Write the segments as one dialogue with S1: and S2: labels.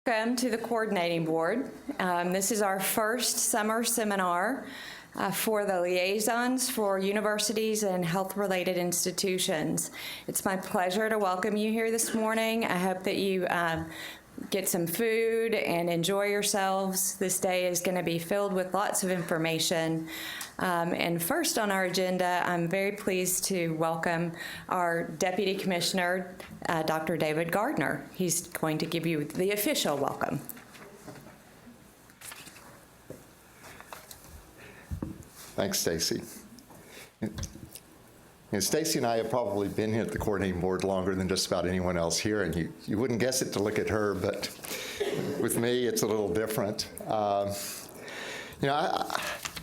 S1: Welcome to the Coordinating Board. This is our first summer seminar for the liaisons for universities and health-related institutions. It's my pleasure to welcome you here this morning. I hope that you get some food and enjoy yourselves. This day is going to be filled with lots of information. And first on our agenda, I'm very pleased to welcome our Deputy Commissioner, Dr. David Gardner. He's going to give you the official welcome.
S2: Thanks, Stacy. Stacy and I have probably been here at the Coordinating Board longer than just about anyone else here, and you wouldn't guess it to look at her, but with me, it's a little different. I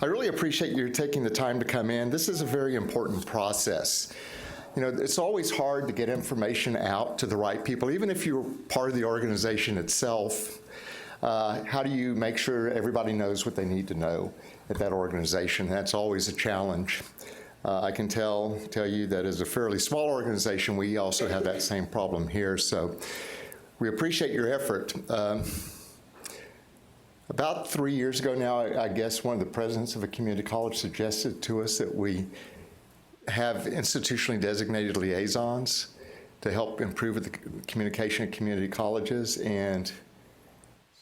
S2: really appreciate you taking the time to come in. This is a very important process. It's always hard to get information out to the right people, even if you're part of the organization itself. How do you make sure everybody knows what they need to know at that organization? That's always a challenge. I can tell you that as a fairly small organization, we also have that same problem here. So we appreciate your effort. About 3 years ago now, I guess one of the presidents of a community college suggested to us that we have institutionally designated liaisons to help improve the communication at community colleges. And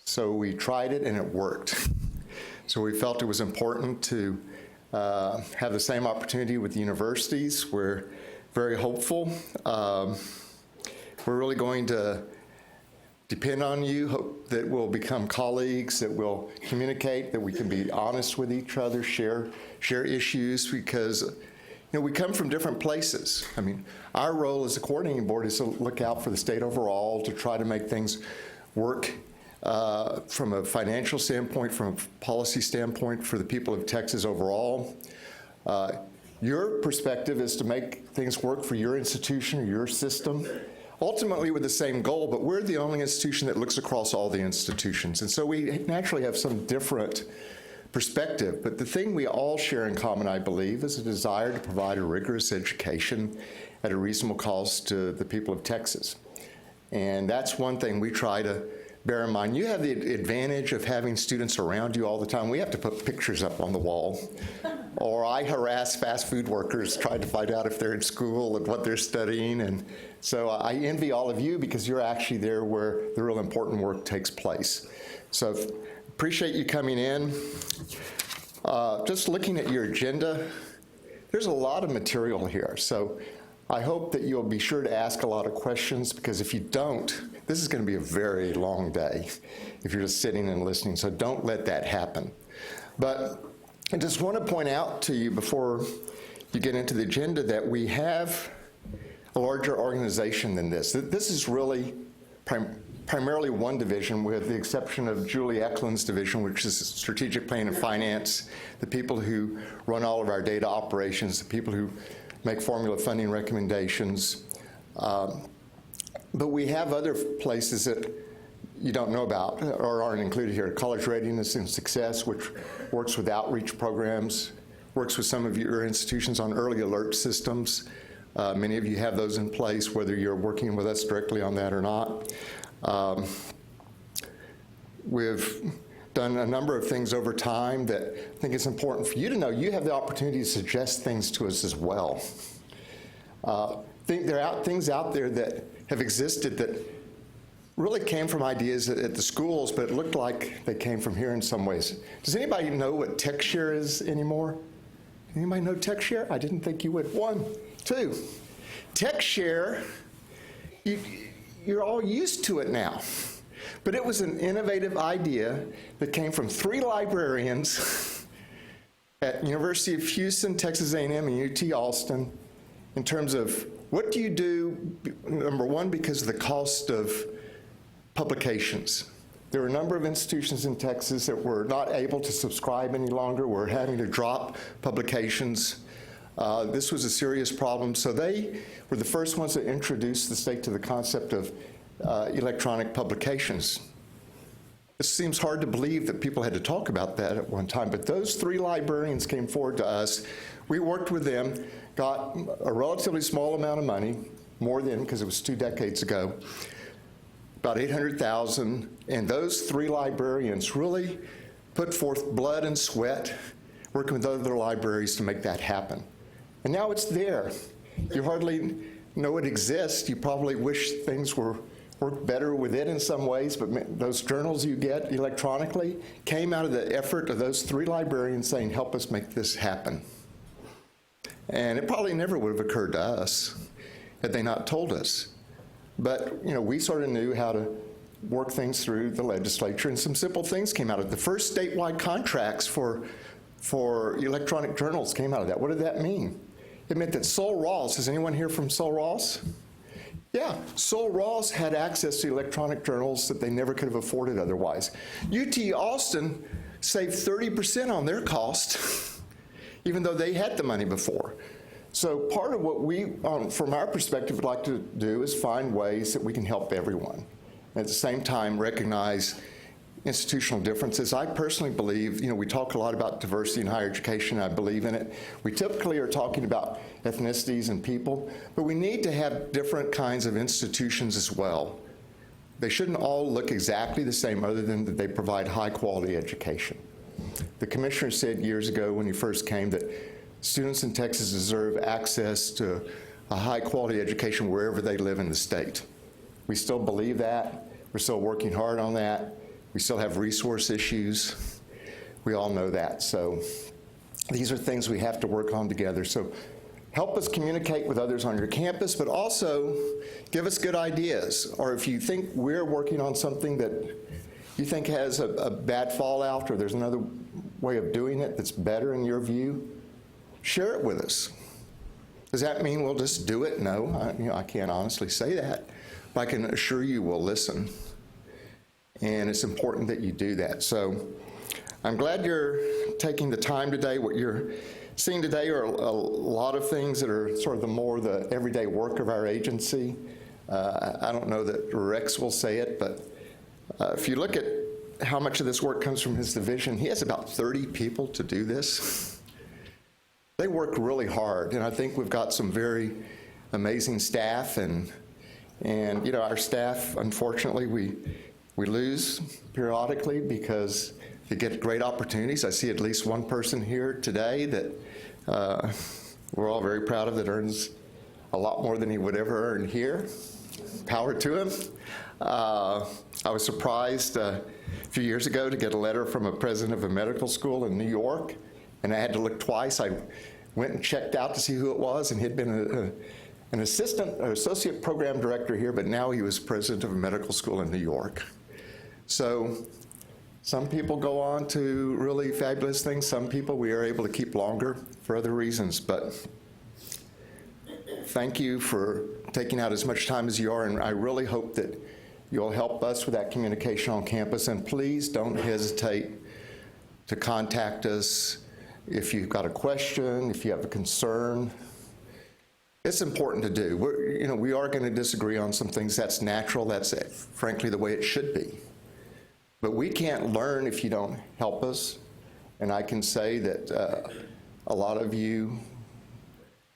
S2: so we tried it and it worked. So we felt it was important to have the same opportunity with the universities. We're very hopeful. We're really going to depend on you, hope that we'll become colleagues, that we'll communicate, that we can be honest with each other, share issues, because we come from different places. I mean, our role as a coordinating board is to look out for the state overall, to try to make things work from a financial standpoint, from a policy standpoint for the people of Texas overall. Your perspective is to make things work for your institution or your system, ultimately with the same goal, but we're the only institution that looks across all the institutions. And so we naturally have some different perspective, but the thing we all share in common, I believe, is a desire to provide a rigorous education at a reasonable cost to the people of Texas. And that's one thing we try to bear in mind. You have the advantage of having students around you all the time. We have to put pictures up on the wall. Or I harass fast food workers trying to find out if they're in school and what they're studying. And so I envy all of you because you're actually there where the real important work takes place. So appreciate you coming in. Just looking at your agenda, there's a lot of material here. So I hope that you'll be sure to ask a lot of questions, because if you don't, this is going to be a very long day if you're just sitting and listening, so don't let that happen. But I just want to point out to you before you get into the agenda that we have a larger organization than this. This is really primarily one division, with the exception of Julie Eklund's division, which is strategic planning and finance, the people who run all of our data operations, the people who make formula funding recommendations. But we have other places that you don't know about or aren't included here. College Readiness and Success, which works with outreach programs, works with some of your institutions on early alert systems. Many of you have those in place, whether you're working with us directly on that or not. We've done a number of things over time that I think it's important for you to know. You have the opportunity to suggest things to us as well. There are things out there that have existed that really came from ideas at the schools, but it looked like they came from here in some ways. Does anybody know what TechShare is anymore? Anybody know TechShare? I didn't think you would. 1, 2. TechShare, you're all used to it now. But it was an innovative idea that came from 3 librarians at University of Houston, Texas A&M, and UT Austin, in terms of what do you do, number one, because of the cost of publications. There were a number of institutions in Texas that were not able to subscribe any longer, were having to drop publications. This was a serious problem, so they were the first ones that introduced the state to the concept of electronic publications. It seems hard to believe that people had to talk about that at one time, but those 3 librarians came forward to us. We worked with them, got a relatively small amount of money, more than, because it was 2 decades ago, about $800,000, and those 3 librarians really put forth blood and sweat working with other libraries to make that happen. And now it's there. You hardly know it exists. You probably wish things worked better with it in some ways, but those journals you get electronically came out of the effort of those 3 librarians saying, help us make this happen. And it probably never would have occurred to us had they not told us. But, we sort of knew how to work things through the legislature, and some simple things came out of it. The first statewide contracts for electronic journals came out of that. What did that mean? It meant that Sol Rawls, is anyone here from Sol Rawls? Yeah, Sol Rawls had access to electronic journals that they never could have afforded otherwise. UT Austin saved 30% on their cost, even though they had the money before. So part of what we, from our perspective, would like to do is find ways that we can help everyone. At the same time, recognize institutional differences. I personally believe, we talk a lot about diversity in higher education. I believe in it. We typically are talking about ethnicities and people, but we need to have different kinds of institutions as well. They shouldn't all look exactly the same other than that they provide high quality education. The commissioner said years ago when he first came that students in Texas deserve access to a high quality education wherever they live in the state. We still believe that. We're still working hard on that. We still have resource issues. We all know that. So these are things we have to work on together. So help us communicate with others on your campus, but also give us good ideas. Or if you think we're working on something that you think has a bad fallout, or there's another way of doing it that's better in your view, share it with us. Does that mean we'll just do it? No, I can't honestly say that, but I can assure you we'll listen. And it's important that you do that. So I'm glad you're taking the time today. What you're seeing today are a lot of things that are sort of the everyday work of our agency. I don't know that Rex will say it, but if you look at how much of this work comes from his division, he has about 30 people to do this. They work really hard, and I think we've got some very amazing staff, and our staff, unfortunately, we lose periodically because they get great opportunities. I see at least one person here today that we're all very proud of that earns a lot more than he would ever earn here. Power to him. I was surprised a few years ago to get a letter from a president of a medical school in New York, and I had to look twice. I went and checked out to see who it was, and he'd been an associate program director here, but now he was president of a medical school in New York. So some people go on to really fabulous things. Some people we are able to keep longer for other reasons, but thank you for taking out as much time as you are, and I really hope that you'll help us with that communication on campus, and please don't hesitate to contact us if you've got a question, if you have a concern. It's important to do. We are going to disagree on some things. That's natural. That's, frankly, the way it should be. But we can't learn if you don't help us. And I can say that a lot of you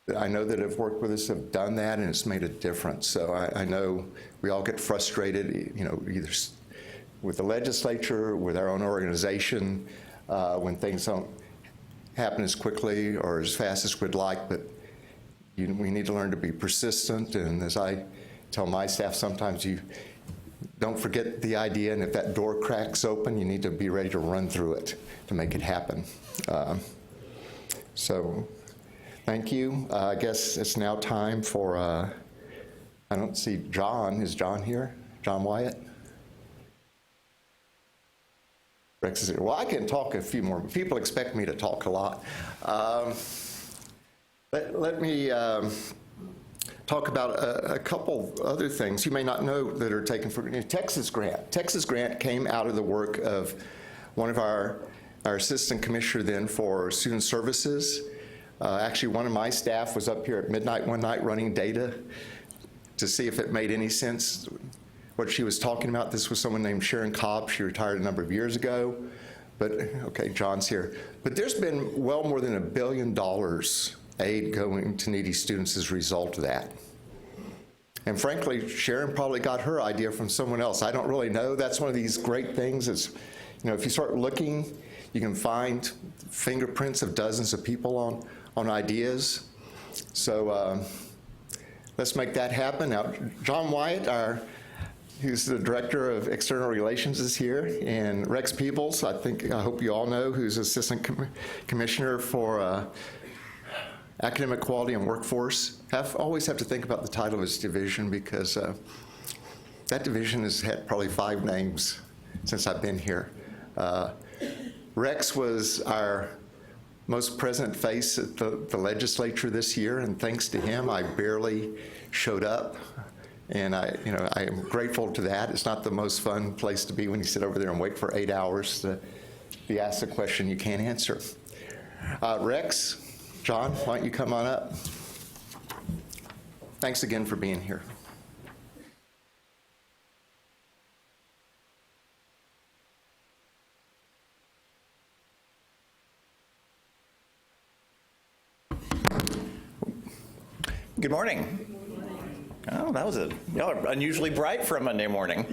S2: that I know that have worked with us have done that, and it's made a difference. So I know we all get frustrated, either with the legislature, with our own organization, when things don't happen as quickly or as fast as we'd like, but we need to learn to be persistent. And as I tell my staff, sometimes you don't forget the idea, and if that door cracks open, you need to be ready to run through it to make it happen. So thank you. I guess it's now time for, I don't see John. Is John here? John Wyatt? Rex is here. Well, I can talk a few more. People expect me to talk a lot. Let me talk about a couple other things you may not know that are taken for Texas Grant. Texas Grant came out of the work of one of our assistant commissioner then for student services. Actually, one of my staff was up here at midnight one night running data to see if it made any sense what she was talking about. This was someone named Sharon Cobb. She retired a number of years ago. But, okay, John's here. But there's been well more than $1 billion aid going to needy students as a result of that. And frankly, Sharon probably got her idea from someone else. I don't really know. That's one of these great things is, if you start looking, you can find fingerprints of dozens of people on ideas. So let's make that happen. Now, John Wyatt, who's the Director of External Relations, is here, and Rex Peebles, I hope you all know, who's Assistant Commissioner for Academic Quality and Workforce. Always have to think about the title of his division because that division has had probably 5 names since I've been here. Rex was our most present face at the legislature this year, and thanks to him, I barely showed up. And I am grateful to that. It's not the most fun place to be when you sit over there and wait for 8 hours to be asked a question you can't answer. Rex, John, why don't you come on up? Thanks again for being here.
S3: Good morning. Oh, y'all are unusually bright for a Monday morning.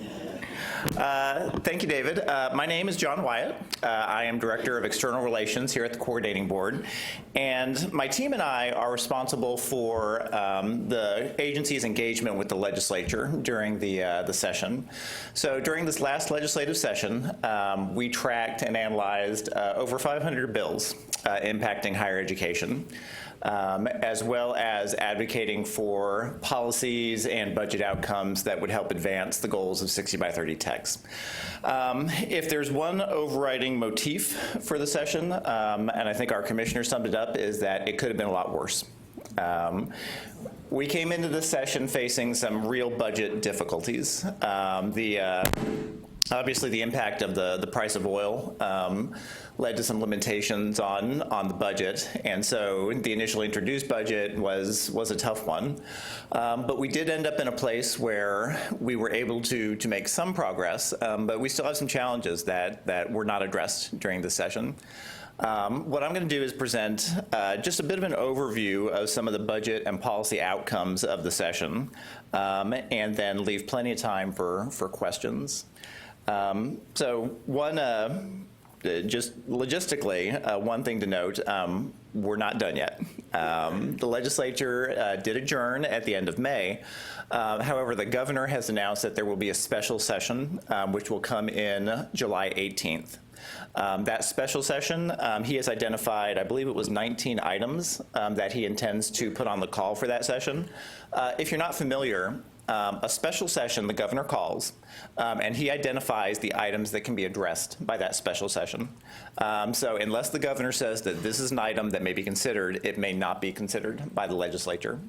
S3: Thank you, David. My name is John Wyatt. I am Director of External Relations here at the Coordinating Board, and my team and I are responsible for the agency's engagement with the legislature during the session. So during this last legislative session, we tracked and analyzed over 500 bills impacting higher education. As well as advocating for policies and budget outcomes that would help advance the goals of 60 by 30 TECs. If there's one overriding motif for the session, and I think our commissioner summed it up, is that it could have been a lot worse. We came into this session facing some real budget difficulties. Obviously, the impact of the price of oil led to some limitations on the budget, and so the initially introduced budget was a tough one. But we did end up in a place where we were able to make some progress, but we still have some challenges that were not addressed during the session. What I'm going to do is present just a bit of an overview of some of the budget and policy outcomes of the session, and then leave plenty of time for questions. So just logistically, one thing to note, we're not done yet. The legislature did adjourn at the end of May. However, the governor has announced that there will be a special session, which will come in July 18th. That special session, he has identified, I believe it was 19 items that he intends to put on the call for that session. If you're not familiar, a special session the governor calls, and he identifies the items that can be addressed by that special session. So unless the governor says that this is an item that may be considered, it may not be considered by the legislature.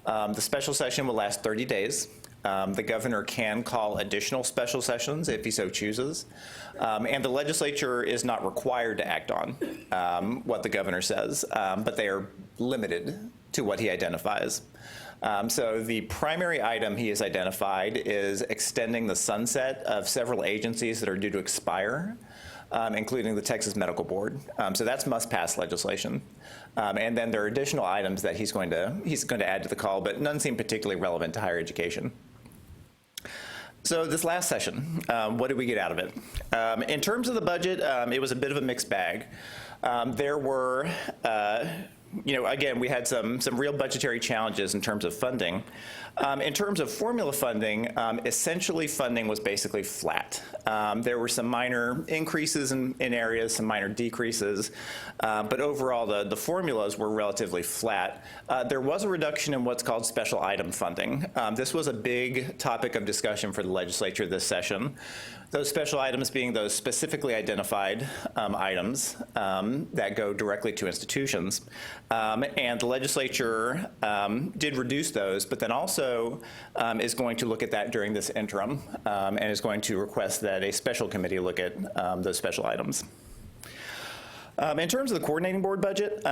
S3: The special session will last 30 days. The governor can call additional special sessions if he so chooses. And the legislature is not required to act on what the governor says, but they are limited to what he identifies. So the primary item he has identified is extending the sunset of several agencies that are due to expire, including the Texas Medical Board. So that's must-pass legislation. And then there are additional items that he's going to add to the call, but none seem particularly relevant to higher education. So this last session, what did we get out of it? In terms of the budget, it was a bit of a mixed bag. There were again, we had some real budgetary challenges in terms of funding. In terms of formula funding, essentially funding was basically flat. There were some minor increases in areas, some minor decreases, but overall the formulas were relatively flat. There was a reduction in what's called special item funding. This was a big topic of discussion for the legislature this session. Those special items being those specifically identified items that go directly to institutions. And the legislature did reduce those, but then also is going to look at that during this interim and is going to request that a special committee look at those special items. In terms of the coordinating board budget,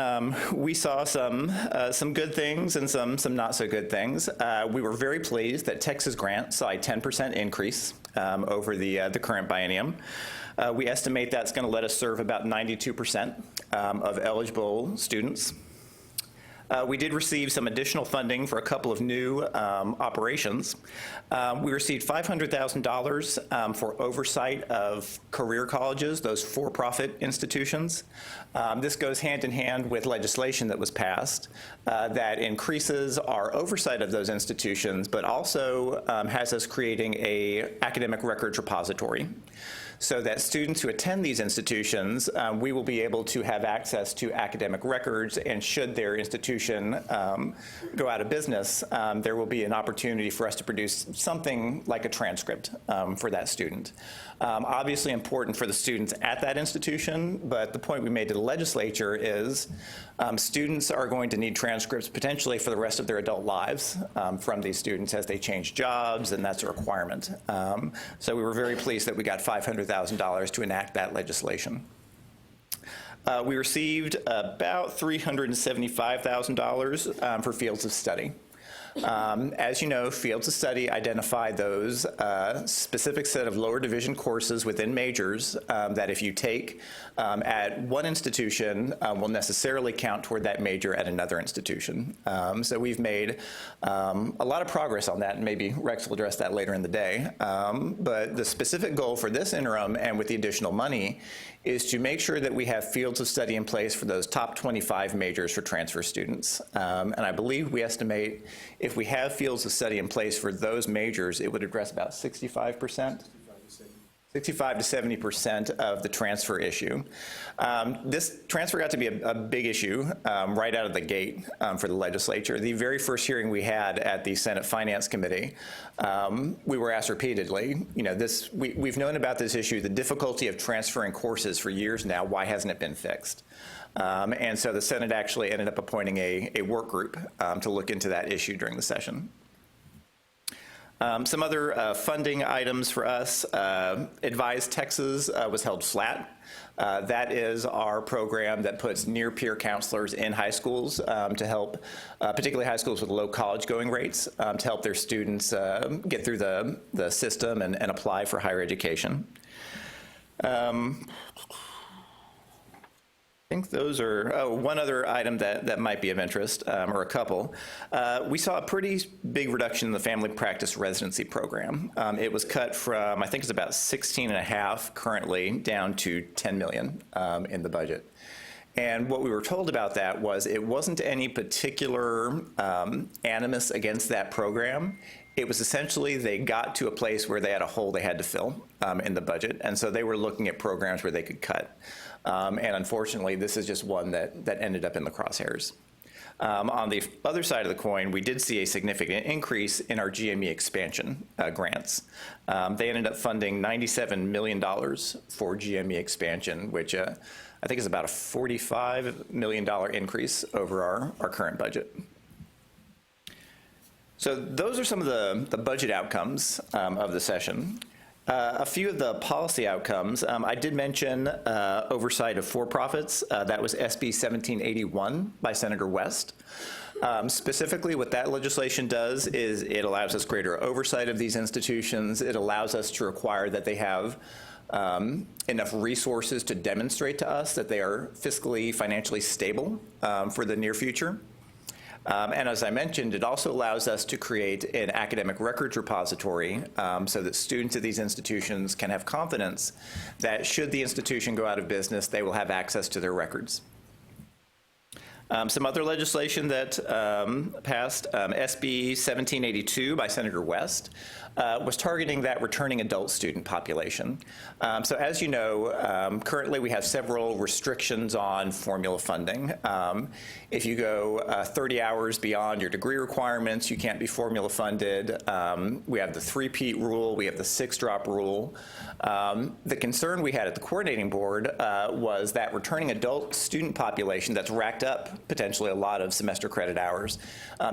S3: we saw some good things and some not so good things. We were very pleased that Texas Grant saw a 10% increase over the current biennium. We estimate that's going to let us serve about 92% of eligible students. we did receive some additional funding for a couple of new operations. We received $500,000 for oversight of career colleges, those for-profit institutions. This goes hand in hand with legislation that was passed that increases our oversight of those institutions, but also has us creating a academic records repository, so that students who attend these institutions, we will be able to have access to academic records, and should their institution go out of business, there will be an opportunity for us to produce something like a transcript for that student. Obviously important for the students at that institution, but the point we made to the legislature is students are going to need transcripts potentially for the rest of their adult lives from these students as they change jobs, and that's a requirement. So we were very pleased that we got $500,000 to enact that legislation. We received about $375,000 for fields of study. As you know, fields of study identify those specific set of lower division courses within majors that if you take at one institution will necessarily count toward that major at another institution. So we've made a lot of progress on that, and maybe Rex will address that later in the day. But the specific goal for this interim and with the additional money is to make sure that we have fields of study in place for those top 25 majors for transfer students. And I believe we estimate if we have fields of study in place for those majors, it would address about 65%? 65 to 70% of the transfer issue. This transfer got to be a big issue right out of the gate for the legislature. The very first hearing we had at the Senate Finance Committee, we were asked repeatedly, we've known about this issue, the difficulty of transferring courses for years now. Why hasn't it been fixed? And so the Senate actually ended up appointing a work group to look into that issue during the session. Some other funding items for us. Advise Texas was held flat. That is our program that puts near-peer counselors in high schools to help, particularly high schools with low college-going rates, to help their students get through the system and apply for higher education. I think those are, one other item that might be of interest, or a couple. We saw a pretty big reduction in the family practice residency program. It was cut from, I think it's about 16.5 currently, down to 10 million in the budget. And what we were told about that was it wasn't any particular animus against that program. It was essentially they got to a place where they had a hole they had to fill in the budget, and so they were looking at programs where they could cut. And unfortunately, this is just one that ended up in the crosshairs. On the other side of the coin, we did see a significant increase in our GME expansion grants. They ended up funding $97 million for GME expansion, which I think is about a $45 million increase over our current budget. So those are some of the budget outcomes of the session. A few of the policy outcomes, I did mention oversight of for-profits. That was SB 1781 by Senator West. Specifically, what that legislation does is it allows us greater oversight of these institutions. It allows us to require that they have enough resources to demonstrate to us that they are fiscally, financially stable for the near future. And as I mentioned, it also allows us to create an academic records repository so that students at these institutions can have confidence that should the institution go out of business, they will have access to their records. Some other legislation that passed, SB 1782 by Senator West, was targeting that returning adult student population. So as you know, currently we have several restrictions on formula funding. If you go 30 hours beyond your degree requirements, you can't be formula funded. We have the three-peat rule, we have the 6-drop rule. The concern we had at the coordinating board was that returning adult student population that's racked up potentially a lot of semester credit hours.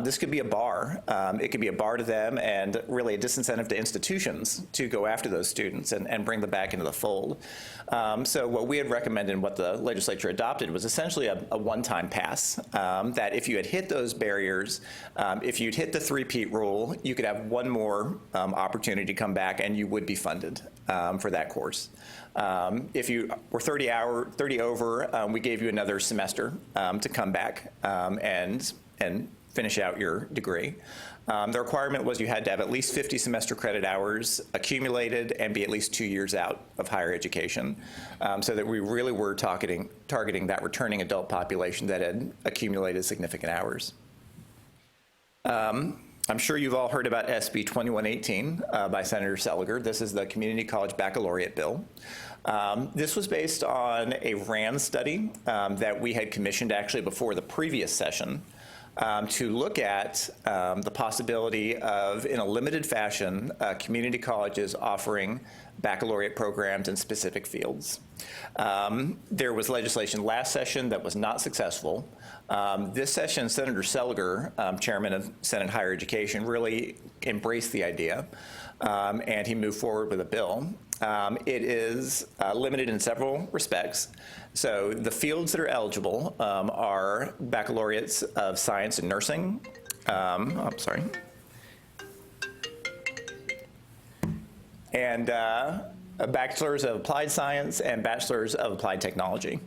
S3: This could be a bar. It could be a bar to them and really a disincentive to institutions to go after those students and bring them back into the fold. So what we had recommended and what the legislature adopted was essentially a one-time pass, that if you had hit those barriers, if you'd hit the three-peat rule, you could have one more opportunity to come back and you would be funded for that course. If you were 30 over, we gave you another semester to come back and and finish out your degree. The requirement was you had to have at least 50 semester credit hours accumulated and be at least 2 years out of higher education, so that we really were targeting that returning adult population that had accumulated significant hours. I'm sure you've all heard about SB 2118 by Senator Seliger. This is the Community College Baccalaureate Bill. This was based on a RAND study that we had commissioned actually before the previous session to look at the possibility of, in a limited fashion, community colleges offering baccalaureate programs in specific fields. There was legislation last session that was not successful. This session, Senator Seliger, chairman of Senate Higher Education, really embraced the idea, and he moved forward with a bill. It is limited in several respects. So the fields that are eligible are baccalaureates of science and nursing. And bachelors of applied science and bachelors of applied technology.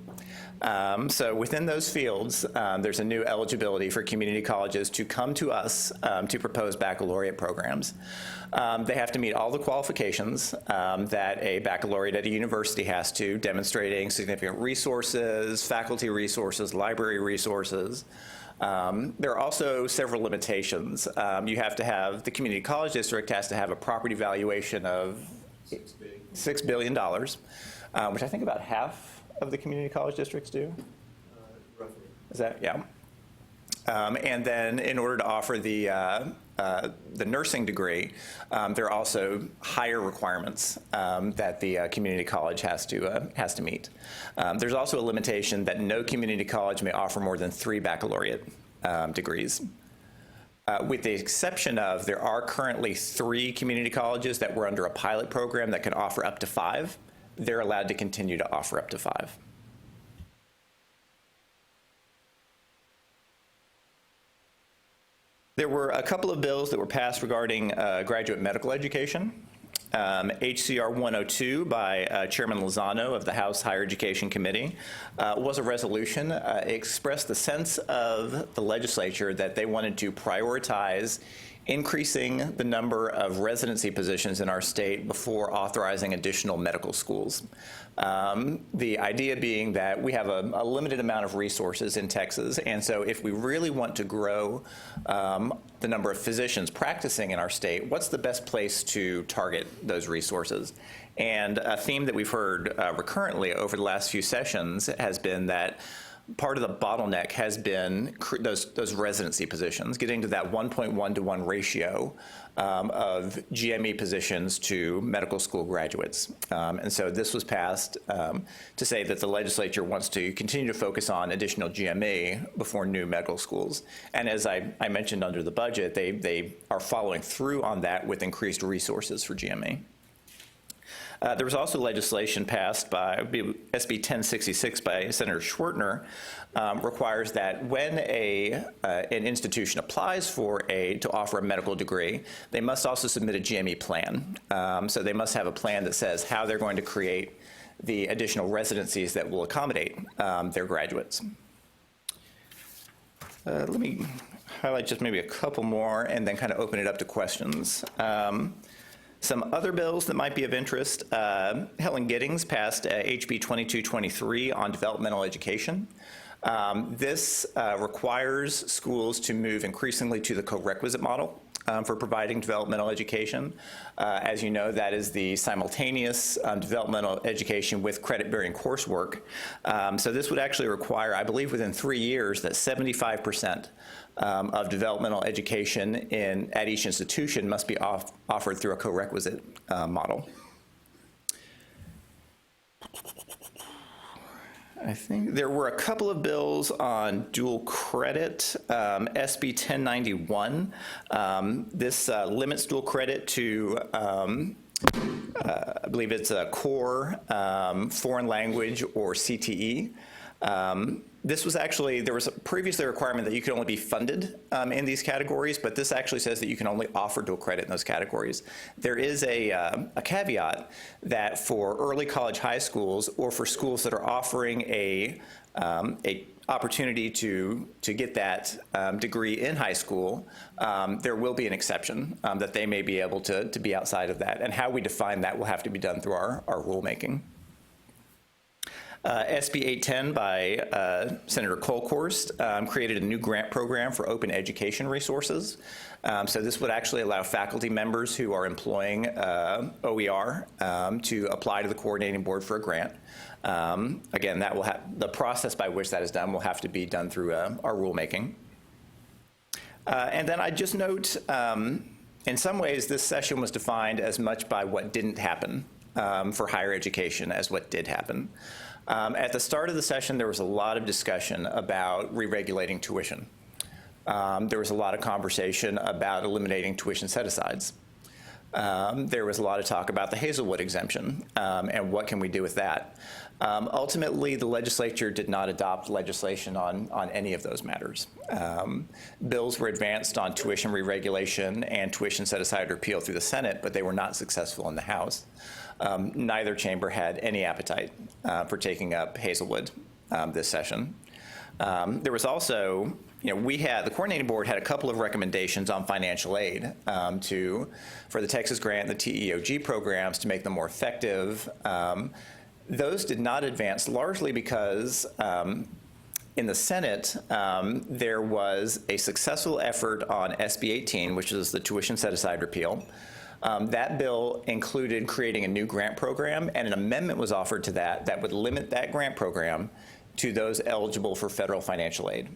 S3: So within those fields, there's a new eligibility for community colleges to come to us to propose baccalaureate programs. They have to meet all the qualifications that a baccalaureate at a university has to, demonstrating significant resources, faculty resources, library resources. There are also several limitations. You have to have, the community college district has to have a property valuation of $6 billion, which I think about half of the community college districts do?
S4: Roughly.
S3: Is that, yeah. And then in order to offer the nursing degree, there are also higher requirements that the community college has to meet. There's also a limitation that no community college may offer more than 3 baccalaureate degrees. With the exception of, there are currently 3 community colleges that were under a pilot program that can offer up to 5. They're allowed to continue to offer up to 5. There were a couple of bills that were passed regarding graduate medical education. HCR 102 by Chairman Lozano of the House Higher Education Committee was a resolution. It expressed the sense of the legislature that they wanted to prioritize increasing the number of residency positions in our state before authorizing additional medical schools. The idea being that we have a limited amount of resources in Texas, and so if we really want to grow the number of physicians practicing in our state, what's the best place to target those resources? And a theme that we've heard recurrently over the last few sessions has been that part of the bottleneck has been those residency positions, getting to that 1.1 to 1 ratio of GME positions to medical school graduates. And so this was passed to say that the legislature wants to continue to focus on additional GME before new medical schools. And as I mentioned under the budget, they are following through on that with increased resources for GME. There was also legislation passed by SB 1066 by Senator Schwertner, requires that when an institution applies to offer a medical degree, they must also submit a GME plan. So they must have a plan that says how they're going to create the additional residencies that will accommodate their graduates. Let me highlight just maybe a couple more and then kind of open it up to questions. Some other bills that might be of interest, Helen Giddings passed HB 2223 on developmental education. This requires schools to move increasingly to the co-requisite model for providing developmental education. As you know, that is the simultaneous developmental education with credit-bearing coursework. So this would actually require, I believe within 3 years, that 75% of developmental education at each institution must be offered through a co-requisite model. I think there were a couple of bills on dual credit. SB 1091, this limits dual credit to, I believe it's a core foreign language or CTE. This was actually, there was previously a requirement that you could only be funded in these categories, but this actually says that you can only offer dual credit in those categories. There is a caveat that for early college high schools or for schools that are offering a opportunity to get that degree in high school, there will be an exception that they may be able to be outside of that. And how we define that will have to be done through our rulemaking. SB 810 by Senator Kolkhorst created a new grant program for open education resources. So this would actually allow faculty members who are employing OER to apply to the coordinating board for a grant. Again, that will the process by which that is done will have to be done through our rulemaking. And then I just note, in some ways, this session was defined as much by what didn't happen for higher education as what did happen. At the start of the session, there was a lot of discussion about re-regulating tuition. There was a lot of conversation about eliminating tuition set-asides. There was a lot of talk about the Hazelwood exemption and what can we do with that. Ultimately, the legislature did not adopt legislation on any of those matters. Bills were advanced on tuition re-regulation and tuition set-aside repeal through the Senate, but they were not successful in the House. Neither chamber had any appetite for taking up Hazelwood this session. There was also, the coordinating board had a couple of recommendations on financial aid for the Texas Grant and the TEOG programs to make them more effective. Those did not advance largely because in the Senate, there was a successful effort on SB 18, which is the tuition set-aside repeal. That bill included creating a new grant program, and an amendment was offered to that would limit that grant program to those eligible for federal financial aid.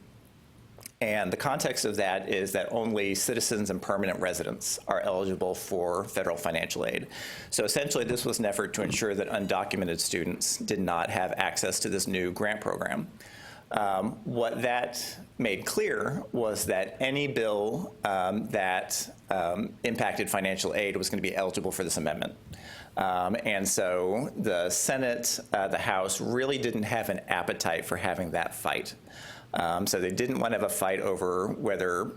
S3: And the context of that is that only citizens and permanent residents are eligible for federal financial aid. So essentially, this was an effort to ensure that undocumented students did not have access to this new grant program. What that made clear was that any bill that impacted financial aid was going to be eligible for this amendment. And so the Senate, the House really didn't have an appetite for having that fight. So they didn't want to have a fight over whether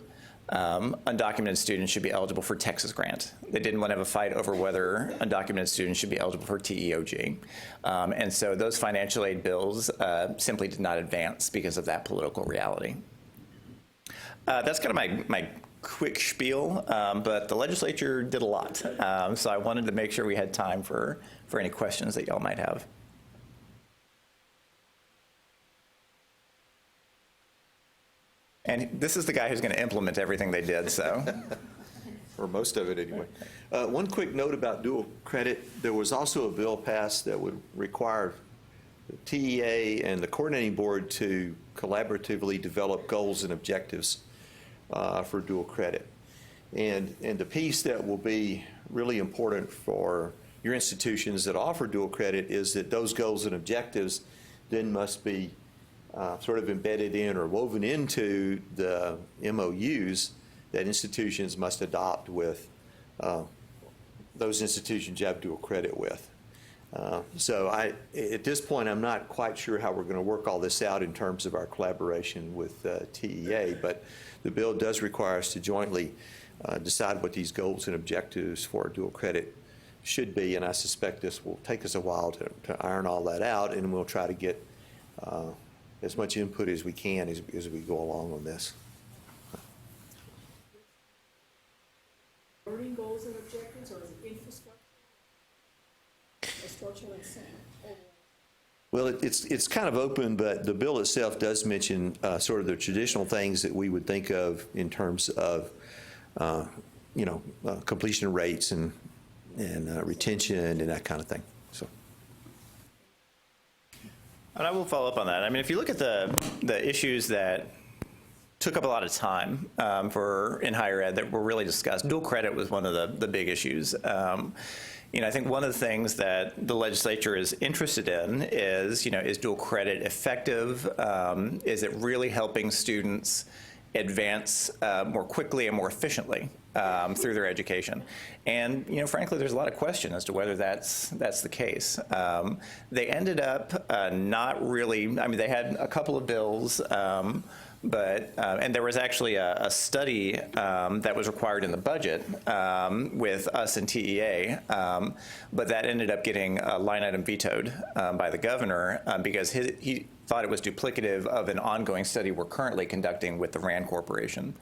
S3: undocumented students should be eligible for Texas Grant. They didn't want to have a fight over whether undocumented students should be eligible for TEOG. And so those financial aid bills simply did not advance because of that political reality. That's kind of my quick spiel, but the legislature did a lot. So I wanted to make sure we had time for any questions that y'all might have. And this is the guy who's going to implement everything they did, so.
S4: Or most of it, anyway. One quick note about dual credit. There was also a bill passed that would require the TEA and the coordinating board to collaboratively develop goals and objectives for dual credit. And the piece that will be really important for your institutions that offer dual credit is that those goals and objectives then must be sort of embedded in or woven into the MOUs that institutions must adopt with those institutions you have dual credit with. So at this point, I'm not quite sure how we're going to work all this out in terms of our collaboration with TEA, but the bill does require us to jointly decide what these goals and objectives for dual credit should be, and I suspect this will take us a while to iron all that out, and we'll try to get as much input as we can as we go along on this.
S5: Learning goals and objectives, or is it infrastructure? Or structural and center?
S4: Well, it's kind of open, but the bill itself does mention sort of the traditional things that we would think of in terms of, completion rates and retention and that kind of thing. So.
S3: And I will follow up on that. I mean, if you look at the issues that took up a lot of time in higher ed that were really discussed, dual credit was one of the big issues. I think one of the things that the legislature is interested in is dual credit effective? Is it really helping students advance more quickly and more efficiently through their education. And, frankly, there's a lot of question as to whether that's the case. They ended up not really, they had a couple of bills, but and there was actually a study that was required in the budget with us and TEA, but that ended up getting a line item vetoed by the governor because he thought it was duplicative of an ongoing study we're currently conducting with the RAND Corporation.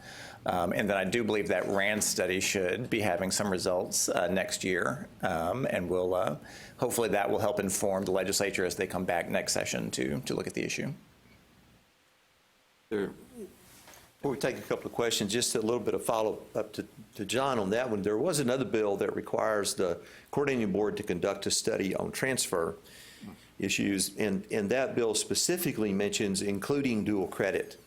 S3: And then I do believe that RAND study should be having some results next year, and we'll hopefully that will help inform the legislature as they come back next session to look at the issue.
S4: Before we take a couple of questions, just a little bit of follow-up to John on that one. There was another bill that requires the coordinating board to conduct a study on transfer issues, and that bill specifically mentions including dual credit.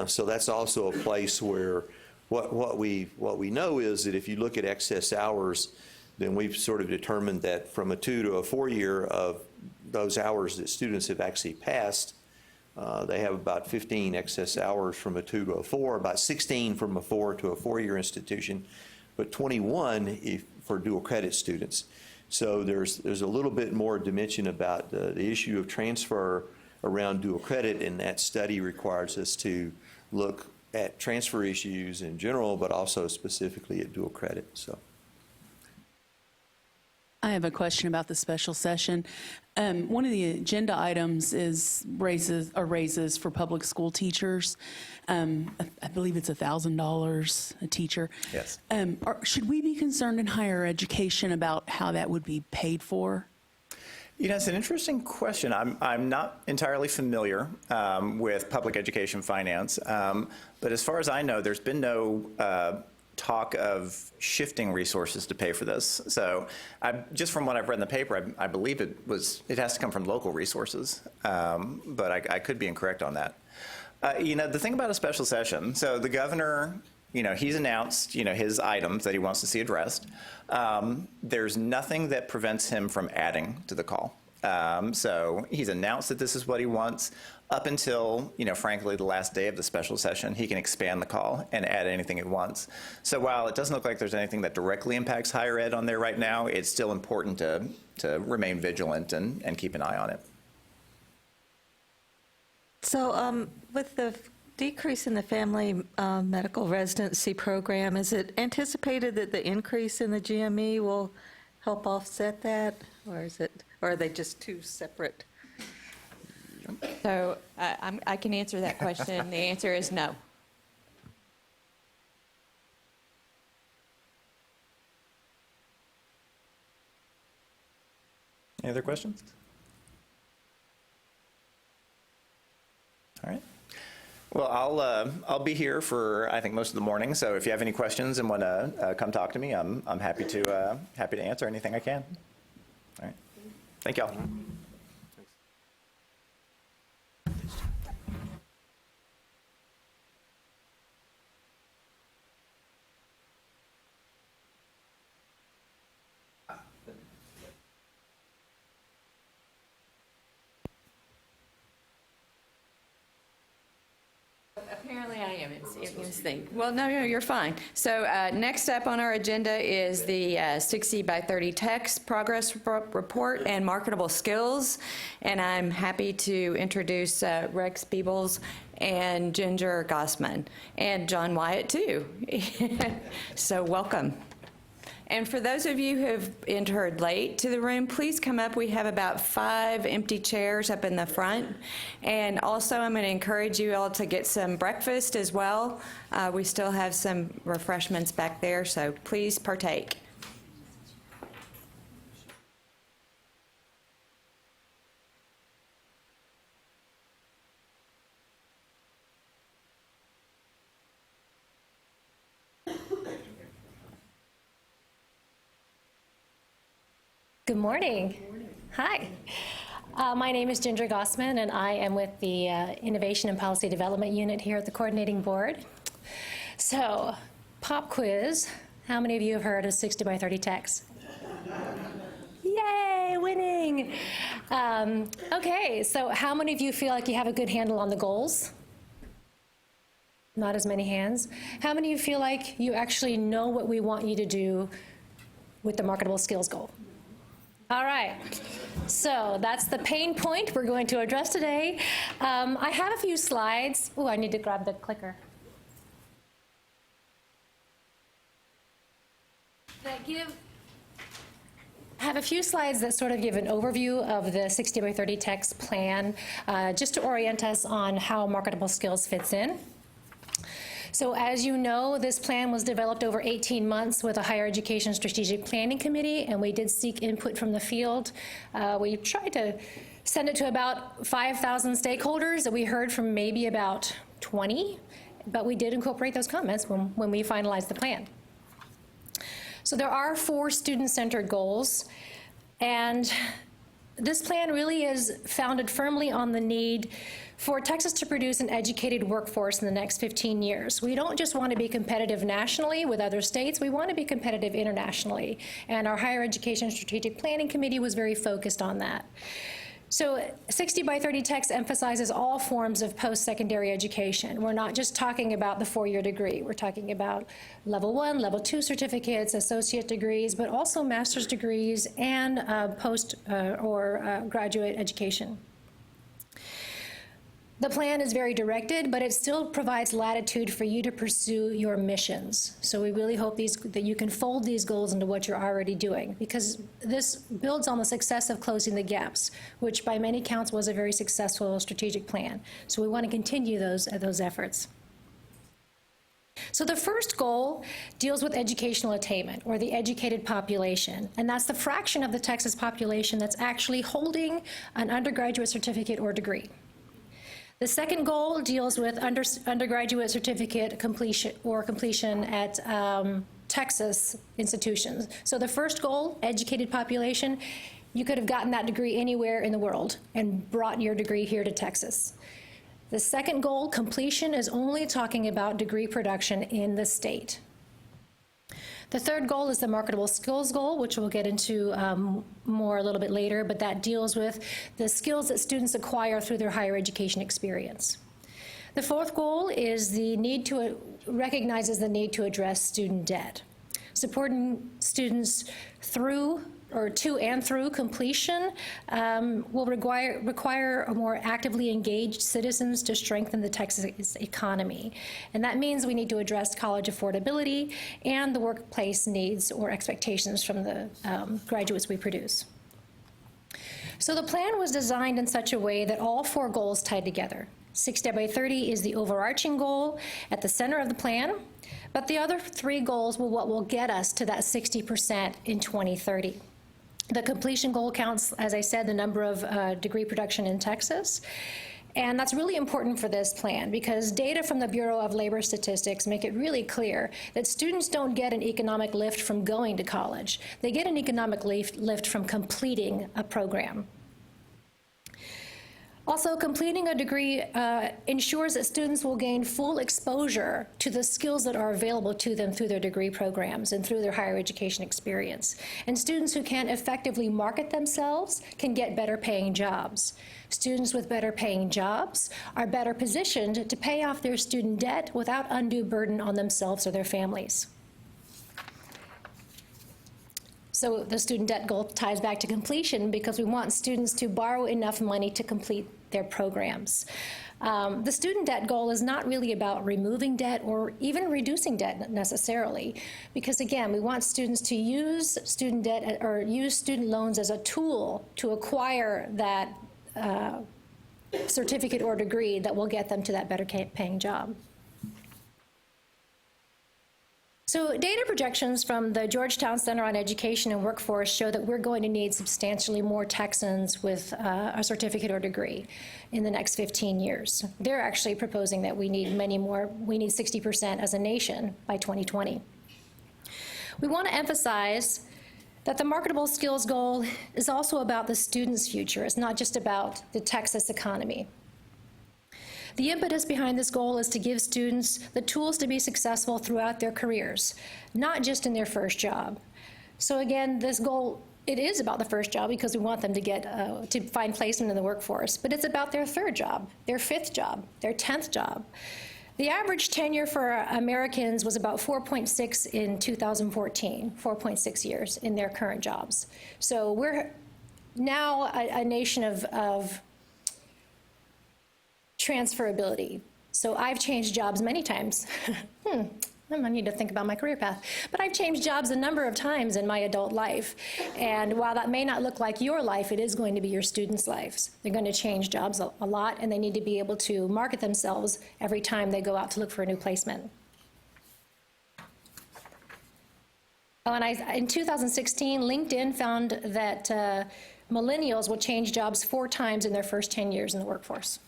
S4: So that's also a place where what we know is that if you look at excess hours, then we've sort of determined that from a 2 to a 4 year of those hours that students have actually passed, they have about 15 excess hours from a 2 to a 4, about 16 from a 4 to a 4-year institution, but 21 for dual credit students. So there's a little bit more dimension about the issue of transfer around dual credit, and that study requires us to look at transfer issues in general, but also specifically at dual credit. So.
S6: I have a question about the special session. One of the agenda items is raises for public school teachers. I believe it's $1,000 a teacher.
S3: Yes.
S6: Should we be concerned in higher education about how that would be paid for?
S3: It's an interesting question. I'm not entirely familiar with public education finance, but as far as I know, there's been no talk of shifting resources to pay for this. So just from what I've read in the paper, I believe it has to come from local resources, but I could be incorrect on that. The thing about a special session, so the governor, he's announced, his items that he wants to see addressed. There's nothing that prevents him from adding to the call. So he's announced that this is what he wants. Up until, frankly, the last day of the special session, he can expand the call and add anything he wants. So while it doesn't look like there's anything that directly impacts higher ed on there right now, it's still important to remain vigilant and keep an eye on it.
S7: So with the decrease in the family medical residency program, is it anticipated that the increase in the GME will help offset that, or are they just two separate?
S1: So I can answer that question. The answer is no.
S3: Any other questions? All right. Well, I'll be here for, I think, most of the morning. So if you have any questions and want to come talk to me, I'm happy to answer anything I can. All right. Thank y'all.
S1: Apparently I am. It's thing. Well, no, you're fine. So next up on our agenda is the 60 by 30 text progress report and marketable skills. And I'm happy to introduce Rex Beebles and Ginger Gossman and John Wyatt too. So welcome. And for those of you who have entered late to the room, please come up. We have about 5 empty chairs up in the front. And also, I'm going to encourage you all to get some breakfast as well. We still have some refreshments back there, so please partake.
S8: Good morning. Hi. My name is Ginger Gossman, and I am with the Innovation and Policy Development Unit here at the Coordinating Board. So, pop quiz. How many of you have heard of 60 by 30 text? Yay, winning. Okay, so how many of you feel like you have a good handle on the goals? Not as many hands. How many of you feel like you actually know what we want you to do with the marketable skills goal? All right, so that's the pain point we're going to address today. I have a few slides. Oh, I need to grab the clicker. I have a few slides that sort of give an overview of the 60 by 30 text plan, just to orient us on how marketable skills fits in. So as you know, this plan was developed over 18 months with a higher education strategic planning committee, and we did seek input from the field. We tried to send it to about 5,000 stakeholders, and we heard from maybe about 20, but we did incorporate those comments when we finalized the plan. So there are 4 student-centered goals, and this plan really is founded firmly on the need for Texas to produce an educated workforce in the next 15 years. We don't just want to be competitive nationally with other states, we want to be competitive internationally. And our Higher Education Strategic Planning Committee was very focused on that. So 60 by 30 text emphasizes all forms of post-secondary education. We're not just talking about the 4-year degree. We're talking about level 1, level 2 certificates, associate degrees, but also master's degrees and post or graduate education. The plan is very directed, but it still provides latitude for you to pursue your missions. So we really hope that you can fold these goals into what you're already doing, because this builds on the success of closing the gaps, which by many counts was a very successful strategic plan. So we want to continue those efforts. So the first goal deals with educational attainment, or the educated population, and that's the fraction of the Texas population that's actually holding an undergraduate certificate or degree. The second goal deals with undergraduate certificate completion at Texas institutions. So the first goal, educated population, you could have gotten that degree anywhere in the world and brought your degree here to Texas. The second goal, completion, is only talking about degree production in the state. The third goal is the marketable skills goal, which we'll get into more a little bit later, but that deals with the skills that students acquire through their higher education experience. The fourth goal is recognizes the need to address student debt. Supporting students to and through completion will require a more actively engaged citizens to strengthen the Texas economy. And that means we need to address college affordability and the workplace needs or expectations from the graduates we produce. So the plan was designed in such a way that all 4 goals tied together. 60 by 30 is the overarching goal at the center of the plan, but the other 3 goals will what will get us to that 60% in 2030. The completion goal counts, as I said, the number of degree production in Texas. And that's really important for this plan because data from the Bureau of Labor Statistics make it really clear that students don't get an economic lift from going to college. They get an economic lift from completing a program. Also, completing a degree ensures that students will gain full exposure to the skills that are available to them through their degree programs and through their higher education experience. And students who can effectively market themselves can get better paying jobs. Students with better paying jobs are better positioned to pay off their student debt without undue burden on themselves or their families. So the student debt goal ties back to completion because we want students to borrow enough money to complete their programs. The student debt goal is not really about removing debt or even reducing debt necessarily, because again, we want students to use student debt or use student loans as a tool to acquire that certificate or degree that will get them to that better paying job. So data projections from the Georgetown Center on Education and Workforce show that we're going to need substantially more Texans with a certificate or degree in the next 15 years. They're actually proposing that we need many more. We need 60% as a nation by 2020. We want to emphasize that the marketable skills goal is also about the student's future. It's not just about the Texas economy. The impetus behind this goal is to give students the tools to be successful throughout their careers, not just in their first job. So again, this goal, it is about the first job because we want them to get to find placement in the workforce, but it's about their third job, their fifth job, their 10th job. The average tenure for Americans was about 4.6 in 2014, 4.6 years in their current jobs. So we're now a nation of transferability. So I've changed jobs many times. I need to think about my career path. But I've changed jobs a number of times in my adult life. And while that may not look like your life, it is going to be your students' lives. They're going to change jobs a lot, and they need to be able to market themselves every time they go out to look for a new placement. Oh, and in 2016, LinkedIn found that millennials will change jobs 4 times in their first 10 years in the workforce.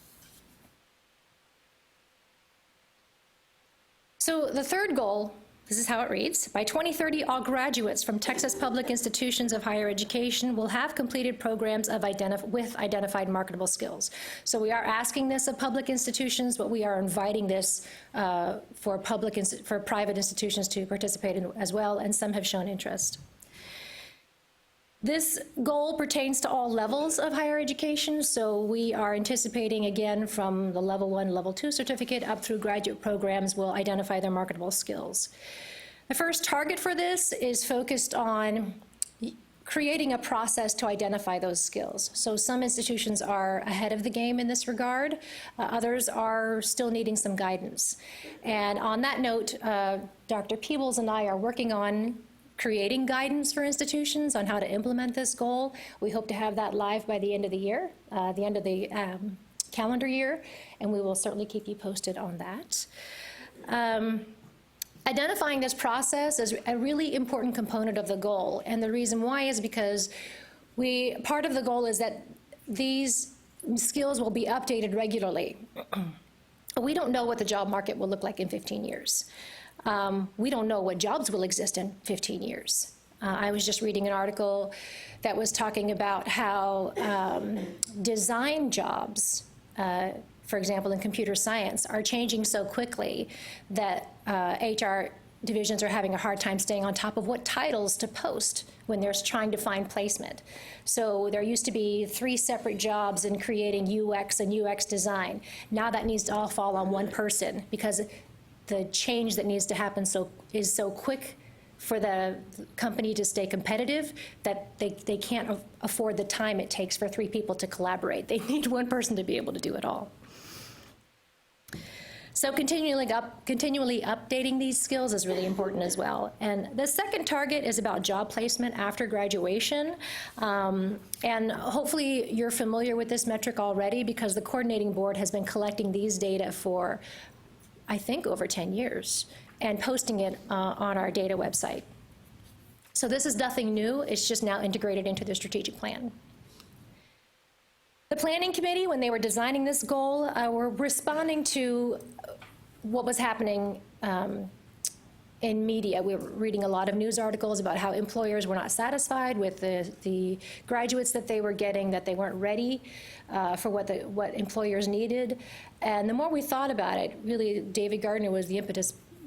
S8: So the third goal, this is how it reads: by 2030, all graduates from Texas public institutions of higher education will have completed programs of with identified marketable skills. So we are asking this of public institutions, but we are inviting this for private institutions to participate in as well, and some have shown interest. This goal pertains to all levels of higher education, so we are anticipating, again, from the level 1, level 2 certificate up through graduate programs will identify their marketable skills. The first target for this is focused on creating a process to identify those skills. So some institutions are ahead of the game in this regard. Others are still needing some guidance. And on that note, Dr. Peebles and I are working on creating guidance for institutions on how to implement this goal. We hope to have that live by the end of the year, the end of the calendar year, and we will certainly keep you posted on that. Identifying this process is a really important component of the goal, and the reason why is because part of the goal is that these skills will be updated regularly. We don't know what the job market will look like in 15 years. We don't know what jobs will exist in 15 years. I was just reading an article that was talking about how design jobs, for example, in computer science, are changing so quickly that HR divisions are having a hard time staying on top of what titles to post when they're trying to find placement. So there used to be 3 separate jobs in creating UX and UX design. Now that needs to all fall on one person because the change that needs to happen is so quick for the company to stay competitive that they can't afford the time it takes for 3 people to collaborate. They need one person to be able to do it all. So continually updating these skills is really important as well. And the second target is about job placement after graduation. And hopefully you're familiar with this metric already because the coordinating board has been collecting these data for, I think, over 10 years and posting it on our data website. So this is nothing new. It's just now integrated into the strategic plan. The planning committee, when they were designing this goal, were responding to what was happening in media. We were reading a lot of news articles about how employers were not satisfied with the graduates that they were getting, that they weren't ready for what employers needed. And the more we thought about it, really, David Gardner was the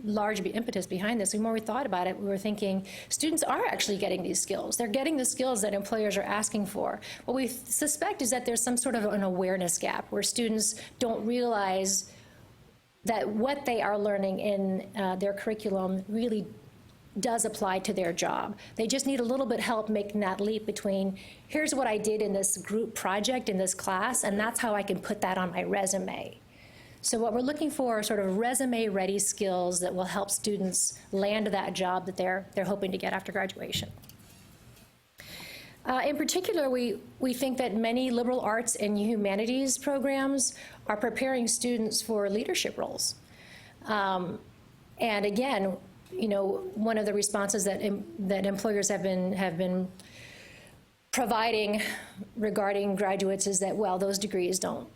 S8: large impetus behind this. The more we thought about it, we were thinking students are actually getting these skills. They're getting the skills that employers are asking for. What we suspect is that there's some sort of an awareness gap where students don't realize that what they are learning in their curriculum really does apply to their job. They just need a little bit help making that leap between, here's what I did in this group project in this class, and that's how I can put that on my resume. So what we're looking for are sort of resume-ready skills that will help students land that job that they're hoping to get after graduation. In particular, we think that many liberal arts and humanities programs are preparing students for leadership roles. And again, you know, one of the responses that employers have been providing regarding graduates is that, well, those degrees don't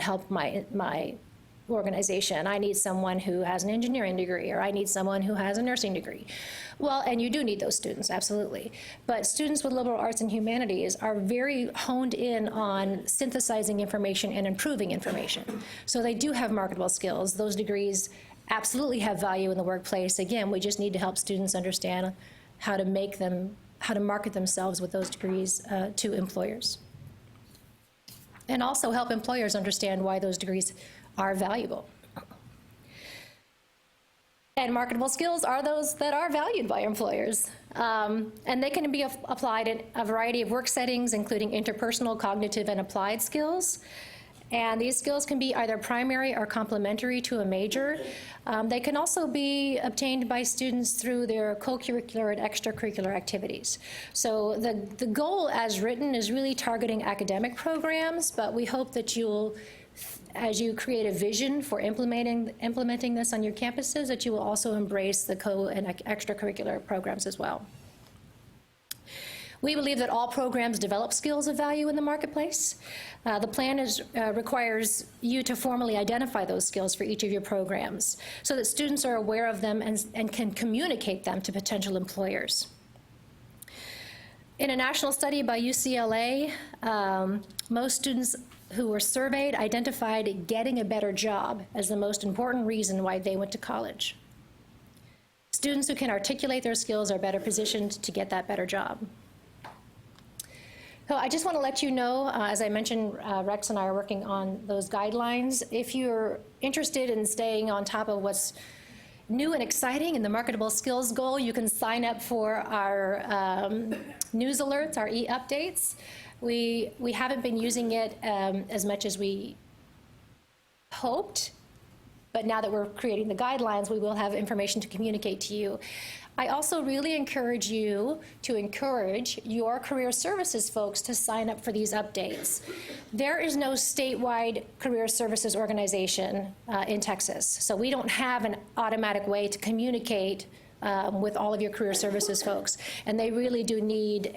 S8: help my organization. I need someone who has an engineering degree, or I need someone who has a nursing degree. Well, and you do need those students, absolutely. But students with liberal arts and humanities are very honed in on synthesizing information and improving information. So they do have marketable skills. Those degrees absolutely have value in the workplace. Again, we just need to help students understand how to market themselves with those degrees to employers. And also help employers understand why those degrees are valuable. And marketable skills are those that are valued by employers. And they can be applied in a variety of work settings, including interpersonal, cognitive, and applied skills. And these skills can be either primary or complementary to a major. They can also be obtained by students through their co-curricular and extracurricular activities. So the goal as written is really targeting academic programs, but we hope that you'll, as you create a vision for implementing this on your campuses, that you will also embrace the co- and extracurricular programs as well. We believe that all programs develop skills of value in the marketplace. The plan requires you to formally identify those skills for each of your programs so that students are aware of them and can communicate them to potential employers. In a national study by UCLA, most students who were surveyed identified getting a better job as the most important reason why they went to college. Students who can articulate their skills are better positioned to get that better job. So I just want to let you know, as I mentioned, Rex and I are working on those guidelines. If you're interested in staying on top of what's new and exciting in the marketable skills goal, you can sign up for our news alerts, our e-updates. We haven't been using it as much as we hoped, but now that we're creating the guidelines, we will have information to communicate to you. I also really encourage you to encourage your career services folks to sign up for these updates. There is no statewide career services organization in Texas, so we don't have an automatic way to communicate with all of your career services folks, and they really do need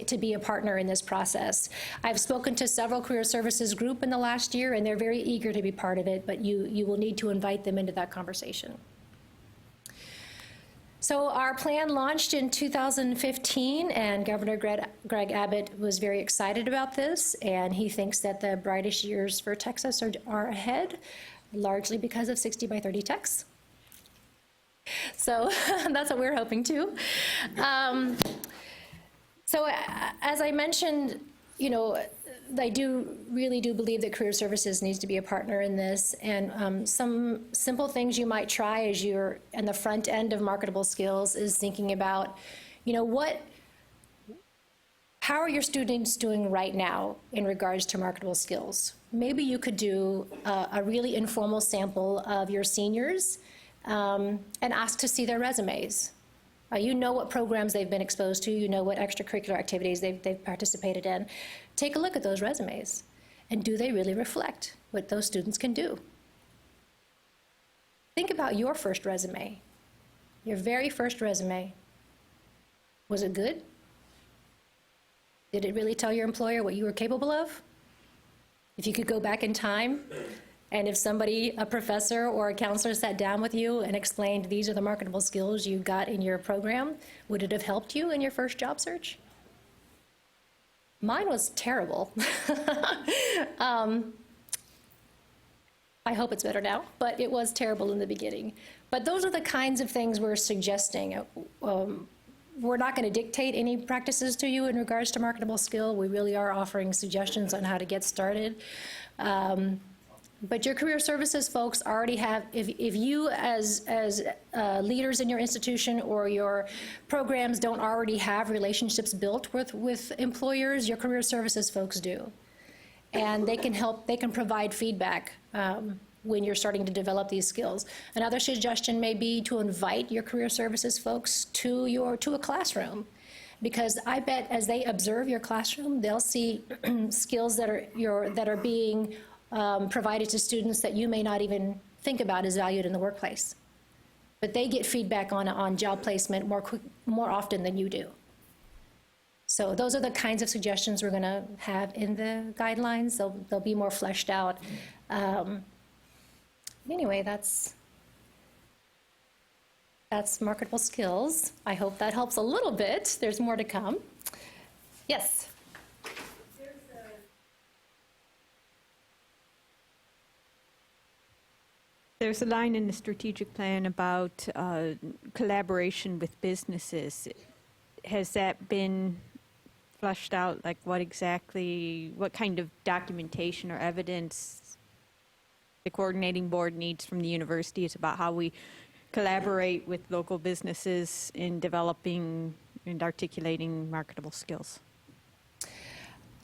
S8: to be a partner in this process. I've spoken to several career services group in the last year, and they're very eager to be part of it, but you will need to invite them into that conversation. So our plan launched in 2015, and Governor Greg Abbott was very excited about this, and he thinks that the brightest years for Texas are ahead, largely because of 60 by 30 Tex. So that's what we're hoping too. So as I mentioned, you know, I really do believe that career services needs to be a partner in this, and some simple things you might try as you're in the front end of marketable skills is thinking about, you know, how are your students doing right now in regards to marketable skills? Maybe you could do a really informal sample of your seniors and ask to see their resumes. You know what programs they've been exposed to, you know what extracurricular activities they've participated in. Take a look at those resumes, and do they really reflect what those students can do? Think about your first resume, your very first resume. Was it good? Did it really tell your employer what you were capable of? If you could go back in time, and if somebody, a professor or a counselor sat down with you and explained these are the marketable skills you got in your program, would it have helped you in your first job search? Mine was terrible. I hope it's better now, but it was terrible in the beginning. But those are the kinds of things we're suggesting. We're not going to dictate any practices to you in regards to marketable skill. We really are offering suggestions on how to get started. But your career services folks already have, if you as leaders in your institution or your programs don't already have relationships built with employers, your career services folks do. And they can provide feedback when you're starting to develop these skills. Another suggestion may be to invite your career services folks to a classroom. Because I bet as they observe your classroom, they'll see skills that are being provided to students that you may not even think about as valued in the workplace. But they get feedback on job placement more often than you do. So those are the kinds of suggestions we're going to have in the guidelines. They'll be more fleshed out. Anyway, that's marketable skills. I hope that helps a little bit. There's more to come. Yes?
S9: There's a line in the strategic plan about collaboration with businesses. Has that been flushed out? Like what kind of documentation or evidence the coordinating board needs from the universities about how we collaborate with local businesses in developing and articulating marketable skills?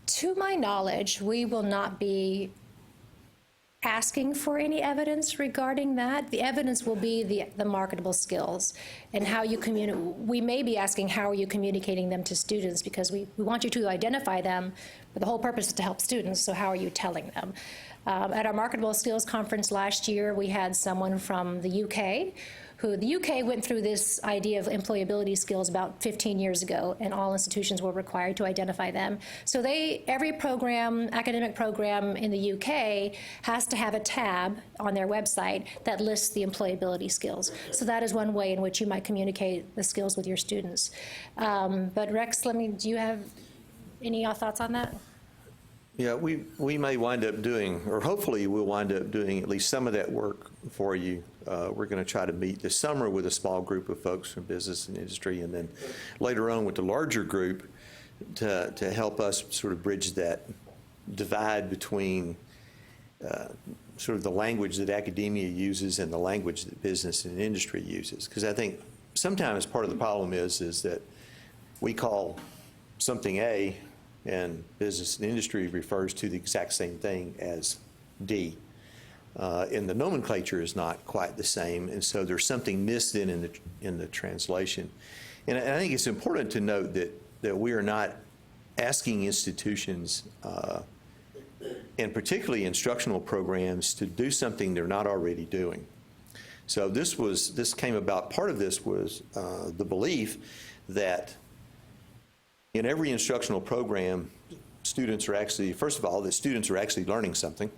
S8: To my knowledge, we will not be asking for any evidence regarding that. The evidence will be the marketable skills and how you communicate. We may be asking, how are you communicating them to students? Because we want you to identify them, but the whole purpose is to help students, so how are you telling them? At our Marketable Skills Conference last year, we had someone from the UK, the UK went through this idea of employability skills about 15 years ago, and all institutions were required to identify them. So every program, academic program in the UK has to have a tab on their website that lists the employability skills. So that is one way in which you might communicate the skills with your students. But Rex, do you have any thoughts on that?
S4: Yeah, we may wind up doing, or hopefully we'll wind up doing at least some of that work for you. We're going to try to meet this summer with a small group of folks from business and industry, and then later on with the larger group to help us sort of bridge that divide between sort of the language that academia uses and the language that business and industry uses. Because I think sometimes part of the problem is that we call something A, and business and industry refers to the exact same thing as D. And the nomenclature is not quite the same, and so there's something missed in the translation. And I think it's important to note that we are not asking institutions, and particularly instructional programs, to do something they're not already doing. So this came about, part of this was the belief that in every instructional program, students are actually, first of all, that students are actually learning something.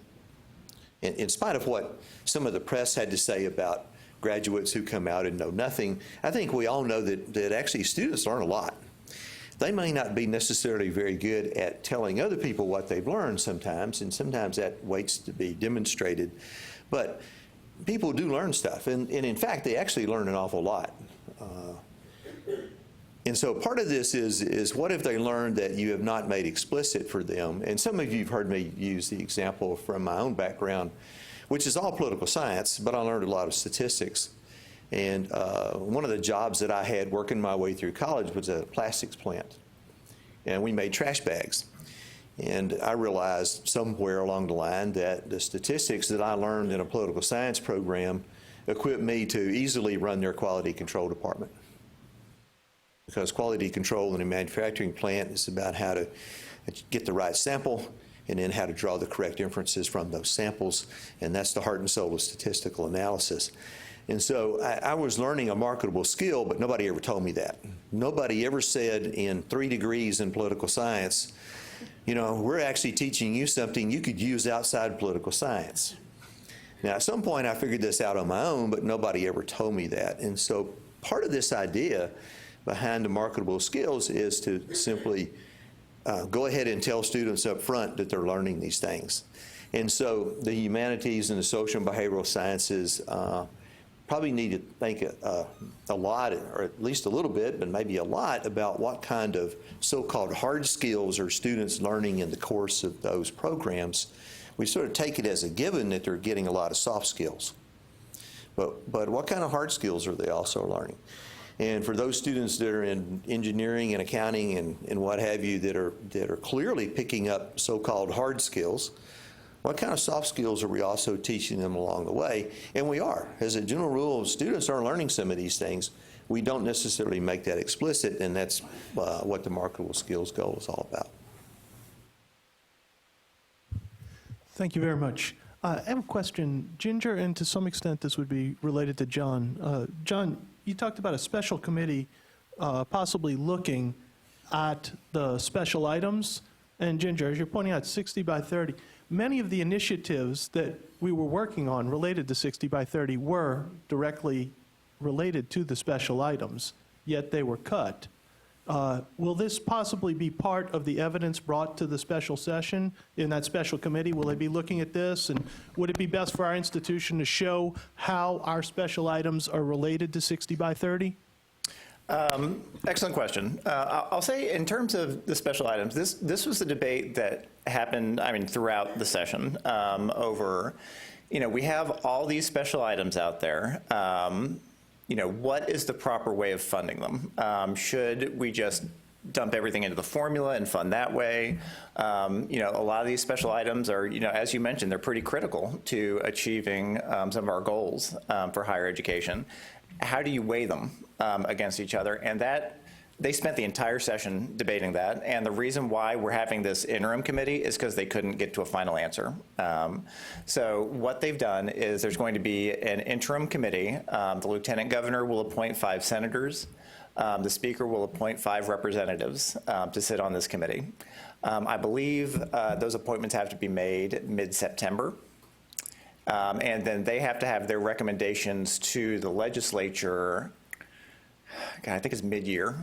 S4: In spite of what some of the press had to say about graduates who come out and know nothing, I think we all know that actually students learn a lot. They may not be necessarily very good at telling other people what they've learned sometimes, and sometimes that waits to be demonstrated. But people do learn stuff, and in fact, they actually learn an awful lot. And so part of this is what have they learned that you have not made explicit for them? And some of you have heard me use the example from my own background, which is all political science, but I learned a lot of statistics. And one of the jobs that I had working my way through college was a plastics plant. And we made trash bags. And I realized somewhere along the line that the statistics that I learned in a political science program equipped me to easily run their quality control department. Because quality control in a manufacturing plant is about how to get the right sample and then how to draw the correct inferences from those samples. And that's the heart and soul of statistical analysis. And so I was learning a marketable skill, but nobody ever told me that. Nobody ever said in 3 degrees in political science, you know, we're actually teaching you something you could use outside political science. Now, at some point I figured this out on my own, but nobody ever told me that. And so part of this idea behind the marketable skills is to simply go ahead and tell students up front that they're learning these things. And so the humanities and the social and behavioral sciences probably need to think a lot, or at least a little bit, but maybe a lot, about what kind of so-called hard skills are students learning in the course of those programs. We sort of take it as a given that they're getting a lot of soft skills. But what kind of hard skills are they also learning? And for those students that are in engineering and accounting and what have you that are clearly picking up so-called hard skills, what kind of soft skills are we also teaching them along the way? And we are. As a general rule, students are learning some of these things. We don't necessarily make that explicit, and that's what the marketable skills goal is all about.
S10: Thank you very much. I have a question, Ginger, and to some extent this would be related to John. John, you talked about a special committee possibly looking at the special items. And Ginger, as you're pointing out, 60 by 30, many of the initiatives that we were working on related to 60 by 30 were directly related to the special items, yet they were cut. Will this possibly be part of the evidence brought to the special session in that special committee? Will they be looking at this? And would it be best for our institution to show how our special items are related to 60 by 30?
S3: Excellent question. I'll say in terms of the special items, this was a debate that happened, throughout the session over, we have all these special items out there. what is the proper way of funding them? Should we just dump everything into the formula and fund that way? A lot of these special items are, as you mentioned, they're pretty critical to achieving some of our goals for higher education. How do you weigh them against each other? And they spent the entire session debating that, and the reason why we're having this interim committee is because they couldn't get to a final answer. So what they've done is there's going to be an interim committee. The lieutenant governor will appoint 5 senators. The speaker will appoint 5 representatives to sit on this committee. I believe those appointments have to be made mid-September. And then they have to have their recommendations to the legislature. God, I think it's mid-year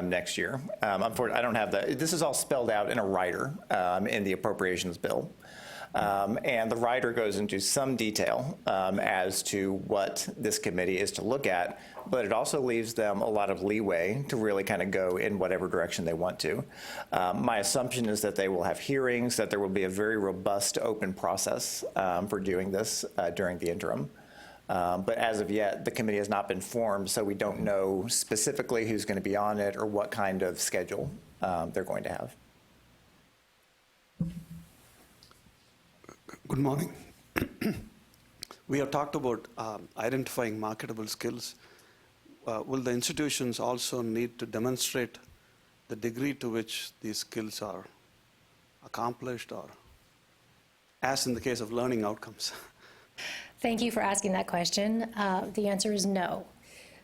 S3: next year. Unfortunately, I don't have that. This is all spelled out in a rider in the appropriations bill. And the rider goes into some detail as to what this committee is to look at, but it also leaves them a lot of leeway to really kind of go in whatever direction they want to. My assumption is that they will have hearings, that there will be a very robust open process for doing this during the interim. But as of yet, the committee has not been formed, so we don't know specifically who's going to be on it or what kind of schedule they're going to have.
S11: Good morning. We have talked about identifying marketable skills. Will the institutions also need to demonstrate the degree to which these skills are accomplished, or as in the case of learning outcomes?
S8: Thank you for asking that question. The answer is no.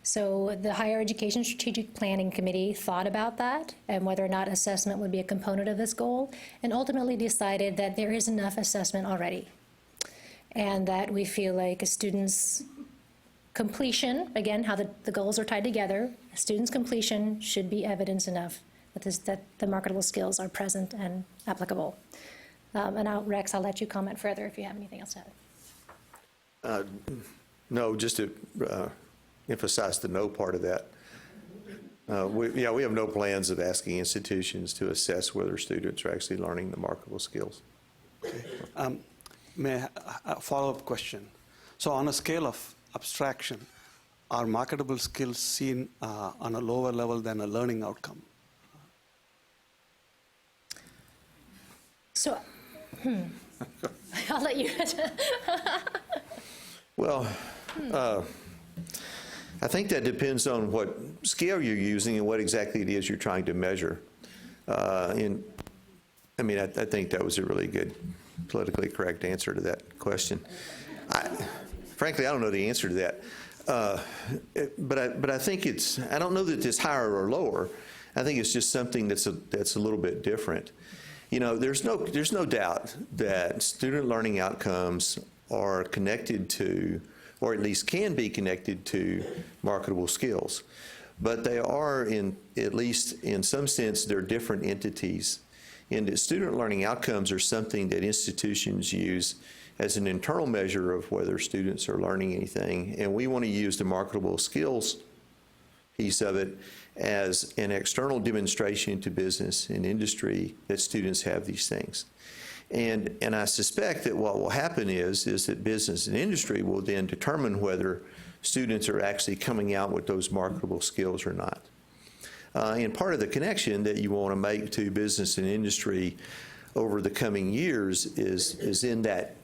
S8: So the Higher Education Strategic Planning Committee thought about that and whether or not assessment would be a component of this goal, and ultimately decided that there is enough assessment already, and that we feel like a student's completion, again, how the goals are tied together, a student's completion should be evidence enough that the marketable skills are present and applicable. And Rex, I'll let you comment further if you have anything else to add.
S4: No, just to emphasize the no part of that. We have no plans of asking institutions to assess whether students are actually learning the marketable skills.
S11: May I, a follow-up question? So on a scale of abstraction, are marketable skills seen on a lower level than a learning outcome?
S8: So, I'll let you.
S4: Well, I think that depends on what scale you're using and what exactly it is you're trying to measure. I think that was a really good, politically correct answer to that question. Frankly, I don't know the answer to that. But I think I don't know that it's higher or lower. I think it's just something that's a little bit different. There's no doubt that student learning outcomes are connected to, or at least can be connected to, marketable skills. But they are, at least in some sense, they're different entities. And student learning outcomes are something that institutions use as an internal measure of whether students are learning anything. And we want to use the marketable skills piece of it as an external demonstration to business and industry that students have these things. And I suspect that what will happen is that business and industry will then determine whether students are actually coming out with those marketable skills or not. And part of the connection that you want to make to business and industry over the coming years is in that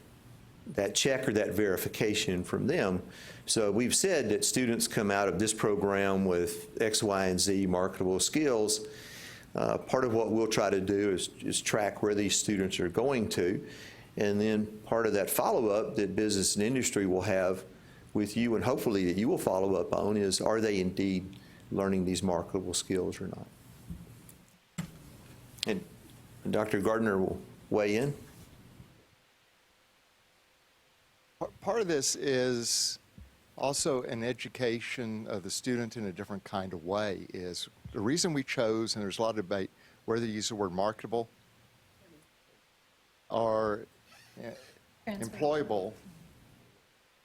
S4: check or that verification from them. So we've said that students come out of this program with X, Y, and Z marketable skills. Part of what we'll try to do is track where these students are going to, and then part of that follow-up that business and industry will have with you, and hopefully that you will follow up on, is are they indeed learning these marketable skills or not? And Dr. Gardner will weigh in.
S2: Part of this is also an education of the student in a different kind of way. Is the reason we chose, and there's a lot of debate whether to use the word marketable or employable,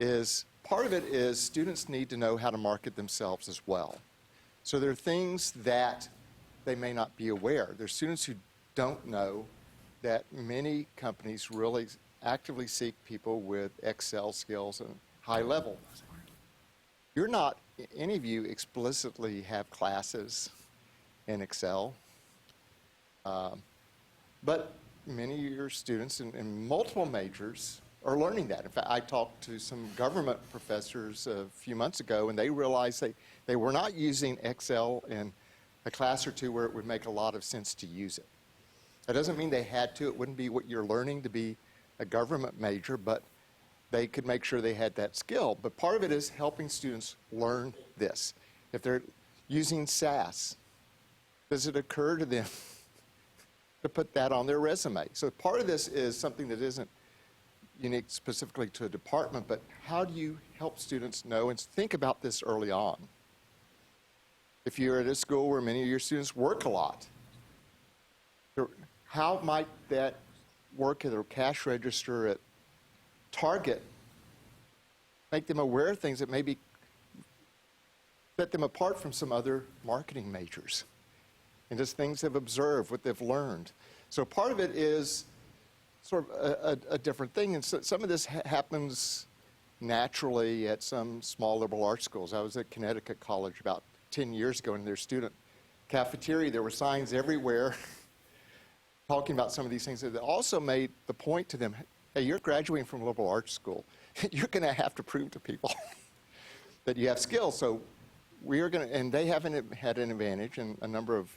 S2: is part of it is students need to know how to market themselves as well. So there are things that they may not be aware. There's students who don't know that many companies really actively seek people with Excel skills and high level. You're not any of you explicitly have classes in Excel. But many of your students in multiple majors are learning that. In fact, I talked to some government professors a few months ago, and they realized they were not using Excel in a class or two where it would make a lot of sense to use it. That doesn't mean they had to. It wouldn't be what you're learning to be a government major, but they could make sure they had that skill. But part of it is helping students learn this. If they're using SAS, does it occur to them to put that on their resume? So part of this is something that isn't unique specifically to a department, but how do you help students know and think about this early on? If you're at a school where many of your students work a lot, how might that work at a cash register at Target make them aware of things that maybe set them apart from some other marketing majors? And just things they've observed, what they've learned. So part of it is sort of a different thing. And so some of this happens naturally at some small liberal arts schools. I was at Connecticut College about 10 years ago in their student cafeteria. There were signs everywhere talking about some of these things that also made the point to them, hey, you're graduating from a liberal arts school. You're going to have to prove to people that you have skills. So we are going to, and they haven't had an advantage, and a number of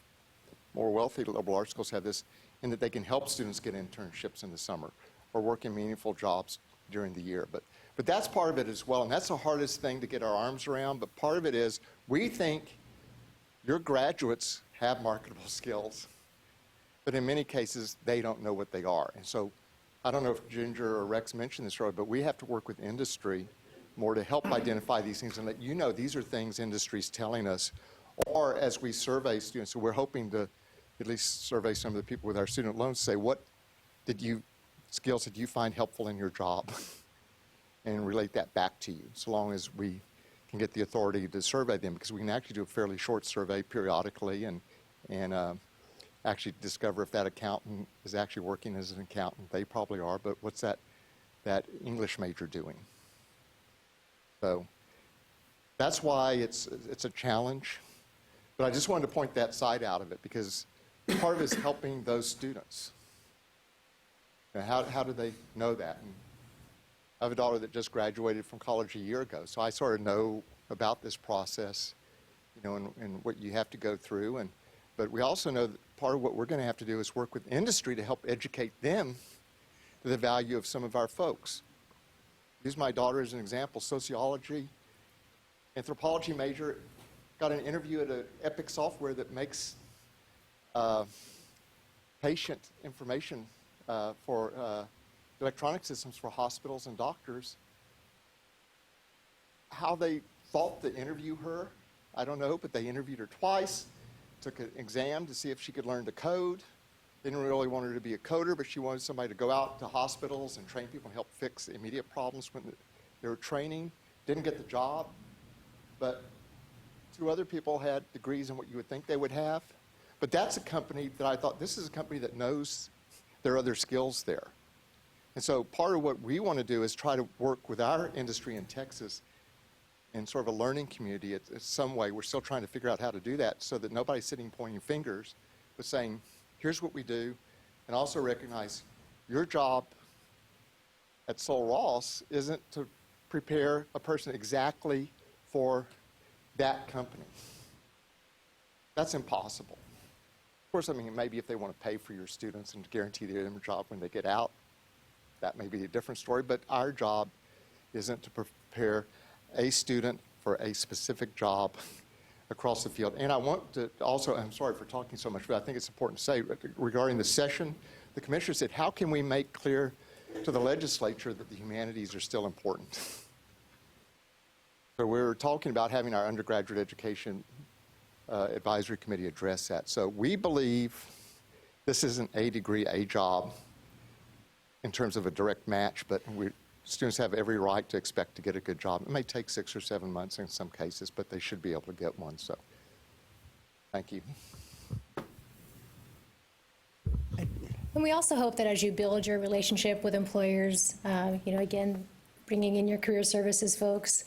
S2: more wealthy liberal arts schools have this, in that they can help students get internships in the summer or work in meaningful jobs during the year. But that's part of it as well, and that's the hardest thing to get our arms around. But part of it is we think your graduates have marketable skills, but in many cases they don't know what they are. And so I don't know if Ginger or Rex mentioned this earlier, but we have to work with industry more to help identify these things and let you know these are things industry's telling us. Or as we survey students, so we're hoping to at least survey some of the people with our student loans, say what skills did you find helpful in your job and relate that back to you, so long as we can get the authority to survey them, because we can actually do a fairly short survey periodically and actually discover if that accountant is actually working as an accountant. They probably are, but what's that English major doing? So that's why it's a challenge. But I just wanted to point that side out of it, because part of it is helping those students. You know, how do they know that? And I have a daughter that just graduated from college a year ago, so I sort of know about this process, you know, and what you have to go through. But we also know that part of what we're going to have to do is work with industry to help educate them to the value of some of our folks. Use my daughter as an example. Sociology, anthropology major, got an interview at an Epic software that makes patient information for electronic systems for hospitals and doctors. How they thought to interview her, I don't know, but they interviewed her twice, took an exam to see if she could learn to code. They didn't really want her to be a coder, but she wanted somebody to go out to hospitals and train people and help fix immediate problems when they were training. Didn't get the job, but two other people had degrees in what you would think they would have. But that's a company that I thought, this is a company that knows there are other skills there. And so part of what we want to do is try to work with our industry in Texas in sort of a learning community. It's some way. We're still trying to figure out how to do that so that nobody's sitting pointing fingers, but saying, here's what we do, and also recognize your job at Sol Ross isn't to prepare a person exactly for that company. That's impossible. Of course, I mean, maybe if they want to pay for your students and guarantee them a job when they get out, that may be a different story, but our job isn't to prepare a student for a specific job across the field. And I want to also, I'm sorry for talking so much, but I think it's important to say regarding the session, the commissioner said, how can we make clear to the legislature that the humanities are still important? So we're talking about having our undergraduate education advisory committee address that. So we believe this isn't a degree, a job in terms of a direct match, but students have every right to expect to get a good job. It may take 6 or 7 months in some cases, but they should be able to get one. So thank you.
S8: And we also hope that as you build your relationship with employers, again, bringing in your career services folks,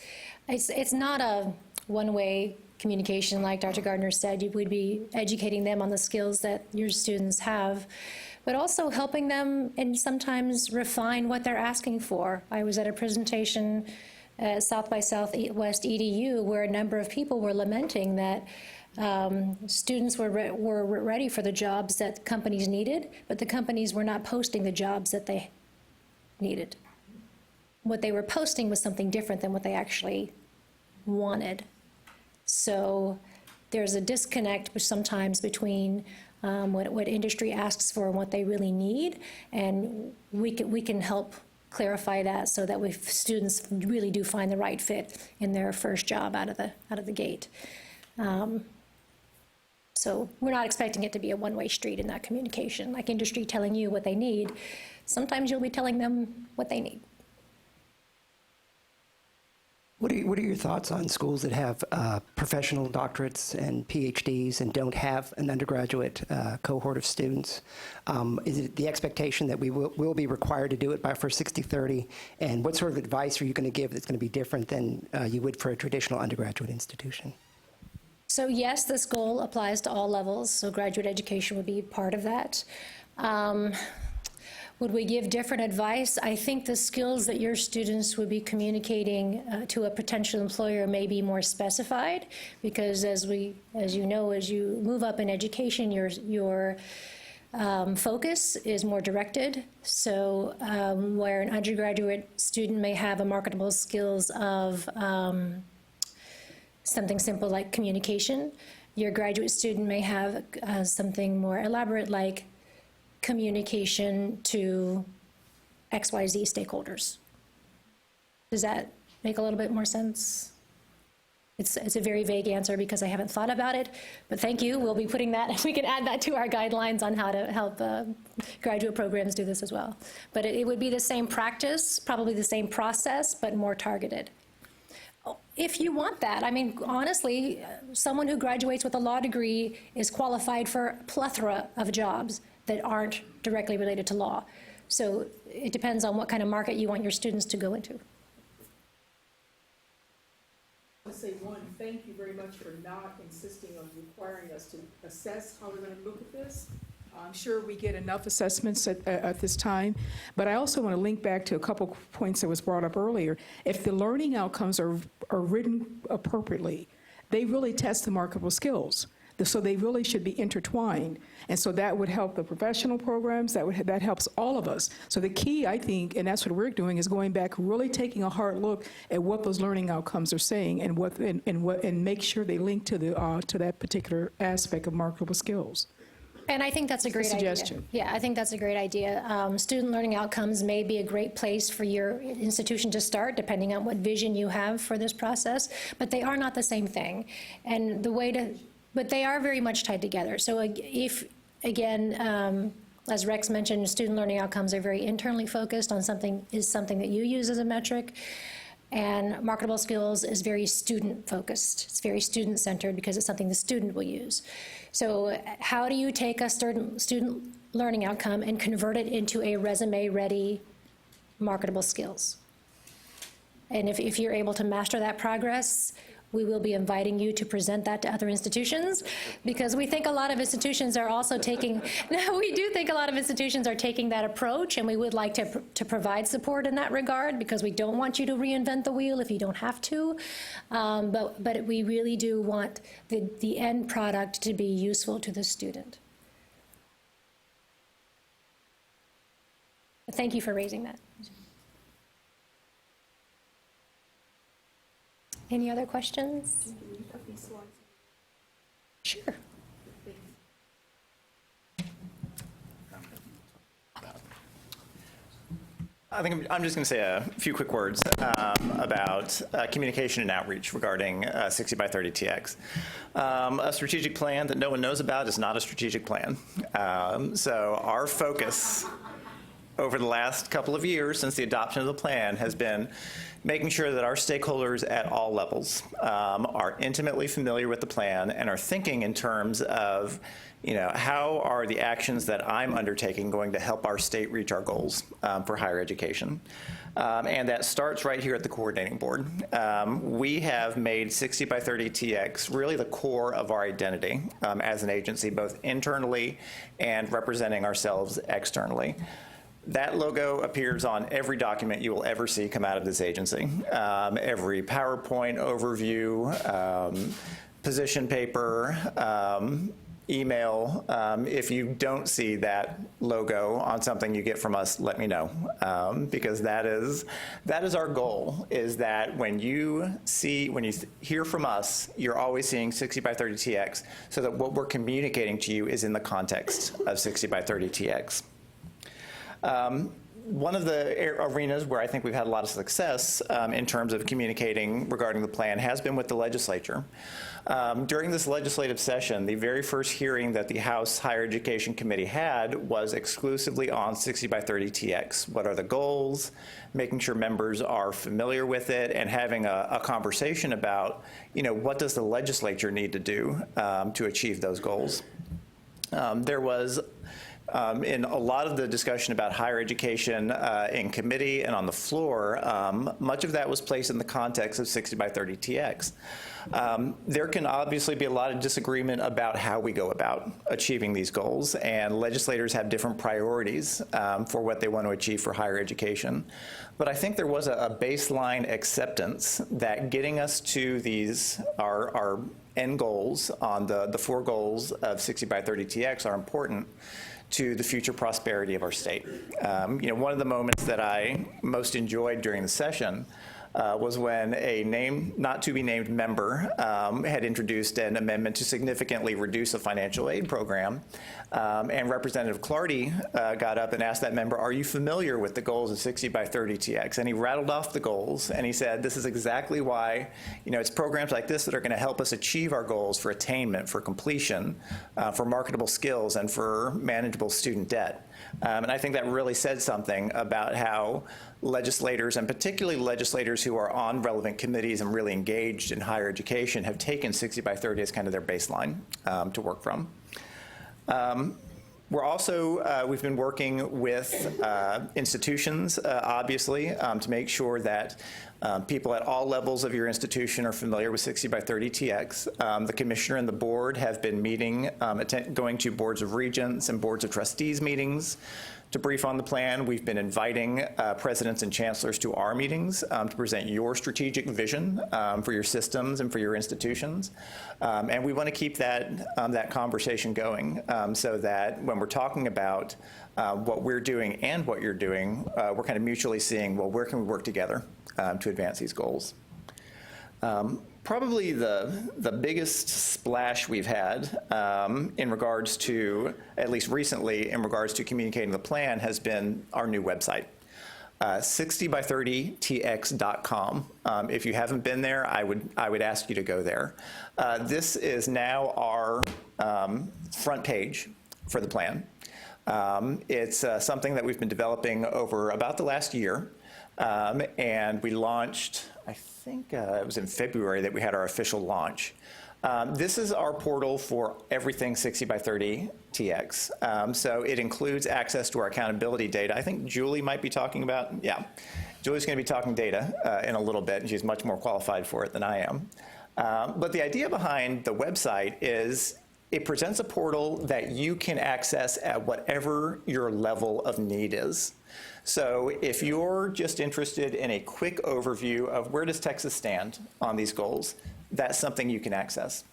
S8: it's not a one-way communication, like Dr. Gardner said. You would be educating them on the skills that your students have, but also helping them and sometimes refine what they're asking for. I was at a presentation at South by Southwest EDU where a number of people were lamenting that students were ready for the jobs that companies needed, but the companies were not posting the jobs that they needed. What they were posting was something different than what they actually wanted. So there's a disconnect sometimes between what industry asks for and what they really need, and we can help clarify that so that students really do find the right fit in their first job out of the gate. So we're not expecting it to be a one-way street in that communication, like industry telling you what they need. Sometimes you'll be telling them what they need.
S12: What are your thoughts on schools that have professional doctorates and PhDs and don't have an undergraduate cohort of students? Is it the expectation that we will be required to do it by for 60/30? And what sort of advice are you going to give that's going to be different than you would for a traditional undergraduate institution?
S8: So yes, this goal applies to all levels, so graduate education would be part of that. Would we give different advice? I think the skills that your students would be communicating to a potential employer may be more specified, because as you know, as you move up in education, your focus is more directed. So where an undergraduate student may have a marketable skills of something simple like communication, your graduate student may have something more elaborate like communication to XYZ stakeholders. Does that make a little bit more sense? It's a very vague answer because I haven't thought about it, but thank you. We'll be putting that, we can add that to our guidelines on how to help graduate programs do this as well. But it would be the same practice, probably the same process, but more targeted. If you want that, I mean, honestly, someone who graduates with a law degree is qualified for a plethora of jobs that aren't directly related to law. So it depends on what kind of market you want your students to go into.
S5: I want to say, one, thank you very much for not insisting on requiring us to assess how we're going to look at this. I'm sure we get enough assessments at this time, but I also want to link back to a couple points that was brought up earlier. If the learning outcomes are written appropriately, they really test the marketable skills. So they really should be intertwined. And so that would help the professional programs, that helps all of us. So the key, I think, and that's what we're doing, is going back, really taking a hard look at what those learning outcomes are saying and make sure they link to that particular aspect of marketable skills.
S8: And I think that's a great idea.
S5: Suggestion.
S8: Yeah, I think that's a great idea. Student learning outcomes may be a great place for your institution to start, depending on what vision you have for this process, but they are not the same thing. And but they are very much tied together. So if, again, as Rex mentioned, student learning outcomes are very internally focused on something that you use as a metric, and marketable skills is very student focused. It's very student centered because it's something the student will use. So how do you take a student learning outcome and convert it into a resume ready marketable skills? And if you're able to master that progress, we will be inviting you to present that to other institutions, because we think a lot of institutions are also taking, we do think a lot of institutions are taking that approach, and we would like to provide support in that regard, because we don't want you to reinvent the wheel if you don't have to. But we really do want the end product to be useful to the student. But thank you for raising that. Any other questions? Sure.
S3: I think I'm just going to say a few quick words about communication and outreach regarding 60 by 30 TX. A strategic plan that no one knows about is not a strategic plan. So our focus over the last couple of years since the adoption of the plan has been making sure that our stakeholders at all levels are intimately familiar with the plan and are thinking in terms of, how are the actions that I'm undertaking going to help our state reach our goals for higher education. And that starts right here at the coordinating board. We have made 60 by 30 TX really the core of our identity as an agency, both internally and representing ourselves externally. That logo appears on every document you will ever see come out of this agency. Every PowerPoint overview, position paper, email. If you don't see that logo on something you get from us, let me know, because that is our goal, is that when you hear from us, you're always seeing 60 by 30 TX, so that what we're communicating to you is in the context of 60 by 30 TX. One of the arenas where I think we've had a lot of success in terms of communicating regarding the plan has been with the legislature. During this legislative session, the very first hearing that the House Higher Education Committee had was exclusively on 60 by 30 TX. What are the goals? Making sure members are familiar with it and having a conversation about, what does the legislature need to do to achieve those goals? There was in a lot of the discussion about higher education in committee and on the floor, much of that was placed in the context of 60 by 30 TX. There can obviously be a lot of disagreement about how we go about achieving these goals, and legislators have different priorities for what they want to achieve for higher education. But I think there was a baseline acceptance that getting us to our end goals on the 4 goals of 60 by 30 TX are important to the future prosperity of our state. One of the moments that I most enjoyed during the session was when a not to be named member had introduced an amendment to significantly reduce a financial aid program. And Representative Clardy got up and asked that member, are you familiar with the goals of 60 by 30 TX? And he rattled off the goals, and he said, this is exactly why, it's programs like this that are going to help us achieve our goals for attainment, for completion, for marketable skills, and for manageable student debt. And I think that really said something about how legislators, and particularly legislators who are on relevant committees and really engaged in higher education, have taken 60 by 30 as kind of their baseline to work from. We're also, we've been working with institutions, obviously, to make sure that people at all levels of your institution are familiar with 60 by 30 TX. The commissioner and the board have been meeting, going to boards of regents and boards of trustees meetings to brief on the plan. We've been inviting presidents and chancellors to our meetings to present your strategic vision for your systems and for your institutions. And we want to keep that conversation going so that when we're talking about what we're doing and what you're doing, we're kind of mutually seeing, well, where can we work together to advance these goals? Probably the biggest splash we've had in regards to, at least recently, in regards to communicating the plan has been our new website, 60by30tx.com. If you haven't been there, I would ask you to go there. This is now our front page for the plan. It's something that we've been developing over about the last year, and we launched, I think it was in February that we had our official launch. This is our portal for everything 60 by 30 TX. So it includes access to our accountability data. I think Julie might be talking about, Julie's going to be talking data in a little bit, and she's much more qualified for it than I am. But the idea behind the website is it presents a portal that you can access at whatever your level of need is. So if you're just interested in a quick overview of where does Texas stand on these goals, that's something you can access.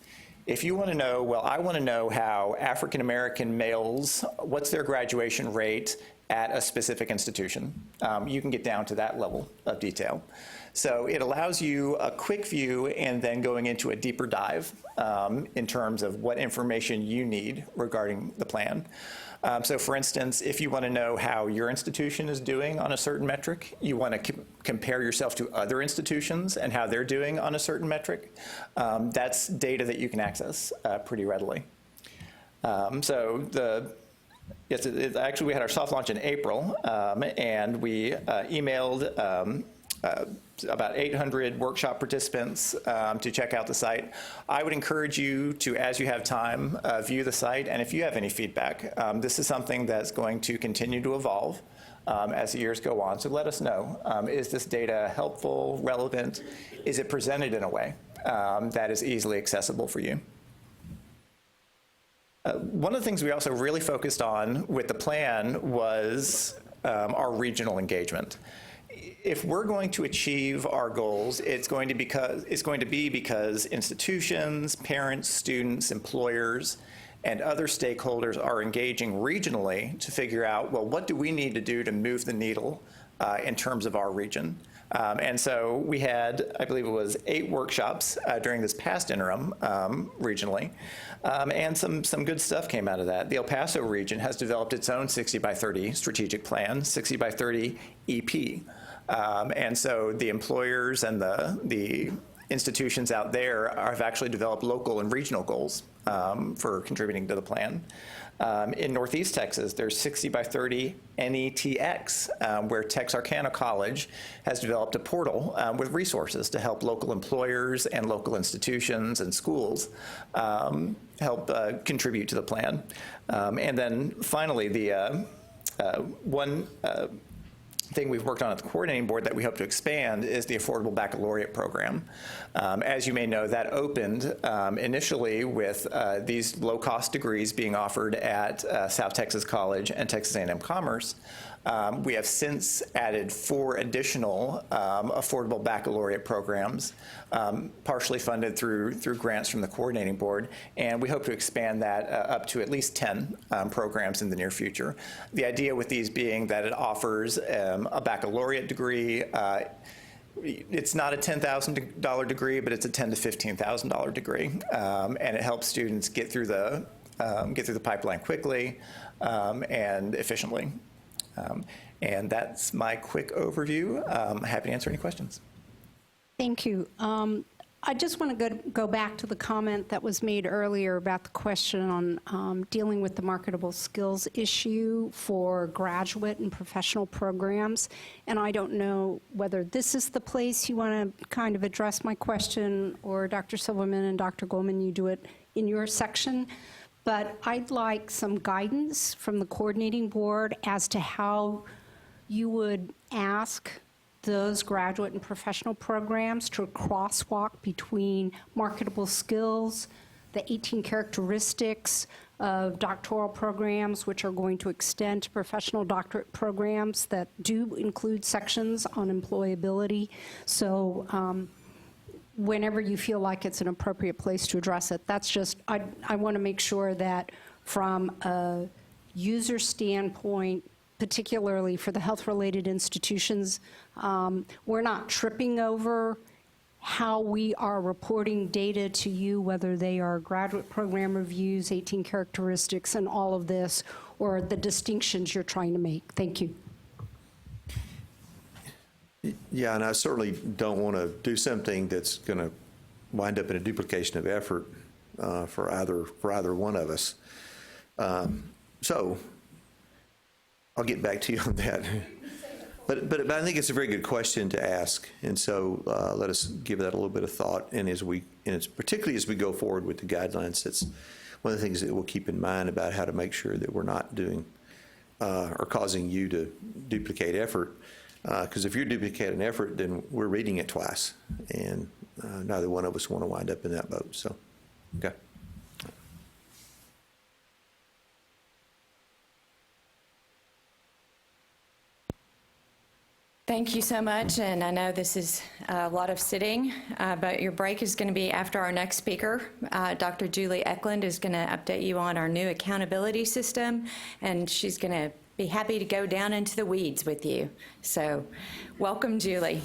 S3: If you want to know, well, I want to know how African American males, what's their graduation rate at a specific institution, you can get down to that level of detail. So it allows you a quick view and then going into a deeper dive in terms of what information you need regarding the plan. So for instance, if you want to know how your institution is doing on a certain metric, you want to compare yourself to other institutions and how they're doing on a certain metric, that's data that you can access pretty readily. So Yes, actually, we had our soft launch in April, and we emailed about 800 workshop participants to check out the site. I would encourage you to, as you have time, view the site, and if you have any feedback, this is something that's going to continue to evolve as the years go on, so let us know. Is this data helpful, relevant? Is it presented in a way that is easily accessible for you? One of the things we also really focused on with the plan was our regional engagement. If we're going to achieve our goals, it's going to be because institutions, parents, students, employers, and other stakeholders are engaging regionally to figure out, well, what do we need to do to move the needle in terms of our region? And so we had, I believe it was 8 workshops during this past interim regionally, and some good stuff came out of that. The El Paso region has developed its own 60 by 30 strategic plan, 60 by 30 EP. And so the employers and the institutions out there have actually developed local and regional goals for contributing to the plan. In Northeast Texas, there's 60 by 30 NETX, where Texarkana College has developed a portal with resources to help local employers and local institutions and schools help contribute to the plan. And then finally, the one thing we've worked on at the coordinating board that we hope to expand is the Affordable Baccalaureate program. As you may know, that opened initially with these low-cost degrees being offered at South Texas College and Texas A&M Commerce. We have since added 4 additional affordable baccalaureate programs, partially funded through grants from the coordinating board, and we hope to expand that up to at least 10 programs in the near future. The idea with these being that it offers a baccalaureate degree. It's not a $10,000 degree, but it's a $10,000 to $15,000 degree, and it helps students get through the pipeline quickly and efficiently. And that's my quick overview. Happy to answer any questions.
S13: Thank you. I just want to go back to the comment that was made earlier about the question on dealing with the marketable skills issue for graduate and professional programs. And I don't know whether this is the place you want to kind of address my question, or Dr. Silverman and Dr. Goldman, you do it in your section. But I'd like some guidance from the coordinating board as to how you would ask those graduate and professional programs to crosswalk between marketable skills, the 18 characteristics of doctoral programs, which are going to extend to professional doctorate programs that do include sections on employability. So whenever you feel like it's an appropriate place to address it, that's just, I want to make sure that from a user standpoint, particularly for the health-related institutions, we're not tripping over how we are reporting data to you, whether they are graduate program reviews, 18 characteristics, and all of this, or the distinctions you're trying to make. Thank you.
S4: Yeah, and I certainly don't want to do something that's going to wind up in a duplication of effort for either one of us. So I'll get back to you on that. But I think it's a very good question to ask, and so let us give that a little bit of thought. And it's particularly as we go forward with the guidelines, that's one of the things that we'll keep in mind about how to make sure that we're not doing or causing you to duplicate effort. Because if you're duplicating effort, then we're reading it twice, and neither one of us want to wind up in that boat. So, okay.
S1: Thank you so much, and I know this is a lot of sitting, but your break is going to be after our next speaker. Dr. Julie Eklund is going to update you on our new accountability system, and she's going to be happy to go down into the weeds with you. So, welcome, Julie.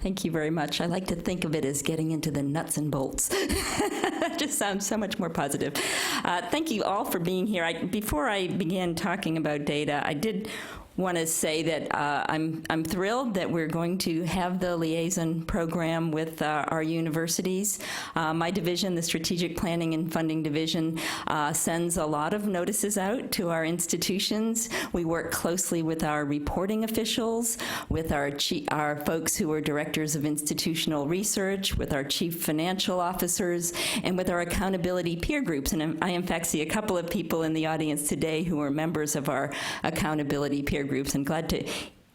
S14: Thank you very much. I like to think of it as getting into the nuts and bolts. That just sounds so much more positive. Thank you all for being here. Before I began talking about data, I did want to say that I'm thrilled that we're going to have the liaison program with our universities. My division, the Strategic Planning and Funding Division, sends a lot of notices out to our institutions. We work closely with our reporting officials, with our folks who are directors of institutional research, with our chief financial officers, and with our accountability peer groups. And I, in fact, see a couple of people in the audience today who are members of our accountability peer groups, and glad to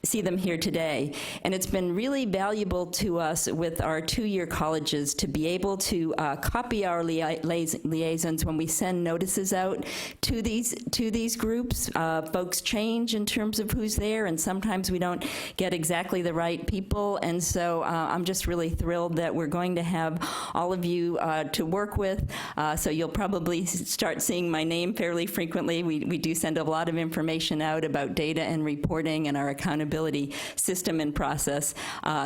S14: see them here today. And it's been really valuable to us with our two-year colleges to be able to copy our liaisons when we send notices out to these groups. Folks change in terms of who's there, and sometimes we don't get exactly the right people. And so I'm just really thrilled that we're going to have all of you to work with. So you'll probably start seeing my name fairly frequently. We do send a lot of information out about data and reporting and our accountability system and process.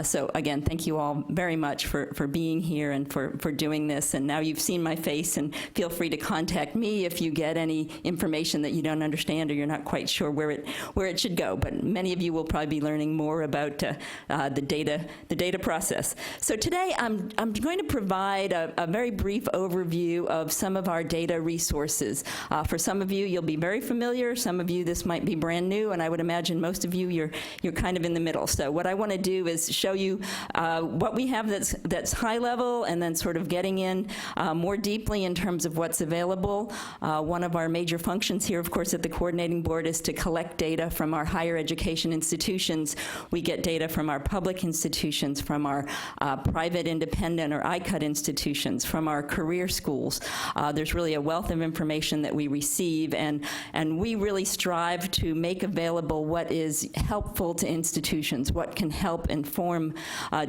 S14: So again, thank you all very much for being here and for doing this. And now you've seen my face, and feel free to contact me if you get any information that you don't understand or you're not quite sure where it should go. But many of you will probably be learning more about the data process. So today I'm going to provide a very brief overview of some of our data resources. For some of you, you'll be very familiar. Some of you, this might be brand new, and I would imagine most of you, you're kind of in the middle. So what I want to do is show you what we have that's high level, and then sort of getting in more deeply in terms of what's available. One of our major functions here, of course, at the Coordinating Board is to collect data from our higher education institutions. We get data from our public institutions, from our private independent or ICUT institutions, from our career schools. There's really a wealth of information that we receive, and we really strive to make available what is helpful to institutions, what can help inform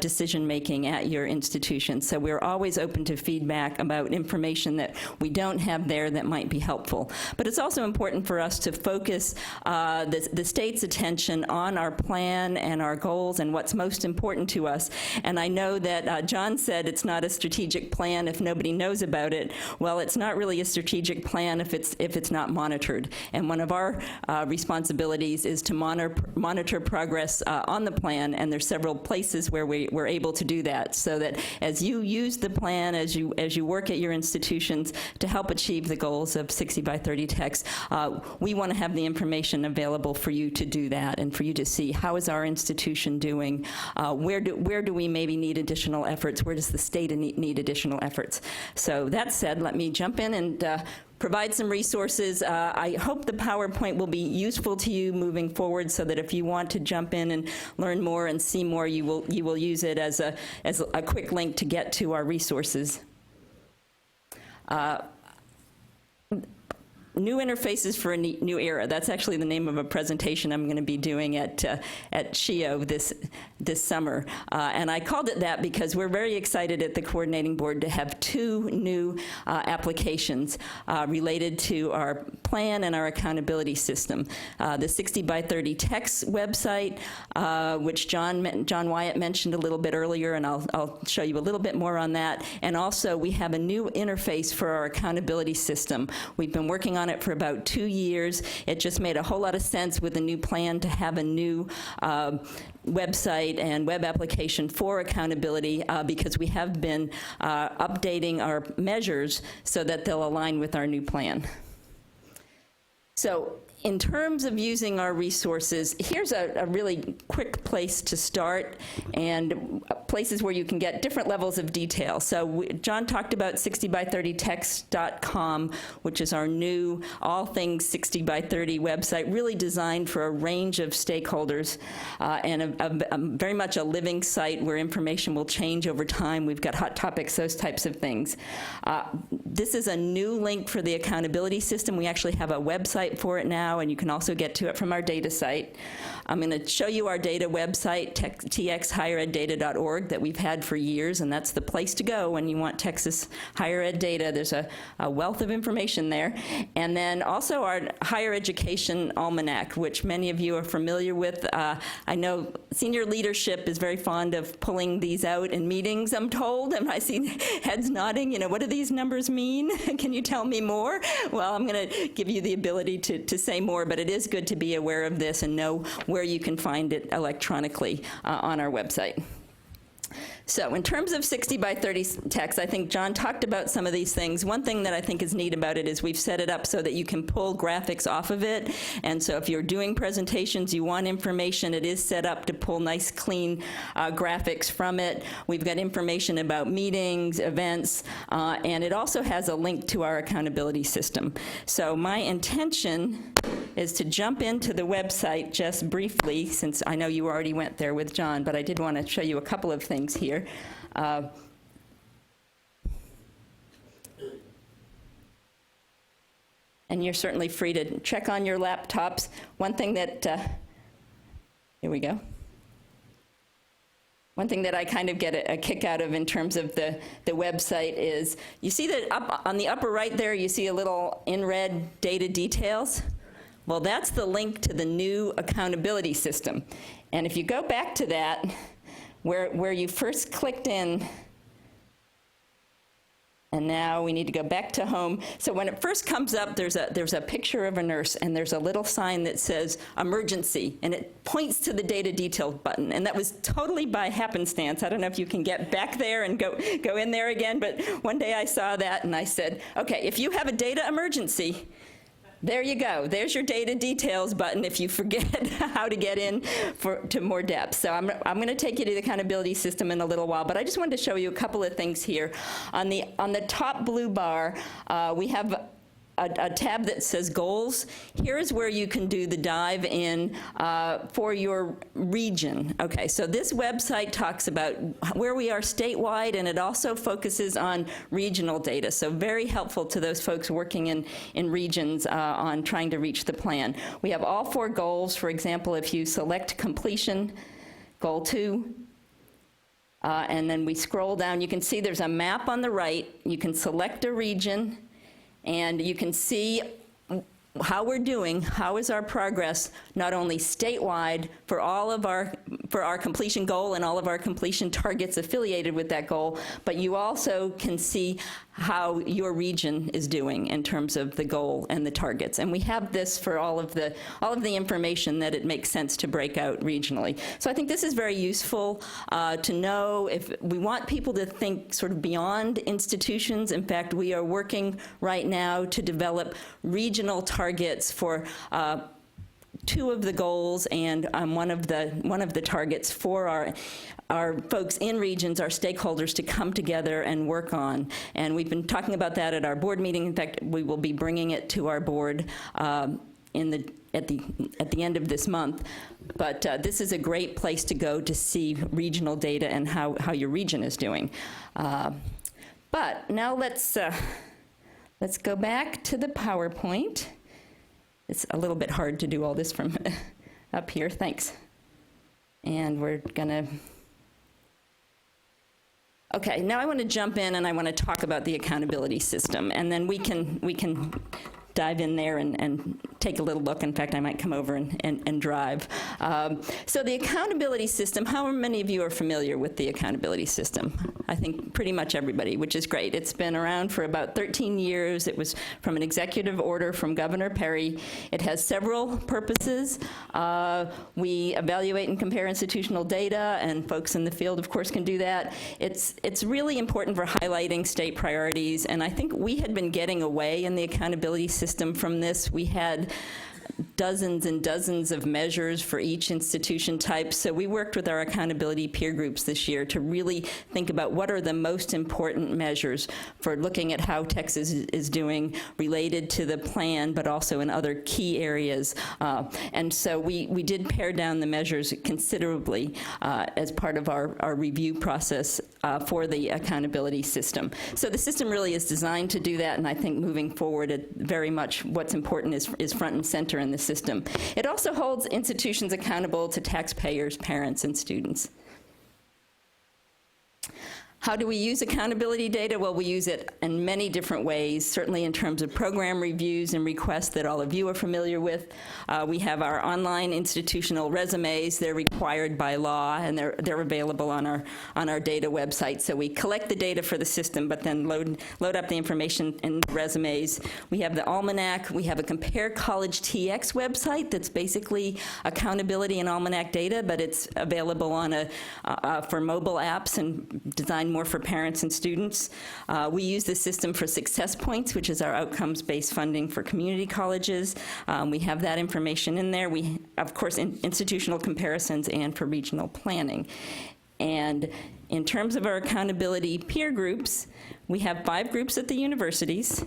S14: decision-making at your institution. So we're always open to feedback about information that we don't have there that might be helpful. But it's also important for us to focus the state's attention on our plan and our goals and what's most important to us. And I know that John said it's not a strategic plan if nobody knows about it. Well, it's not really a strategic plan if it's not monitored. And one of our responsibilities is to monitor progress on the plan, and there's several places where we're able to do that, so that as you use the plan, as you work at your institutions to help achieve the goals of 60 by 30 text, we want to have the information available for you to do that, and for you to see how is our institution doing, where do we maybe need additional efforts, where does the state need additional efforts. So that said, let me jump in and provide some resources. I hope the PowerPoint will be useful to you moving forward, so that if you want to jump in and learn more and see more, you will use it as a quick link to get to our resources. New Interfaces for a New Era. That's actually the name of a presentation I'm going to be doing at SHIO this summer. And I called it that because we're very excited at the Coordinating Board to have two new applications related to our plan and our accountability system. The 60 by 30 text website, which John Wyatt mentioned a little bit earlier, and I'll show you a little bit more on that. And also, we have a new interface for our accountability system. We've been working on it for about 2 years. It just made a whole lot of sense with the new plan to have a new website and web application for accountability, because we have been updating our measures so that they'll align with our new plan. So in terms of using our resources, here's a really quick place to start, and places where you can get different levels of detail. So John talked about 60by30text.com, which is our new all things 60 by 30 website, really designed for a range of stakeholders, and very much a living site where information will change over time. We've got hot topics, those types of things. This is a new link for the accountability system. We actually have a website for it now, and you can also get to it from our data site. I'm going to show you our data website, txhighereddata.org, that we've had for years, and that's the place to go when you want Texas higher ed data. There's a wealth of information there. And then also our Higher Education Almanac, which many of you are familiar with. I know senior leadership is very fond of pulling these out in meetings, I'm told, and I see heads nodding. What do these numbers mean? Can you tell me more? Well, I'm going to give you the ability to say more, but it is good to be aware of this and know where you can find it electronically on our website. So in terms of 60 by 30 text, I think John talked about some of these things. One thing that I think is neat about it is we've set it up so that you can pull graphics off of it. And so if you're doing presentations, you want information, it is set up to pull nice, clean graphics from it. We've got information about meetings, events, and it also has a link to our accountability system. So my intention is to jump into the website just briefly, since I know you already went there with John, but I did want to show you a couple of things here. And you're certainly free to check on your laptops. One thing that, here we go. One thing that I kind of get a kick out of in terms of the website is, you see that up on the upper right there, you see a little in red data details? Well, that's the link to the new accountability system. And if you go back to that, where you first clicked in, and now we need to go back to home. So when it first comes up, there's a picture of a nurse, and there's a little sign that says emergency, and it points to the data details button. And that was totally by happenstance. I don't know if you can get back there and go in there again, but one day I saw that and I said, okay, if you have a data emergency, there you go. There's your data details button if you forget how to get in to more depth. So I'm going to take you to the accountability system in a little while, but I just wanted to show you a couple of things here. On the top blue bar, we have a tab that says goals. Here is where you can do the dive in for your region. Okay, so this website talks about where we are statewide, and it also focuses on regional data. So very helpful to those folks working in regions on trying to reach the plan. We have all 4 goals. For example, if you select completion, goal 2, and then we scroll down, you can see there's a map on the right. You can select a region, and you can see how we're doing, how is our progress, not only statewide for all of our completion goal and all of our completion targets affiliated with that goal, but you also can see how your region is doing in terms of the goal and the targets. And we have this for all of the information that it makes sense to break out regionally. So I think this is very useful to know if we want people to think sort of beyond institutions. In fact, we are working right now to develop regional targets for 2 of the goals and one of the targets for our folks in regions, our stakeholders, to come together and work on. And we've been talking about that at our board meeting. In fact, we will be bringing it to our board at the end of this month. But this is a great place to go to see regional data and how your region is doing. But now let's go back to the PowerPoint. It's a little bit hard to do all this from up here. Thanks. And we're gonna. Okay, now I want to jump in and I want to talk about the accountability system, and then we can dive in there and take a little look. In fact, I might come over and drive. So the accountability system, how many of you are familiar with the accountability system? I think pretty much everybody, which is great. It's been around for about 13 years. It was from an executive order from Governor Perry. It has several purposes. We evaluate and compare institutional data, and folks in the field, of course, can do that. It's really important for highlighting state priorities, and I think we had been getting away in the accountability system from this. We had dozens and dozens of measures for each institution type. So we worked with our accountability peer groups this year to really think about what are the most important measures for looking at how Texas is doing related to the plan, but also in other key areas. And so we did pare down the measures considerably as part of our review process for the accountability system. So the system really is designed to do that, and I think moving forward, very much what's important is front and center in the system. It also holds institutions accountable to taxpayers, parents, and students. How do we use accountability data? Well, we use it in many different ways, certainly in terms of program reviews and requests that all of you are familiar with. We have our online institutional resumes. They're required by law, and they're available on our data website. So we collect the data for the system, but then load up the information in resumes. We have the Almanac. We have a Compare College TX website that's basically accountability and Almanac data, but it's available on for mobile apps and designed more for parents and students. We use the system for Success Points, which is our outcomes-based funding for community colleges. We have that information in there. We, of course, institutional comparisons and for regional planning. And in terms of our accountability peer groups, we have 5 groups at the universities,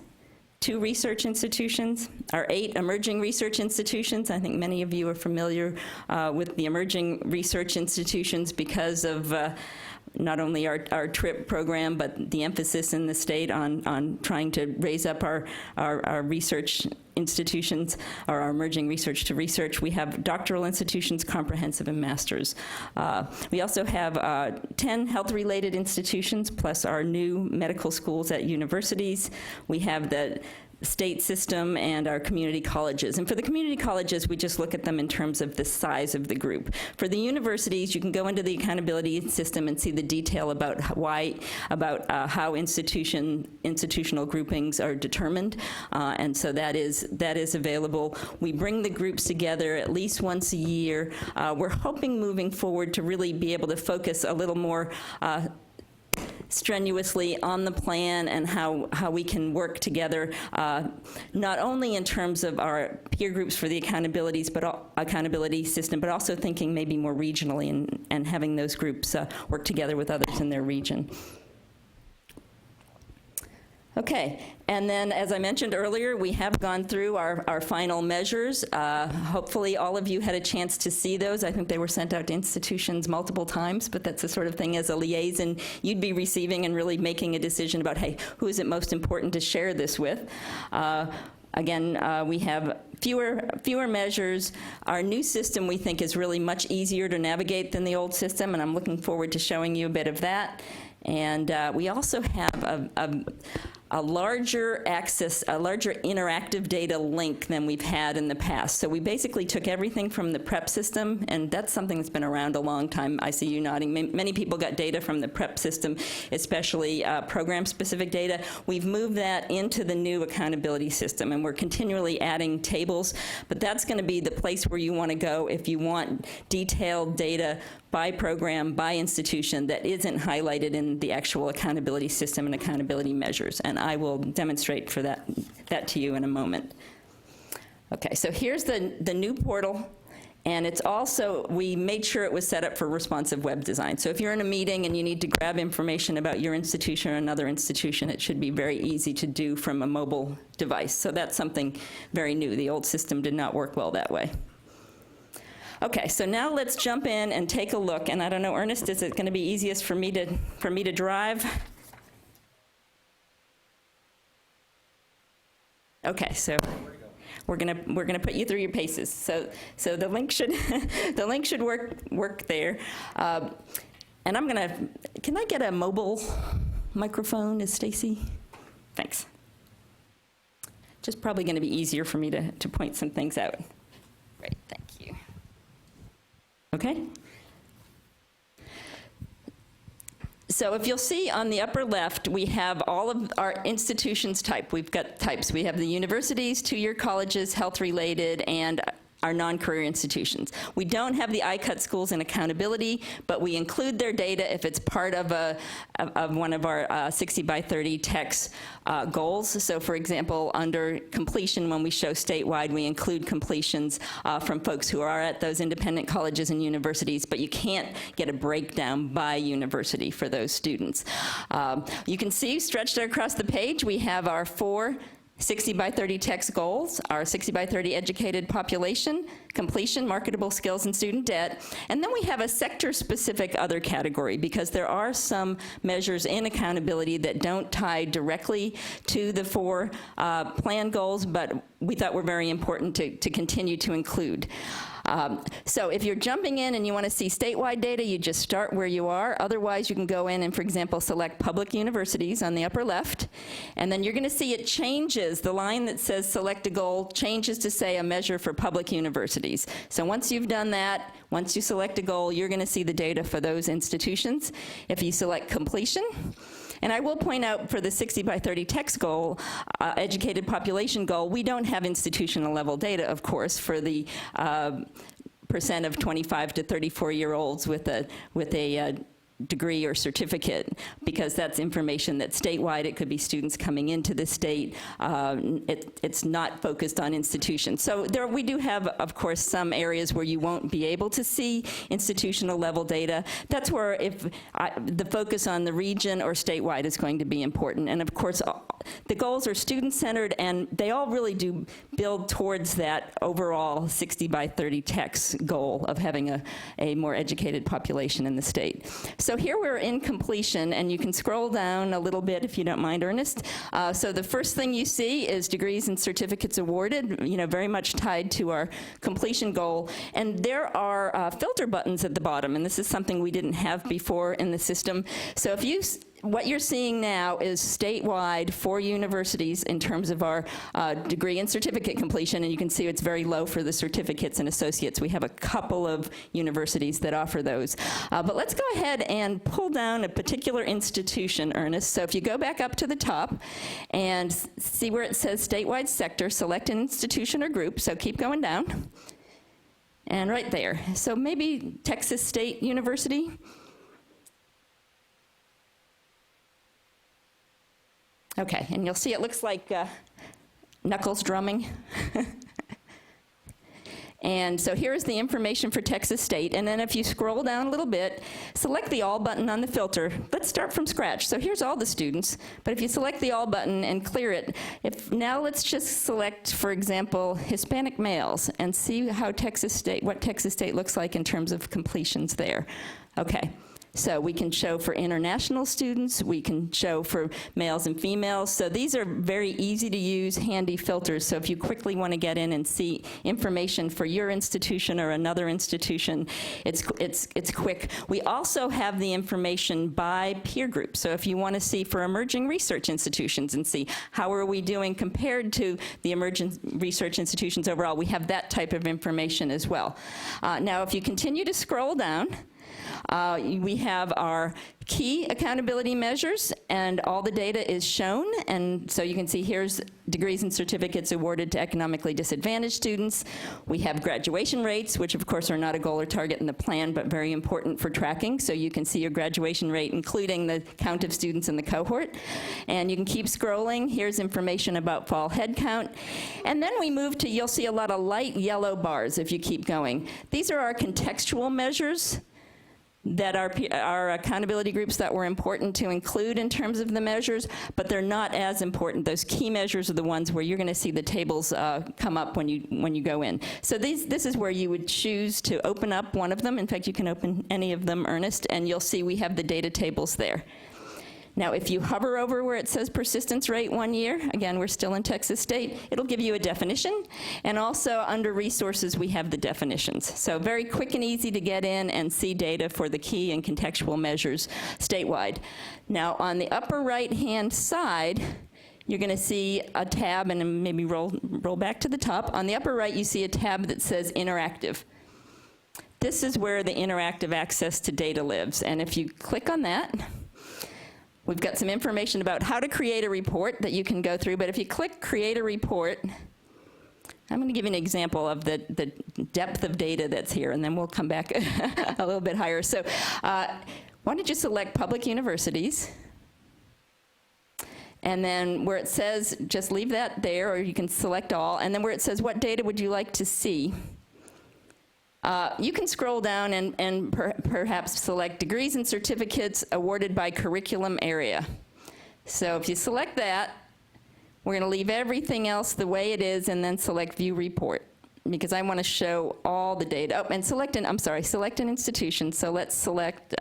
S14: 2 research institutions, our 8 emerging research institutions. I think many of you are familiar with the emerging research institutions because of not only our TRIP program, but the emphasis in the state on trying to raise up our research institutions, or our emerging research to research. We have doctoral institutions, comprehensive, and masters. We also have 10 health-related institutions, plus our new medical schools at universities. We have the state system and our community colleges. And for the community colleges, we just look at them in terms of the size of the group. For the universities, you can go into the accountability system and see the detail about how institutional groupings are determined. And so that is available. We bring the groups together at least once a year. We're hoping moving forward to really be able to focus a little more strenuously on the plan and how we can work together, not only in terms of our peer groups for the accountability system, but also thinking maybe more regionally and having those groups work together with others in their region. Okay, and then as I mentioned earlier, we have gone through our final measures. Hopefully all of you had a chance to see those. I think they were sent out to institutions multiple times, but that's the sort of thing as a liaison you'd be receiving and really making a decision about, hey, who is it most important to share this with? Again, we have fewer measures. Our new system, we think, is really much easier to navigate than the old system, and I'm looking forward to showing you a bit of that. And we also have a larger interactive data link than we've had in the past. So we basically took everything from the PrEP system, and that's something that's been around a long time. I see you nodding. Many people got data from the PrEP system, especially program-specific data. We've moved that into the new accountability system, and we're continually adding tables, but that's going to be the place where you want to go if you want detailed data by program, by institution, that isn't highlighted in the actual accountability system and accountability measures. And I will demonstrate for that to you in a moment. Okay, so here's the new portal. And it's also, we made sure it was set up for responsive web design. So if you're in a meeting and you need to grab information about your institution or another institution, it should be very easy to do from a mobile device. So that's something very new. The old system did not work well that way. Okay, so now let's jump in and take a look. And I don't know, Ernest, is it going to be easiest for me to drive? Okay, so we're gonna put you through your paces. So the link should work there. And can I get a mobile microphone? Is Stacy? Thanks. Just probably going to be easier for me to point some things out. Great, thank you. Okay. So if you'll see on the upper left, we have all of our institutions type. We've got types. We have the universities, two-year colleges, health-related, and our non-career institutions. We don't have the ICUT schools in accountability, but we include their data if it's part of one of our 60 by 30 text goals. So for example, under completion, when we show statewide, we include completions from folks who are at those independent colleges and universities, but you can't get a breakdown by university for those students. You can see stretched across the page, we have our 4 60 by 30 text goals, our 60 by 30 educated population, completion, marketable skills, and student debt. And then we have a sector-specific other category, because there are some measures in accountability that don't tie directly to the 4 plan goals, but we thought were very important to continue to include. So if you're jumping in and you want to see statewide data, you just start where you are. Otherwise, you can go in and, for example, select public universities on the upper left, and then you're going to see it changes. The line that says select a goal changes to say a measure for public universities. So once you've done that, once you select a goal, you're going to see the data for those institutions. If you select completion, and I will point out for the 60 by 30 text goal, educated population goal, we don't have institutional level data, of course, for the percent of 25 to 34-year-olds with a degree or certificate, because that's information that's statewide. It could be students coming into the state. It's not focused on institutions. So we do have, of course, some areas where you won't be able to see institutional level data. That's where the focus on the region or statewide is going to be important. And of course, the goals are student-centered, and they all really do build towards that overall 60 by 30 text goal of having a more educated population in the state. So here we're in completion, and you can scroll down a little bit if you don't mind, Ernest. So the first thing you see is degrees and certificates awarded, very much tied to our completion goal. And there are filter buttons at the bottom, and this is something we didn't have before in the system. So what you're seeing now is statewide for universities in terms of our degree and certificate completion, and you can see it's very low for the certificates and associates. We have a couple of universities that offer those. But let's go ahead and pull down a particular institution, Ernest. So if you go back up to the top and see where it says statewide sector, select an institution or group, so keep going down. And right there. So maybe Texas State University. Okay, and you'll see it looks like knuckles drumming. And so here's the information for Texas State, and then if you scroll down a little bit, select the All button on the filter. Let's start from scratch. So here's all the students, but if you select the All button and clear it, now let's just select, for example, Hispanic males and see how what Texas State looks like in terms of completions there. Okay. So we can show for international students, we can show for males and females. So these are very easy to use, handy filters. So if you quickly want to get in and see information for your institution or another institution, it's quick. We also have the information by peer group. So if you want to see for emerging research institutions and see how are we doing compared to the emerging research institutions overall, we have that type of information as well. Now if you continue to scroll down, we have our key accountability measures, and all the data is shown. And so you can see here's degrees and certificates awarded to economically disadvantaged students. We have graduation rates, which of course are not a goal or target in the plan, but very important for tracking. So you can see your graduation rate, including the count of students in the cohort. And you can keep scrolling. Here's information about fall head count. And then we move to, you'll see a lot of light yellow bars if you keep going. These are our contextual measures that our accountability groups that were important to include in terms of the measures, but they're not as important. Those key measures are the ones where you're going to see the tables come up when you go in. So this is where you would choose to open up one of them. In fact, you can open any of them, Ernest, and you'll see we have the data tables there. Now, if you hover over where it says persistence rate 1 year, again, we're still in Texas State, it'll give you a definition. And also under resources, we have the definitions. So very quick and easy to get in and see data for the key and contextual measures statewide. Now, on the upper right-hand side, you're going to see a tab, and maybe roll back to the top. On the upper right, you see a tab that says interactive. This is where the interactive access to data lives. And if you click on that, we've got some information about how to create a report that you can go through, but if you click Create a Report, I'm going to give you an example of the depth of data that's here, and then we'll come back a little bit higher. So why don't you select public universities, and then where it says, just leave that there, or you can select all, and then where it says, what data would you like to see? You can scroll down and perhaps select degrees and certificates awarded by curriculum area. So if you select that, we're going to leave everything else the way it is and then select View Report, because I want to show all the data. Oh, and select an institution. So let's select,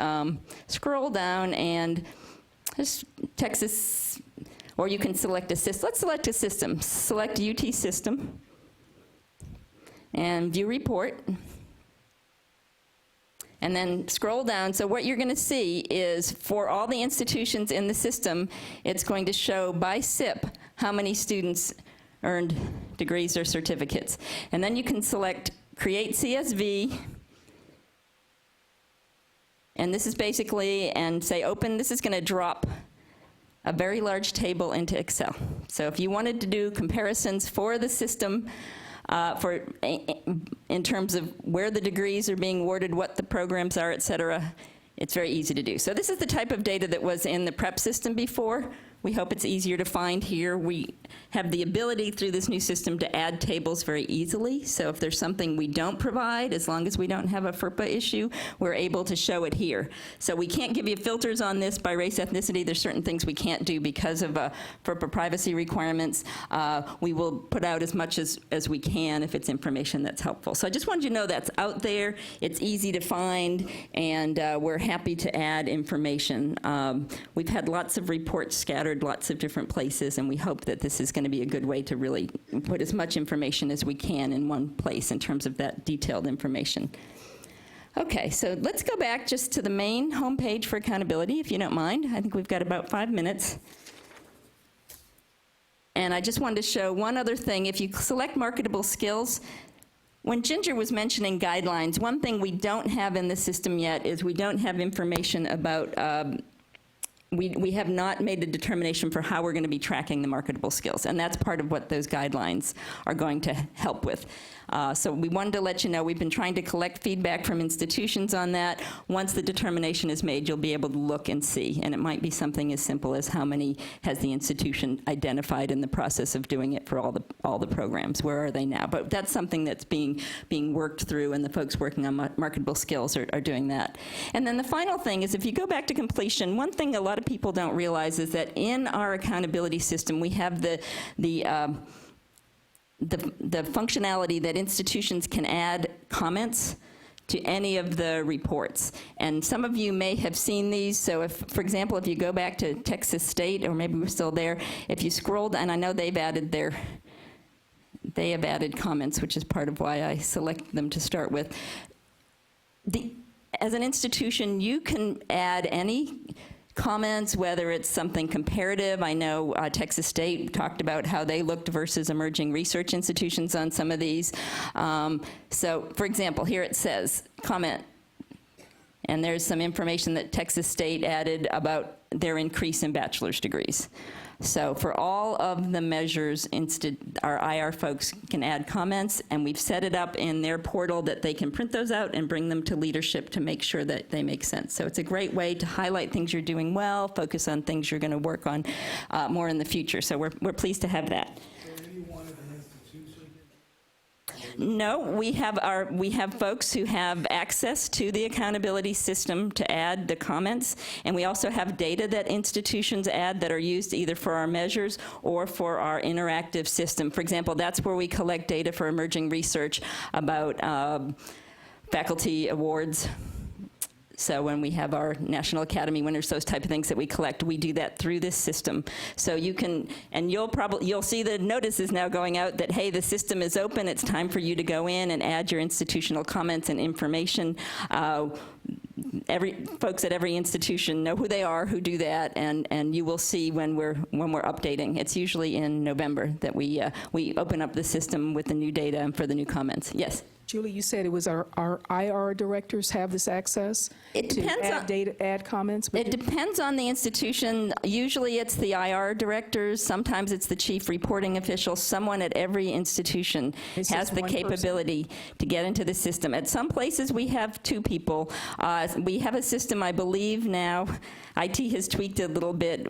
S14: scroll down and just Texas, or you can select a system. Let's select a system. Select UT system and View Report. and then scroll down. So what you're going to see is for all the institutions in the system, it's going to show by SIP how many students earned degrees or certificates. And then you can select Create CSV, and this is basically, and say open. This is going to drop a very large table into Excel. So if you wanted to do comparisons for the system, in terms of where the degrees are being awarded, what the programs are, et cetera, it's very easy to do. So this is the type of data that was in the PREP system before. We hope it's easier to find here. We have the ability through this new system to add tables very easily. So if there's something we don't provide, as long as we don't have a FERPA issue, we're able to show it here. So we can't give you filters on this by race, ethnicity. There's certain things we can't do because of FERPA privacy requirements. We will put out as much as we can if it's information that's helpful. So I just wanted you to know that's out there. It's easy to find, and we're happy to add information. We've had lots of reports scattered lots of different places, and we hope that this is going to be a good way to really put as much information as we can in one place in terms of that detailed information. Okay, so let's go back just to the main homepage for accountability, if you don't mind. I think we've got about 5 minutes. And I just wanted to show one other thing. If you select marketable skills, when Ginger was mentioning guidelines, one thing we don't have in the system yet is we don't have information about we have not made a determination for how we're going to be tracking the marketable skills, and that's part of what those guidelines are going to help with. So we wanted to let you know we've been trying to collect feedback from institutions on that. Once the determination is made, you'll be able to look and see, and it might be something as simple as how many has the institution identified in the process of doing it for all the programs. Where are they now? But that's something that's being worked through, and the folks working on marketable skills are doing that. And then the final thing is, if you go back to completion, one thing a lot of people don't realize is that in our accountability system, we have the functionality that institutions can add comments to any of the reports. And some of you may have seen these. So if, for example, if you go back to Texas State, or maybe we're still there, if you scroll down, I know they have added comments, which is part of why I selected them to start with. As an institution, you can add any comments, whether it's something comparative. I know Texas State talked about how they looked versus emerging research institutions on some of these. So, for example, here it says, comment, and there's some information that Texas State added about their increase in bachelor's degrees. So for all of the measures, our IR folks can add comments, and we've set it up in their portal that they can print those out and bring them to leadership to make sure that they make sense. So it's a great way to highlight things you're doing well, focus on things you're going to work on more in the future. So we're pleased to have that. No, we have folks who have access to the accountability system to add the comments, and we also have data that institutions add that are used either for our measures or for our interactive system. For example, that's where we collect data for emerging research about faculty awards. So when we have our National Academy winners, those type of things that we collect, we do that through this system. So you can, and you'll see the notices now going out that, hey, the system is open, it's time for you to go in and add your institutional comments and information. Folks at every institution know who they are, who do that, and you will see when we're updating. It's usually in November that we open up the system with the new data and for the new comments. Yes?
S5: Julie, you said it was our IR directors have this access to add data, add comments?
S14: It depends on the institution. Usually it's the IR directors. Sometimes it's the chief reporting official. Someone at every institution has the capability to get into the system. At some places we have 2 people. We have a system, I believe now, IT has tweaked it a little bit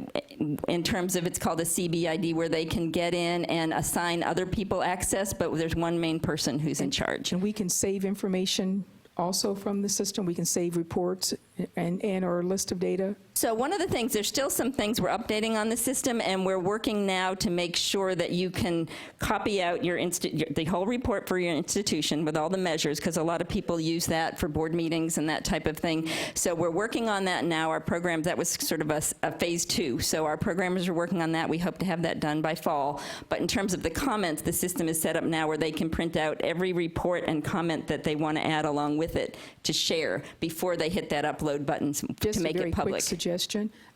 S14: in terms of it's called a CBID, where they can get in and assign other people access, but there's one main person who's in charge.
S5: And we can save information also from the system? We can save reports and or list of data?
S14: So one of the things, there's still some things we're updating on the system, and we're working now to make sure that you can copy out the whole report for your institution with all the measures, because a lot of people use that for board meetings and that type of thing. So we're working on that now. Our program, that was sort of a phase 2. So our programmers are working on that. We hope to have that done by fall. But in terms of the comments, the system is set up now where they can print out every report and comment that they want to add along with it to share before they hit that upload button to make it public.
S5: Just a very quick suggestion.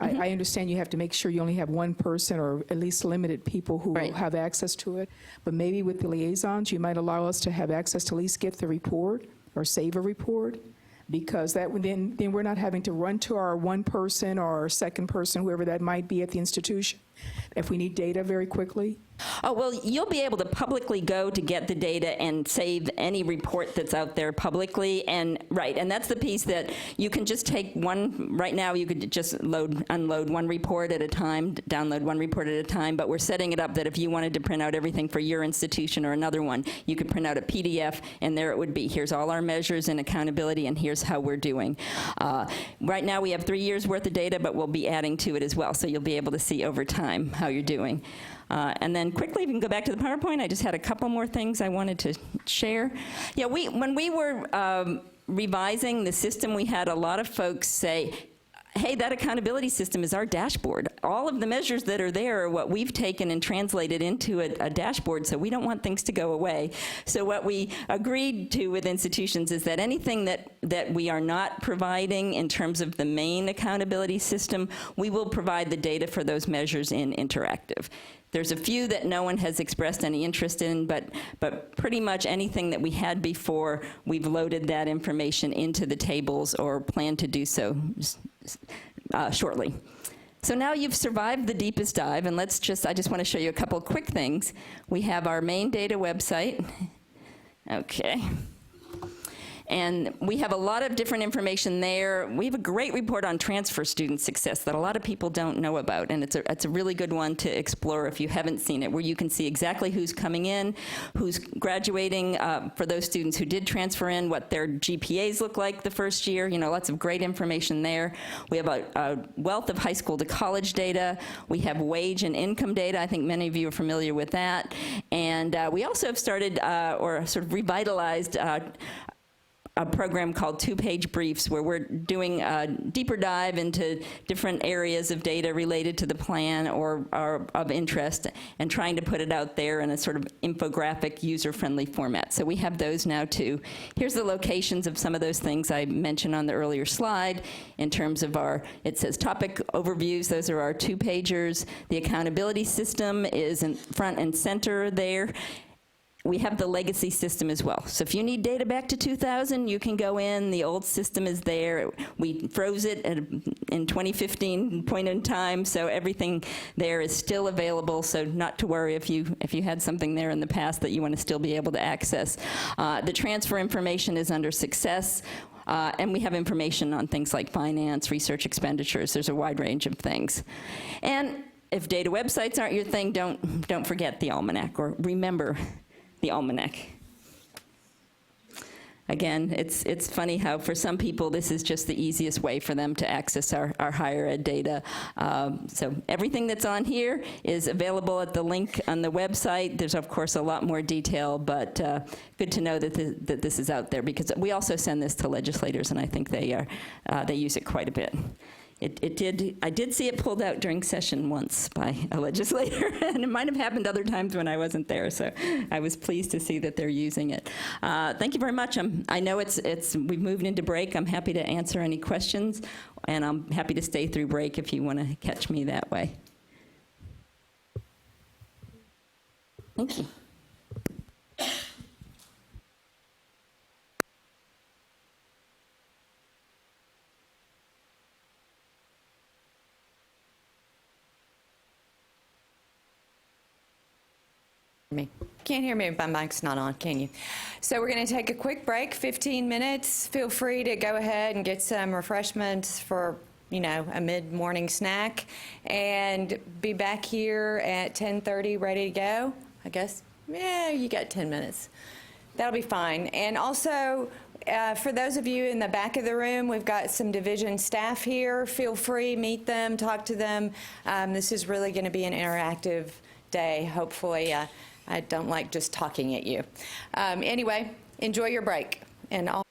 S5: I understand you have to make sure you only have one person or at least limited people who will have access to it. But maybe with the liaisons, you might allow us to have access to at least get the report or save a report. Because that would then we're not having to run to our one person or our second person, whoever that might be at the institution, if we need data very quickly.
S14: Oh, well, you'll be able to publicly go to get the data and save any report that's out there publicly, and that's the piece that you can just take one. Right now, you could just unload one report at a time, download one report at a time, but we're setting it up that if you wanted to print out everything for your institution or another one, you could print out a PDF, and there it would be. Here's all our measures and accountability, and here's how we're doing. Right now, we have 3 years' worth of data, but we'll be adding to it as well, so you'll be able to see over time how you're doing. And then quickly, we can go back to the PowerPoint. I just had a couple more things I wanted to share. Yeah, when we were revising the system, we had a lot of folks say, hey, that accountability system is our dashboard. All of the measures that are there are what we've taken and translated into a dashboard, so we don't want things to go away. So what we agreed to with institutions is that anything that we are not providing in terms of the main accountability system, we will provide the data for those measures in interactive. There's a few that no one has expressed any interest in, but pretty much anything that we had before, we've loaded that information into the tables or plan to do so shortly. So now you've survived the deepest dive, and I just want to show you a couple quick things. We have our main data website. Okay. And we have a lot of different information there. We have a great report on transfer student success that a lot of people don't know about, and it's a really good one to explore if you haven't seen it, where you can see exactly who's coming in, who's graduating, for those students who did transfer in, what their GPAs look like the first year, lots of great information there. We have a wealth of high school to college data. We have wage and income data. I think many of you are familiar with that. And we also have started, or sort of revitalized, a program called 2-Page Briefs, where we're doing a deeper dive into different areas of data related to the plan or of interest, and trying to put it out there in a sort of infographic, user-friendly format. So we have those now too. Here's the locations of some of those things I mentioned on the earlier slide in terms of it says topic overviews. Those are our 2-pagers. The accountability system is in front and center there. We have the legacy system as well. So if you need data back to 2000, you can go in. The old system is there. We froze it in 2015 point in time, so everything there is still available. So not to worry if you had something there in the past that you want to still be able to access. The transfer information is under success. And we have information on things like finance, research expenditures. There's a wide range of things. And if data websites aren't your thing, don't forget the Almanac, or remember the Almanac. Again, it's funny how for some people this is just the easiest way for them to access our higher ed data. So everything that's on here is available at the link on the website. There's of course a lot more detail, but good to know that this is out there, because we also send this to legislators, and I think they use it quite a bit. I did see it pulled out during session once by a legislator, and it might have happened other times when I wasn't there, so I was pleased to see that they're using it. Thank you very much. I know we've moved into break. I'm happy to answer any questions, and I'm happy to stay through break if you want to catch me that way. Thank you.
S1: Me. Can't hear me if my mic's not on, can you? So we're going to take a quick break, 15 minutes. Feel free to go ahead and get some refreshments for, a mid-morning snack, and be back here at 10:30 ready to go, I guess. Yeah, you got 10 minutes. That'll be fine. And also, for those of you in the back of the room, we've got some division staff here. Feel free, meet them, talk to them. This is really going to be an interactive day, hopefully. I don't like just talking at you. Anyway, enjoy your break. And all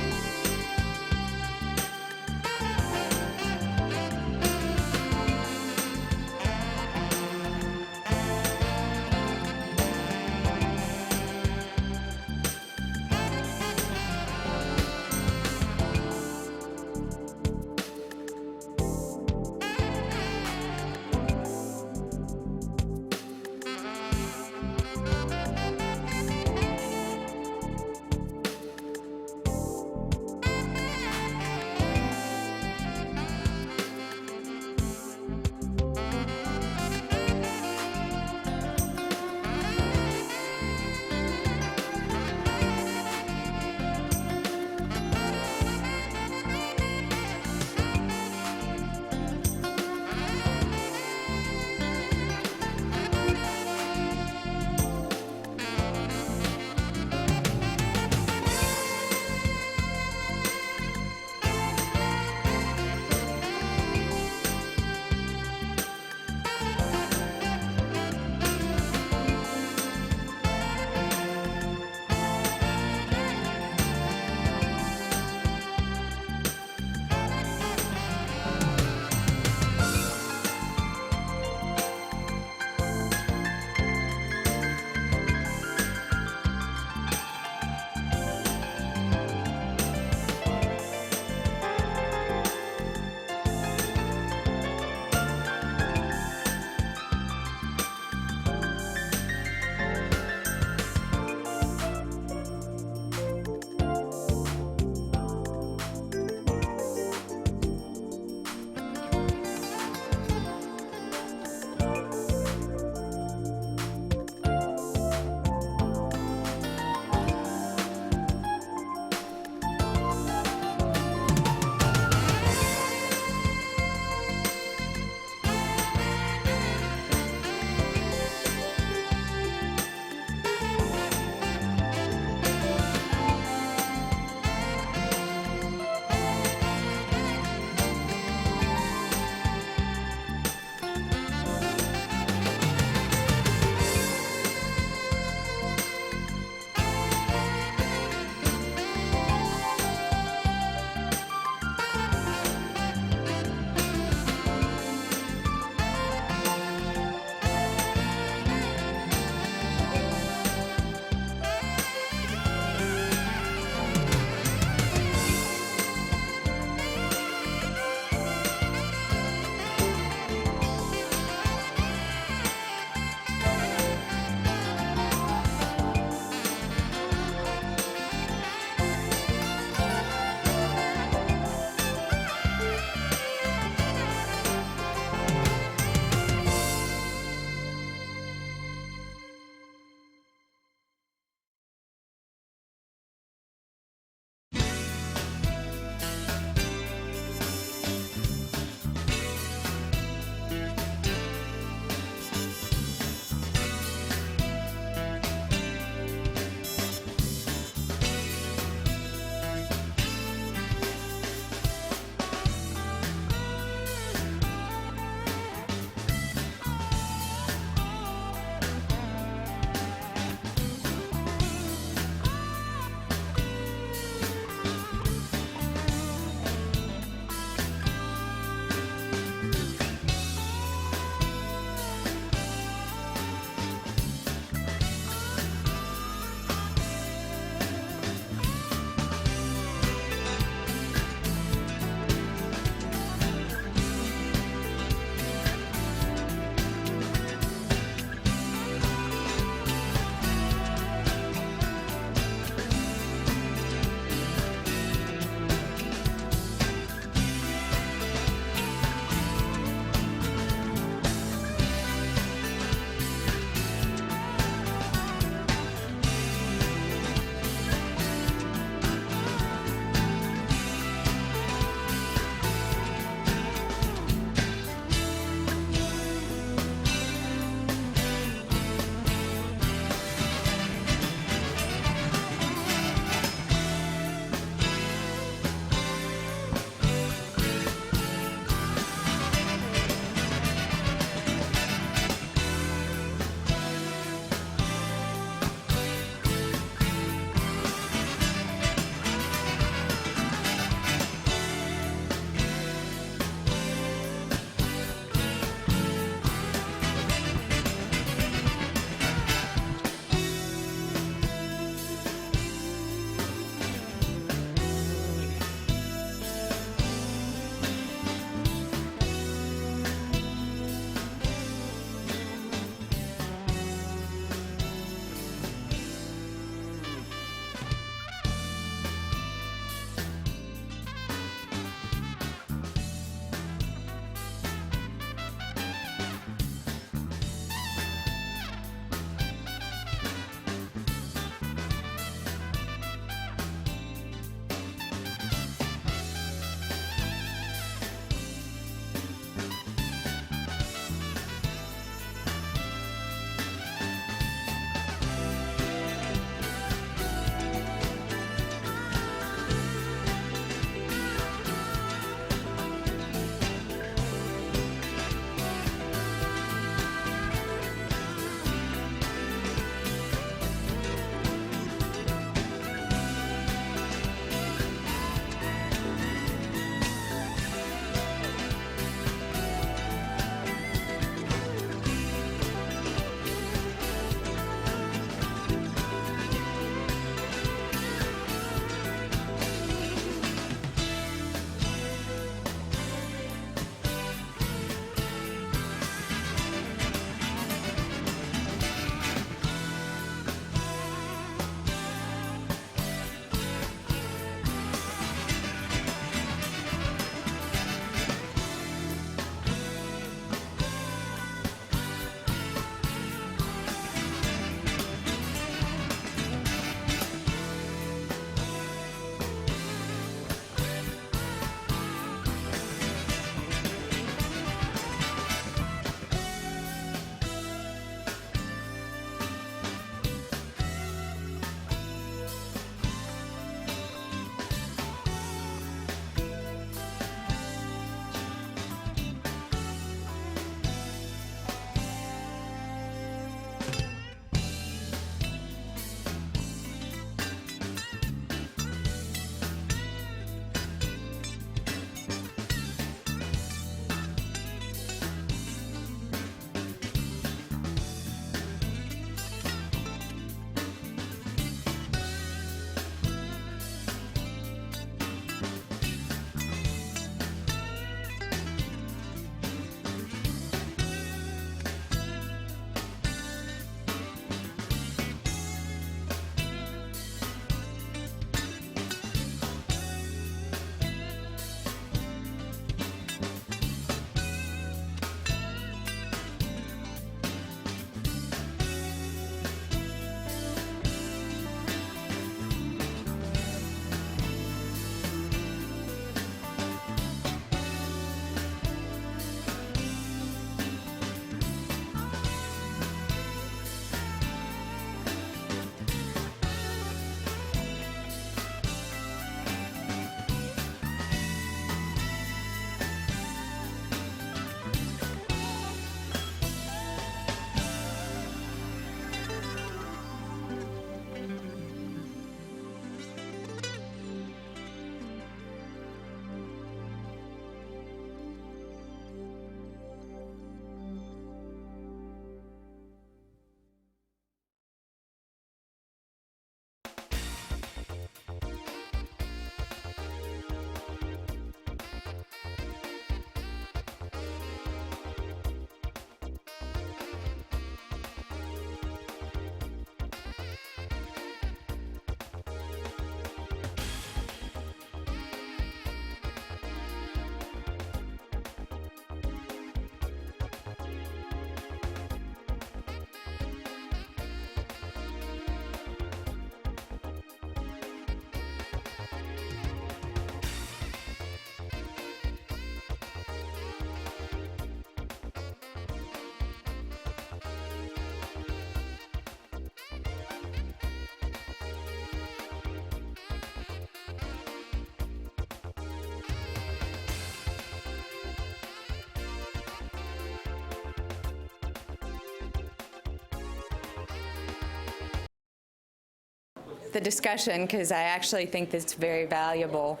S1: the discussion because I actually think that's very valuable.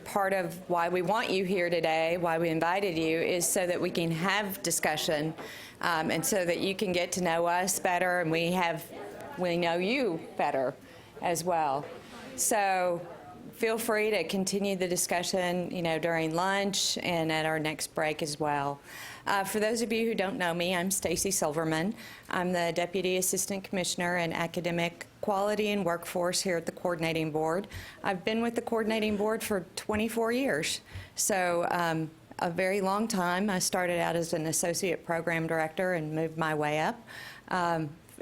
S1: Part of why we want you here today, why we invited you, is so that we can have discussion and so that you can get to know us better and we know you better as well. So feel free to continue the discussion, during lunch and at our next break as well. For those of you who don't know me, I'm Stacy Silverman. I'm the Deputy Assistant Commissioner in Academic Quality and Workforce here at the Coordinating Board. I've been with the Coordinating Board for 24 years, so a very long time. I started out as an Associate Program Director and moved my way up.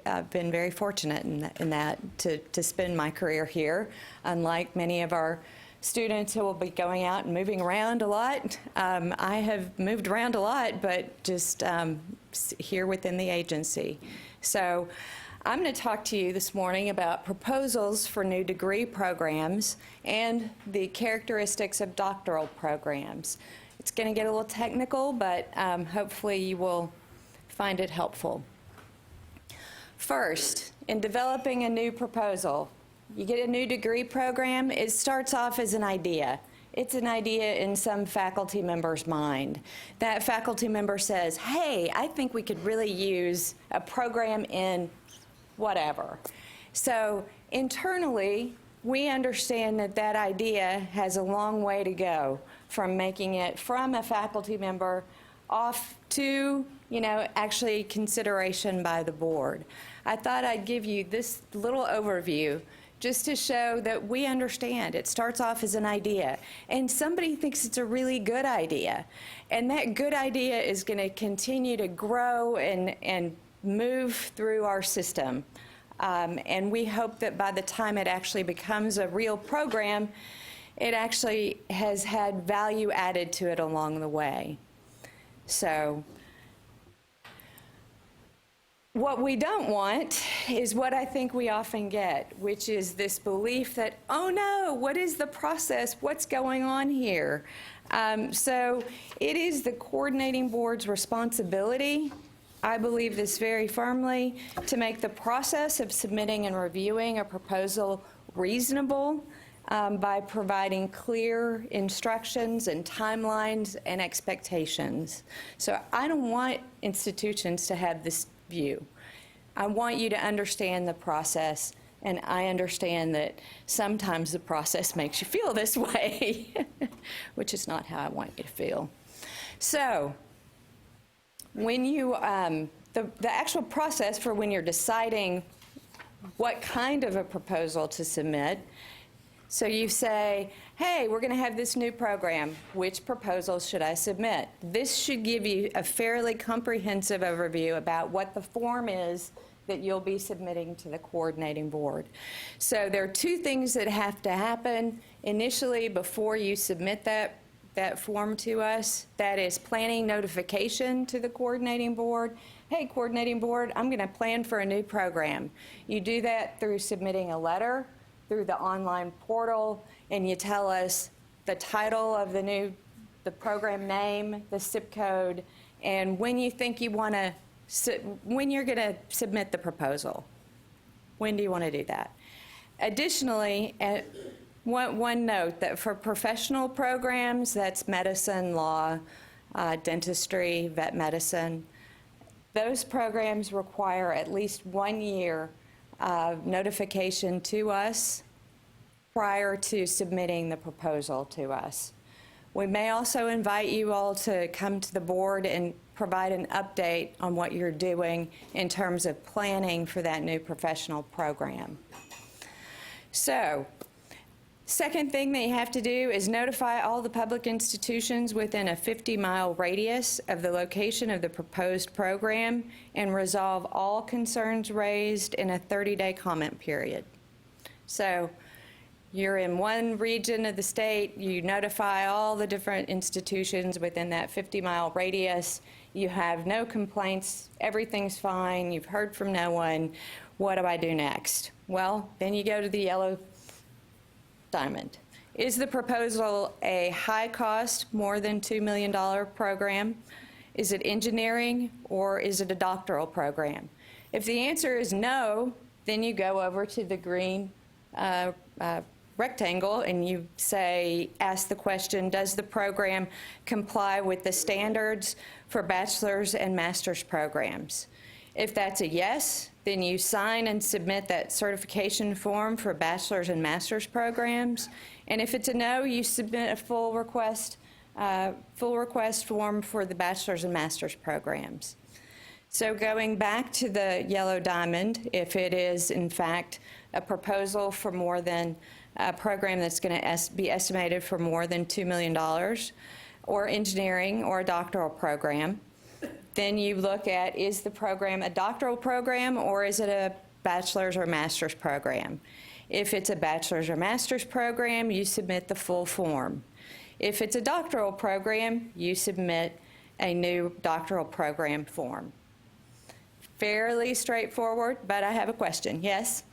S1: I've been very fortunate in that to spend my career here. Unlike many of our students who will be going out and moving around a lot, I have moved around a lot, but just here within the agency. So I'm going to talk to you this morning about proposals for new degree programs and the characteristics of doctoral programs. It's going to get a little technical, but hopefully you will find it helpful. First, in developing a new proposal, you get a new degree program, it starts off as an idea. It's an idea in some faculty member's mind. That faculty member says, hey, I think we could really use a program in whatever. So internally, we understand that that idea has a long way to go from making it from a faculty member off to, actually consideration by the board. I thought I'd give you this little overview just to show that we understand. It starts off as an idea, and somebody thinks it's a really good idea, and that good idea is going to continue to grow and move through our system. And we hope that by the time it actually becomes a real program, it actually has had value added to it along the way. So what we don't want is what I think we often get, which is this belief that, oh no, what is the process? What's going on here? So it is the coordinating board's responsibility, I believe this very firmly, to make the process of submitting and reviewing a proposal reasonable by providing clear instructions and timelines and expectations. So I don't want institutions to have this view. I want you to understand the process, and I understand that sometimes the process makes you feel this way, which is not how I want you to feel. So when you, the actual process for when you're deciding what kind of a proposal to submit, so you say, hey, we're going to have this new program. Which proposals should I submit? This should give you a fairly comprehensive overview about what the form is that you'll be submitting to the coordinating board. So there are two things that have to happen initially before you submit that form to us. That is planning notification to the coordinating board. Hey, coordinating board, I'm going to plan for a new program. You do that through submitting a letter through the online portal, and you tell us the title of the program name, the zip code, and when you think you want to, when you're going to submit the proposal. When do you want to do that? Additionally, one note that for professional programs, that's medicine, law, dentistry, vet medicine, those programs require at least 1 year of notification to us prior to submitting the proposal to us. We may also invite you all to come to the board and provide an update on what you're doing in terms of planning for that new professional program. So, second thing that you have to do is notify all the public institutions within a 50-mile radius of the location of the proposed program and resolve all concerns raised in a 30-day comment period. So you're in one region of the state, you notify all the different institutions within that 50-mile radius, you have no complaints, everything's fine, you've heard from no one, what do I do next? Well, then you go to the yellow diamond. Is the proposal a high-cost, more than $2 million program? Is it engineering, or is it a doctoral program? If the answer is no, then you go over to the green rectangle and you say, ask the question, does the program comply with the standards for bachelor's and master's programs? If that's a yes, then you sign and submit that certification form for bachelor's and master's programs. And if it's a no, you submit a full request form for the bachelor's and master's programs. So going back to the Yellow Diamond, if it is in fact a proposal for more than a program that's going to be estimated for more than $2 million, or engineering or a doctoral program, then you look at, is the program a doctoral program or is it a bachelor's or master's program? If it's a bachelor's or master's program, you submit the full form. If it's a doctoral program, you submit a new doctoral program form. Fairly straightforward, but I have a question. Yes?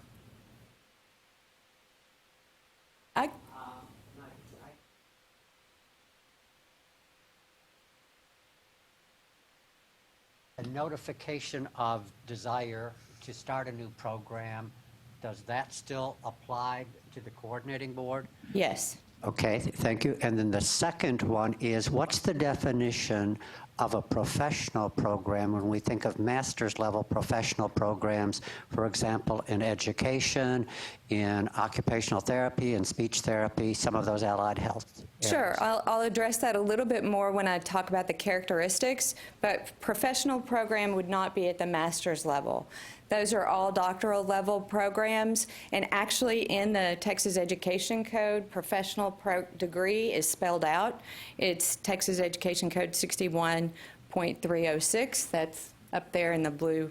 S15: A notification of desire to start a new program, does that still apply to the coordinating board?
S1: Yes.
S15: Okay, thank you. And then the second one is, what's the definition of a professional program when we think of master's level professional programs, for example, in education, in occupational therapy, in speech therapy, some of those allied health areas?
S1: Sure, I'll address that a little bit more when I talk about the characteristics, but professional program would not be at the master's level. Those are all doctoral level programs, and actually in the Texas Education Code, professional degree is spelled out. It's Texas Education Code 61.306. That's up there in the blue.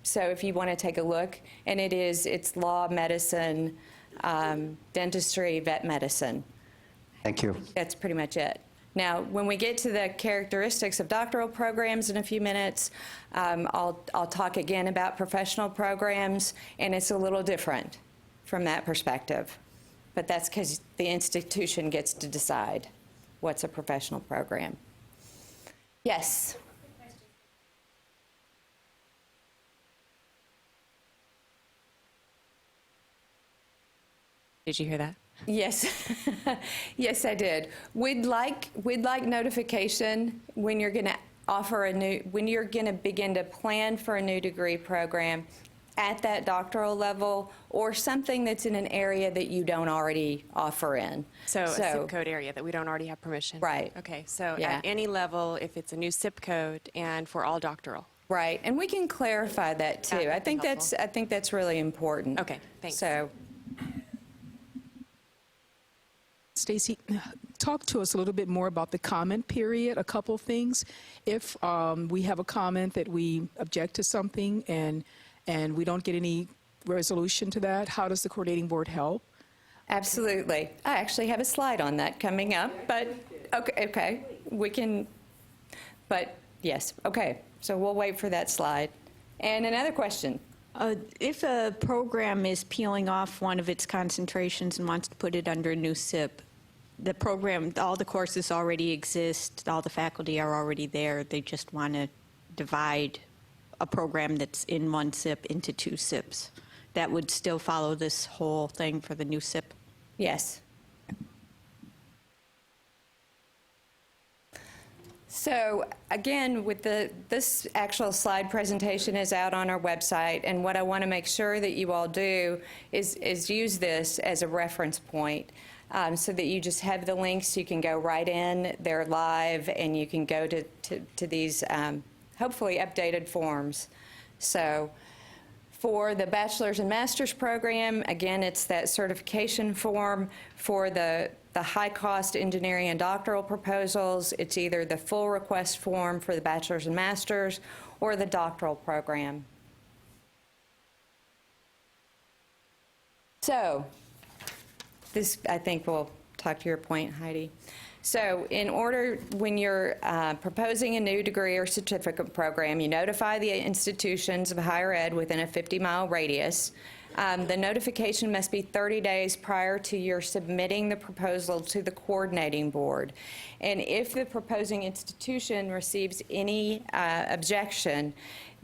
S1: So if you want to take a look, and it's law, medicine, dentistry, vet medicine.
S15: Thank you.
S1: That's pretty much it. Now, when we get to the characteristics of doctoral programs in a few minutes, I'll talk again about professional programs, and it's a little different from that perspective. But that's because the institution gets to decide what's a professional program. Yes?
S16: Did you hear that?
S1: Yes, yes, I did. We'd like notification when you're going to when you're going to begin to plan for a new degree program at that doctoral level, or something that's in an area that you don't already offer in.
S16: So a SIP code area that we don't already have permission.
S1: Right.
S16: Okay, so
S1: Yeah.
S16: at any level, if it's a new SIP code and for all doctoral.
S1: Right, and we can clarify that too.
S16: That'd
S1: I think
S16: be
S1: that's really important.
S16: Okay, thanks.
S1: So.
S5: Stacy, talk to us a little bit more about the comment period, a couple things. If we have a comment that we object to something and we don't get any resolution to that, how does the coordinating board help?
S1: Absolutely. I actually have a slide on that coming up, but okay, we can, but yes, okay. So we'll wait for that slide. And another question.
S9: If a program is peeling off one of its concentrations and wants to put it under a new SIP, the program, all the courses already exist, all the faculty are already there, they just want to divide a program that's in one SIP into two SIPs. That would still follow this whole thing for the new SIP?
S1: Yes. So again, with this actual slide presentation is out on our website, and what I want to make sure that you all do is use this as a reference point, so that you just have the links. You can go right in, they're live, and you can go to these hopefully updated forms. So for the bachelor's and master's program, again, it's that certification form. For the high-cost engineering and doctoral proposals, it's either the full request form for the bachelor's and master's or the doctoral program. So this, I think, will talk to your point, Heidi. So in order, when you're proposing a new degree or certificate program, you notify the institutions of higher ed within a 50-mile radius. The notification must be 30 days prior to your submitting the proposal to the coordinating board. And if the proposing institution receives any objection,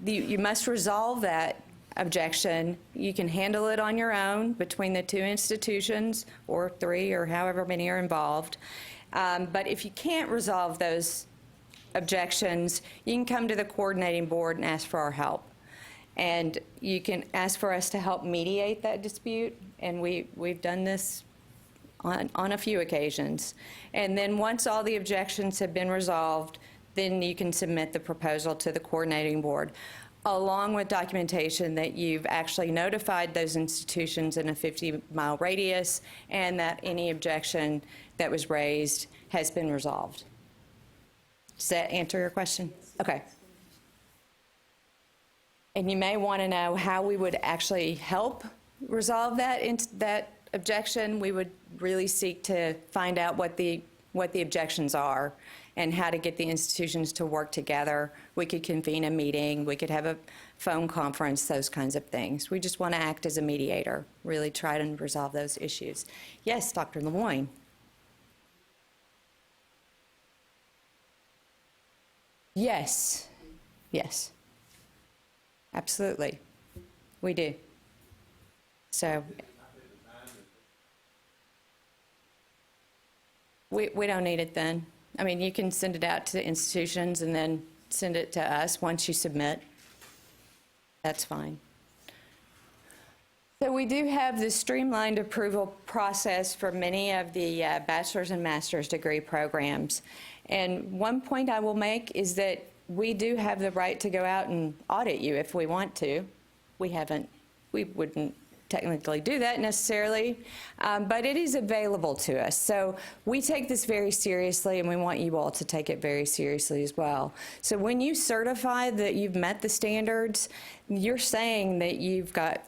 S1: you must resolve that objection, you can handle it on your own between the two institutions, or 3, or however many are involved. But if you can't resolve those objections, you can come to the coordinating board and ask for our help. And you can ask for us to help mediate that dispute, and we've done this on a few occasions. And then once all the objections have been resolved, then you can submit the proposal to the coordinating board, along with documentation that you've actually notified those institutions in a 50-mile radius and that any objection that was raised has been resolved. Does that answer your question? Okay. And you may want to know how we would actually help resolve that objection. We would really seek to find out what the objections are and how to get the institutions to work together. We could convene a meeting, we could have a phone conference, those kinds of things. We just want to act as a mediator, really try to resolve those issues. Yes, Dr. Lemoyne. Yes, yes, absolutely, we do. So we don't need it then. I mean, you can send it out to the institutions and then send it to us once you submit. That's fine. So we do have the streamlined approval process for many of the bachelor's and master's degree programs. And one point I will make is that we do have the right to go out and audit you if we want to. We wouldn't technically do that necessarily, but it is available to us. So we take this very seriously, and we want you all to take it very seriously as well. So when you certify that you've met the standards, you're saying that you've got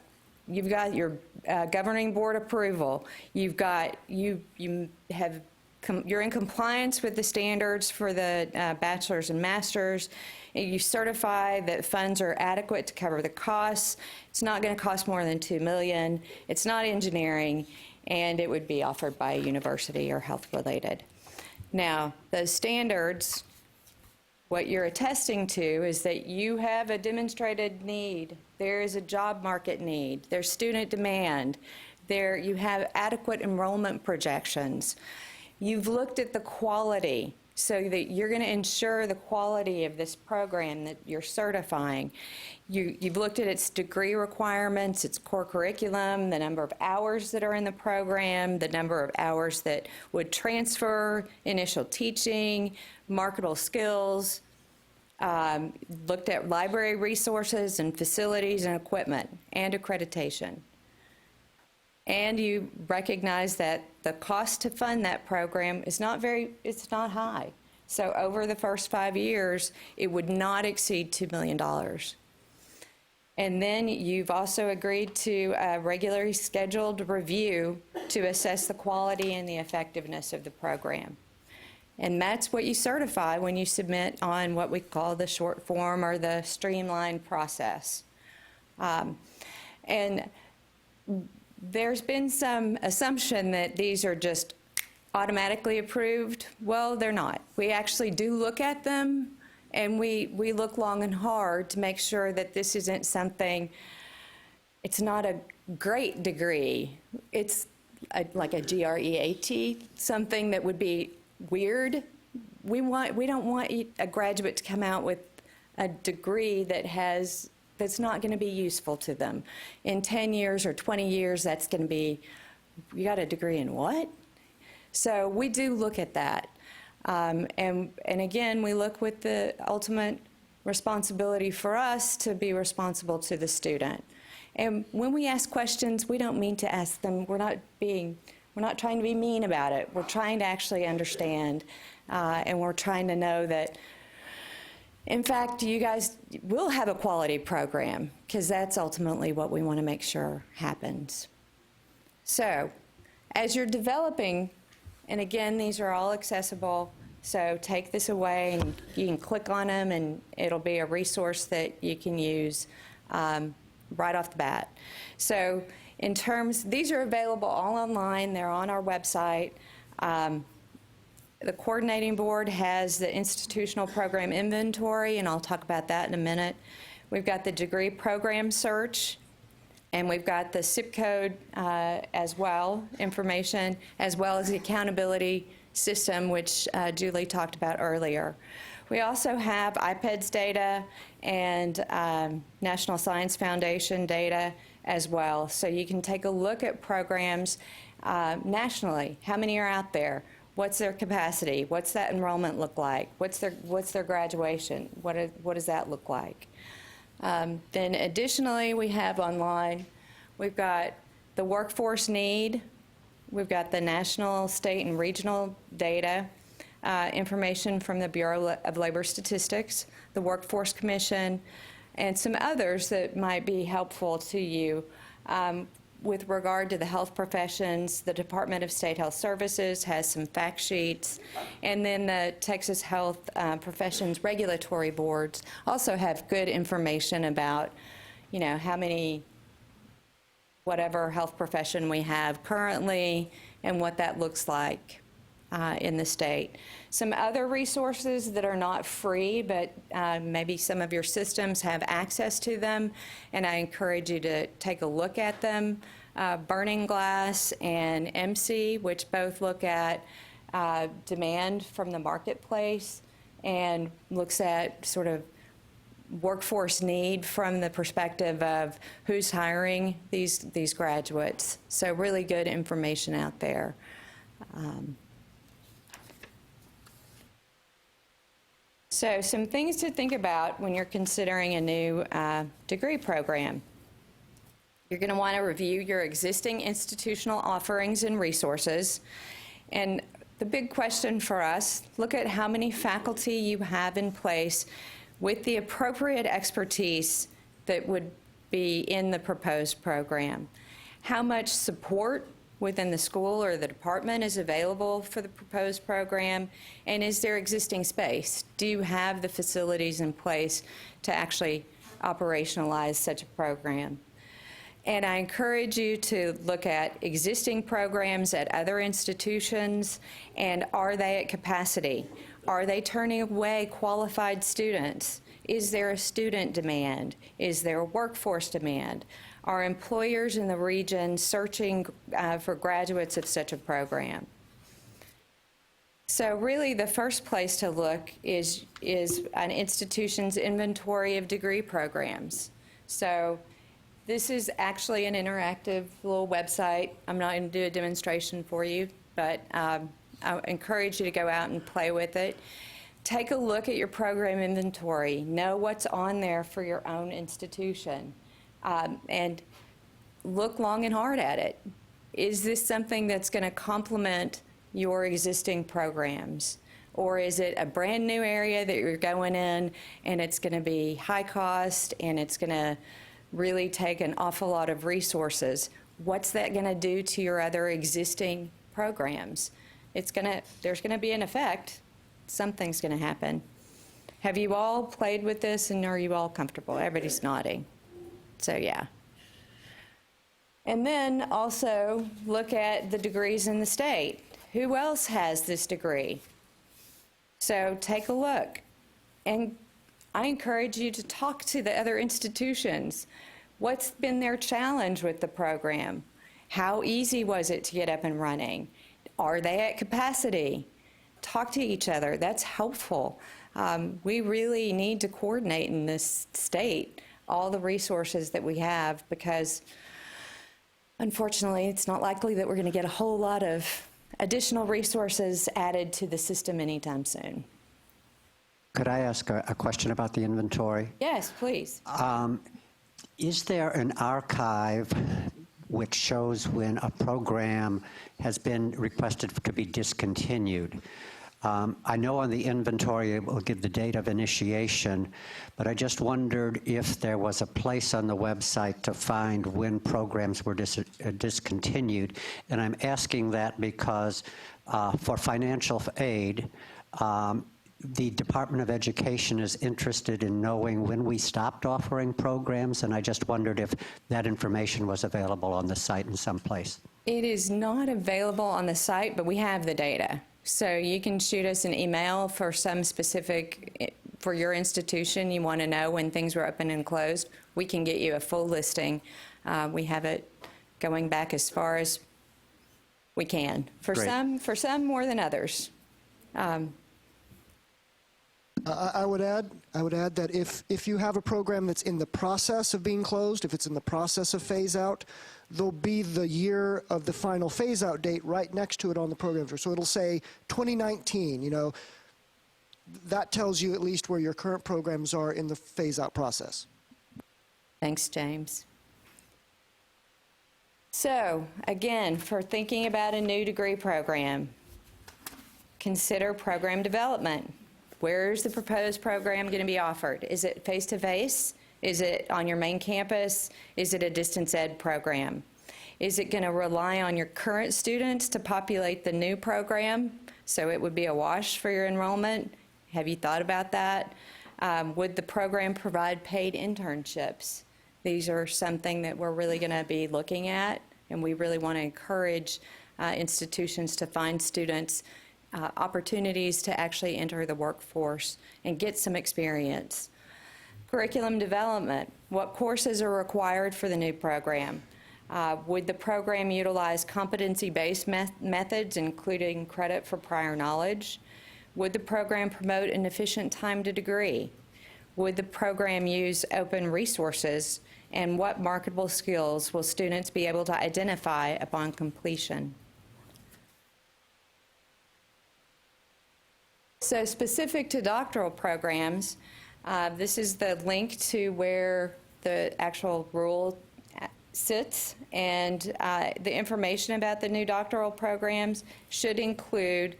S1: your governing board approval. You're in compliance with the standards for the bachelor's and master's. You certify that funds are adequate to cover the costs. It's not going to cost more than $2 million. It's not engineering, and it would be offered by a university or health related. Now, those standards, what you're attesting to is that you have a demonstrated need. There is a job market need. There's student demand. You have adequate enrollment projections. You've looked at the quality so that you're going to ensure the quality of this program that you're certifying. You've looked at its degree requirements, its core curriculum, the number of hours that are in the program, the number of hours that would transfer, initial teaching, marketable skills, looked at library resources and facilities and equipment and accreditation. And you recognize that the cost to fund that program is it's not high. So over the first 5 years, it would not exceed $2 million. And then you've also agreed to a regularly scheduled review to assess the quality and the effectiveness of the program. And that's what you certify when you submit on what we call the short form or the streamlined process. And there's been some assumption that these are just automatically approved. Well, they're not. We actually do look at them, and we look long and hard to make sure that this isn't something, it's not a great degree. It's like a GREAT, something that would be weird. We don't want a graduate to come out with a degree that's not going to be useful to them. In 10 years or 20 years, that's going to be, you got a degree in what? So we do look at that. And again, we look with the ultimate responsibility for us to be responsible to the student. And when we ask questions, we don't mean to ask them, we're not trying to be mean about it. We're trying to actually understand, and we're trying to know that, in fact, you guys will have a quality program, because that's ultimately what we want to make sure happens. So, as you're developing, and again, these are all accessible, so take this away and you can click on them and it'll be a resource that you can use right off the bat. So, these are available all online. They're on our website. The coordinating board has the institutional program inventory, and I'll talk about that in a minute. We've got the degree program search, And we've got the SIP code as well, information, as well as the accountability system, which Julie talked about earlier. We also have IPEDS data and National Science Foundation data as well. So you can take a look at programs nationally. How many are out there? What's their capacity? What's that enrollment look like? What's their graduation? What does that look like? Then additionally, we have online, we've got the workforce need, we've got the national, state, and regional data, information from the Bureau of Labor Statistics, the Workforce Commission, and some others that might be helpful to you. With regard to the health professions, the Department of State Health Services has some fact sheets, and then the Texas Health Professions Regulatory Boards also have good information about, you know, how many, whatever health profession we have currently and what that looks like in the state. Some other resources that are not free, but maybe some of your systems have access to them, and I encourage you to take a look at them. Burning Glass and MC, which both look at demand from the marketplace and looks at sort of workforce need from the perspective of who's hiring these graduates. So really good information out there. So some things to think about when you're considering a new degree program. You're going to want to review your existing institutional offerings and resources. And the big question for us, look at how many faculty you have in place with the appropriate expertise that would be in the proposed program. How much support within the school or the department is available for the proposed program, and is there existing space? Do you have the facilities in place to actually operationalize such a program? And I encourage you to look at existing programs at other institutions, and are they at capacity? Are they turning away qualified students? Is there a student demand? Is there a workforce demand? Are employers in the region searching for graduates of such a program? So really the first place to look is an institution's inventory of degree programs. So this is actually an interactive little website. I'm not going to do a demonstration for you, but I encourage you to go out and play with it. Take a look at your program inventory. Know what's on there for your own institution. And look long and hard at it. Is this something that's going to complement your existing programs? Or is it a brand new area that you're going in and it's going to be high cost and it's going to really take an awful lot of resources? What's that going to do to your other existing programs? There's going to be an effect. Something's going to happen. Have you all played with this, and are you all comfortable? Everybody's nodding. So yeah. And then also look at the degrees in the state. Who else has this degree? So take a look. And I encourage you to talk to the other institutions. What's been their challenge with the program? How easy was it to get up and running? Are they at capacity? Talk to each other. That's helpful. We really need to coordinate in this state all the resources that we have, because unfortunately it's not likely that we're going to get a whole lot of additional resources added to the system anytime soon.
S15: Could I ask a question about the inventory?
S1: Yes, please.
S15: Is there an archive which shows when a program has been requested to be discontinued? I know on the inventory it will give the date of initiation, but I just wondered if there was a place on the website to find when programs were discontinued. And I'm asking that because for financial aid, the Department of Education is interested in knowing when we stopped offering programs, and I just wondered if that information was available on the site in some place.
S1: It is not available on the site, but we have the data. So you can shoot us an email for some specific for your institution, you want to know when things were open and closed, we can get you a full listing. We have it going back as far as we can. For
S15: Great.
S1: some more than others.
S17: I would add that if you have a program that's in the process of being closed, if it's in the process of phase out, there'll be the year of the final phase out date right next to it on the program. So it'll say 2019, you know. That tells you at least where your current programs are in the phase out process.
S1: Thanks, James. So, again, for thinking about a new degree program, consider program development. Where's the proposed program going to be offered? Is it face-to-face? Is it on your main campus? Is it a distance ed program? Is it going to rely on your current students to populate the new program, so it would be a wash for your enrollment? Have you thought about that? Would the program provide paid internships? These are something that we're really going to be looking at, and we really want to encourage institutions to find students opportunities to actually enter the workforce and get some experience. Curriculum development. What courses are required for the new program? Would the program utilize competency-based methods, including credit for prior knowledge? Would the program promote an efficient time to degree? Would the program use open resources? And what marketable skills will students be able to identify upon completion? So specific to doctoral programs, this is the link to where the actual rule sits, and the information about the new doctoral programs should include,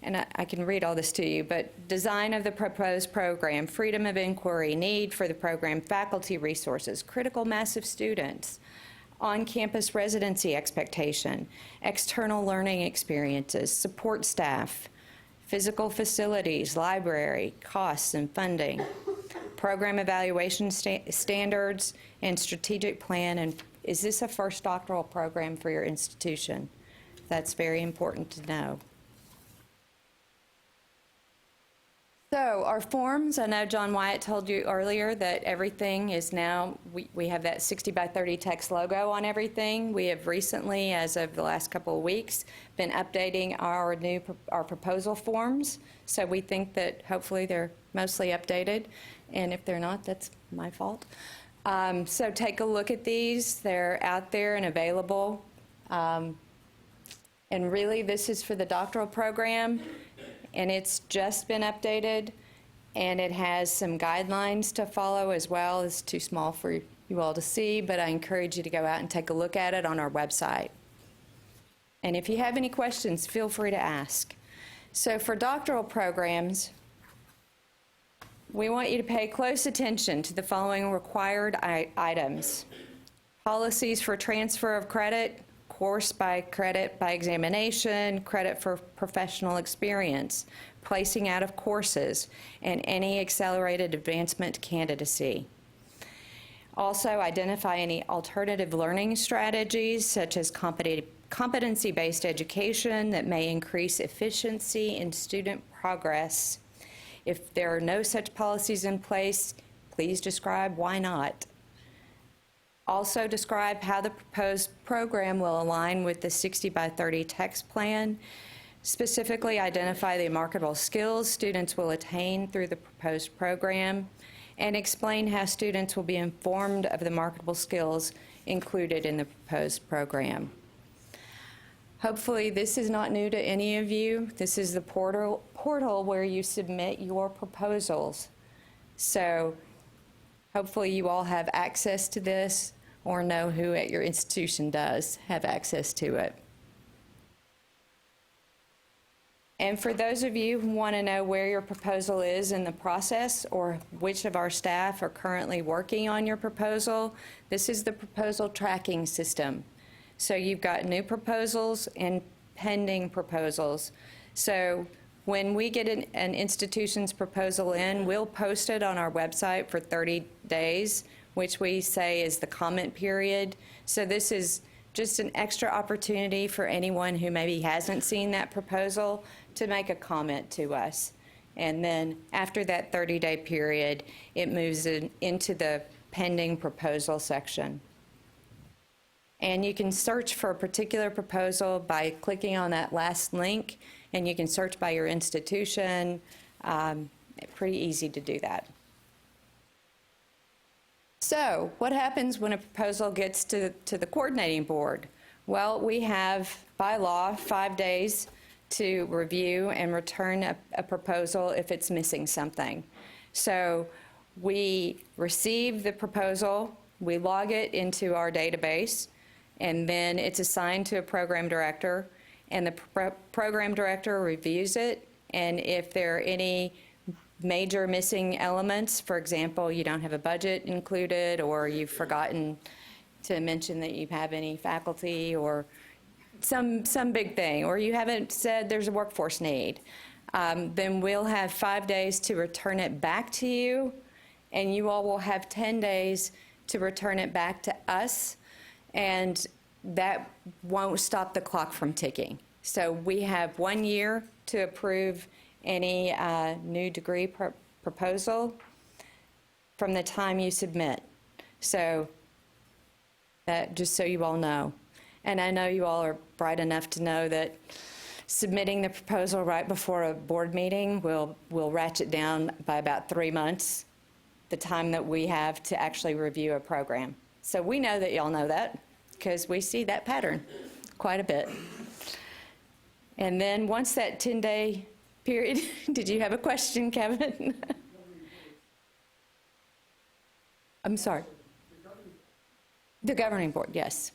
S1: and I can read all this to you, but design of the proposed program, freedom of inquiry, need for the program, faculty resources, critical mass of students, on-campus residency expectation, external learning experiences, support staff, physical facilities, library, costs and funding, program evaluation standards, and strategic plan. And is this a first doctoral program for your institution? That's very important to know. So our forms, I know John Wyatt told you earlier that everything is now, we have that 60 by 30 text logo on everything. We have recently, as of the last couple of weeks, been updating our proposal forms. So we think that hopefully they're mostly updated. And if they're not, that's my fault. So take a look at these. They're out there and available. And really, this is for the doctoral program. And it's just been updated, and it has some guidelines to follow as well. It's too small for you all to see, but I encourage you to go out and take a look at it on our website. And if you have any questions, feel free to ask. So for doctoral programs, we want you to pay close attention to the following required items. Policies for transfer of credit, course by credit by examination, credit for professional experience, placing out of courses, and any accelerated advancement candidacy. Also, identify any alternative learning strategies, such as competency-based education that may increase efficiency in student progress. If there are no such policies in place, please describe why not. Also describe how the proposed program will align with the 60 by 30 text plan. Specifically identify the marketable skills students will attain through the proposed program, and explain how students will be informed of the marketable skills included in the proposed program. Hopefully this is not new to any of you. This is the portal where you submit your proposals. So hopefully you all have access to this, or know who at your institution does have access to it. And for those of you who want to know where your proposal is in the process, or which of our staff are currently working on your proposal, this is the proposal tracking system. So you've got new proposals and pending proposals. So when we get an institution's proposal in, we'll post it on our website for 30 days, which we say is the comment period. So this is just an extra opportunity for anyone who maybe hasn't seen that proposal to make a comment to us. And then after that 30-day period, it moves into the pending proposal section. And you can search for a particular proposal by clicking on that last link, and you can search by your institution. Pretty easy to do that. So what happens when a proposal gets to the coordinating board? Well, we have, by law, 5 days to review and return a proposal if it's missing something. So we receive the proposal, we log it into our database, and then it's assigned to a program director, and the program director reviews it, and if there are any major missing elements, for example, you don't have a budget included, or you've forgotten to mention that you have any faculty, or some big thing, or you haven't said there's a workforce need, then we'll have 5 days to return it back to you, and you all will have 10 days to return it back to us, and that won't stop the clock from ticking. So we have 1 year to approve any new degree proposal from the time you submit. So that, just so you all know. And I know you all are bright enough to know that submitting the proposal right before a board meeting will ratchet down by about 3 months, the time that we have to actually review a program. So we know that y'all know that, because we see that pattern quite a bit. And then once that 10-day period, did you have a question, Kevin? I'm sorry. The governing board, yes.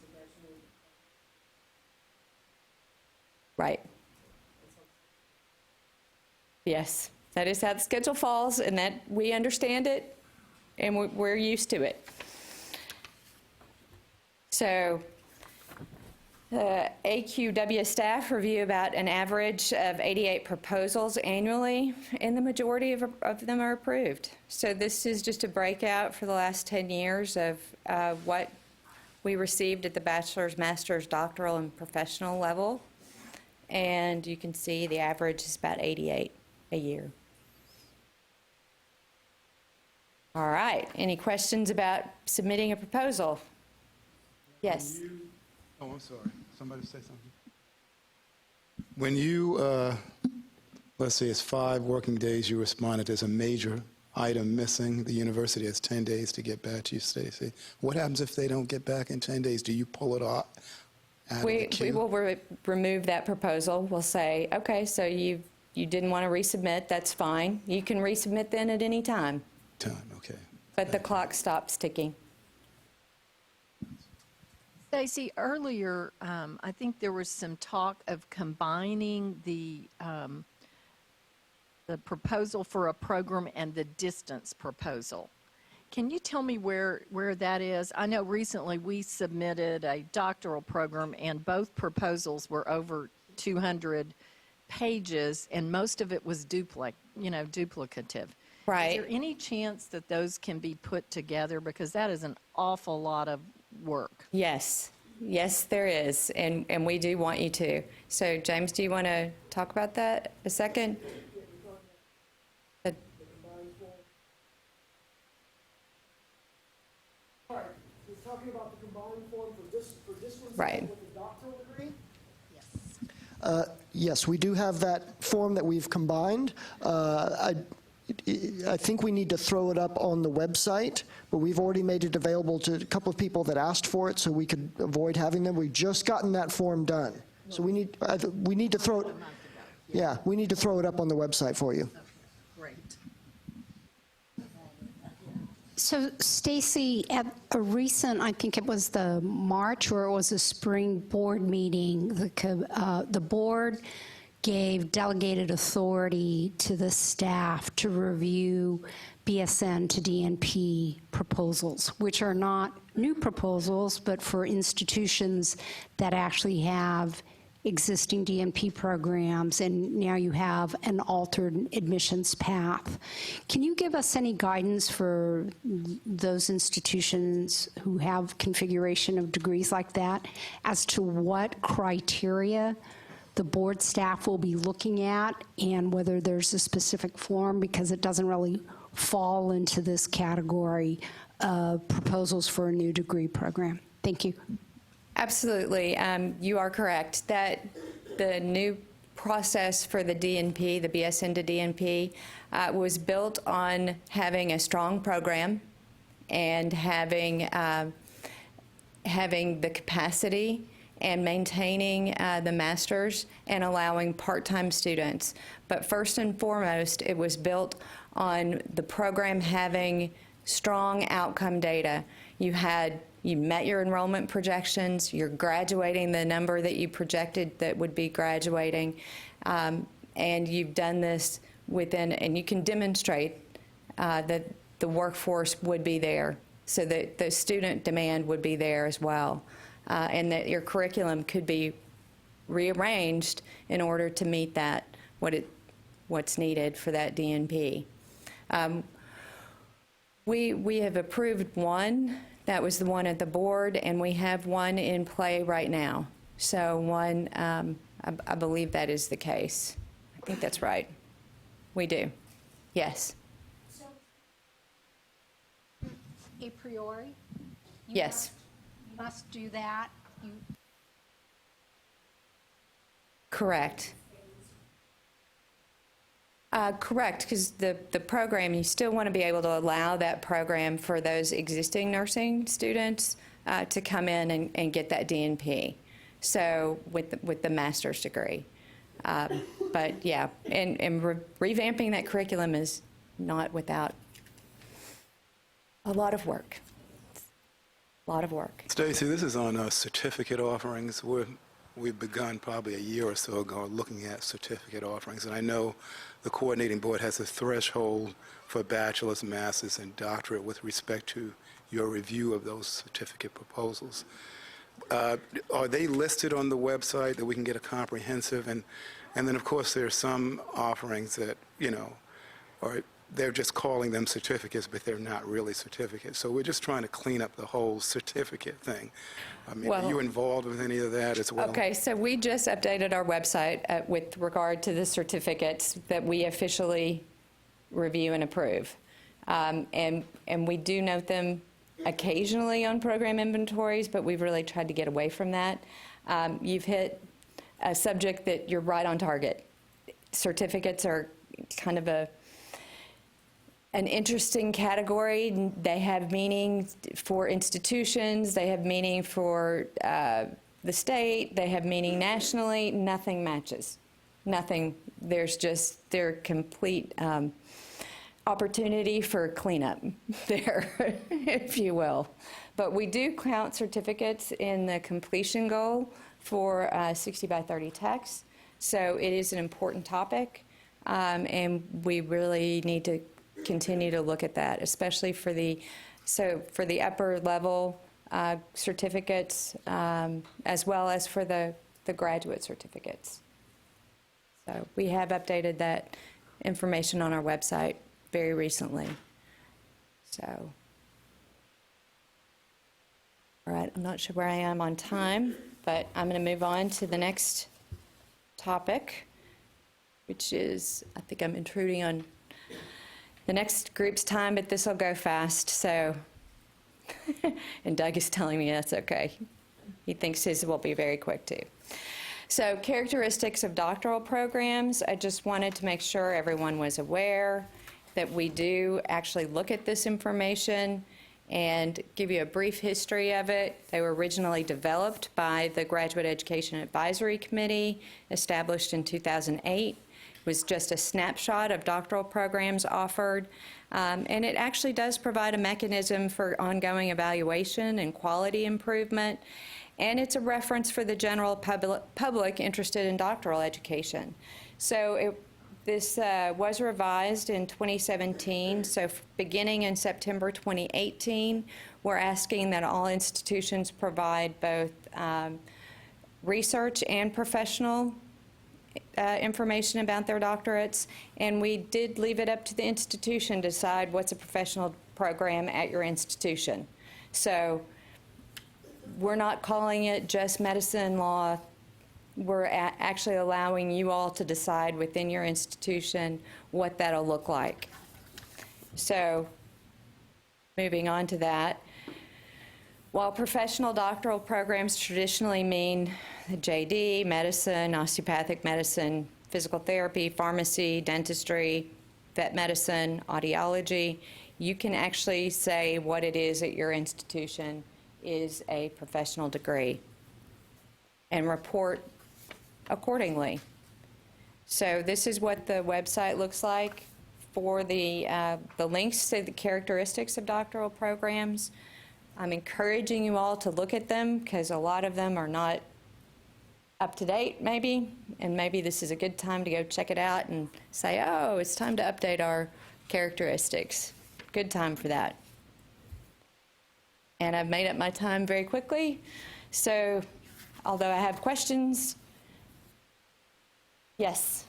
S1: Right. Yes, that is how the schedule falls, and that we understand it, and we're used to it. So AQW staff review about an average of 88 proposals annually, and the majority of them are approved. So this is just a breakout for the last 10 years of what we received at the bachelor's, master's, doctoral, and professional level. And you can see the average is about 88 a year. All right, any questions about submitting a proposal? Yes.
S18: Oh, I'm sorry. Somebody say something. When you, let's say it's 5 working days, you responded there's a major item missing. The university has 10 days to get back to you, Stacy. What happens if they don't get back in 10 days? Do you pull it out of the queue?
S1: We will remove that proposal. We'll say, okay, so you didn't want to resubmit, that's fine. You can resubmit then at any time.
S18: Okay.
S1: But the clock stops ticking.
S19: Stacy, earlier, I think there was some talk of combining the proposal for a program and the distance proposal. Can you tell me where that is? I know recently we submitted a doctoral program, and both proposals were over 200 pages, and most of it was duplicative.
S1: Right.
S19: Is there any chance that those can be put together? Because that is an awful lot of work.
S1: Yes. Yes, there is, and we do want you to. So, James, do you want to talk about that a second?
S17: Right, we're talking about the combined form for this one
S1: Right.
S17: with the doctoral degree? Yes, we do have that form that we've combined. I think we need to throw it up on the website, but we've already made it available to a couple of people that asked for it, so we could avoid having them. We've just gotten that form done. So we need to throw it, yeah, we need to throw it up on the website for you.
S19: Great.
S13: So, Stacy, at a recent, I think it was the March or it was a spring board meeting, the board gave delegated authority to the staff to review BSN to DNP proposals, which are not new proposals, but for institutions that actually have existing DNP programs, and now you have an altered admissions path. Can you give us any guidance for those institutions who have configuration of degrees like that as to what criteria the board staff will be looking at and whether there's a specific form, because it doesn't really fall into this category of proposals for a new degree program. Thank you.
S1: Absolutely. You are correct that the new process for the DNP, the BSN to DNP, was built on having a strong program and having the capacity and maintaining the masters and allowing part-time students. But first and foremost, it was built on the program having strong outcome data. You met your enrollment projections, you're graduating the number that you projected that would be graduating, and you've done this within, and you can demonstrate that the workforce would be there, so that the student demand would be there as well, and that your curriculum could be rearranged in order to meet that, what's needed for that DNP. We have approved one. That was the one at the board, and we have one in play right now. So one, I believe that is the case. I think that's right. We do. Yes.
S13: So, a priori?
S1: Yes.
S13: You must do that.
S1: Correct. Correct, because the program, you still want to be able to allow that program for those existing nursing students to come in and get that DNP. So with the master's degree. But yeah, and revamping that curriculum is not without a lot of work. A lot of work.
S18: Stacy, this is on certificate offerings. We've begun probably a year or so ago looking at certificate offerings, and I know the coordinating board has a threshold for bachelor's, master's, and doctorate with respect to your review of those certificate proposals. Are they listed on the website that we can get a comprehensive? And then, of course, there are some offerings that, they're just calling them certificates, but they're not really certificates. So we're just trying to clean up the whole certificate thing. I mean, are you involved with any of that as well?
S1: Okay, so we just updated our website with regard to the certificates that we officially review and approve. And we do note them occasionally on program inventories, but we've really tried to get away from that. You've hit a subject that you're right on target. Certificates are kind of an interesting category. They have meaning for institutions, they have meaning for the state, they have meaning nationally. Nothing matches. Nothing. They're complete opportunity for cleanup there, if you will. But we do count certificates in the completion goal for 60 by 30 text. So it is an important topic, and we really need to continue to look at that, especially for the upper level certificates, as well as for the graduate certificates. So we have updated that information on our website very recently. So, all right, I'm not sure where I am on time, but I'm going to move on to the next topic, which is, I think I'm intruding on the next group's time, but this will go fast, so, and Doug is telling me that's okay. He thinks his will be very quick too. So characteristics of doctoral programs, I just wanted to make sure everyone was aware that we do actually look at this information and give you a brief history of it. They were originally developed by the Graduate Education Advisory Committee, established in 2008. Was just a snapshot of doctoral programs offered, and it actually does provide a mechanism for ongoing evaluation and quality improvement, and it's a reference for the general public interested in doctoral education. So this was revised in 2017, so beginning in September 2018, we're asking that all institutions provide both research and professional information about their doctorates, and we did leave it up to the institution to decide what's a professional program at your institution. So we're not calling it just medicine, law, we're actually allowing you all to decide within your institution what that'll look like. So, moving on to that, while professional doctoral programs traditionally mean JD, medicine, osteopathic medicine, physical therapy, pharmacy, dentistry, vet medicine, audiology, you can actually say what it is at your institution is a professional degree and report accordingly. So this is what the website looks like for the links to the characteristics of doctoral programs. I'm encouraging you all to look at them because a lot of them are not up to date maybe, and maybe this is a good time to go check it out and say, oh, it's time to update our characteristics. Good time for that. And I've made up my time very quickly, so although I have questions, yes.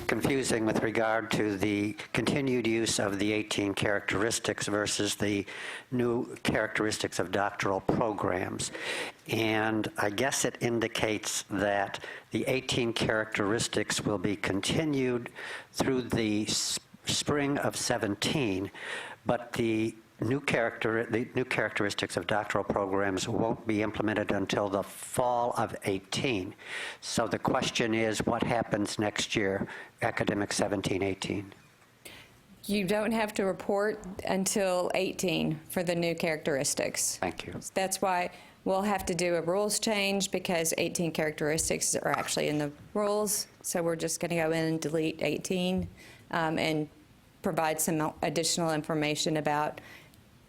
S15: Confusing with regard to the continued use of the 18 characteristics versus the new characteristics of doctoral programs. And I guess it indicates that the 18 characteristics will be continued through the spring of 17, but the new characteristics of doctoral programs won't be implemented until the fall of 18. So the question is, what happens next year, academic 17-18?
S1: You don't have to report until 18 for the new characteristics.
S15: Thank you.
S1: That's why we'll have to do a rules change because 18 characteristics are actually in the rules. So we're just going to go in and delete 18 and provide some additional information about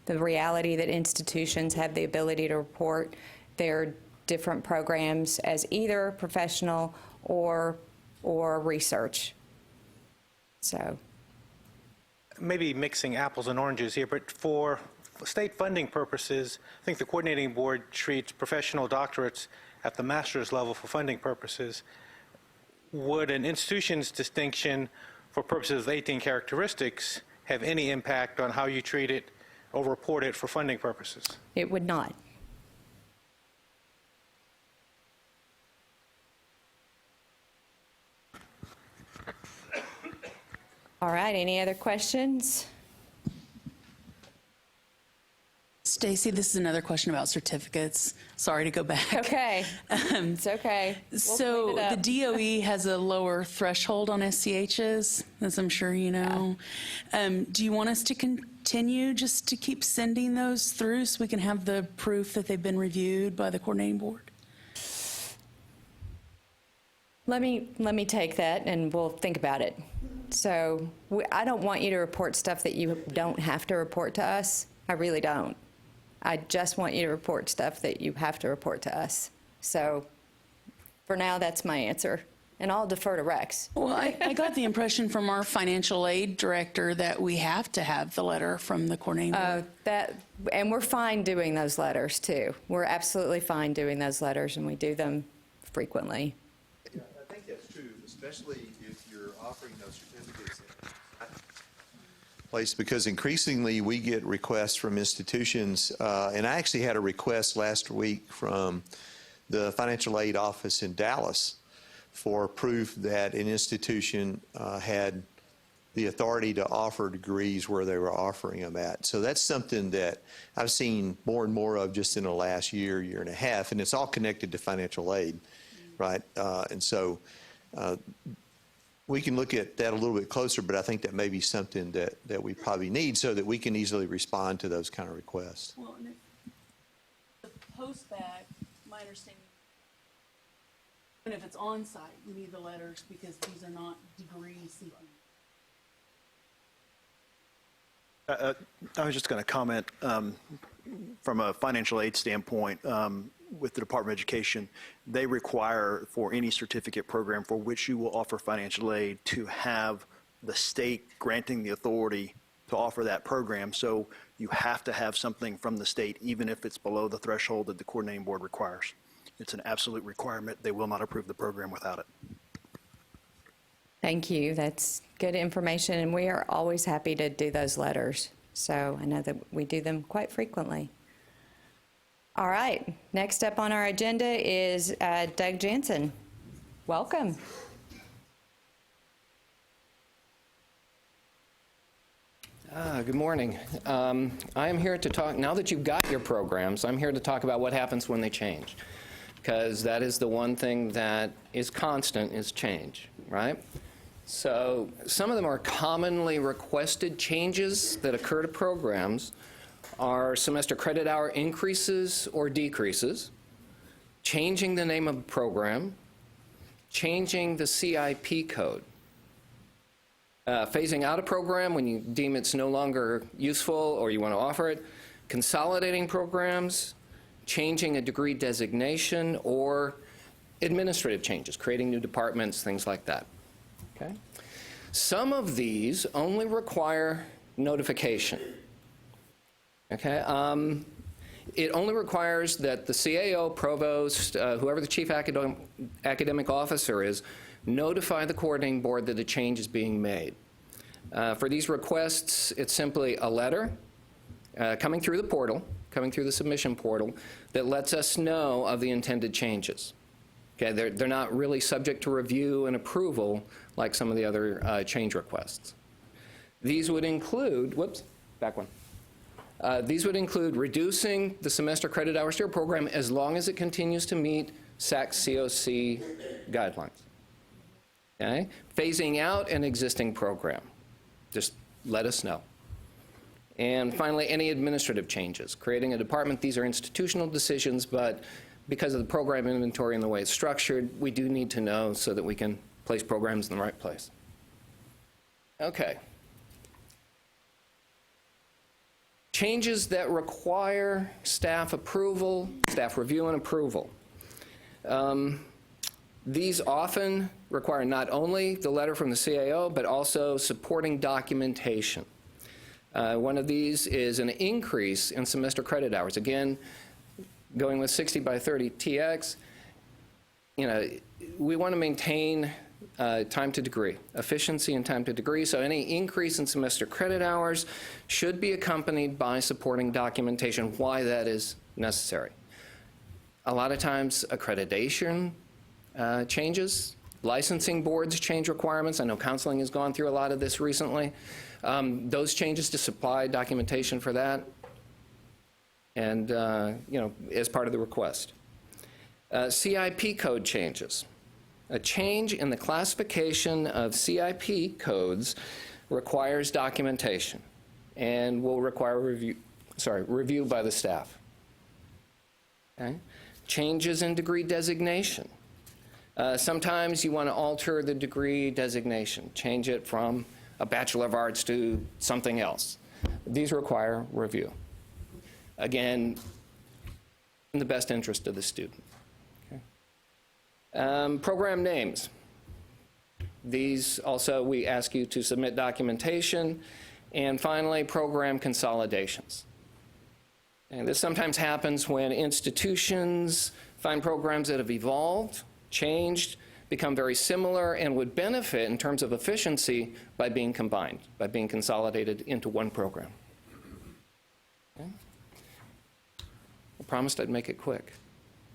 S1: the reality that institutions have the ability to report their different programs as either professional or research. So
S20: maybe mixing apples and oranges here, but for state funding purposes, I think the coordinating board treats professional doctorates at the master's level for funding purposes. Would an institution's distinction for purposes of 18 characteristics have any impact on how you treat it or report it for funding purposes?
S1: it would not. All right, any other questions?
S6: Stacy, this is another question about certificates. Sorry to go back.
S1: Okay, it's okay. We'll
S6: So
S1: clean it up.
S6: the DOE has a lower threshold on SCHs, as I'm sure you know. Do you want us to continue just to keep sending those through so we can have the proof that they've been reviewed by the coordinating board?
S1: Let me take that and we'll think about it. So I don't want you to report stuff that you don't have to report to us. I really don't. I just want you to report stuff that you have to report to us. So for now, that's my answer. And I'll defer to Rex.
S6: Well, I got the impression from our financial aid director that we have to have the letter from the coordinating board.
S1: And we're fine doing those letters too. We're absolutely fine doing those letters and we do them frequently.
S4: Yeah, I think that's true, especially if you're offering those certificates in place, because increasingly we get requests from institutions, and I actually had a request last week from the financial aid office in Dallas for proof that an institution had the authority to offer degrees where they were offering them at. So that's something that I've seen more and more of just in the last year and a half, and it's all connected to financial aid, right? And so we can look at that a little bit closer, but I think that may be something that we probably need so that we can easily respond to those kind of requests.
S6: Well, and to post that, my understanding, even if it's on-site, we need the letters because these are not degree seeking.
S21: I was just going to comment from a financial aid standpoint with the Department of Education. They require for any certificate program for which you will offer financial aid to have the state granting the authority to offer that program. So you have to have something from the state, even if it's below the threshold that the coordinating board requires. It's an absolute requirement. They will not approve the program without it.
S1: Thank you. That's good information, and we are always happy to do those letters. So I know that we do them quite frequently. All right, next up on our agenda is Doug Jansen. Welcome.
S7: Good morning. I am here to talk, now that you've got your programs, I'm here to talk about what happens when they change. Because that is the one thing that is constant, is change, right? So some of them are commonly requested changes that occur to programs are semester credit hour increases or decreases, changing the name of a program, changing the CIP code, phasing out a program when you deem it's no longer useful or you want to offer it, consolidating programs, changing a degree designation, or administrative changes, creating new departments, things like that. Okay? Some of these only require notification. Okay? It only requires that the CAO, provost, whoever the chief academic officer is, notify the coordinating board that a change is being made. For these requests, it's simply a letter coming through the portal, coming through the submission portal, that lets us know of the intended changes. Okay, they're not really subject to review and approval like some of the other change requests. These would include, back one. These would include reducing the semester credit hours to your program as long as it continues to meet SAC-COC guidelines. Okay? Phasing out an existing program. Just let us know. And finally, any administrative changes. Creating a department, these are institutional decisions, but because of the program inventory and the way it's structured, we do need to know so that we can place programs in the right place. Okay. Changes that require staff approval, staff review and approval. These often require not only the letter from the CAO, but also supporting documentation. One of these is an increase in semester credit hours. Again, going with 60 by 30 TX, we want to maintain time to degree, efficiency and time to degree, so any increase in semester credit hours should be accompanied by supporting documentation why that is necessary. A lot of times accreditation changes, licensing boards change requirements. I know counseling has gone through a lot of this recently. Those changes to supply documentation for that, and as part of the request. CIP code changes. A change in the classification of CIP codes requires documentation and will require review by the staff. Okay? Changes in degree designation. Sometimes you want to alter the degree designation, change it from a Bachelor of Arts to something else. These require review. Again, in the best interest of the student. Okay. Program names. These also, we ask you to submit documentation. And finally, program consolidations. And this sometimes happens when institutions find programs that have evolved, changed, become very similar, and would benefit in terms of efficiency by being combined, by being consolidated into one program. Okay. I promised I'd make it quick.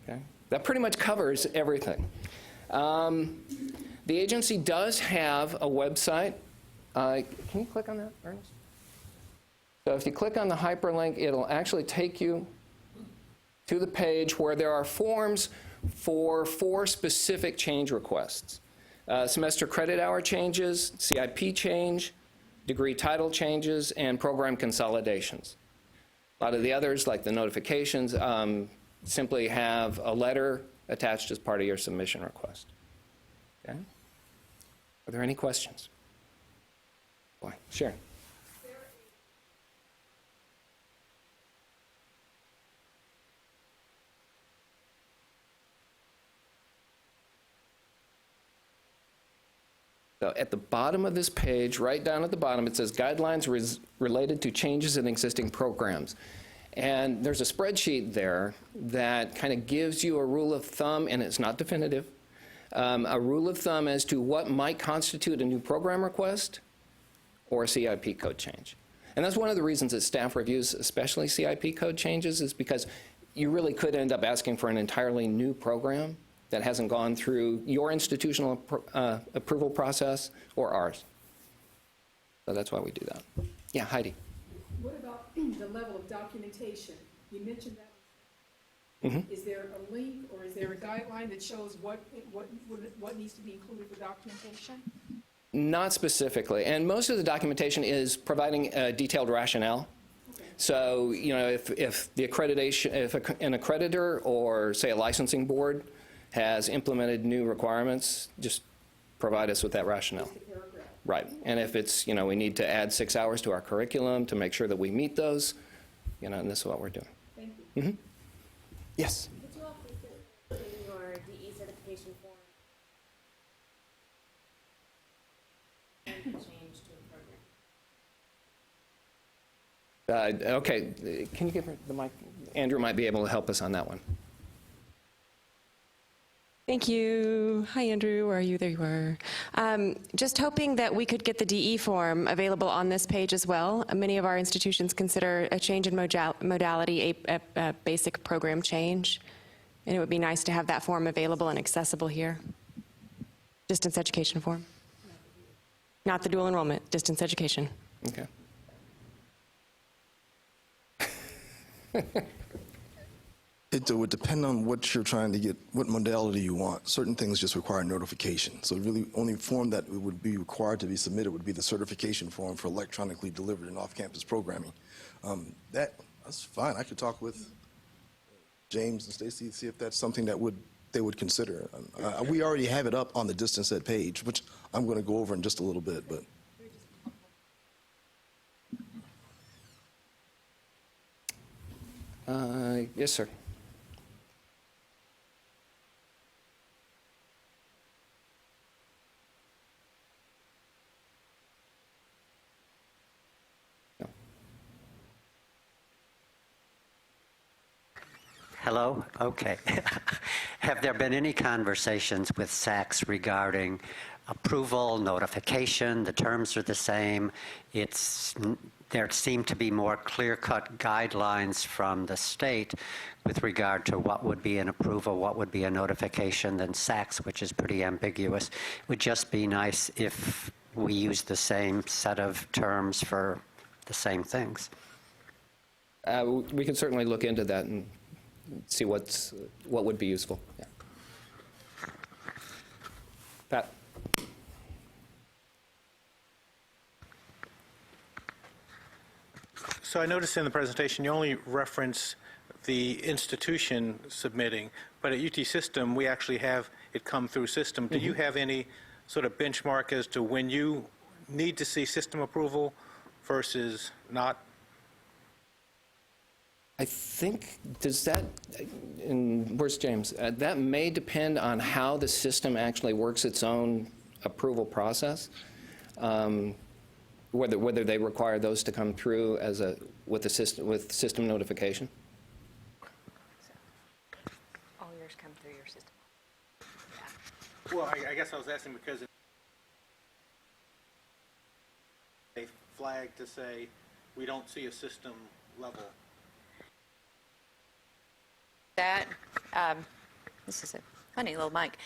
S7: Okay. That pretty much covers everything. The agency does have a website. Can you click on that, Ernest? So if you click on the hyperlink, it'll actually take you to the page where there are forms for 4 specific change requests. Semester credit hour changes, CIP change, degree title changes, and program consolidations. A lot of the others, like the notifications, simply have a letter attached as part of your submission request. Okay? Are there any questions? Boy, Sharon. So at the bottom of this page, right down at the bottom, it says guidelines related to changes in existing programs. And there's a spreadsheet there that kind of gives you a rule of thumb, and it's not definitive, a rule of thumb as to what might constitute a new program request or a CIP code change. And that's one of the reasons that staff reviews, especially CIP code changes, is because you really could end up asking for an entirely new program that hasn't gone through your institutional approval process or ours. So that's why we do that. Yeah, Heidi.
S5: What about the level of documentation? You mentioned that. Is there a link or is there a guideline that shows what needs to be included for documentation?
S7: Not specifically, and most of the documentation is providing a detailed rationale. So, you know, if the accreditation, if an accreditor or, say, a licensing board has implemented new requirements, just provide us with that rationale. Right, and if it's, you know, we need to add 6 hours to our curriculum to make sure that we meet those, you know, and this is what we're doing.
S5: Thank you.
S7: Mm-hmm. Yes?
S10: Could you all please put in your DE certification form and change to a program?
S7: Okay, can you give her the mic? Andrew might be able to help us on that one.
S16: Thank you. Hi, Andrew. Where are you? There you are. Just hoping that we could get the DE form available on this page as well. Many of our institutions consider a change in modality a basic program change, and it would be nice to have that form available and accessible here. Distance education form. Not the dual enrollment, distance education.
S7: Okay.
S22: It would depend on what you're trying to get, what modality you want. Certain things just require notification. So really, only form that would be required to be submitted would be the certification form for electronically delivered and off-campus programming. That's fine. I could talk with James and Stacy, see if that's something that they would consider. We already have it up on the distance ed page, which I'm going to go over in just a little bit, but.
S7: Yes, sir.
S15: Hello? Okay. Have there been any conversations with SACS regarding approval, notification? The terms are the same. There seem to be more clear-cut guidelines from the state with regard to what would be an approval, what would be a notification than SACS, which is pretty ambiguous. It would just be nice if we use the same set of terms for the same things.
S7: We can certainly look into that and see what would be useful. Yeah. Pat.
S20: So I noticed in the presentation you only reference the institution submitting, but at UT System we actually have it come through system. Do you have any sort of benchmark as to when you need to see system approval versus not?
S7: I think, does that, and where's James? That may depend on how the system actually works its own approval process, whether they require those to come through as with system notification.
S10: All yours come through your system.
S20: Well, I guess I was asking because they flag to say we don't see a system level.
S1: That, this is a funny little mic.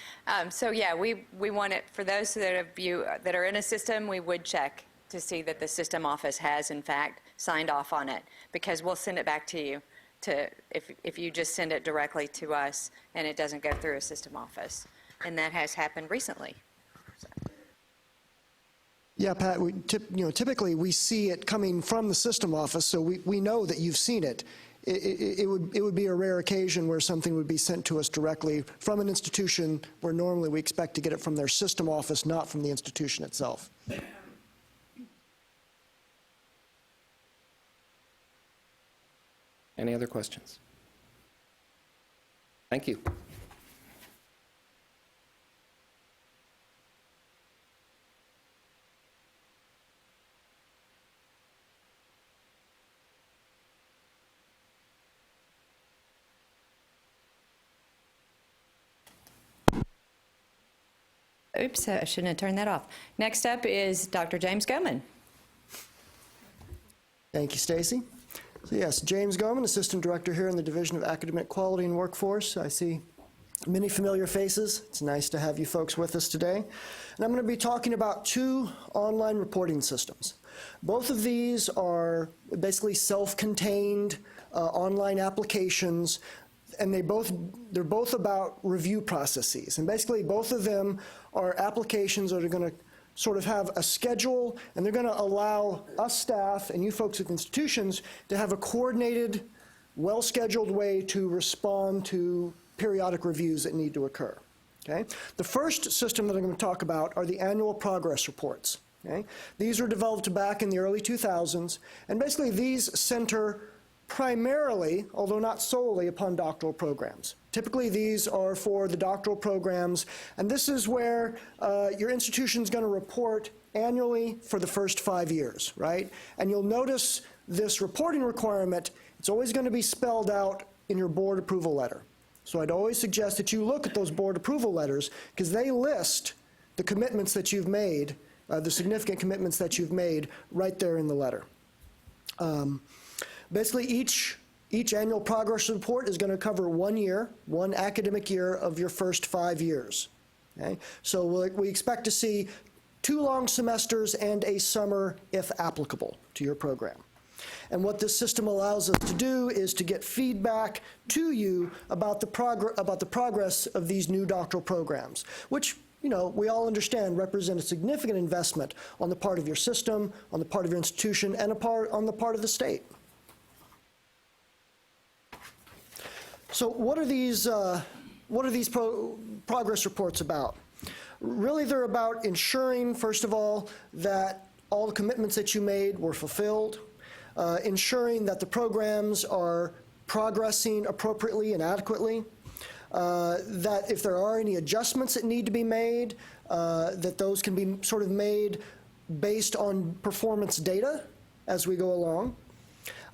S1: So yeah, we want it, for those that are in a system, we would check to see that the system office has in fact signed off on it, because we'll send it back to you if you just send it directly to us and it doesn't go through a system office. And that has happened recently.
S17: Yeah, Pat, typically we see it coming from the system office, so we know that you've seen it. It would be a rare occasion where something would be sent to us directly from an institution where normally we expect to get it from their system office, not from the institution itself.
S7: Any other questions? Thank you.
S1: Oops, I shouldn't have turned that off. Next up is Dr. James Goman.
S17: Thank you, Stacy. So yes, James Gorman, Assistant Director here in the Division of Academic Quality and Workforce. I see many familiar faces. It's nice to have you folks with us today. And I'm going to be talking about 2 online reporting systems. Both of these are basically self-contained online applications, and they're both about review processes. And basically both of them are applications that are going to sort of have a schedule, and they're going to allow us staff and you folks at institutions to have a coordinated, well-scheduled way to respond to periodic reviews that need to occur. Okay? The first system that I'm going to talk about are the annual progress reports. Okay? These were developed back in the early 2000s, and basically these center primarily, although not solely, upon doctoral programs. Typically, these are for the doctoral programs, and this is where your institution is going to report annually for the first 5 years, right? And you'll notice this reporting requirement, it's always going to be spelled out in your board approval letter. So I'd always suggest that you look at those board approval letters, because they list the commitments that you've made, the significant commitments that you've made right there in the letter. Basically, each annual progress report is going to cover 1 year, 1 academic year of your first 5 years. Okay? So we expect to see 2 long semesters and a summer, if applicable, to your program. And what this system allows us to do is to get feedback to you about the progress of these new doctoral programs, which, you know, we all understand represent a significant investment on the part of your system, on the part of your institution, and on the part of the state. So what are these progress reports about? Really, they're about ensuring, first of all, that all the commitments that you made were fulfilled, ensuring that the programs are progressing appropriately and adequately, that if there are any adjustments that need to be made, that those can be sort of made based on performance data as we go along.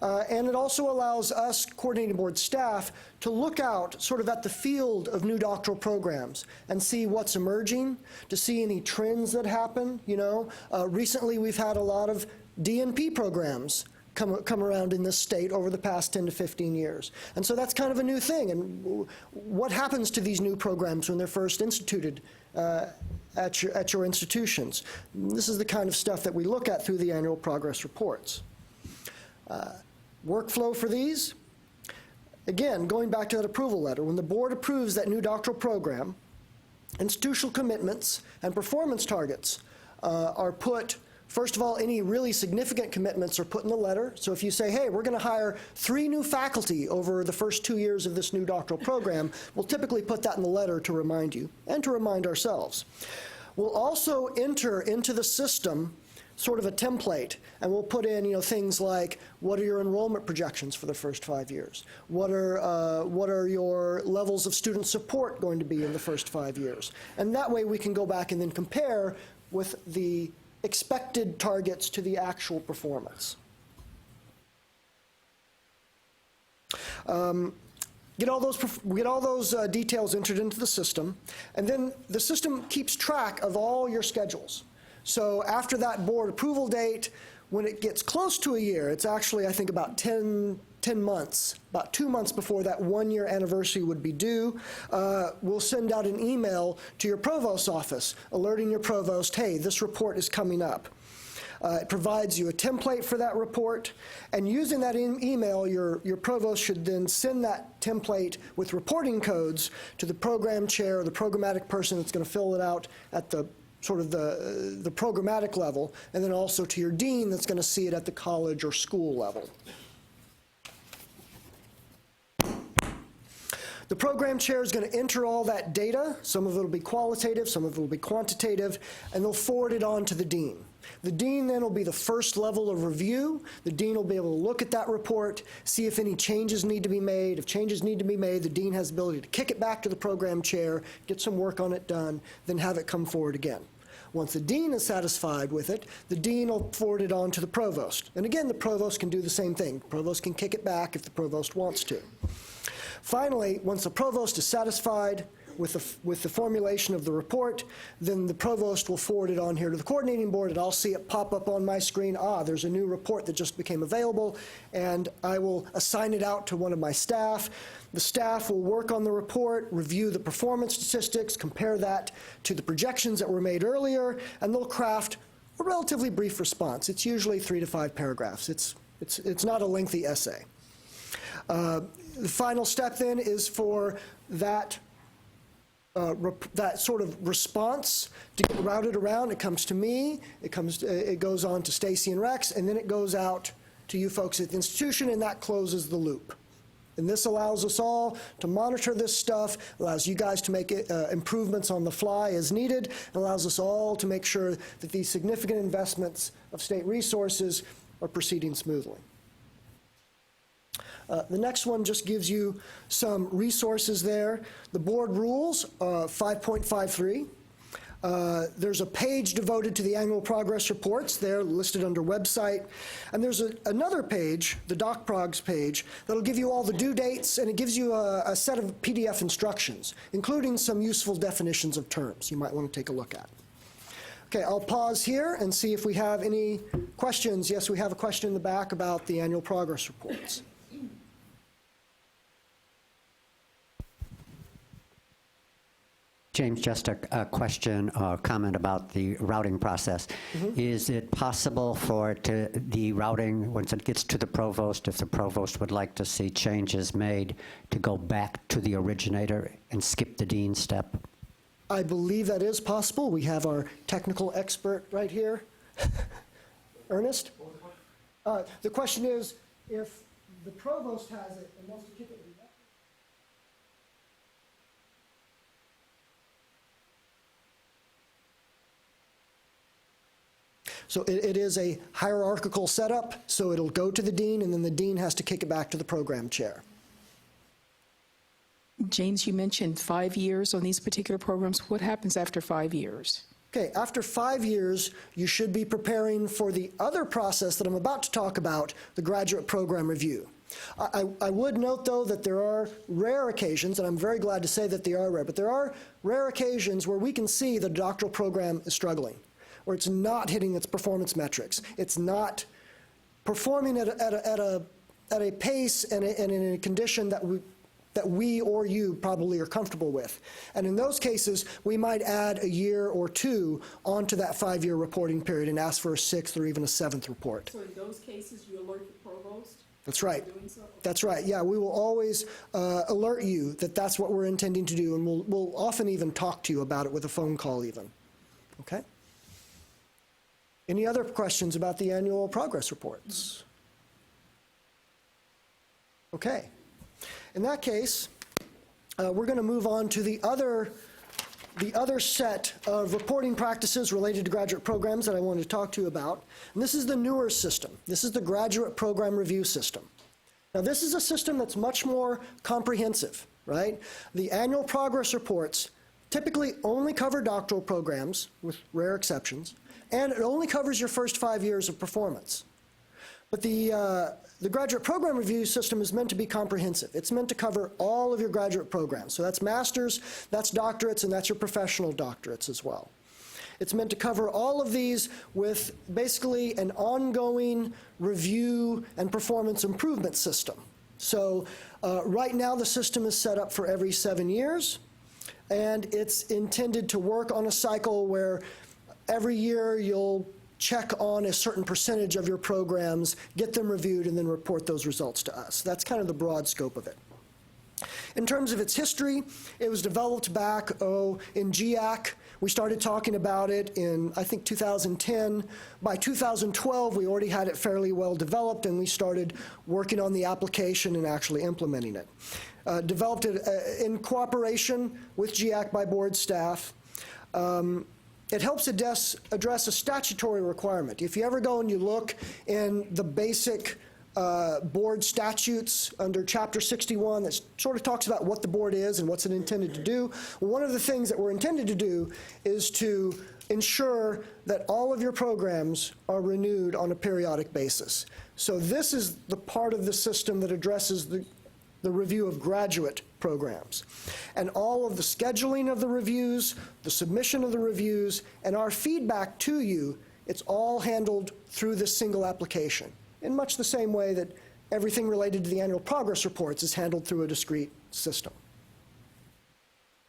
S17: And it also allows us coordinating board staff to look out sort of at the field of new doctoral programs and see what's emerging, to see any trends that happen. You know, recently we've had a lot of DNP programs come around in this state over the past 10 to 15 years. And so that's kind of a new thing. And what happens to these new programs when they're first instituted at your institutions? This is the kind of stuff that we look at through the annual progress reports. Workflow for these, again, going back to that approval letter, when the board approves that new doctoral program, institutional commitments and performance targets are put. First of all, any really significant commitments are put in the letter. So if you say, hey, we're going to hire 3 new faculty over the first 2 years of this new doctoral program, we'll typically put that in the letter to remind you and to remind ourselves. We'll also enter into the system sort of a template, and we'll put in, you know, things like, what are your enrollment projections for the first 5 years? What are your levels of student support going to be in the first 5 years? And that way we can go back and then compare with the expected targets to the actual performance. Get all those details entered into the system, and then the system keeps track of all your schedules. So after that board approval date, when it gets close to a year, it's actually, I think, about 10 months, about 2 months before that 1-year anniversary would be due, we'll send out an email to your provost's office alerting your provost, hey, this report is coming up. It provides you a template for that report, and using that email, your provost should then send that template with reporting codes to the program chair or the programmatic person that's going to fill it out at the sort of the programmatic level, and then also to your dean that's going to see it at the college or school level. The program chair is going to enter all that data. Some of it will be qualitative, some of it will be quantitative, and they'll forward it on to the dean. The dean then will be the first level of review. The dean will be able to look at that report, see if any changes need to be made. If changes need to be made, the dean has the ability to kick it back to the program chair, get some work on it done, then have it come forward again. Once the dean is satisfied with it, the dean will forward it on to the provost. And again, the provost can do the same thing. The provost can kick it back if the provost wants to. Finally, once the provost is satisfied with the formulation of the report, then the provost will forward it on here to the coordinating board, and I'll see it pop up on my screen. There's a new report that just became available, and I will assign it out to one of my staff. The staff will work on the report, review the performance statistics, compare that to the projections that were made earlier, and they'll craft a relatively brief response. It's usually 3 to 5 paragraphs. It's not a lengthy essay. The final step then is for that that sort of response to get routed around. It comes to me, it goes on to Stacy and Rex, and then it goes out to you folks at the institution, and that closes the loop. And this allows us all to monitor this stuff, allows you guys to make improvements on the fly as needed, and allows us all to make sure that these significant investments of state resources are proceeding smoothly. The next one just gives you some resources there. The board rules, 5.53. There's a page devoted to the annual progress reports. They're listed under website. And there's another page, the DocProgs page, that'll give you all the due dates, and it gives you a set of PDF instructions, including some useful definitions of terms you might want to take a look at. Okay, I'll pause here and see if we have any questions. Yes, we have a question in the back about the annual progress reports.
S15: James, just a question or comment about the routing process. Is it possible for the routing, once it gets to the provost, if the provost would like to see changes made, to go back to the originator and skip the dean step?
S17: I believe that is possible. We have our technical expert right here. Ernest? The question is, if the provost has it and wants to keep it. So it is a hierarchical setup, so it'll go to the dean, and then the dean has to kick it back to the program chair.
S5: James, you mentioned 5 years on these particular programs. What happens after 5 years?
S17: Okay, after 5 years, you should be preparing for the other process that I'm about to talk about, the graduate program review. I would note, though, that there are rare occasions, and I'm very glad to say that they are rare, but there are rare occasions where we can see the doctoral program is struggling, or it's not hitting its performance metrics. It's not performing at a pace and in a condition that we or you probably are comfortable with. And in those cases, we might add a year or two onto that 5-year reporting period and ask for a 6th or even a 7th report.
S5: So in those cases, you alert the provost?
S17: That's right.
S5: Doing so?
S17: That's right. Yeah, we will always alert you that that's what we're intending to do, and we'll often even talk to you about it with a phone call even. Okay? Any other questions about the annual progress reports? Okay. In that case, we're going to move on to the other set of reporting practices related to graduate programs that I wanted to talk to you about. And this is the newer system. This is the graduate program review system. Now, this is a system that's much more comprehensive, right? The annual progress reports typically only cover doctoral programs, with rare exceptions, and it only covers your first 5 years of performance. But the graduate program review system is meant to be comprehensive. It's meant to cover all of your graduate programs. So that's masters, that's doctorates, and that's your professional doctorates as well. It's meant to cover all of these with basically an ongoing review and performance improvement system. So right now the system is set up for every 7 years, and it's intended to work on a cycle where every year you'll check on a certain percentage of your programs, get them reviewed, and then report those results to us. That's kind of the broad scope of it. In terms of its history, it was developed back, in GIAC. We started talking about it in, I think, 2010. By 2012, we already had it fairly well developed, and we started working on the application and actually implementing it. Developed it in cooperation with GIAC by board staff. It helps address a statutory requirement. If you ever go and you look in the basic board statutes under Chapter 61 that sort of talks about what the board is and what's it intended to do, one of the things that we're intended to do is to ensure that all of your programs are renewed on a periodic basis. So this is the part of the system that addresses the review of graduate programs. And all of the scheduling of the reviews, the submission of the reviews, and our feedback to you, it's all handled through this single application, in much the same way that everything related to the annual progress reports is handled through a discrete system.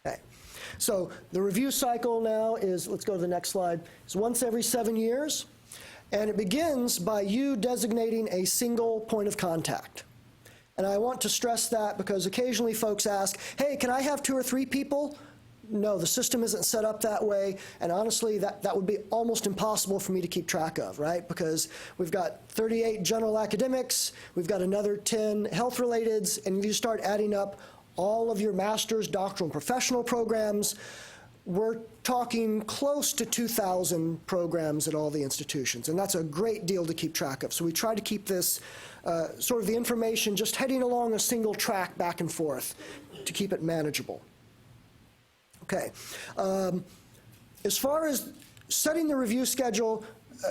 S17: Okay. So the review cycle now is, let's go to the next slide, is once every 7 years, and it begins by you designating a single point of contact. And I want to stress that because occasionally folks ask, hey, can I have 2 or 3 people? No, the system isn't set up that way, and honestly, that would be almost impossible for me to keep track of, right? Because we've got 38 general academics, we've got another 10 health-relateds, and you start adding up all of your master's, doctoral, and professional programs, we're talking close to 2,000 programs at all the institutions, and that's a great deal to keep track of. So we try to keep this sort of the information just heading along a single track back and forth to keep it manageable. Okay. As far as setting the review schedule,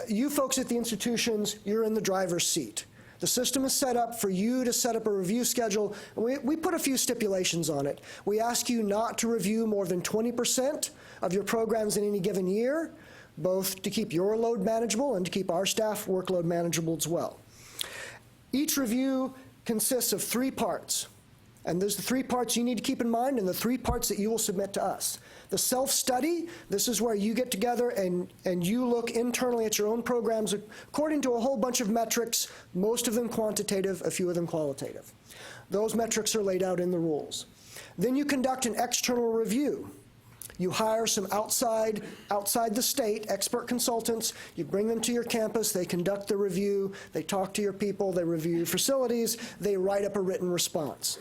S17: you folks at the institutions, you're in the driver's seat. The system is set up for you to set up a review schedule. We put a few stipulations on it. We ask you not to review more than 20% of your programs in any given year, both to keep your load manageable and to keep our staff workload manageable as well. Each review consists of 3 parts. And there's the 3 parts you need to keep in mind and the 3 parts that you will submit to us. The self-study, this is where you get together and you look internally at your own programs according to a whole bunch of metrics, most of them quantitative, a few of them qualitative. Those metrics are laid out in the rules. Then you conduct an external review. You hire some outside the state expert consultants. You bring them to your campus. They conduct the review. They talk to your people. They review your facilities. They write up a written response.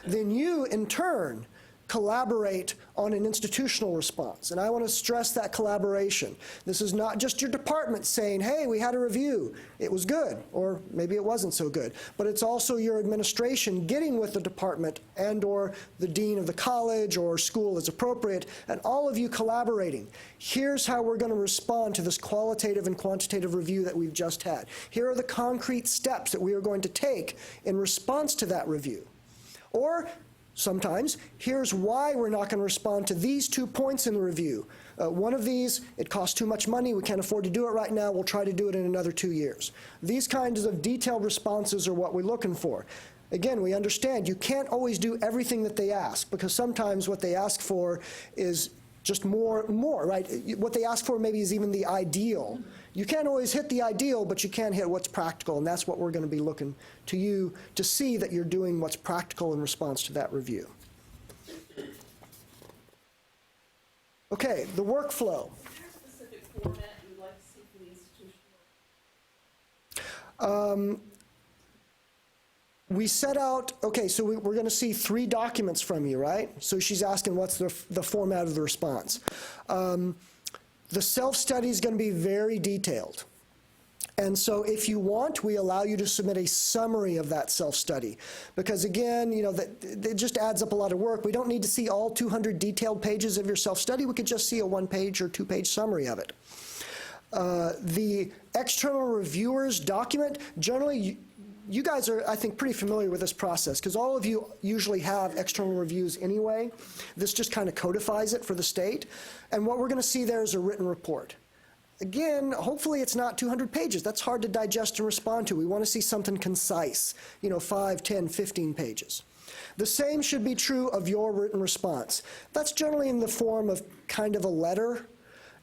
S17: Then you, in turn, collaborate on an institutional response. And I want to stress that collaboration. This is not just your department saying, hey, we had a review, it was good, or maybe it wasn't so good. But it's also your administration getting with the department and or the dean of the college or school as appropriate, and all of you collaborating. Here's how we're going to respond to this qualitative and quantitative review that we've just had. Here are the concrete steps that we are going to take in response to that review. Or sometimes, here's why we're not going to respond to these 2 points in the review. One of these, it costs too much money, we can't afford to do it right now, we'll try to do it in another 2 years. These kinds of detailed responses are what we're looking for. Again, we understand you can't always do everything that they ask, because sometimes what they ask for is just more, right? What they ask for maybe is even the ideal. You can't always hit the ideal, but you can hit what's practical, and that's what we're going to be looking to you to see that you're doing what's practical in response to that review. Okay, the workflow.
S5: Is there a specific format you'd like to see for the institution?
S17: We set out, okay, so we're going to see 3 documents from you, right? So she's asking what's the format of the response. The self-study is going to be very detailed. And so if you want, we allow you to submit a summary of that self-study. Because again, you know, it just adds up a lot of work. We don't need to see all 200 detailed pages of your self-study. We could just see a 1-page or 2-page summary of it. The external reviewers document, generally, you guys are, I think, pretty familiar with this process because all of you usually have external reviews anyway. This just kind of codifies it for the state. And what we're going to see there is a written report. Again, hopefully it's not 200 pages. That's hard to digest and respond to. We want to see something concise, 5, 10, 15 pages. The same should be true of your written response. That's generally in the form of kind of a letter.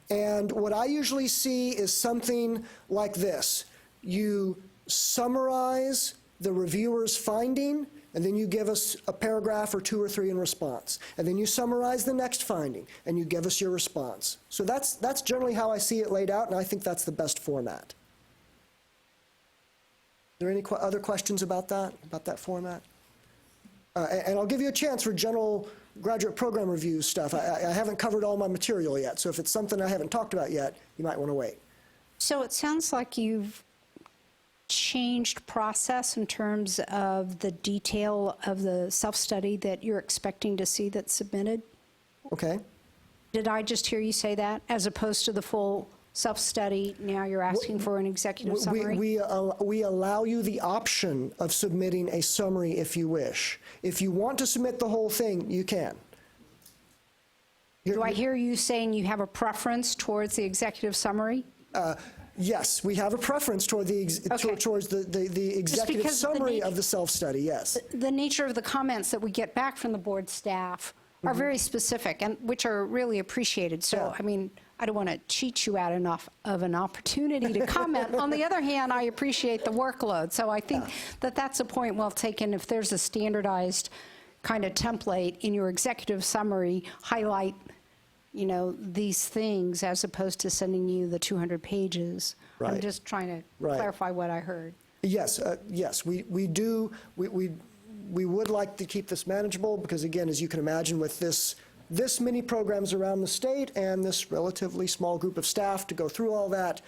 S17: And what I usually see is something like this. You summarize the reviewer's finding, and then you give us a paragraph or 2 or 3 in response. And then you summarize the next finding, and you give us your response. So that's generally how I see it laid out, and I think that's the best format. Are there any other questions about that format? And I'll give you a chance for general graduate program review stuff. I haven't covered all my material yet, so if it's something I haven't talked about yet, you might want to wait.
S13: So it sounds like you've changed process in terms of the detail of the self-study that you're expecting to see that's submitted?
S17: Okay.
S13: Did I just hear you say that, as opposed to the full self-study, now you're asking for an executive summary?
S17: We allow you the option of submitting a summary if you wish. If you want to submit the whole thing, you can.
S13: Do I hear you saying you have a preference towards the executive summary?
S17: Yes, we have a preference toward towards the executive summary of the self-study, yes.
S13: The nature of the comments that we get back from the board staff are very specific, and which are really appreciated. So, I mean, I don't want to cheat you out enough of an opportunity to comment. On the other hand, I appreciate the workload. So I think that that's a point well taken. If there's a standardized kind of template in your executive summary, highlight, you know, these things as opposed to sending you the 200 pages.
S17: Right.
S13: I'm just trying to clarify what I heard.
S17: Yes, yes, we do. We would like to keep this manageable because, again, as you can imagine, with this many programs around the state and this relatively small group of staff to go through all that,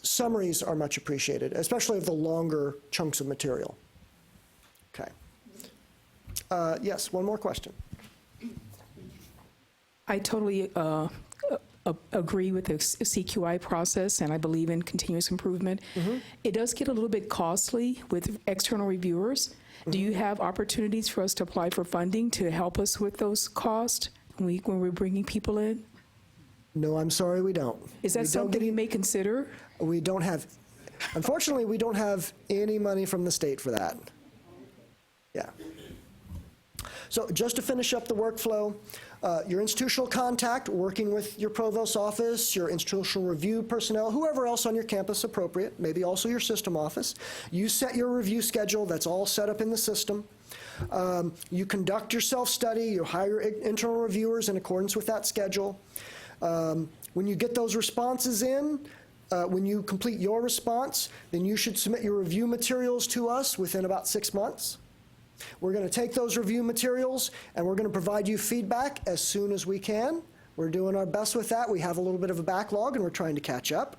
S17: summaries are much appreciated, especially of the longer chunks of material. Okay. Yes, one more question.
S5: I totally agree with the CQI process, and I believe in continuous improvement. It does get a little bit costly with external reviewers. Do you have opportunities for us to apply for funding to help us with those costs when we're bringing people in?
S17: No, I'm sorry, we don't.
S5: Is that something you may consider?
S17: We don't have, unfortunately, we don't have any money from the state for that. Yeah. So just to finish up the workflow, your institutional contact, working with your provost's office, your institutional review personnel, whoever else on your campus appropriate, maybe also your system office. You set your review schedule. That's all set up in the system. You conduct your self-study. You hire your internal reviewers in accordance with that schedule. When you get those responses in, when you complete your response, then you should submit your review materials to us within about 6 months. We're going to take those review materials and we're going to provide you feedback as soon as we can. We're doing our best with that. We have a little bit of a backlog and we're trying to catch up.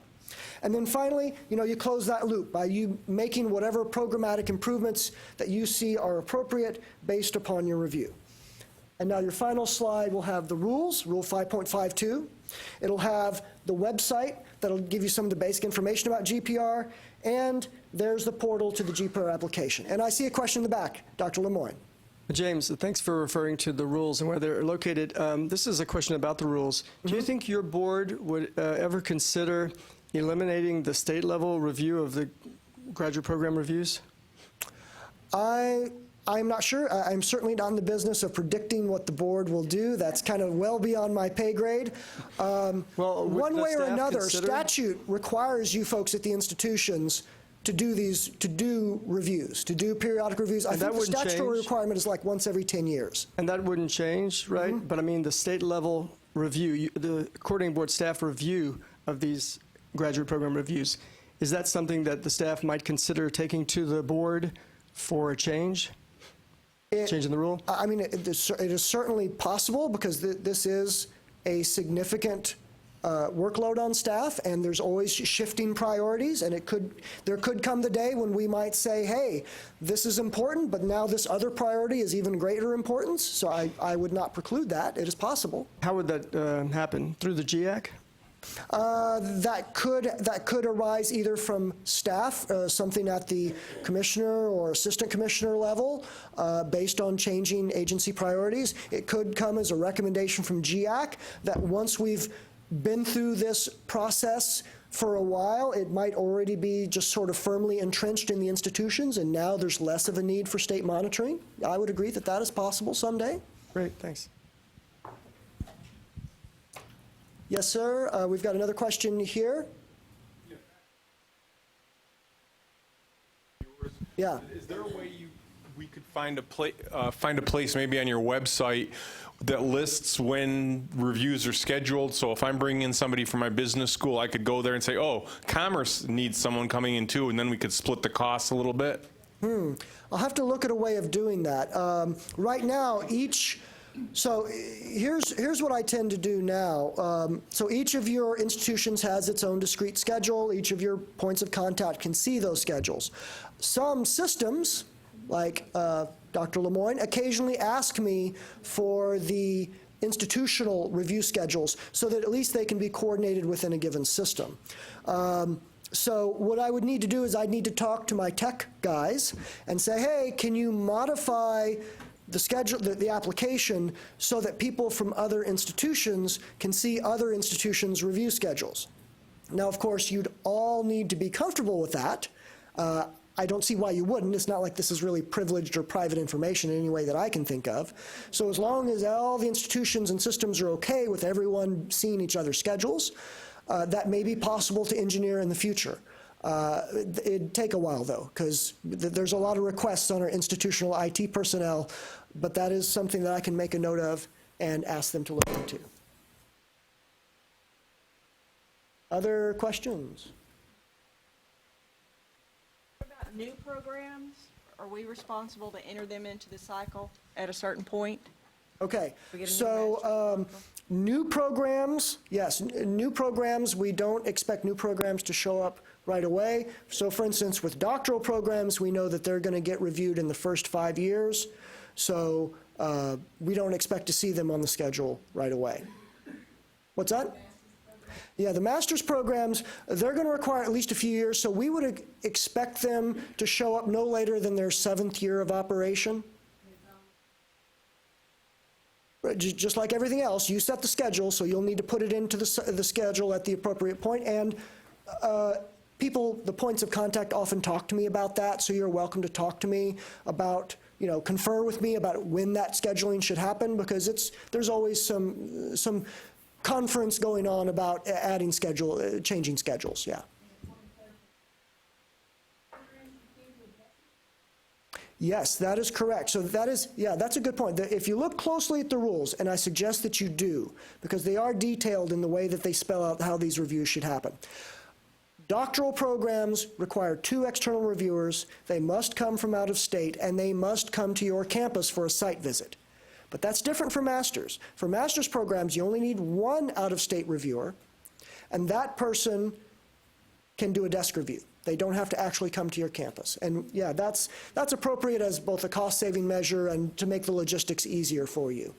S17: And then finally, you know, you close that loop by you making whatever programmatic improvements that you see are appropriate based upon your review. And now your final slide will have the rules, Rule 5.52. It'll have the website that'll give you some of the basic information about GPR, and there's the portal to the GPR application. And I see a question in the back, Dr. Lemoyne.
S2: James, thanks for referring to the rules and where they're located. This is a question about the rules. Do you think your board would ever consider eliminating the state-level review of the graduate program reviews?
S17: I'm not sure. I'm certainly not in the business of predicting what the board will do. That's kind of well beyond my pay grade. One way or another, statute requires you folks at the institutions to do reviews, to do periodic reviews. I think the statutory requirement is like once every 10 years.
S2: And that wouldn't change, right? But I mean, the state-level review, the coordinating board staff review of these graduate program reviews, is that something that the staff might consider taking to the board for a change? Changing the rule?
S17: I mean, it is certainly possible because this is a significant workload on staff, and there's always shifting priorities, and there could come the day when we might say, hey, this is important, but now this other priority is even greater importance, so I would not preclude that. It is possible.
S2: How would that happen? Through the GIAC?
S17: That could arise either from staff, something at the commissioner or assistant commissioner level, based on changing agency priorities. It could come as a recommendation from GIAC that once we've been through this process for a while, it might already be just sort of firmly entrenched in the institutions, and now there's less of a need for state monitoring. I would agree that that is possible someday.
S2: Great, thanks.
S17: Yes, sir. We've got another question here. Yeah.
S11: Is there a way we could find a place maybe on your website that lists when reviews are scheduled? So if I'm bringing in somebody from my business school, I could go there and say, oh, commerce needs someone coming in too, and then we could split the costs a little bit.
S17: I'll have to look at a way of doing that. Right now, so here's what I tend to do now. So each of your institutions has its own discrete schedule. Each of your points of contact can see those schedules. Some systems, like Dr. Lemoyne, occasionally ask me for the institutional review schedules so that at least they can be coordinated within a given system. So what I would need to do is I'd need to talk to my tech guys and say, hey, can you modify the schedule, the application, so that people from other institutions can see other institutions' review schedules? Now, of course, you'd all need to be comfortable with that. I don't see why you wouldn't. It's not like this is really privileged or private information in any way that I can think of. So as long as all the institutions and systems are okay with everyone seeing each other's schedules, that may be possible to engineer in the future. It'd take a while, though, because there's a lot of requests on our institutional IT personnel, but that is something that I can make a note of and ask them to look into. Other questions?
S8: What about new programs? Are we responsible to enter them into the cycle at a certain point?
S17: Okay,
S8: We get a new
S17: so new programs, yes, new programs, we don't expect new programs to show up right away. So for instance, with doctoral programs, we know that they're going to get reviewed in the first 5 years. So we don't expect to see them on the schedule right away. What's that? Yeah, the master's programs, they're going to require at least a few years, so we would expect them to show up no later than their 7th year of operation. Just like everything else, you set the schedule, so you'll need to put it into the schedule at the appropriate point, and people, the points of contact often talk to me about that, so you're welcome to talk to me about, confer with me about when that scheduling should happen, because there's always some conference going on about adding changing schedules, yeah. Yes, that is correct. So that's a good point. If you look closely at the rules, and I suggest that you do, because they are detailed in the way that they spell out how these reviews should happen. Doctoral programs require 2 external reviewers. They must come from out of state, and they must come to your campus for a site visit. But that's different for masters. For master's programs, you only need 1 out-of-state reviewer, and that person can do a desk review. They don't have to actually come to your campus. And yeah, that's appropriate as both a cost-saving measure and to make the logistics easier for you.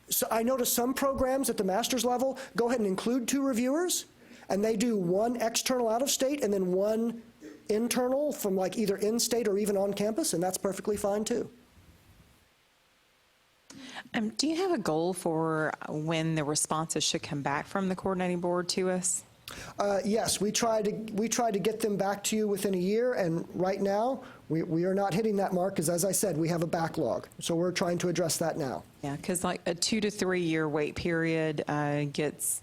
S17: So I notice some programs at the master's level go ahead and include 2 reviewers, and they do 1 external out-of-state and then 1 internal from like either in-state or even on campus, and that's perfectly fine too.
S12: Do you have a goal for when the responses should come back from the coordinating board to us?
S17: Yes, we try to get them back to you within a year, and right now we are not hitting that mark because, as I said, we have a backlog. So we're trying to address that now.
S12: Yeah, because like a 2 to 3 year wait period gets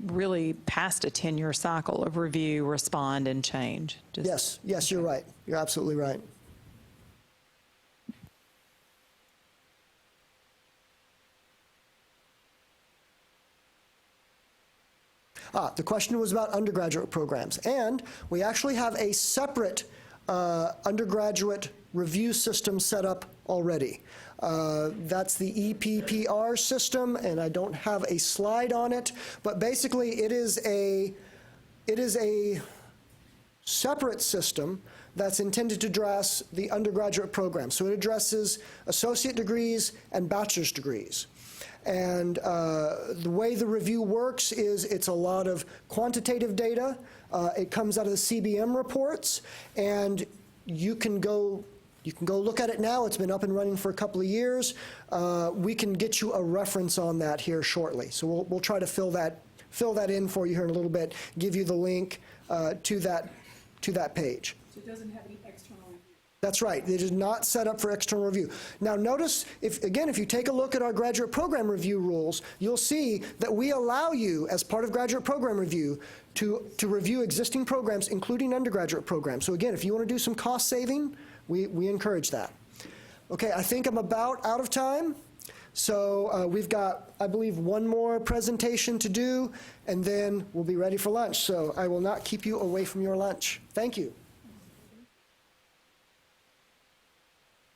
S12: really past a 10-year cycle of review, respond, and change.
S17: Yes, you're right. You're absolutely right. The question was about undergraduate programs, and we actually have a separate undergraduate review system set up already. That's the EPPR system, and I don't have a slide on it, but basically it is a separate system that's intended to address the undergraduate program. So it addresses associate degrees and bachelor's degrees. And the way the review works is it's a lot of quantitative data. It comes out of the CBM reports, and you can go look at it now. It's been up and running for a couple of years. We can get you a reference on that here shortly. So we'll try to fill that in for you here in a little bit. Give you the link to that page.
S5: So it doesn't have any external review.
S17: That's right. It is not set up for external review. Now notice, if you take a look at our graduate program review rules, you'll see that we allow you, as part of graduate program review, to review existing programs, including undergraduate programs. So again, if you want to do some cost saving, we encourage that. Okay, I think I'm about out of time. So we've got, I believe, 1 more presentation to do, and then we'll be ready for lunch. So I will not keep you away from your lunch. Thank you.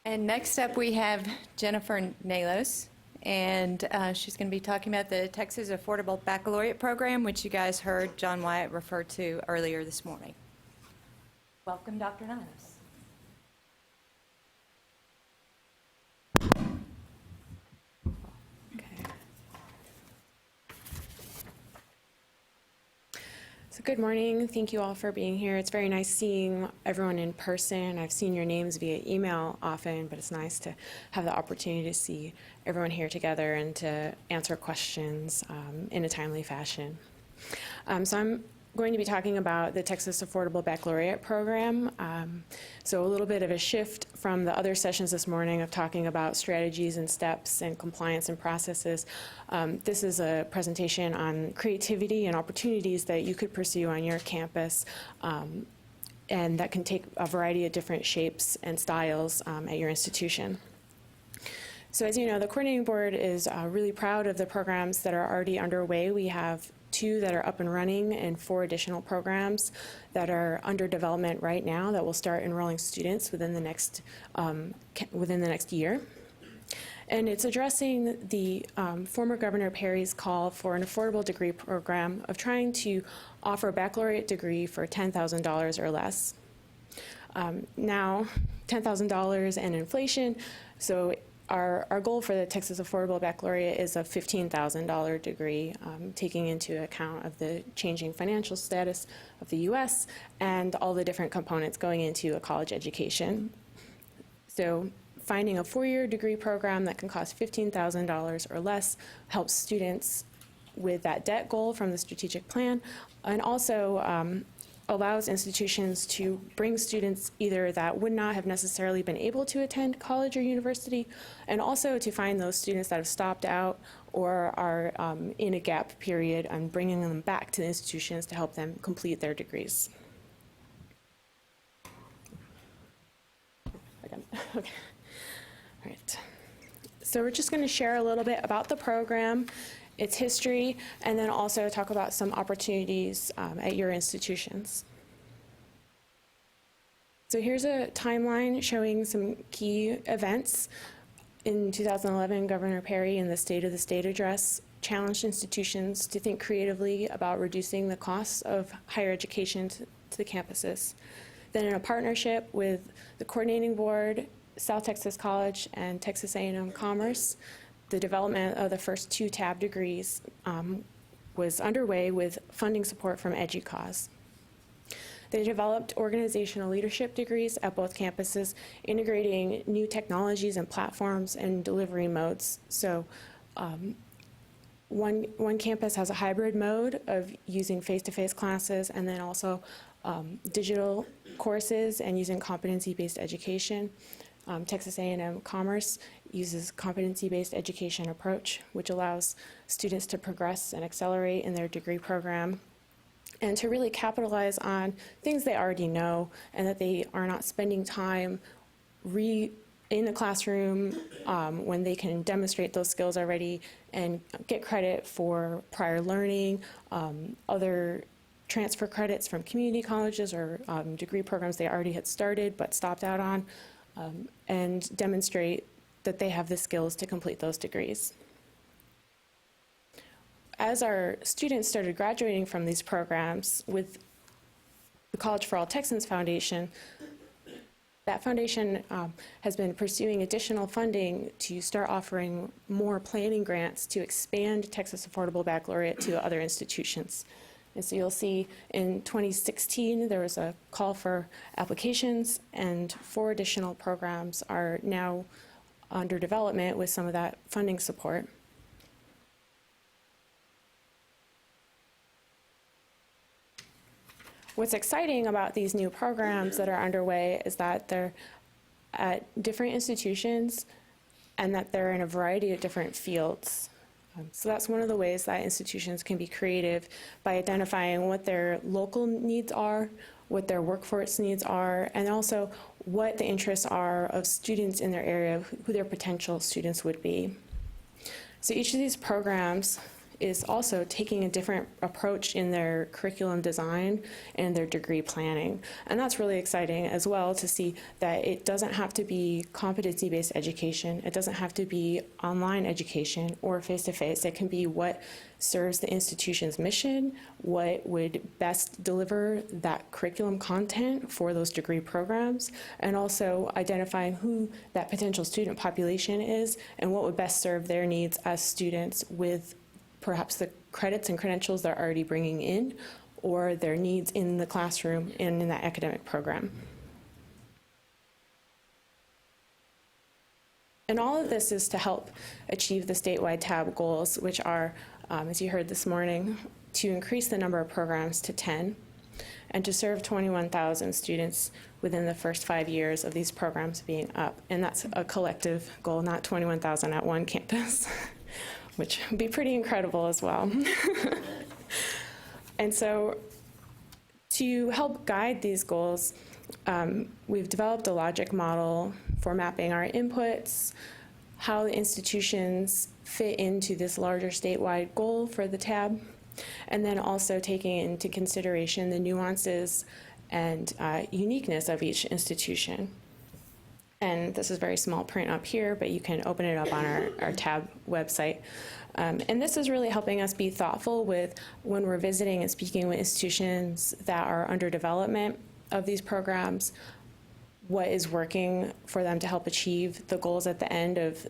S1: And next up, we have Jennifer Nalos, and she's going to be talking about the Texas Affordable Baccalaureate Program, which you guys heard John Wyatt refer to earlier this morning. Welcome, Dr. Nalos.
S23: Okay.
S3: Good morning. Thank you all for being here. It's very nice seeing everyone in person. I've seen your names via email often, but it's nice to have the opportunity to see everyone here together and to answer questions in a timely fashion. So I'm going to be talking about the Texas Affordable Baccalaureate Program. So a little bit of a shift from the other sessions this morning of talking about strategies and steps and compliance and processes. This is a presentation on creativity and opportunities that you could pursue on your campus, and that can take a variety of different shapes and styles at your institution. So as you know, the Coordinating Board is really proud of the programs that are already underway. We have 2 that are up and running and 4 additional programs that are under development right now that will start enrolling students within the next year. And it's addressing the former Governor Perry's call for an affordable degree program of trying to offer a baccalaureate degree for $10,000 or less. Now, $10,000 and inflation, so our goal for the Texas Affordable Baccalaureate is a $15,000 degree, taking into account of the changing financial status of the U.S. and all the different components going into a college education. So finding a 4-year degree program that can cost $15,000 or less helps students with that debt goal from the strategic plan, and also allows institutions to bring students either that would not have necessarily been able to attend college or university, and also to find those students that have stopped out or are in a gap period and bringing them back to the institutions to help them complete their degrees. Okay. All right. So we're just going to share a little bit about the program, its history, and then also talk about some opportunities at your institutions. So here's a timeline showing some key events. In 2011, Governor Perry, in the State of the State address, challenged institutions to think creatively about reducing the costs of higher education to the campuses. Then in a partnership with the Coordinating Board, South Texas College, and Texas A&M Commerce, the development of the first 2 TAB degrees was underway with funding support from EDUCAUSE. They developed organizational leadership degrees at both campuses, integrating new technologies and platforms and delivery modes. So one campus has a hybrid mode of using face-to-face classes and then also digital courses and using competency-based education. Texas A&M Commerce uses competency-based education approach, which allows students to progress and accelerate in their degree program and to really capitalize on things they already know and that they are not spending time in the classroom when they can demonstrate those skills already and get credit for prior learning, other transfer credits from community colleges or degree programs they already had started but stopped out on, and demonstrate that they have the skills to complete those degrees. As our students started graduating from these programs with the College for All Texans Foundation, that foundation has been pursuing additional funding to start offering more planning grants to expand Texas Affordable Baccalaureate to other institutions. And so you'll see in 2016, there was a call for applications, and 4 additional programs are now under development with some of that funding support. What's exciting about these new programs that are underway is that they're at different institutions and that they're in a variety of different fields. So that's one of the ways that institutions can be creative, by identifying what their local needs are, what their workforce needs are, and also what the interests are of students in their area, who their potential students would be. So each of these programs is also taking a different approach in their curriculum design and their degree planning. And that's really exciting as well, to see that it doesn't have to be competency-based education. It doesn't have to be online education or face-to-face. It can be what serves the institution's mission, what would best deliver that curriculum content for those degree programs, and also identifying who that potential student population is and what would best serve their needs as students with perhaps the credits and credentials they're already bringing in, or their needs in the classroom and in that academic program. And all of this is to help achieve the statewide TAB goals, which are, as you heard this morning, to increase the number of programs to 10 and to serve 21,000 students within the first 5 years of these programs being up. And that's a collective goal, not 21,000 at one campus, which would be pretty incredible as well. And so to help guide these goals, we've developed a logic model for mapping our inputs, how the institutions fit into this larger statewide goal for the TAB, and then also taking into consideration the nuances and uniqueness of each institution. And this is very small print up here, but you can open it up on our TAB website. And this is really helping us be thoughtful with when we're visiting and speaking with institutions that are under development of these programs, what is working for them to help achieve the goals at the end of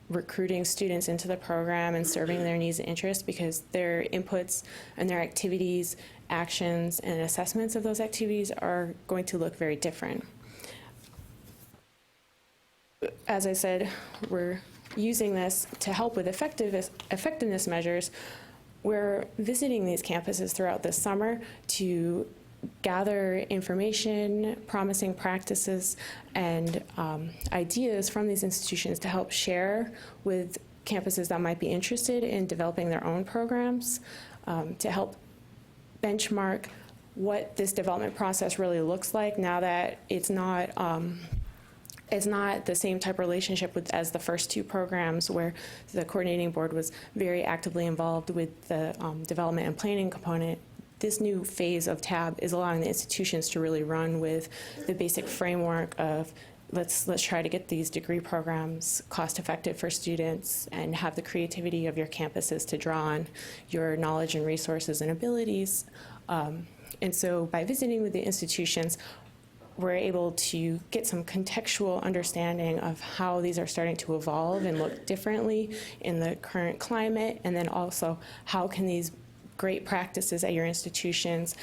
S3: recruiting students into the program and serving their needs and interests, because their inputs and their activities, actions, and assessments of those activities are going to look very different. As I said, we're using this to help with effectiveness measures. We're visiting these campuses throughout the summer to gather information, promising practices, and ideas from these institutions to help share with campuses that might be interested in developing their own programs, to help benchmark what this development process really looks like now that it's not the same type of relationship as the first two programs, where the coordinating board was very actively involved with the development and planning component. This new phase of TAB is allowing the institutions to really run with the basic framework of let's try to get these degree programs cost effective for students and have the creativity of your campuses to draw on your knowledge and resources and abilities. And so by visiting with the institutions, we're able to get some contextual understanding of how these are starting to evolve and look differently in the current climate, and then also how can these great practices at your institutions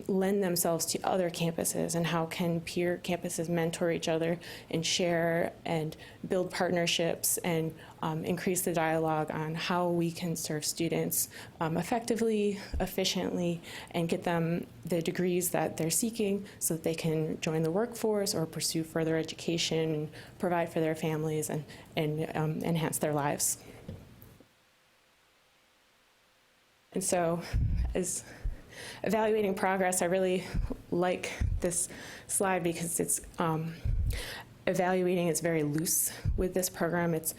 S3: lend themselves to other campuses, and how can peer campuses mentor each other and share and build partnerships and increase the dialogue on how we can serve students effectively, efficiently, and get them the degrees that they're seeking so that they can join the workforce or pursue further education and provide for their families and enhance their lives. And so, as evaluating progress, I really like this slide because it's evaluating is very loose with this program. It's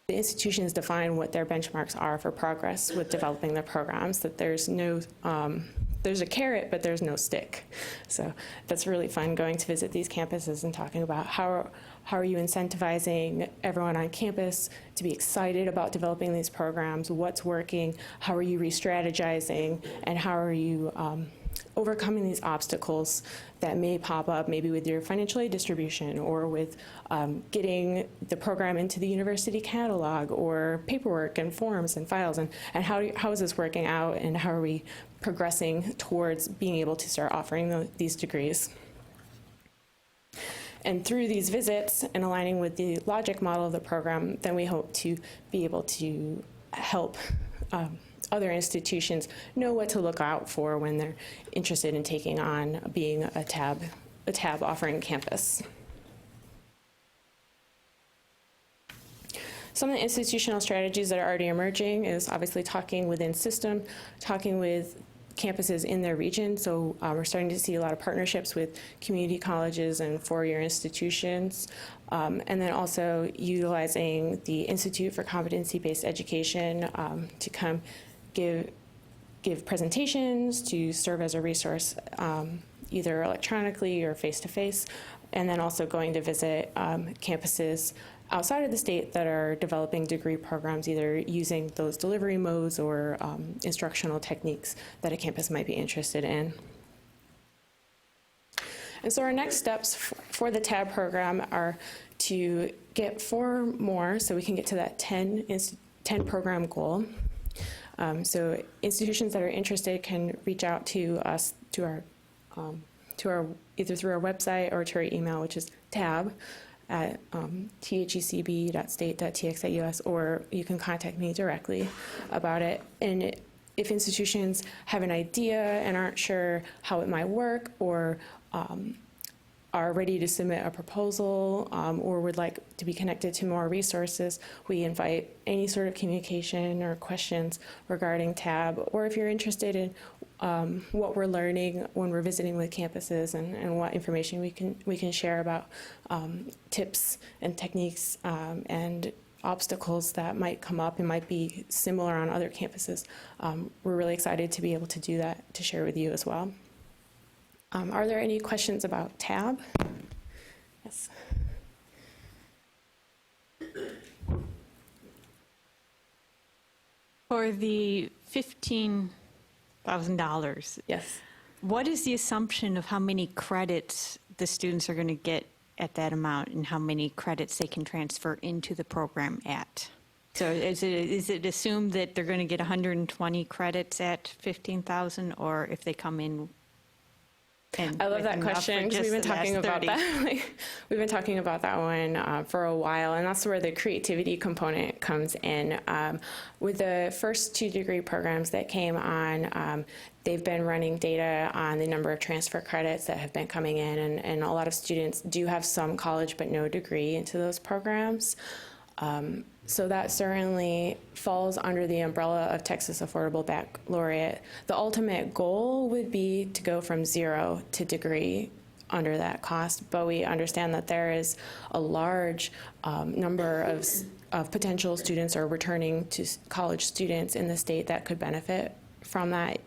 S3: the institutions define what their benchmarks are for progress with developing their programs, that there's no, there's a carrot, but there's no stick. So that's really fun, going to visit these campuses and talking about how are you incentivizing everyone on campus to be excited about developing these programs, what's working, how are you re-strategizing, and how are you overcoming these obstacles that may pop up maybe with your financial aid distribution or with getting the program into the university catalog or paperwork and forms and files, and how is this working out, and how are we progressing towards being able to start offering these degrees. And through these visits and aligning with the logic model of the program, then we hope to be able to help other institutions know what to look out for when they're interested in taking on being a TAB offering campus. Some of the institutional strategies that are already emerging is obviously talking within system, talking with campuses in their region. So we're starting to see a lot of partnerships with community colleges and four-year institutions. And then also utilizing the Institute for Competency-Based Education to come give presentations, to serve as a resource either electronically or face-to-face, and then also going to visit campuses outside of the state that are developing degree programs, either using those delivery modes or instructional techniques that a campus might be interested in. And so our next steps for the TAB program are to get 4 more so we can get to that 10 program goal. So institutions that are interested can reach out to us, to our either through our website or to our email, which is tab@thecb.state.tx.us, or you can contact me directly about it. And if institutions have an idea and aren't sure how it might work, or are ready to submit a proposal, or would like to be connected to more resources, we invite any sort of communication or questions regarding TAB, or if you're interested in what we're learning when we're visiting with campuses, and what information we can share about tips and techniques and obstacles that might come up and might be similar on other campuses. We're really excited to be able to do that, to share with you as well. Are there any questions about TAB? Yes.
S9: For the $15,000.
S3: Yes.
S9: What is the assumption of how many credits the students are going to get at that amount, and how many credits they can transfer into the program at? So is it assumed that they're going to get 120 credits at 15,000, or if they come in? And
S3: I love that
S9: enough for
S3: question, because
S9: just
S3: we've been
S9: the
S3: talking
S9: last
S3: about
S9: 30?
S3: that. We've been talking about that one for a while, and that's where the creativity component comes in. With the first 2 degree programs that came on, they've been running data on the number of transfer credits that have been coming in, and a lot of students do have some college but no degree into those programs. So that certainly falls under the umbrella of Texas Affordable Baccalaureate. The ultimate goal would be to go from 0 to degree under that cost, but we understand that there is a large number of potential students or returning to college students in the state that could benefit from that.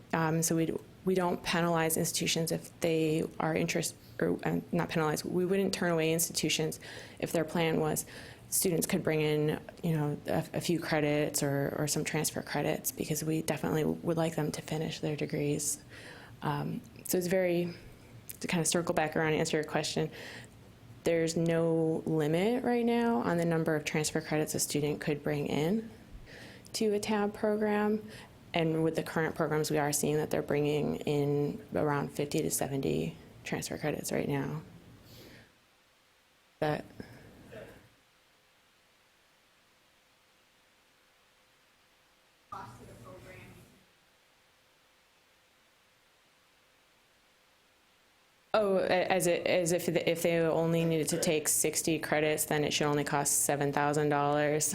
S3: So we don't penalize institutions if they are interested, or not penalize, we wouldn't turn away institutions if their plan was students could bring in, a few credits or some transfer credits, because we definitely would like them to finish their degrees. So it's to kind of circle back around and answer your question, there's no limit right now on the number of transfer credits a student could bring in to a TAB program. And with the current programs, we are seeing that they're bringing in around 50 to 70 transfer credits right now. That. Oh, as if they only needed to take 60 credits, then it should only cost $7,000.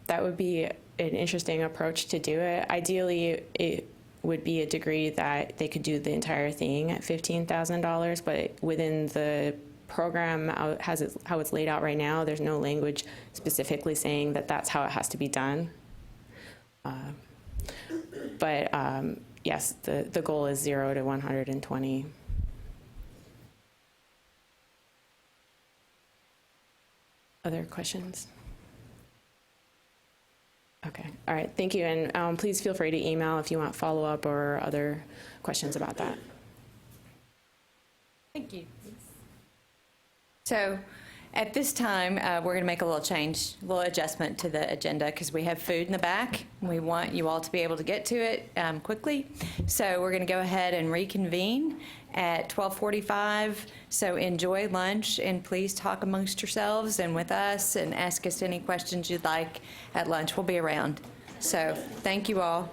S3: That would be an interesting approach to do it. Ideally, it would be a degree that they could do the entire thing at $15,000, but within the program, how it's laid out right now, there's no language specifically saying that that's how it has to be done. Yes, the goal is 0 to 120. Other questions? Okay, all right, thank you. And please feel free to email if you want follow-up or other questions about that.
S1: Thank you. So at this time, we're going to make a little change, a little adjustment to the agenda, because we have food in the back. We want you all to be able to get to it quickly. So we're going to go ahead and reconvene at 12:45. So enjoy lunch, and please talk amongst yourselves and with us, and ask us any questions you'd like at lunch. We'll be around. So thank you all.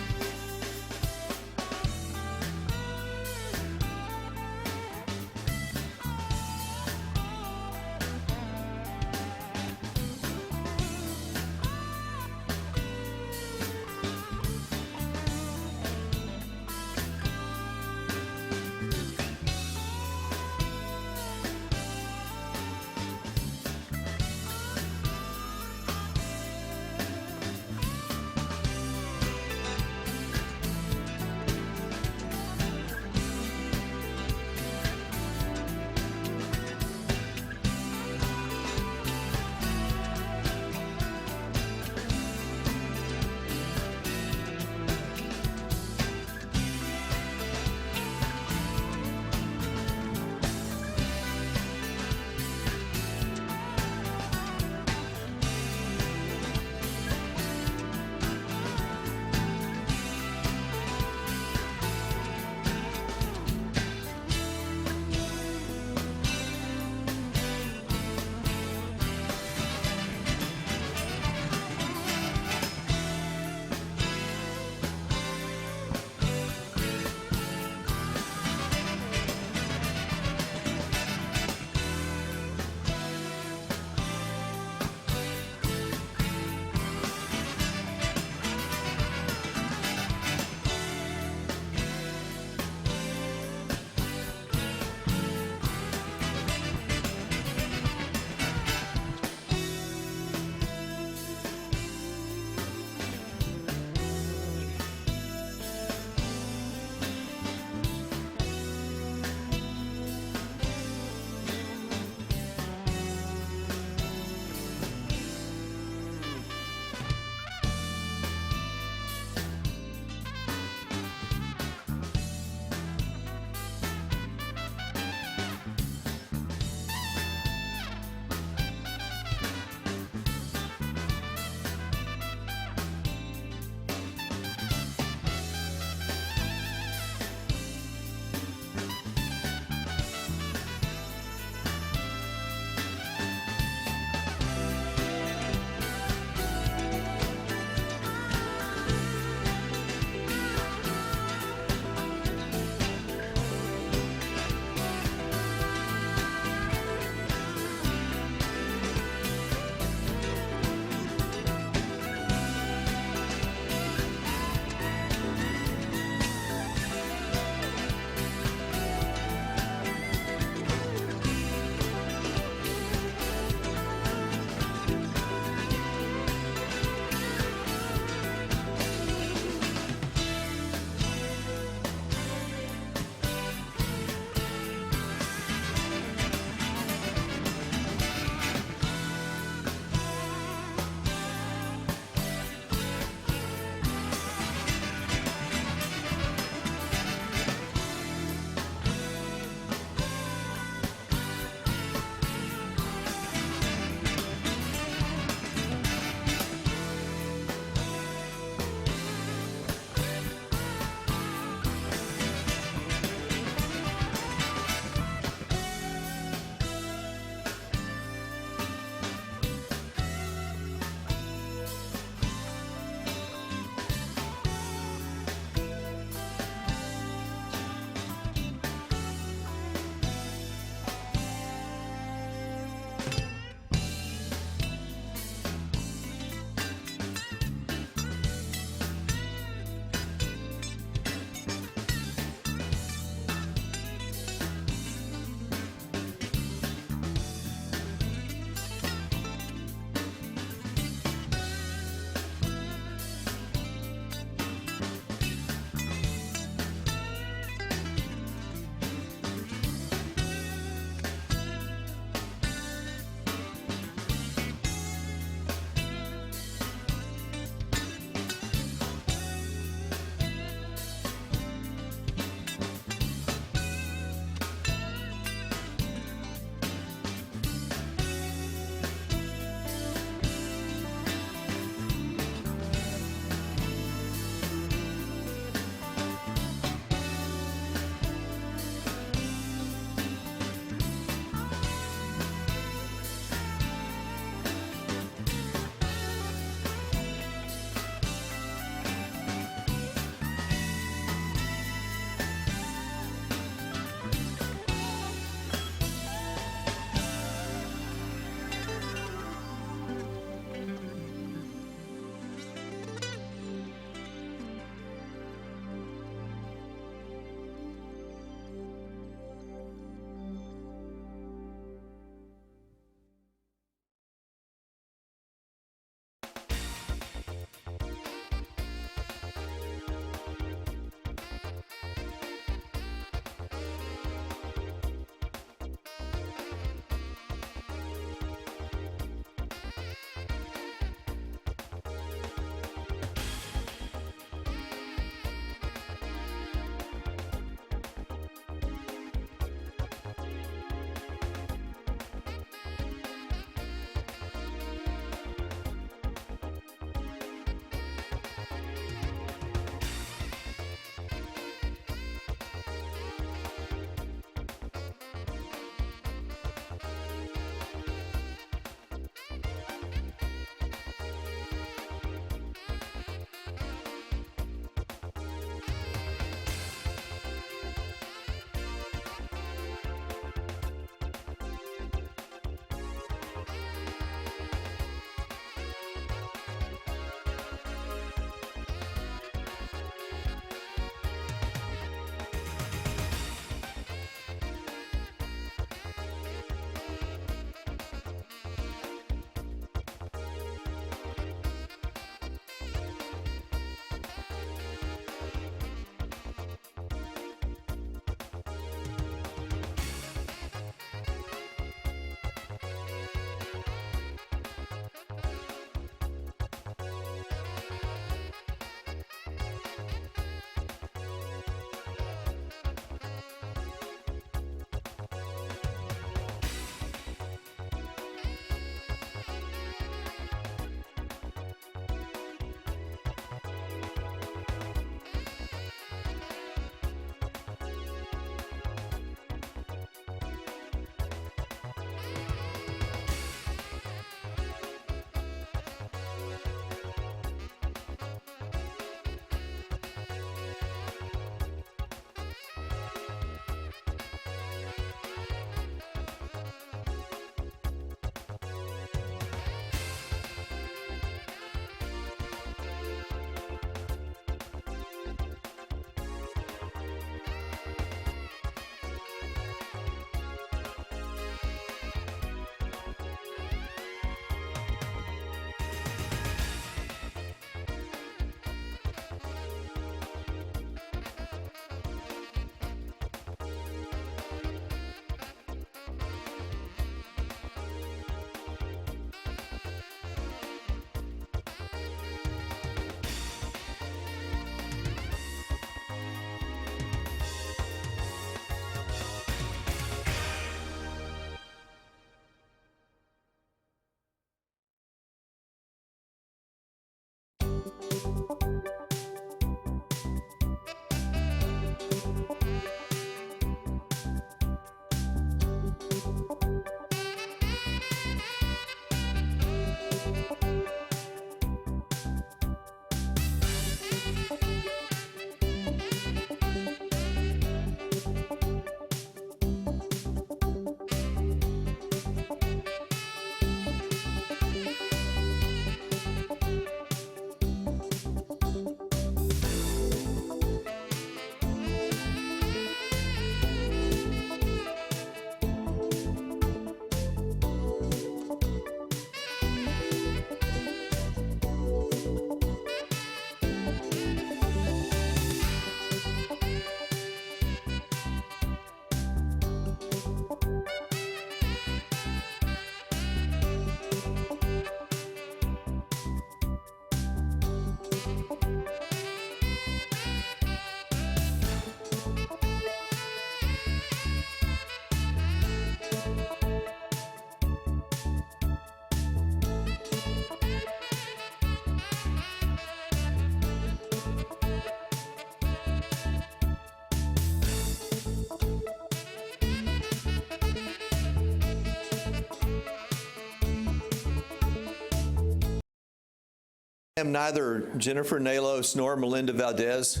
S4: I am neither Jennifer Nalos nor Melinda Valdez,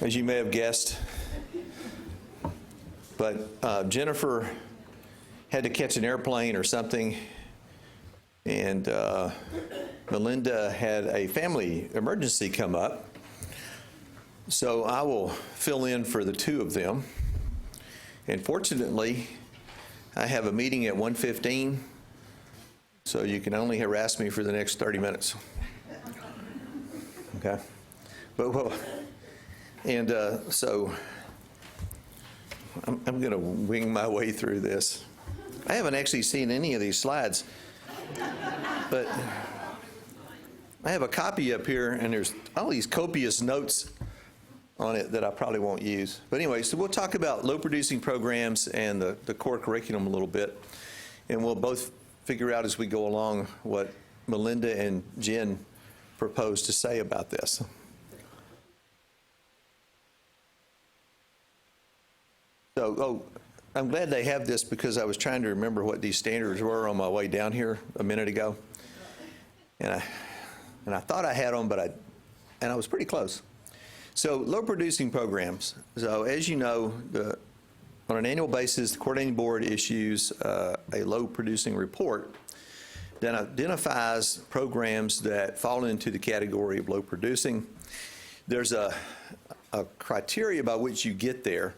S4: as you may have guessed. But Jennifer had to catch an airplane or something, and Melinda had a family emergency come up. So I will fill in for the two of them. And fortunately, I have a meeting at 1:15, so you can only harass me for the next 30 minutes. Okay? But well, and so I'm going to wing my way through this. I haven't actually seen any of these slides, but I have a copy up here, and there's all these copious notes on it that I probably won't use. But anyway, so we'll talk about low-producing programs and the core curriculum a little bit, and we'll both figure out as we go along what Melinda and Jen propose to say about this. So, I'm glad they have this because I was trying to remember what these standards were on my way down here a minute ago. And I thought I had them, but I was pretty close. So low-producing programs. So as you know, on an annual basis, the coordinating board issues a low-producing report that identifies programs that fall into the category of low-producing. There's a criteria by which you get there.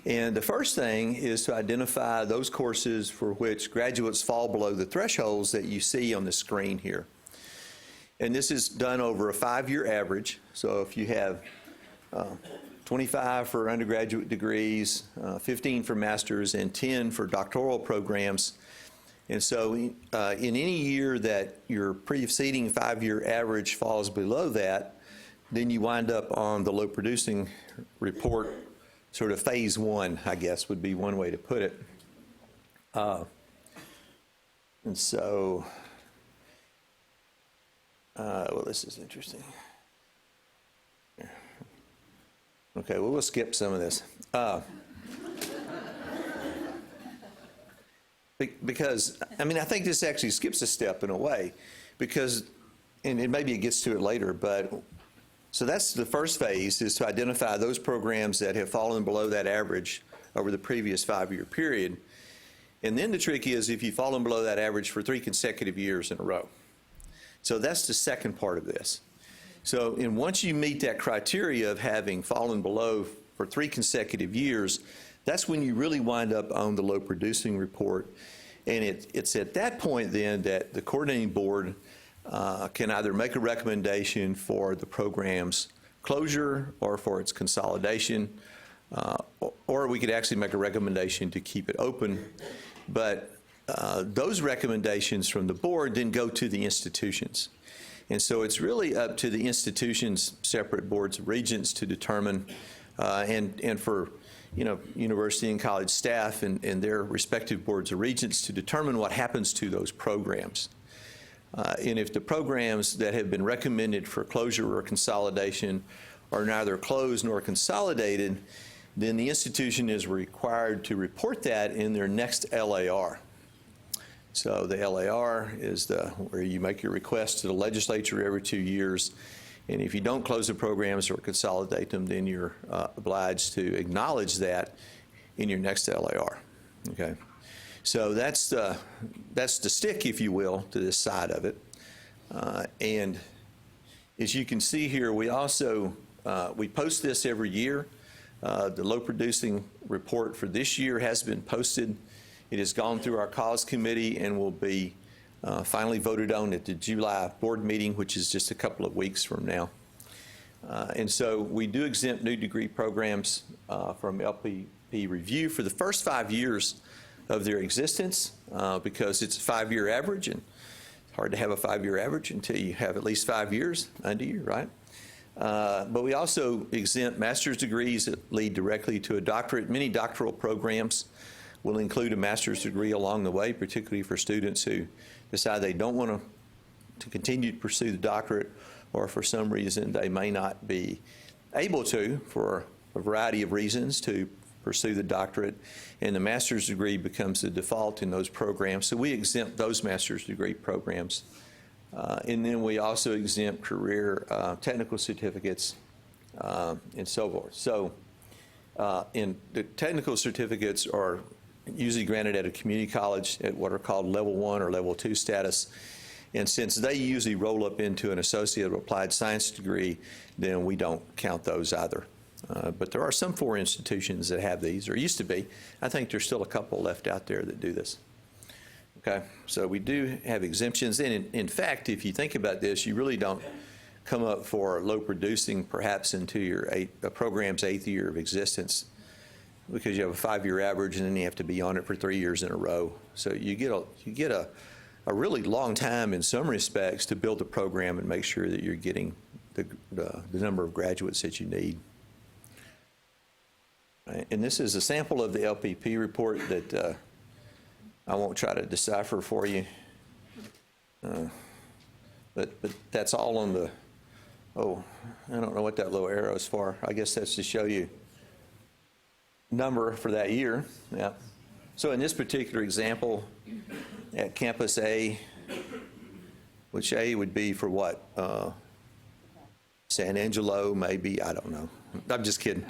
S4: And the first thing is to identify those courses for which graduates fall below the thresholds that you see on the screen here. And this is done over a 5-year average. So if you have 25 for undergraduate degrees, 15 for master's, and 10 for doctoral programs. And so in any year that your preceding 5-year average falls below that, then you wind up on the low-producing report, sort of phase 1, I guess, would be one way to put it. And so, well, this is interesting. Okay, well, we'll skip some of this. Because, I mean, I think this actually skips a step in a way, because, and maybe it gets to it later, but, so that's the first phase, is to identify those programs that have fallen below that average over the previous 5-year period. And then the trick is if you've fallen below that average for 3 consecutive years in a row. So that's the second part of this. So, and once you meet that criteria of having fallen below for 3 consecutive years, that's when you really wind up on the low producing report. And it's at that point then that the coordinating board can either make a recommendation for the program's closure or for its consolidation, or we could actually make a recommendation to keep it open. But those recommendations from the board then go to the institutions. And so it's really up to the institutions' separate boards of regents to determine, and for university and college staff and their respective boards of regents to determine what happens to those programs. And if the programs that have been recommended for closure or consolidation are neither closed nor consolidated, then the institution is required to report that in their next LAR. So the LAR is where you make your request to the legislature every 2 years. And if you don't close the programs or consolidate them, then you're obliged to acknowledge that in your next LAR. Okay. So that's the stick, if you will, to this side of it. And as you can see here, we also, we post this every year. The low producing report for this year has been posted. It has gone through our cause committee and will be finally voted on at the July board meeting, which is just a couple of weeks from now. And so we do exempt new degree programs from LPP review for the first 5 years of their existence because it's a 5-year average, and it's hard to have a 5-year average until you have at least 5 years under you, right? But we also exempt master's degrees that lead directly to a doctorate. Many doctoral programs will include a master's degree along the way, particularly for students who decide they don't want to continue to pursue the doctorate, or for some reason they may not be able to, for a variety of reasons, to pursue the doctorate, and the master's degree becomes the default in those programs. So we exempt those master's degree programs And then we also exempt career technical certificates and so forth. So in the technical certificates are usually granted at a community college at what are called level 1 or level 2 status. And since they usually roll up into an associate of applied science degree, then we don't count those either. But there are some 4 institutions that have these, or used to be. I think there's still a couple left out there that do this. Okay, so we do have exemptions. And in fact, if you think about this, you really don't come up for low producing perhaps into your program's 8th year of existence, because you have a 5-year average and then you have to be on it for 3 years in a row. So you get a really long time in some respects to build a program and make sure that you're getting the number of graduates that you need. Right. And this is a sample of the LPP report that I won't try to decipher for you. But that's all on the, I don't know what that little arrow is for. I guess that's to show you number for that year. Yeah. So in this particular example, at Campus A, which A would be for what? San Angelo, maybe, I don't know. I'm just kidding.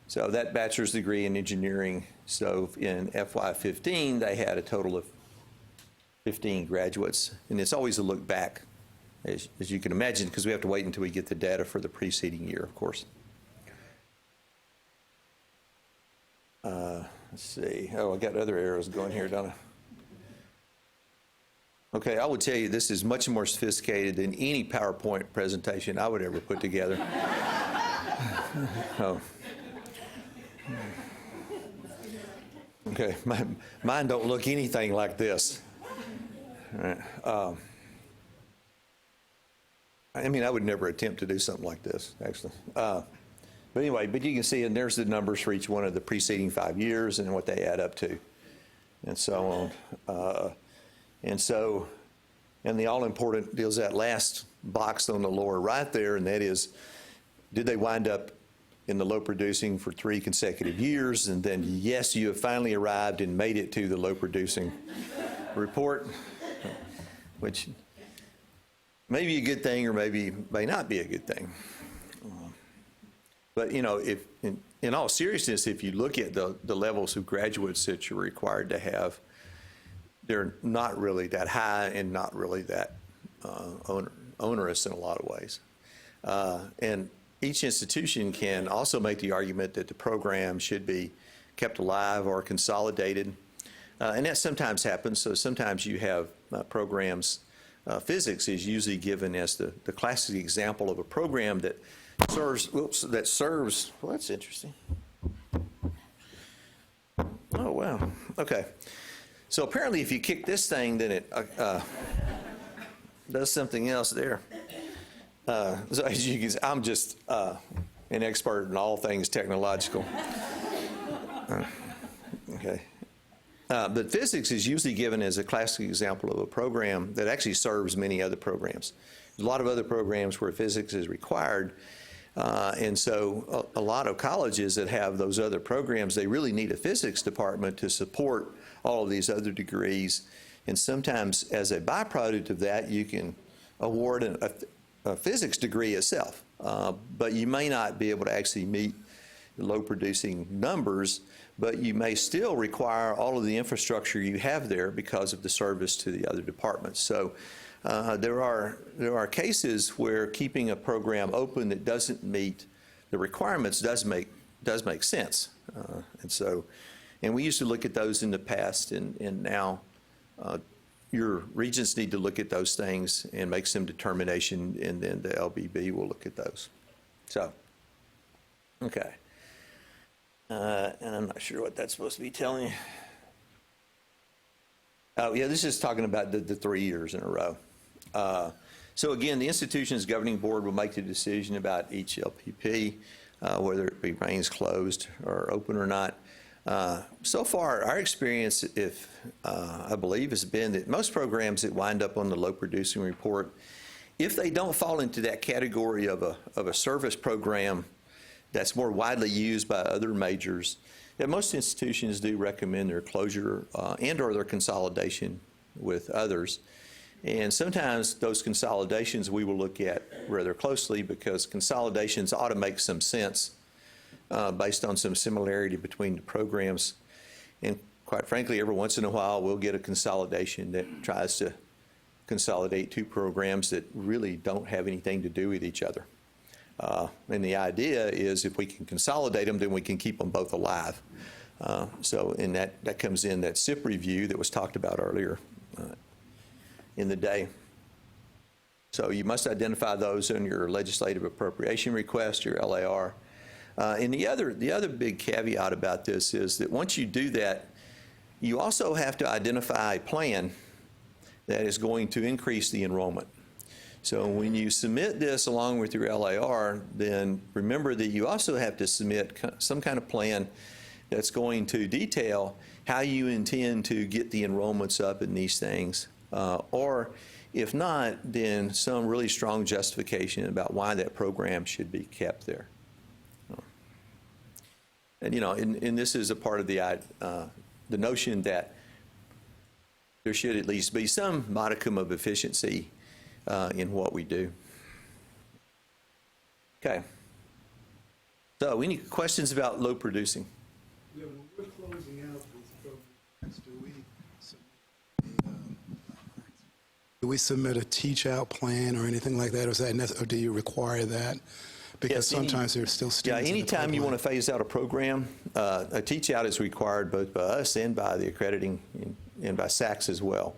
S4: So that bachelor's degree in engineering, so in FY15, they had a total of 15 graduates. And it's always a look back, as you can imagine, because we have to wait until we get the data for the preceding year, of course. Let's see. Oh, I got other arrows going here, don't I? Okay, I would tell you this is much more sophisticated than any PowerPoint presentation I would ever put together. Oh. Okay, mine don't look anything like this. All right. I mean, I would never attempt to do something like this, actually. But anyway, you can see, and there's the numbers for each one of the preceding 5 years and what they add up to, and so on. And the all-important deals that last box on the lower right there, and that is, did they wind up in the low producing for 3 consecutive years? And then, yes, you have finally arrived and made it to the low producing report, which may be a good thing or maybe may not be a good thing. But, you know, if in all seriousness, if you look at the levels of graduates that you're required to have, they're not really that high and not really that onerous in a lot of ways. And each institution can also make the argument that the program should be kept alive or consolidated. And that sometimes happens. So sometimes you have programs. Physics is usually given as the classic example of a program that serves, well, that's interesting. Oh, wow. Okay. So apparently if you kick this thing, then it does something else there. So as you can see, I'm just an expert in all things technological. Okay. But physics is usually given as a classic example of a program that actually serves many other programs. There's a lot of other programs where physics is required. And so a lot of colleges that have those other programs, they really need a physics department to support all of these other degrees. And sometimes as a byproduct of that, you can award a physics degree itself. But you may not be able to actually meet the low producing numbers, but you may still require all of the infrastructure you have there because of the service to the other departments. So there are cases where keeping a program open that doesn't meet the requirements does make sense. And we used to look at those in the past, and now your regents need to look at those things and make some determination, and then the LBB will look at those. So, okay. And I'm not sure what that's supposed to be telling you. Oh, yeah, this is talking about the 3 years in a row. So again, the institution's governing board will make the decision about each LPP, whether it remains closed or open or not. So far, our experience, I believe, has been that most programs that wind up on the low producing report, if they don't fall into that category of a service program that's more widely used by other majors, that most institutions do recommend their closure and or their consolidation with others. And sometimes those consolidations we will look at rather closely because consolidations ought to make some sense based on some similarity between the programs. And quite frankly, every once in a while, we'll get a consolidation that tries to consolidate two programs that really don't have anything to do with each other. And the idea is if we can consolidate them, then we can keep them both alive. So in that comes in that SIP review that was talked about earlier in the day. So you must identify those in your legislative appropriation request, your LAR. And the other big caveat about this is that once you do that, you also have to identify a plan that is going to increase the enrollment. So when you submit this along with your LAR, then remember that you also have to submit some kind of plan that's going to detail how you intend to get the enrollments up in these things. Or if not, then some really strong justification about why that program should be kept there. And and this is a part of the notion that there should at least be some modicum of efficiency in what we do. Okay. So, any questions about low producing?
S18: Yeah, when we're closing out these programs, do we submit a teach-out plan or anything like that, or do you require that? Because sometimes there's still students.
S4: Yeah, anytime you want to phase out a program, a teach-out is required both by us and by the accrediting and by SACS as well.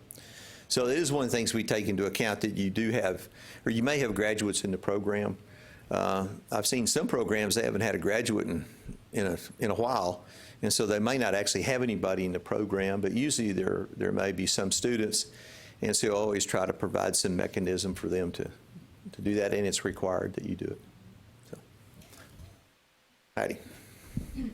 S4: So it is one of the things we take into account that you do have, or you may have graduates in the program. I've seen some programs that haven't had a graduate in a while, and so they may not actually have anybody in the program, but usually there may be some students, and so you always try to provide some mechanism for them to do that, and it's required that you do it. So, Heidi.
S5: Thank you.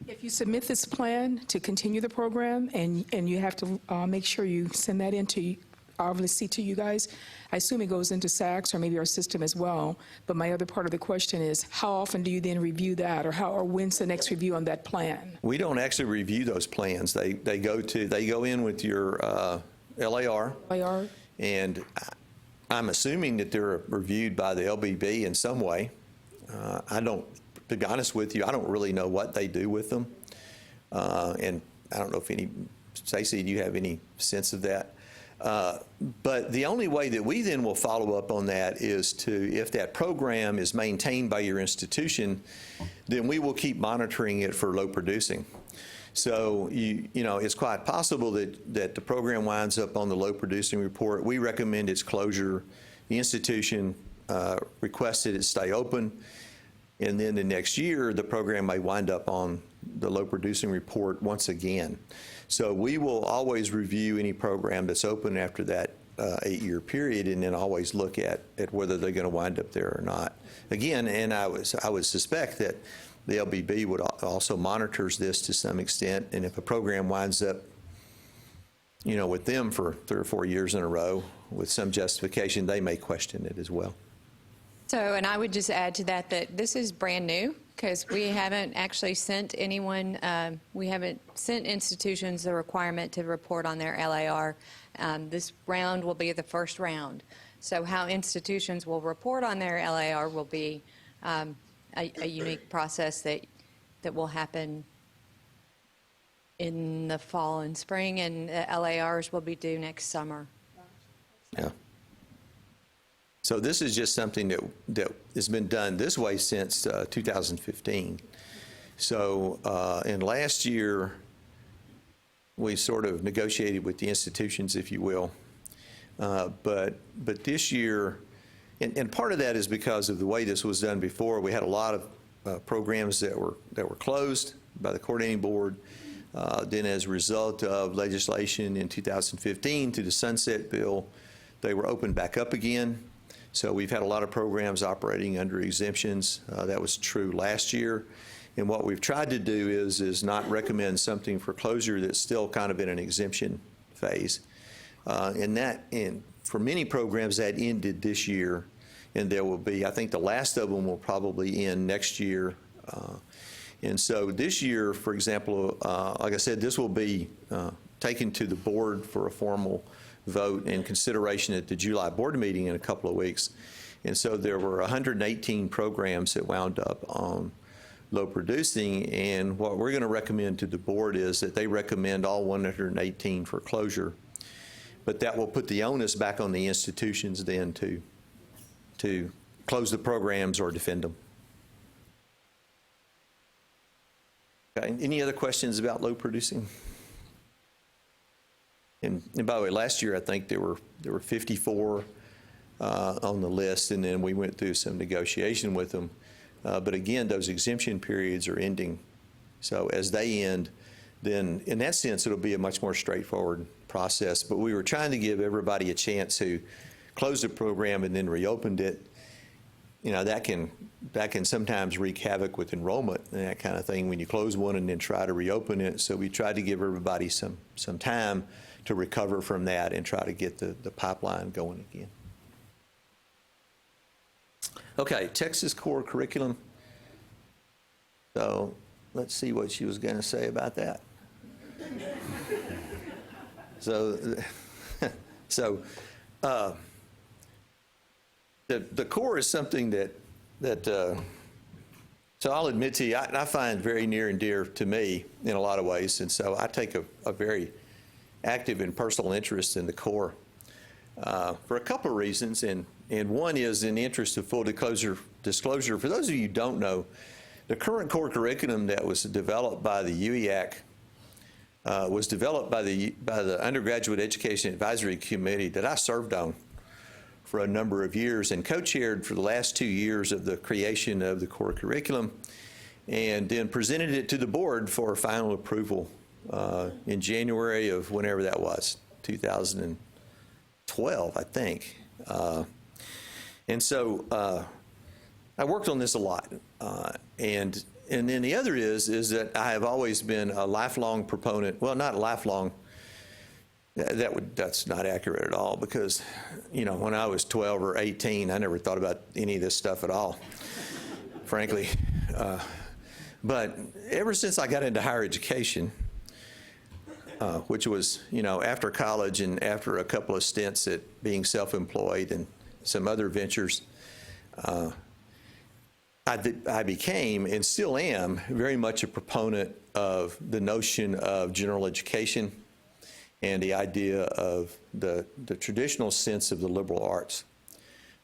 S5: If you submit this plan to continue the program, and you have to make sure you send that in to, obviously, to you guys, I assume it goes into SACS or maybe our system as well. But my other part of the question is, how often do you then review that, or when's the next review on that plan?
S4: We don't actually review those plans. They go in with your LAR. And I'm assuming that they're reviewed by the LBB in some way. To be honest with you, I don't really know what they do with them. And I don't know if Stacey, do you have any sense of that? But the only way that we then will follow up on that is if that program is maintained by your institution, then we will keep monitoring it for low producing. So, it's quite possible that the program winds up on the low producing report. We recommend its closure. The institution requested it stay open. And then the next year, the program may wind up on the low producing report once again. So we will always review any program that's open after that 8-year period, and then always look at whether they're going to wind up there or not. Again, and I would suspect that the LBB would also monitors this to some extent, and if a program winds up, with them for 3 or 4 years in a row with some justification, they may question it as well.
S1: So, and I would just add to that this is brand new, because we haven't actually sent anyone, we haven't sent institutions the requirement to report on their LAR. This round will be the first round. So how institutions will report on their LAR will be a unique process that will happen in the fall and spring, and the LARs will be due next summer.
S4: Yeah. So this is just something that has been done this way since 2015. So, and last year, we sort of negotiated with the institutions, if you will. But this year, and part of that is because of the way this was done before. We had a lot of programs that were closed by the coordinating board. Then as a result of legislation in 2015 through the Sunset Bill, they were opened back up again. So we've had a lot of programs operating under exemptions. That was true last year. And what we've tried to do is not recommend something for closure that's still kind of in an exemption phase. And for many programs that ended this year, and there will be, I think the last of them will probably end next year. And so this year, for example, like I said, this will be taken to the board for a formal vote and consideration at the July board meeting in a couple of weeks. And so there were 118 programs that wound up on low producing, and what we're going to recommend to the board is that they recommend all 118 for closure. But that will put the onus back on the institutions then to close the programs or defend them. Okay, any other questions about low producing? And by the way, last year I think there were 54 on the list, and then we went through some negotiation with them. But again, those exemption periods are ending. So as they end, then in that sense, it'll be a much more straightforward process. But we were trying to give everybody a chance who closed the program and then reopened it. You know, that can sometimes wreak havoc with enrollment and that kind of thing when you close one and then try to reopen it. So we tried to give everybody some time to recover from that and try to get the pipeline going again. Okay, Texas core curriculum. So let's see what she was going to say about that. The core is something that so I'll admit to you, I find very near and dear to me in a lot of ways, and so I take a very active and personal interest in the core for a couple of reasons, and one is in the interest of full disclosure. For those of you who don't know, the current core curriculum that was developed by the UEAC was developed by the Undergraduate Education Advisory Committee that I served on for a number of years and co-chaired for the last 2 years of the creation of the core curriculum, and then presented it to the board for final approval in January of whenever that was, 2012, I think. And so I worked on this a lot. And then the other is that I have always been a lifelong proponent, well, not lifelong, that's not accurate at all, because, you know, when I was 12 or 18, I never thought about any of this stuff at all, frankly. But ever since I got into higher education, which was, you know, after college and after a couple of stints at being self-employed and some other ventures, I became, and still am, very much a proponent of the notion of general education and the idea of the traditional sense of the liberal arts,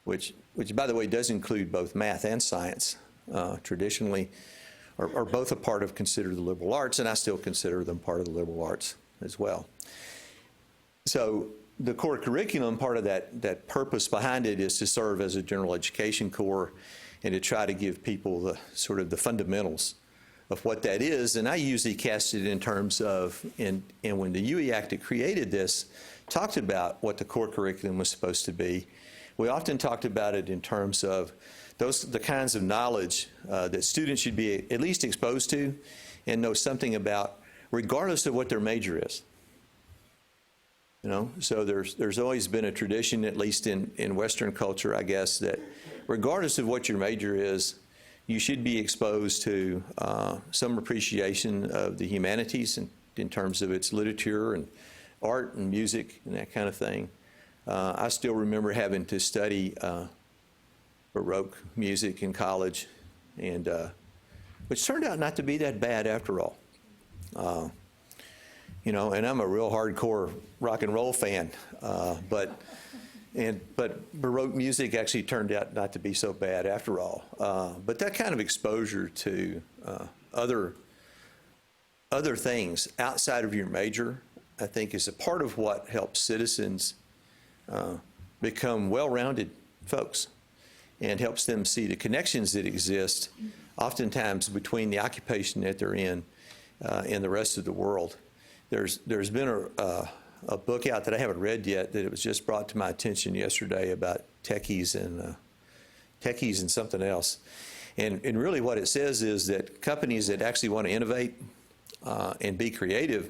S4: which by the way, does include both math and science, traditionally, are both a part of considered the liberal arts, and I still consider them part of the liberal arts as well. So the core curriculum, part of that purpose behind it is to serve as a general education core and to try to give people the sort of the fundamentals of what that is. And I usually cast it in terms of, and when the UEAC that created this talked about what the core curriculum was supposed to be, we often talked about it in terms of the kinds of knowledge that students should be at least exposed to and know something about, regardless of what their major is. You know, so there's always been a tradition, at least in Western culture, I guess, that regardless of what your major is, you should be exposed to some appreciation of the humanities in terms of its literature and art and music and that kind of thing. I still remember having to study Baroque music in college, and which turned out not to be that bad after all. You know, and I'm a real hardcore rock and roll fan, but Baroque music actually turned out not to be so bad after all. But that kind of exposure to other things outside of your major, I think, is a part of what helps citizens become well-rounded folks and helps them see the connections that exist oftentimes between the occupation that they're in and the rest of the world. There's been a book out that I haven't read yet that it was just brought to my attention yesterday about techies and something else. And really what it says is that companies that actually want to innovate and be creative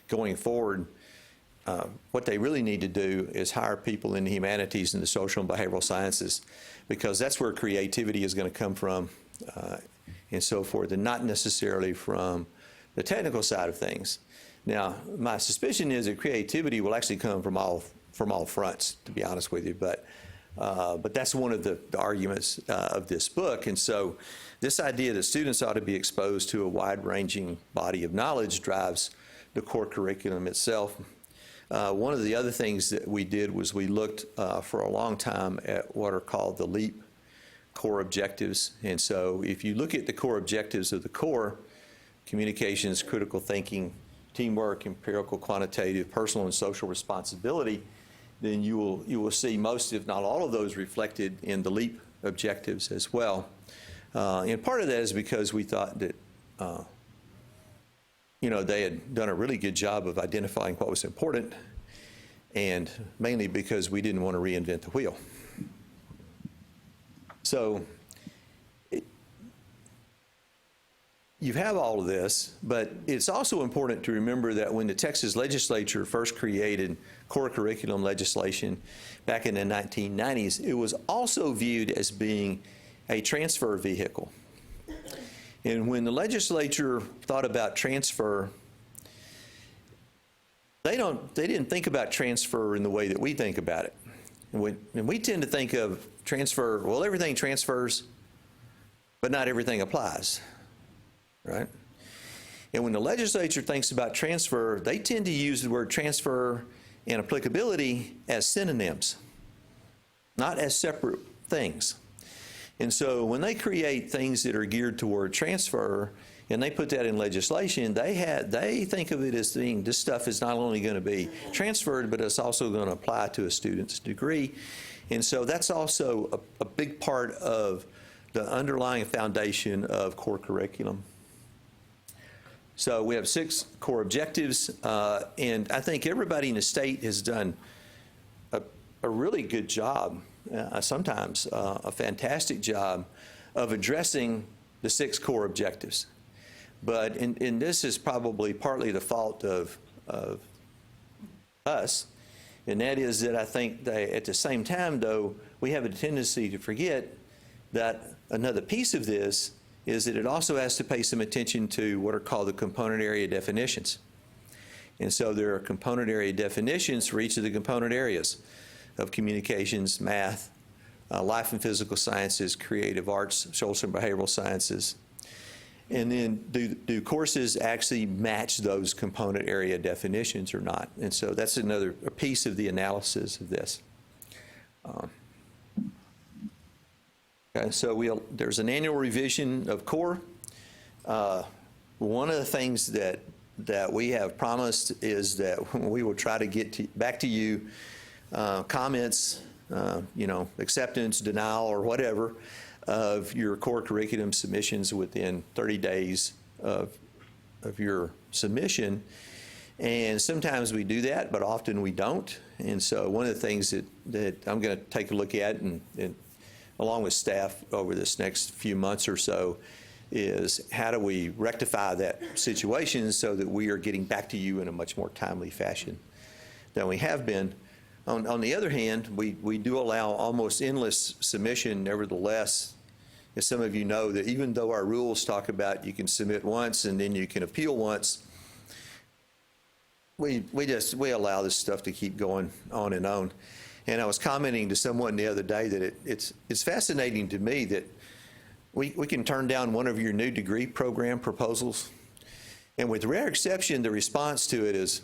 S4: going forward, what they really need to do is hire people in the humanities and the social and behavioral sciences, because that's where creativity is going to come from and so forth, and not necessarily from the technical side of things. Now, my suspicion is that creativity will actually come from all fronts, to be honest with you, but that's one of the arguments of this book. And so this idea that students ought to be exposed to a wide-ranging body of knowledge drives the core curriculum itself. One of the other things that we did was we looked for a long time at what are called the LEAP core objectives. And so if you look at the core objectives of the core, communications, critical thinking, teamwork, empirical, quantitative, personal and social responsibility, then you will see most, if not all of those reflected in the LEAP objectives as well. And part of that is because we thought that they had done a really good job of identifying what was important, and mainly because we didn't want to reinvent the wheel. So you have all of this, but it's also important to remember that when the Texas legislature first created core curriculum legislation back in the 1990s, it was also viewed as being a transfer vehicle. And when the legislature thought about transfer, they didn't think about transfer in the way that we think about it. And we tend to think of transfer, well, everything transfers, but not everything applies, right? And when the legislature thinks about transfer, they tend to use the word transfer and applicability as synonyms, not as separate things. And so when they create things that are geared toward transfer, and they put that in legislation, they think of it as being, this stuff is not only going to be transferred, but it's also going to apply to a student's degree. And so that's also a big part of the underlying foundation of core curriculum. So we have 6 core objectives, and I think everybody in the state has done a really good job, sometimes a fantastic job, of addressing the 6 core objectives. But and this is probably partly the fault of us, and that is that I think that at the same time, though, we have a tendency to forget that another piece of this is that it also has to pay some attention to what are called the component area definitions. And so there are component area definitions for each of the component areas of communications, math, life and physical sciences, creative arts, social and behavioral sciences. And then do courses actually match those component area definitions or not? And so that's another piece of the analysis of this. Okay, so there's an annual revision of core. One of the things that we have promised is that we will try to get back to you comments, acceptance, denial, or whatever, of your core curriculum submissions within 30 days of your submission. And sometimes we do that, but often we don't. And so one of the things that I'm going to take a look at, and along with staff over this next few months or so, is how do we rectify that situation so that we are getting back to you in a much more timely fashion than we have been. On the other hand, we do allow almost endless submission. Nevertheless, as some of you know, that even though our rules talk about you can submit once and then you can appeal once, we allow this stuff to keep going on and on. And I was commenting to someone the other day that it's fascinating to me that we can turn down one of your new degree program proposals, and with rare exception, the response to it is,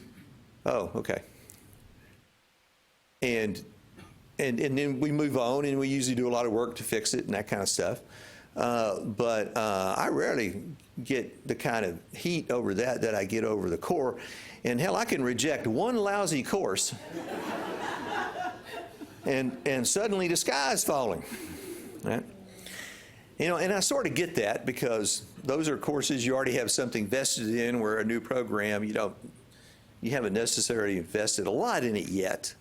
S4: oh, okay. And then we move on, and we usually do a lot of work to fix it and that kind of stuff. But I rarely get the kind of heat over that I get over the core. And hell, I can reject one lousy course, and suddenly the sky is falling. Right? And I sort of get that, because those are courses you already have something vested in, where a new program, you haven't necessarily invested a lot in it yet.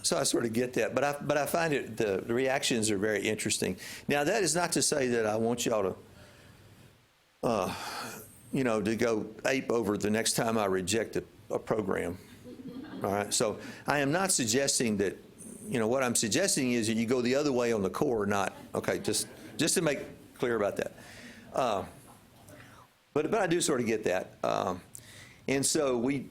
S4: So I sort of get that, but I find the reactions are very interesting. Now, that is not to say that I want y'all to go ape over the next time I reject a program. All right. So I am not suggesting that. What I'm suggesting is that you go the other way on the core, not okay. Just to make clear about that. But I do sort of get that. And so we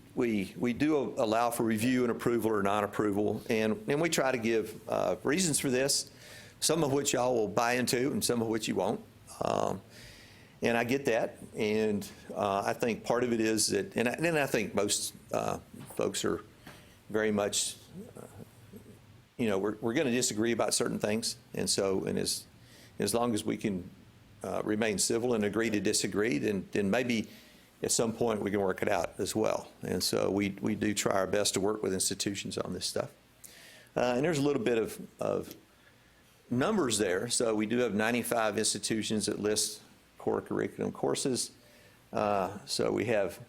S4: do allow for review and approval or non-approval, and we try to give reasons for this, some of which y'all will buy into and some of which you won't. And I get that, and I think part of it is that, and I think most folks are very much, we're going to disagree about certain things, and so, and as long as we can remain civil and agree to disagree, then maybe at some point we can work it out as well. And so we do try our best to work with institutions on this stuff. And there's a little bit of numbers there. So we do have 95 institutions that list core curriculum courses. So we have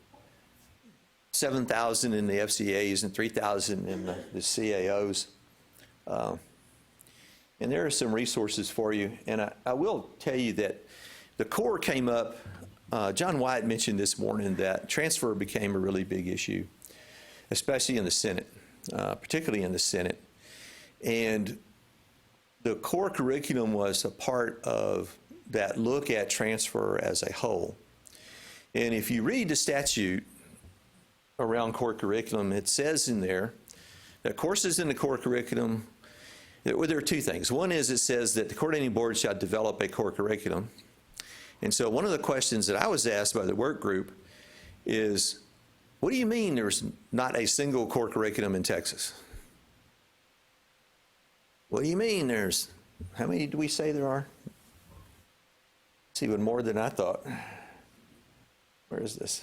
S4: 7,000 in the FCAs and 3,000 in the CAOs. And there are some resources for you. And I will tell you that the core came up, John Wyatt mentioned this morning that transfer became a really big issue, especially in the Senate, particularly in the Senate. And the core curriculum was a part of that look at transfer as a whole. And if you read the statute around core curriculum, it says in there that courses in the core curriculum, well, there are two things. One is it says that the coordinating board shall develop a core curriculum. And so one of the questions that I was asked by the work group is, what do you mean there's not a single core curriculum in Texas? What do you mean there's, how many do we say there are? It's even more than I thought. Where is this?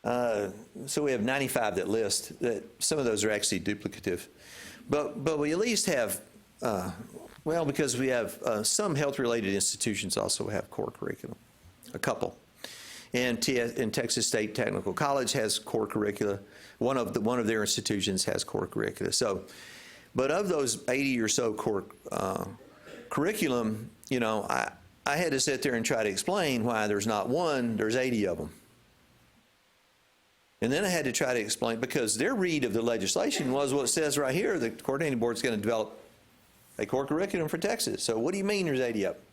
S4: So we have 95 that list. That some of those are actually duplicative. But we at least have, well, because we have some health-related institutions also have core curriculum, a couple. And Texas State Technical College has core curricula. One of their institutions has core curricula. So, but of those 80 or so core curriculum, I had to sit there and try to explain why there's not one, there's 80 of them. And then I had to try to explain, because their read of the legislation was what it says right here, the coordinating board is going to develop a core curriculum for Texas. So what do you mean there's 80 of them?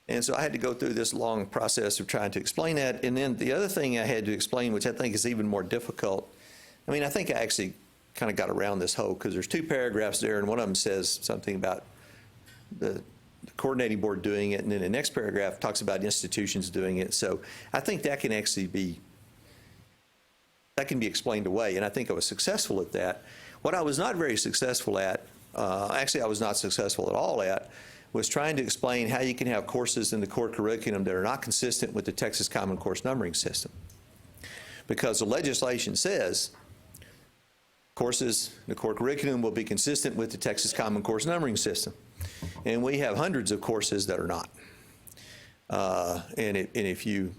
S4: And so I had to go through this long process of trying to explain that. And then the other thing I had to explain, which I think is even more difficult, I think I actually kind of got around this whole, because there's 2 paragraphs there, and one of them says something about the coordinating board doing it, and then the next paragraph talks about institutions doing it. So I think that can actually be, that can be explained away, and I think I was successful at that. What I was not very successful at, actually I was not successful at all at, was trying to explain how you can have courses in the core curriculum that are not consistent with the Texas Common Course numbering system. Because the legislation says courses in the core curriculum will be consistent with the Texas Common Course numbering system. And we have hundreds of courses that are not. And if you,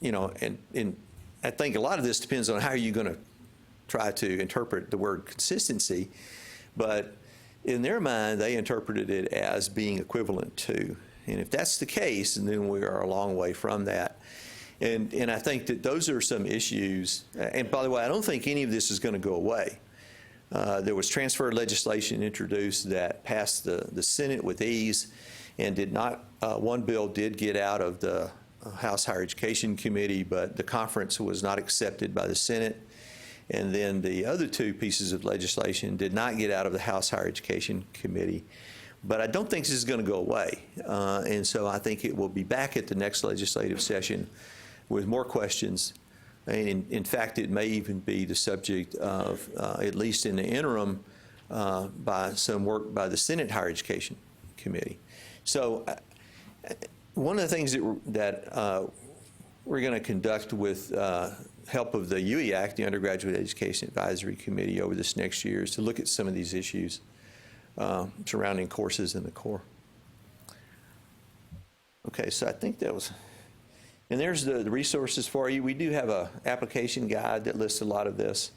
S4: and I think a lot of this depends on how you're going to try to interpret the word consistency, but in their mind, they interpreted it as being equivalent to. And if that's the case, then we are a long way from that. And I think that those are some issues. And by the way, I don't think any of this is going to go away. There was transfer legislation introduced that passed the Senate with ease, and did not, one bill did get out of the House Higher Education Committee, but the conference was not accepted by the Senate. And then the other 2 pieces of legislation did not get out of the House Higher Education Committee. But I don't think this is going to go away. And so I think it will be back at the next legislative session with more questions. And in fact, it may even be the subject of, at least in the interim, by some work by the Senate Higher Education Committee. So one of the things that we're going to conduct with help of the UEAC, the Undergraduate Education Advisory Committee, over this next year is to look at some of these issues surrounding courses in the core. Okay, so I think that was, and there's the resources for you. We do have an application guide that lists a lot of this.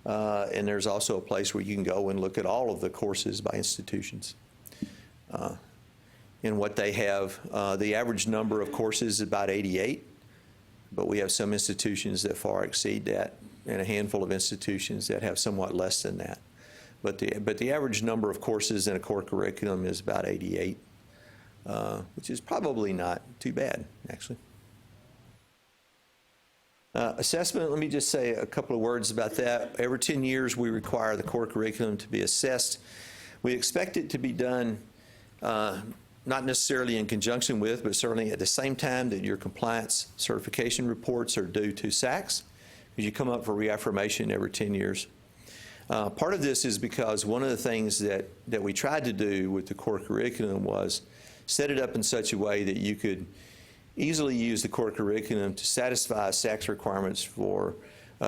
S4: And there's also a place where you can go and look at all of the courses by institutions and what they have. The average number of courses is about 88, but we have some institutions that far exceed that, and a handful of institutions that have somewhat less than that. But the average number of courses in a core curriculum is about 88, which is probably not too bad, actually. Assessment, let me just say a couple of words about that. Every 10 years, we require the core curriculum to be assessed. We expect it to be done not necessarily in conjunction with, but certainly at the same time that your compliance certification reports are due to SACS, because you come up for reaffirmation every 10 years. Part of this is because one of the things that we tried to do with the core curriculum was set it up in such a way that you could easily use the core curriculum to satisfy SACS requirements for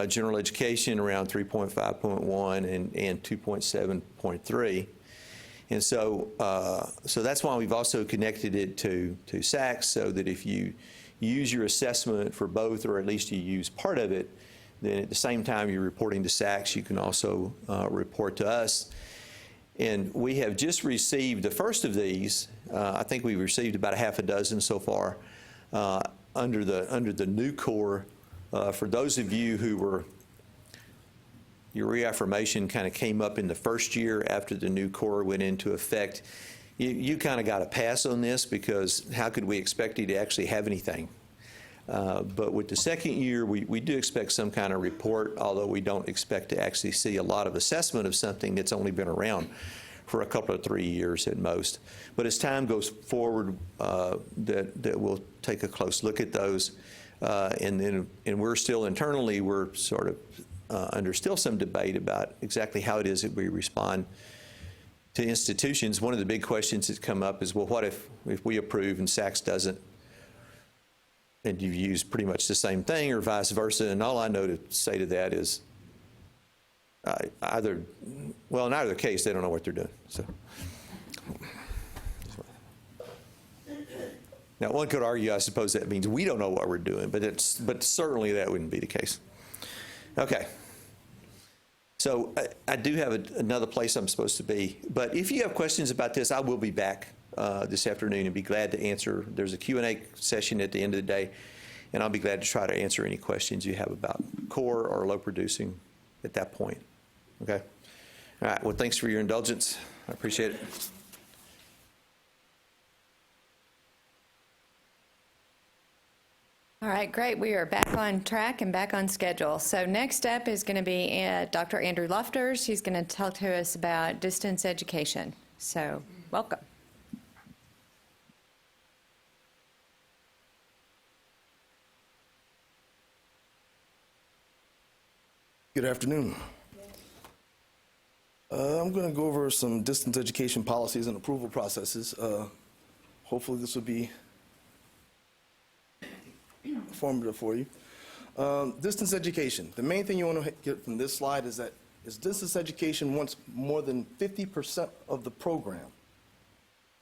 S4: general education around 3.5.1 and 2.7.3. And so that's why we've also connected it to SACS, so that if you use your assessment for both, or at least you use part of it, then at the same time you're reporting to SACS, you can also report to us. And we have just received the first of these. I think we've received about a half a dozen so far under the new core. For those of you who were, your reaffirmation kind of came up in the first year after the new core went into effect, you kind of got a pass on this, because how could we expect you to actually have anything? But with the second year, we do expect some kind of report, although we don't expect to actually see a lot of assessment of something that's only been around for a couple of 3 years at most. But as time goes forward, that we'll take a close look at those. And we're still internally, we're sort of under still some debate about exactly how it is that we respond to institutions. One of the big questions that's come up is, well, what if we approve and SACS doesn't? And you use pretty much the same thing, or vice versa. And all I know to say to that is in either case, they don't know what they're doing. So. Now, one could argue, I suppose, that means we don't know what we're doing, but certainly that wouldn't be the case. Okay. So I do have another place I'm supposed to be. But if you have questions about this, I will be back this afternoon and be glad to answer. There's a Q&A session at the end of the day, and I'll be glad to try to answer any questions you have about core or low producing at that point. Okay? All right. Well, thanks for your indulgence. I appreciate it.
S1: All right, great. We are back on track and back on schedule. So next up is going to be Dr. Andrew Lufters. He's going to talk to us about distance education. So welcome.
S22: Good afternoon. I'm going to go over some distance education policies and approval processes. Hopefully this will be informative for you. Distance education. The main thing you want to get from this slide is that distance education once more than 50% of the program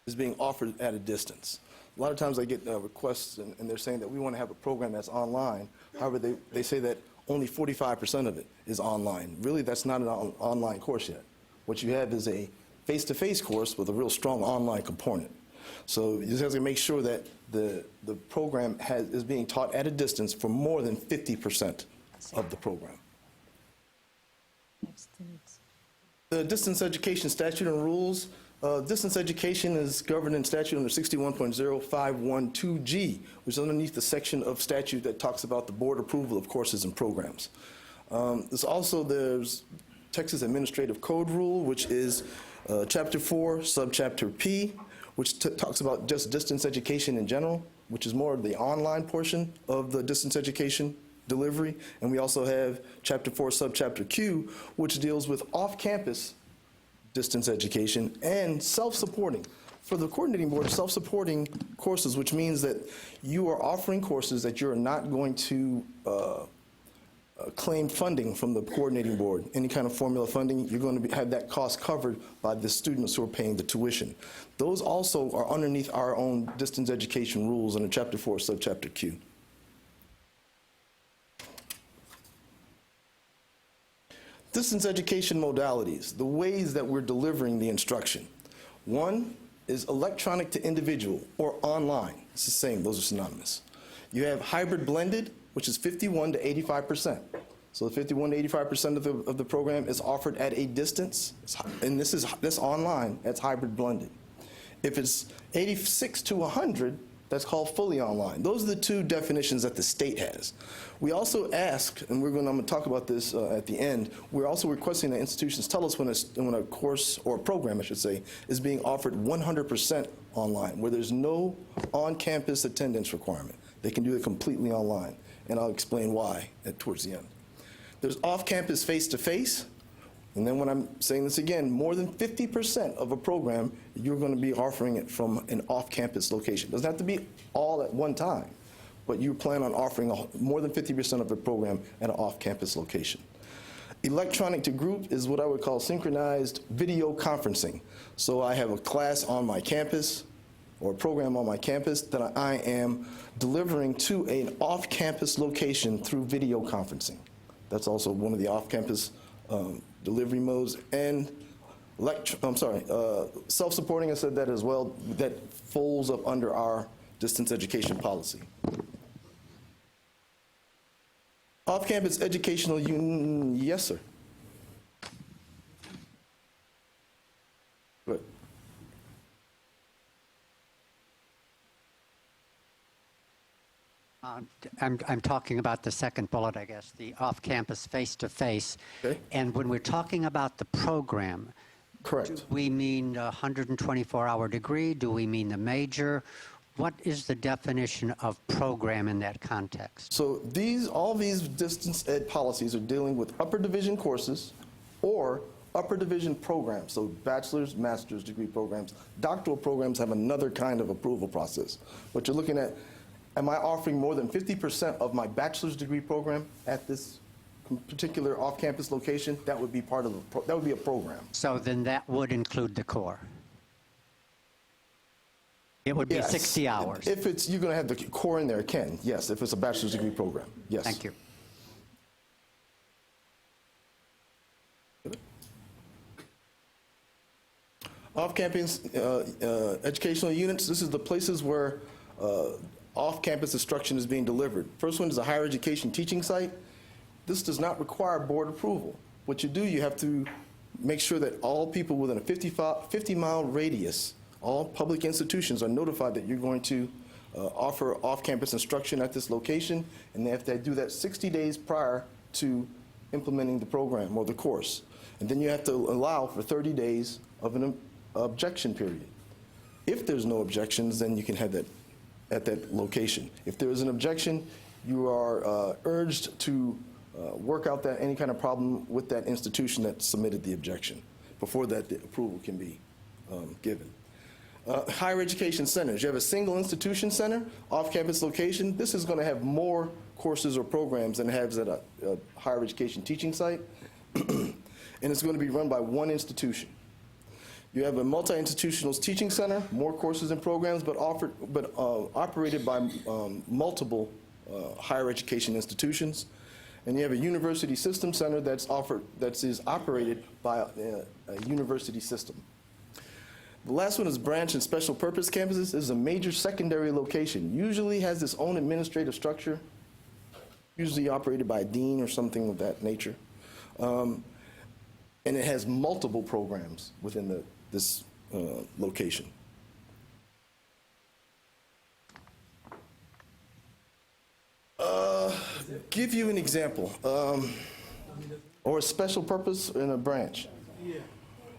S22: is being offered at a distance. A lot of times I get requests and they're saying that we want to have a program that's online. However, they say that only 45% of it is online. Really, that's not an online course yet. What you have is a face-to-face course with a real strong online component. So you just have to make sure that the program is being taught at a distance for more than 50% of the program. The distance education statute and rules. Distance education is governed in statute under 61.0512G, which is underneath the section of statute that talks about the board approval of courses and programs. There's Texas Administrative Code Rule, which is Chapter 4, Subchapter P, which talks about just distance education in general, which is more of the online portion of the distance education delivery. And we also have Chapter 4, Subchapter Q, which deals with off-campus distance education and self-supporting. For the coordinating board, self-supporting courses, which means that you are offering courses that you're not going to claim funding from the coordinating board. Any kind of formula funding, you're going to have that cost covered by the students who are paying the tuition. Those also are underneath our own distance education rules under Chapter 4, Subchapter Q. Distance education modalities, the ways that we're delivering the instruction. One is electronic to individual, or online. It's the same, those are synonymous. You have hybrid blended, which is 51 to 85%. So 51 to 85% of the program is offered at a distance, and this online, that's hybrid blended. If it's 86 to 100, that's called fully online. Those are the two definitions that the state has. We also ask, and I'm going to talk about this at the end, we're also requesting that institutions tell us when a course, or a program, I should say, is being offered 100% online, where there's no on-campus attendance requirement. They can do it completely online, and I'll explain why towards the end. There's off-campus face-to-face, and then when I'm saying this again, more than 50% of a program, you're going to be offering it from an off-campus location. It doesn't have to be all at one time, but you plan on offering more than 50% of the program at an off-campus location. Electronic to group is what I would call synchronized video conferencing. So I have a class on my campus or a program on my campus that I am delivering to an off-campus location through video conferencing. That's also one of the off-campus delivery modes. And self-supporting, I said that as well, that folds up under our distance education policy. Off-campus educational union, yes, sir. Good.
S15: I'm talking about the second bullet, I guess, the off-campus face-to-face.
S22: Okay.
S15: And when we're talking about the program,
S22: correct.
S15: Do we mean a 124-hour degree? Do we mean the major? What is the definition of program in that context?
S22: So all these distance ed policies are dealing with upper division courses or upper division programs, so bachelor's, master's degree programs. Doctoral programs have another kind of approval process. What you're looking at, am I offering more than 50% of my bachelor's degree program at this particular off-campus location? That would be part of that would be a program.
S15: So then that would include the core. It would be
S22: Yes.
S15: 60 hours.
S22: If it's, you're going to have the core in there, it can, yes, if it's a bachelor's degree program, yes.
S15: Thank you.
S22: Off-campus educational units, this is the places where off-campus instruction is being delivered. First one is a higher education teaching site. This does not require board approval. What you do, you have to make sure that all people within a 50-mile radius, all public institutions are notified that you're going to offer off-campus instruction at this location, and they have to do that 60 days prior to implementing the program or the course. And then you have to allow for 30 days of an objection period. If there's no objections, then you can have that at that location. If there is an objection, you are urged to work out any kind of problem with that institution that submitted the objection before that the approval can be given. Higher education centers. You have a single institution center, off-campus location. This is going to have more courses or programs than it has at a higher education teaching site, and it's going to be run by one institution. You have a multi-institutional teaching center, more courses and programs, but operated by multiple higher education institutions. And you have a university system center that is operated by a university system. The last one is branch and special purpose campuses. This is a major secondary location. Usually has its own administrative structure, usually operated by a dean or something of that nature. And it has multiple programs within this location. Give you an example, or a special purpose in a branch.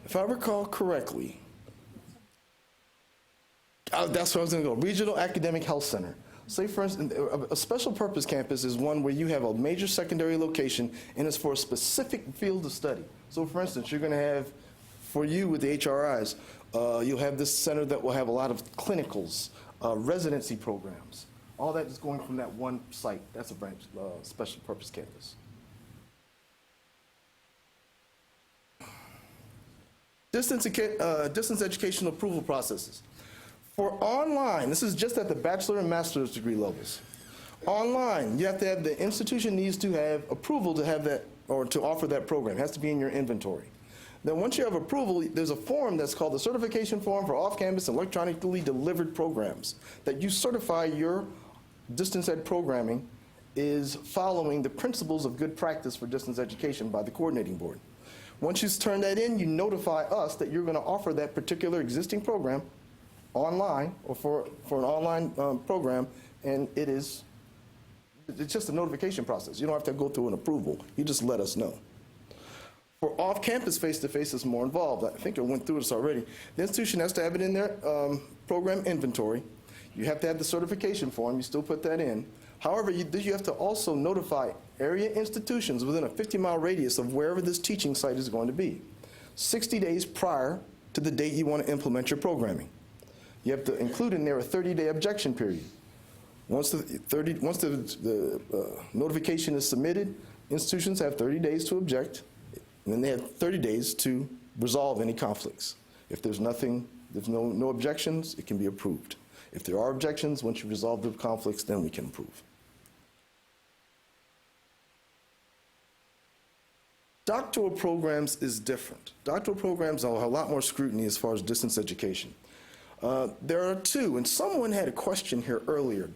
S22: If I recall correctly, that's where I was going to go. Regional Academic Health Center. Say, for instance, a special purpose campus is one where you have a major secondary location and it's for a specific field of study. So, for instance, you're going to have, for you with the HRIs, you'll have this center that will have a lot of clinicals, residency programs. All that is going from that one site. That's a branch, special purpose campus. Distance educational approval processes. For online, this is just at the bachelor and master's degree levels. Online, you have to have, the institution needs to have approval to have that, or to offer that program. It has to be in your inventory. Then once you have approval, there's a form that's called the certification form for off-campus electronically delivered programs that you certify your distance ed programming is following the principles of good practice for distance education by the coordinating board. Once you turn that in, you notify us that you're going to offer that particular existing program online or for an online program, and it's just a notification process. You don't have to go through an approval. You just let us know. For off-campus face-to-face, it's more involved. I think I went through this already. The institution has to have it in their program inventory. You have to have the certification form. You still put that in. However, you have to also notify area institutions within a 50-mile radius of wherever this teaching site is going to be, 60 days prior to the date you want to implement your programming. You have to include in there a 30-day objection period. Once the notification is submitted, institutions have 30 days to object, and then they have 30 days to resolve any conflicts. If there's no objections, it can be approved. If there are objections, once you resolve the conflicts, then we can approve. Doctoral programs is different. Doctoral programs have a lot more scrutiny as far as distance education. There are two, and someone had a question here earlier.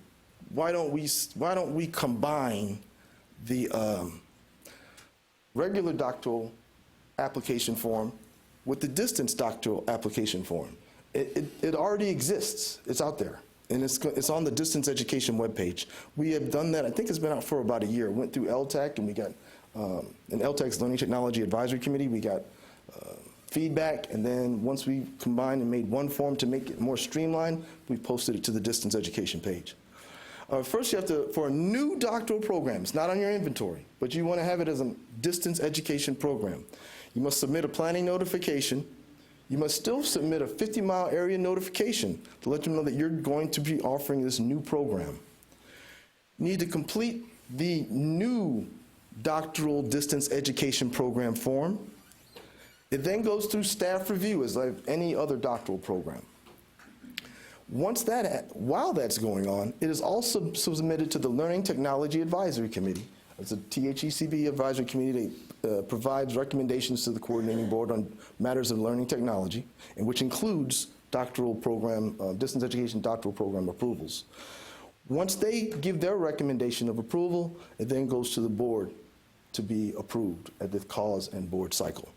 S22: Why don't we combine the regular doctoral application form with the distance doctoral application form? It already exists. It's out there, and it's on the distance education webpage. We have done that. I think it's been out for about a year. Went through LTAC, and we got in LTAC's Learning Technology Advisory Committee. We got feedback, and then once we combined and made one form to make it more streamlined, we posted it to the distance education page. First, you have to, for a new doctoral program, it's not on your inventory, but you want to have it as a distance education program. You must submit a planning notification. You must still submit a 50-mile area notification to let them know that you're going to be offering this new program. You need to complete the new doctoral distance education program form. It then goes through staff review as like any other doctoral program. While that's going on, it is also submitted to the Learning Technology Advisory Committee. It's a THECB advisory committee that provides recommendations to the coordinating board on matters of learning technology, and which includes doctoral program, distance education doctoral program approvals. Once they give their recommendation of approval, it then goes to the board to be approved at the cause and board cycle.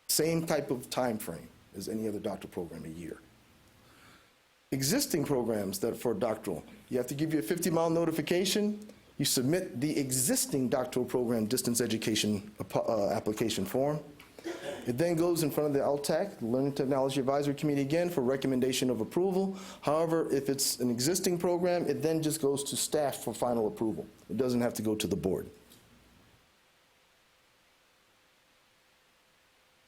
S22: Same type of time frame as any other doctoral program, a year. Existing programs that for doctoral, you have to give you a 50-mile notification. You submit the existing doctoral program distance education application form. It then goes in front of the LTAC, the Learning Technology Advisory Committee, again for recommendation of approval. However, if it's an existing program, it then just goes to staff for final approval. It doesn't have to go to the board.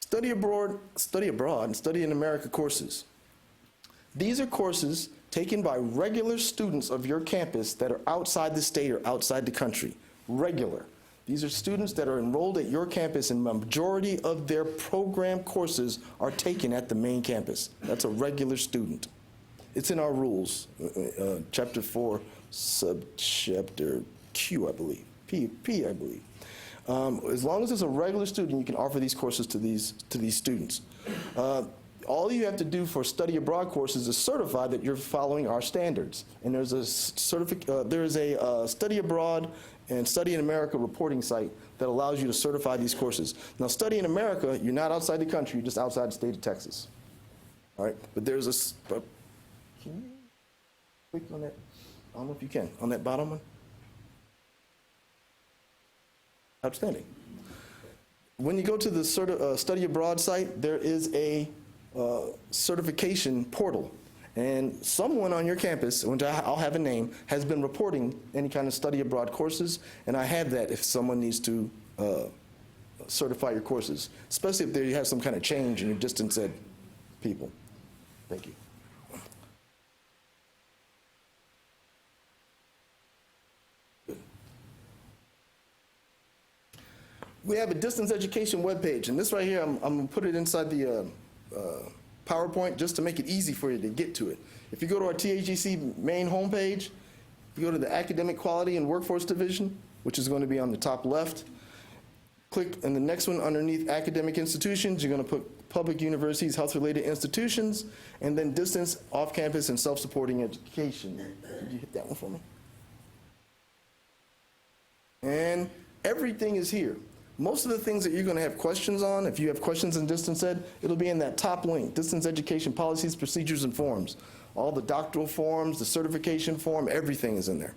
S22: Study abroad, and study in America courses. These are courses taken by regular students of your campus that are outside the state or outside the country. Regular. These are students that are enrolled at your campus, and the majority of their program courses are taken at the main campus. That's a regular student. It's in our rules, Chapter 4, Subchapter Q, I believe, P, I believe. As long as it's a regular student, you can offer these courses to these students. All you have to do for study abroad courses is certify that you're following our standards. And there's a study abroad and Study in America reporting site that allows you to certify these courses. Now, Study in America, you're not outside the country, you're just outside the state of Texas. All right, but there's a, can you click on that? I don't know if you can, on that bottom one. Outstanding. When you go to the Study Abroad site, there is a certification portal. And someone on your campus, which I'll have a name, has been reporting any kind of study abroad courses, and I have that if someone needs to certify your courses, especially if you have some kind of change in your distance ed people. Thank you. We have a distance education webpage, and this right here, I'm going to put it inside the PowerPoint just to make it easy for you to get to it. If you go to our THEC main homepage, if you go to the Academic Quality and Workforce Division, which is going to be on the top left, click on the next one underneath Academic Institutions. You're going to put Public Universities, Health-Related Institutions, and then Distance, Off-Campus, and Self-Supporting Education. Did you hit that one for me? And everything is here. Most of the things that you're going to have questions on, if you have questions in distance ed, it'll be in that top link, distance education policies, procedures, and forms. All the doctoral forms, the certification form, everything is in there.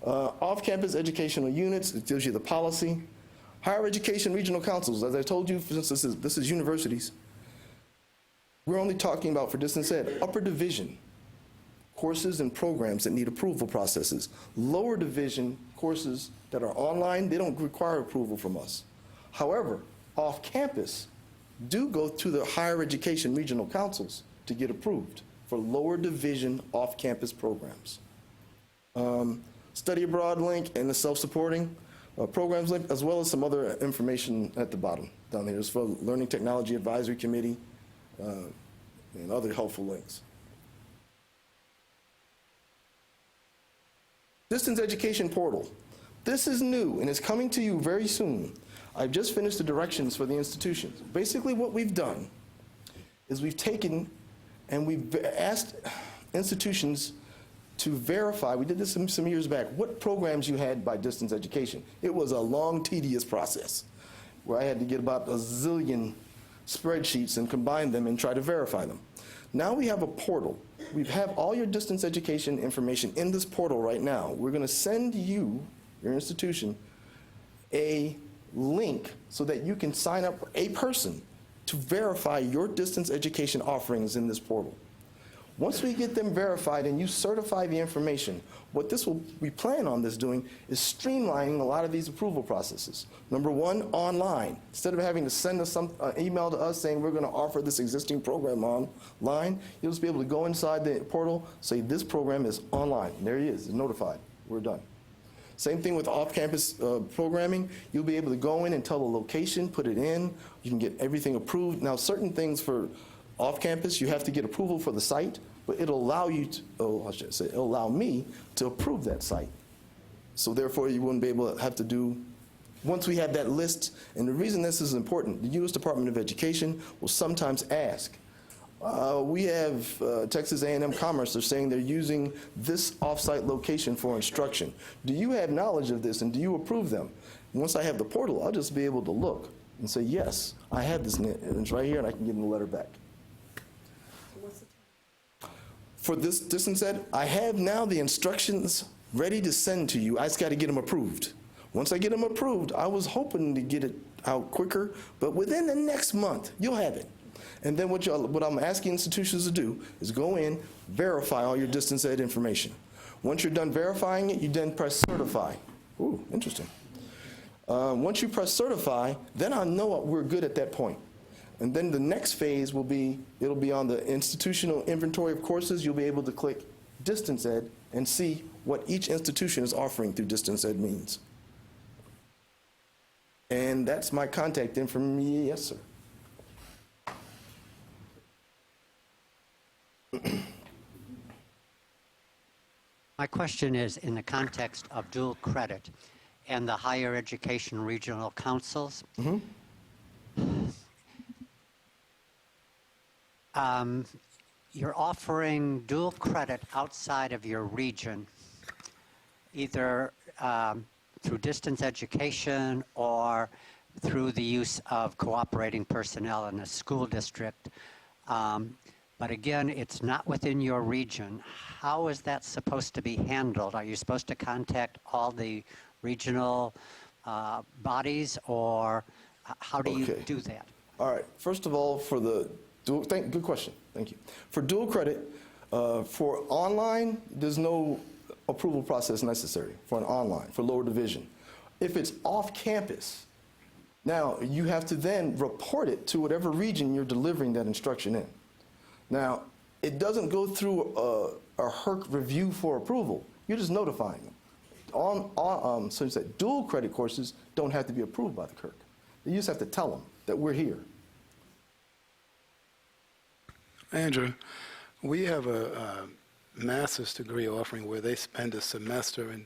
S22: Off-campus educational units, it gives you the policy. Higher education regional councils, as I told you, since this is universities, we're only talking about, for distance ed, upper division courses and programs that need approval processes. Lower division courses that are online, they don't require approval from us. However, off-campus do go to the higher education regional councils to get approved for lower division off-campus programs. Study abroad link and the self-supporting programs link, as well as some other information at the bottom down here. It's for Learning Technology Advisory Committee and other helpful links. Distance Education Portal. This is new and is coming to you very soon. I've just finished the directions for the institutions. Basically what we've done is we've taken and we've asked institutions to verify, we did this some years back, what programs you had by distance education. It was a long, tedious process where I had to get about a zillion spreadsheets and combine them and try to verify them. Now we have a portal. We have all your distance education information in this portal right now. We're going to send you, your institution, a link so that you can sign up a person to verify your distance education offerings in this portal. Once we get them verified and you certify the information, what we plan on this doing is streamlining a lot of these approval processes. Number one, online. Instead of having to send us an email to us saying we're going to offer this existing program online, you'll just be able to go inside the portal, say this program is online. And there he is, it's notified. We're done. Same thing with off-campus programming. You'll be able to go in and tell the location, put it in. You can get everything approved. Now, certain things for off-campus, you have to get approval for the site, but it'll allow you to, it'll allow me to approve that site. So therefore, you wouldn't be able to have to do, once we have that list, and the reason this is important, the U.S. Department of Education will sometimes ask, we have Texas A&M Commerce, they're saying they're using this off-site location for instruction. Do you have knowledge of this and do you approve them? Once I have the portal, I'll just be able to look and say, yes, I have this, and it's right here and I can give them the letter back. For this distance ed, I have now the instructions ready to send to you. I just got to get them approved. Once I get them approved, I was hoping to get it out quicker, but within the next month, you'll have it. And then what I'm asking institutions to do is go in, verify all your distance ed information. Once you're done verifying it, you then press certify. Ooh, interesting. Once you press certify, then I know we're good at that point. And then the next phase will be, it'll be on the institutional inventory of courses. You'll be able to click distance ed and see what each institution is offering through distance ed means. And that's my contact information. Yes, sir.
S15: My question is in the context of dual credit and the higher education regional councils. You're offering dual credit outside of your region, either through distance education or through the use of cooperating personnel in a school district. But again, it's not within your region. How is that supposed to be handled? Are you supposed to contact all the regional bodies, or how do you do that?
S22: All right. First of all, for the dual, good question. Thank you. For dual credit, for online, there's no approval process necessary for an online, for lower division. If it's off campus, now you have to then report it to whatever region you're delivering that instruction in. Now, it doesn't go through a HERC review for approval. You're just notifying them. So you said dual credit courses don't have to be approved by the HERC. You just have to tell them that we're here.
S18: Andrew, we have a master's degree offering where they spend a semester in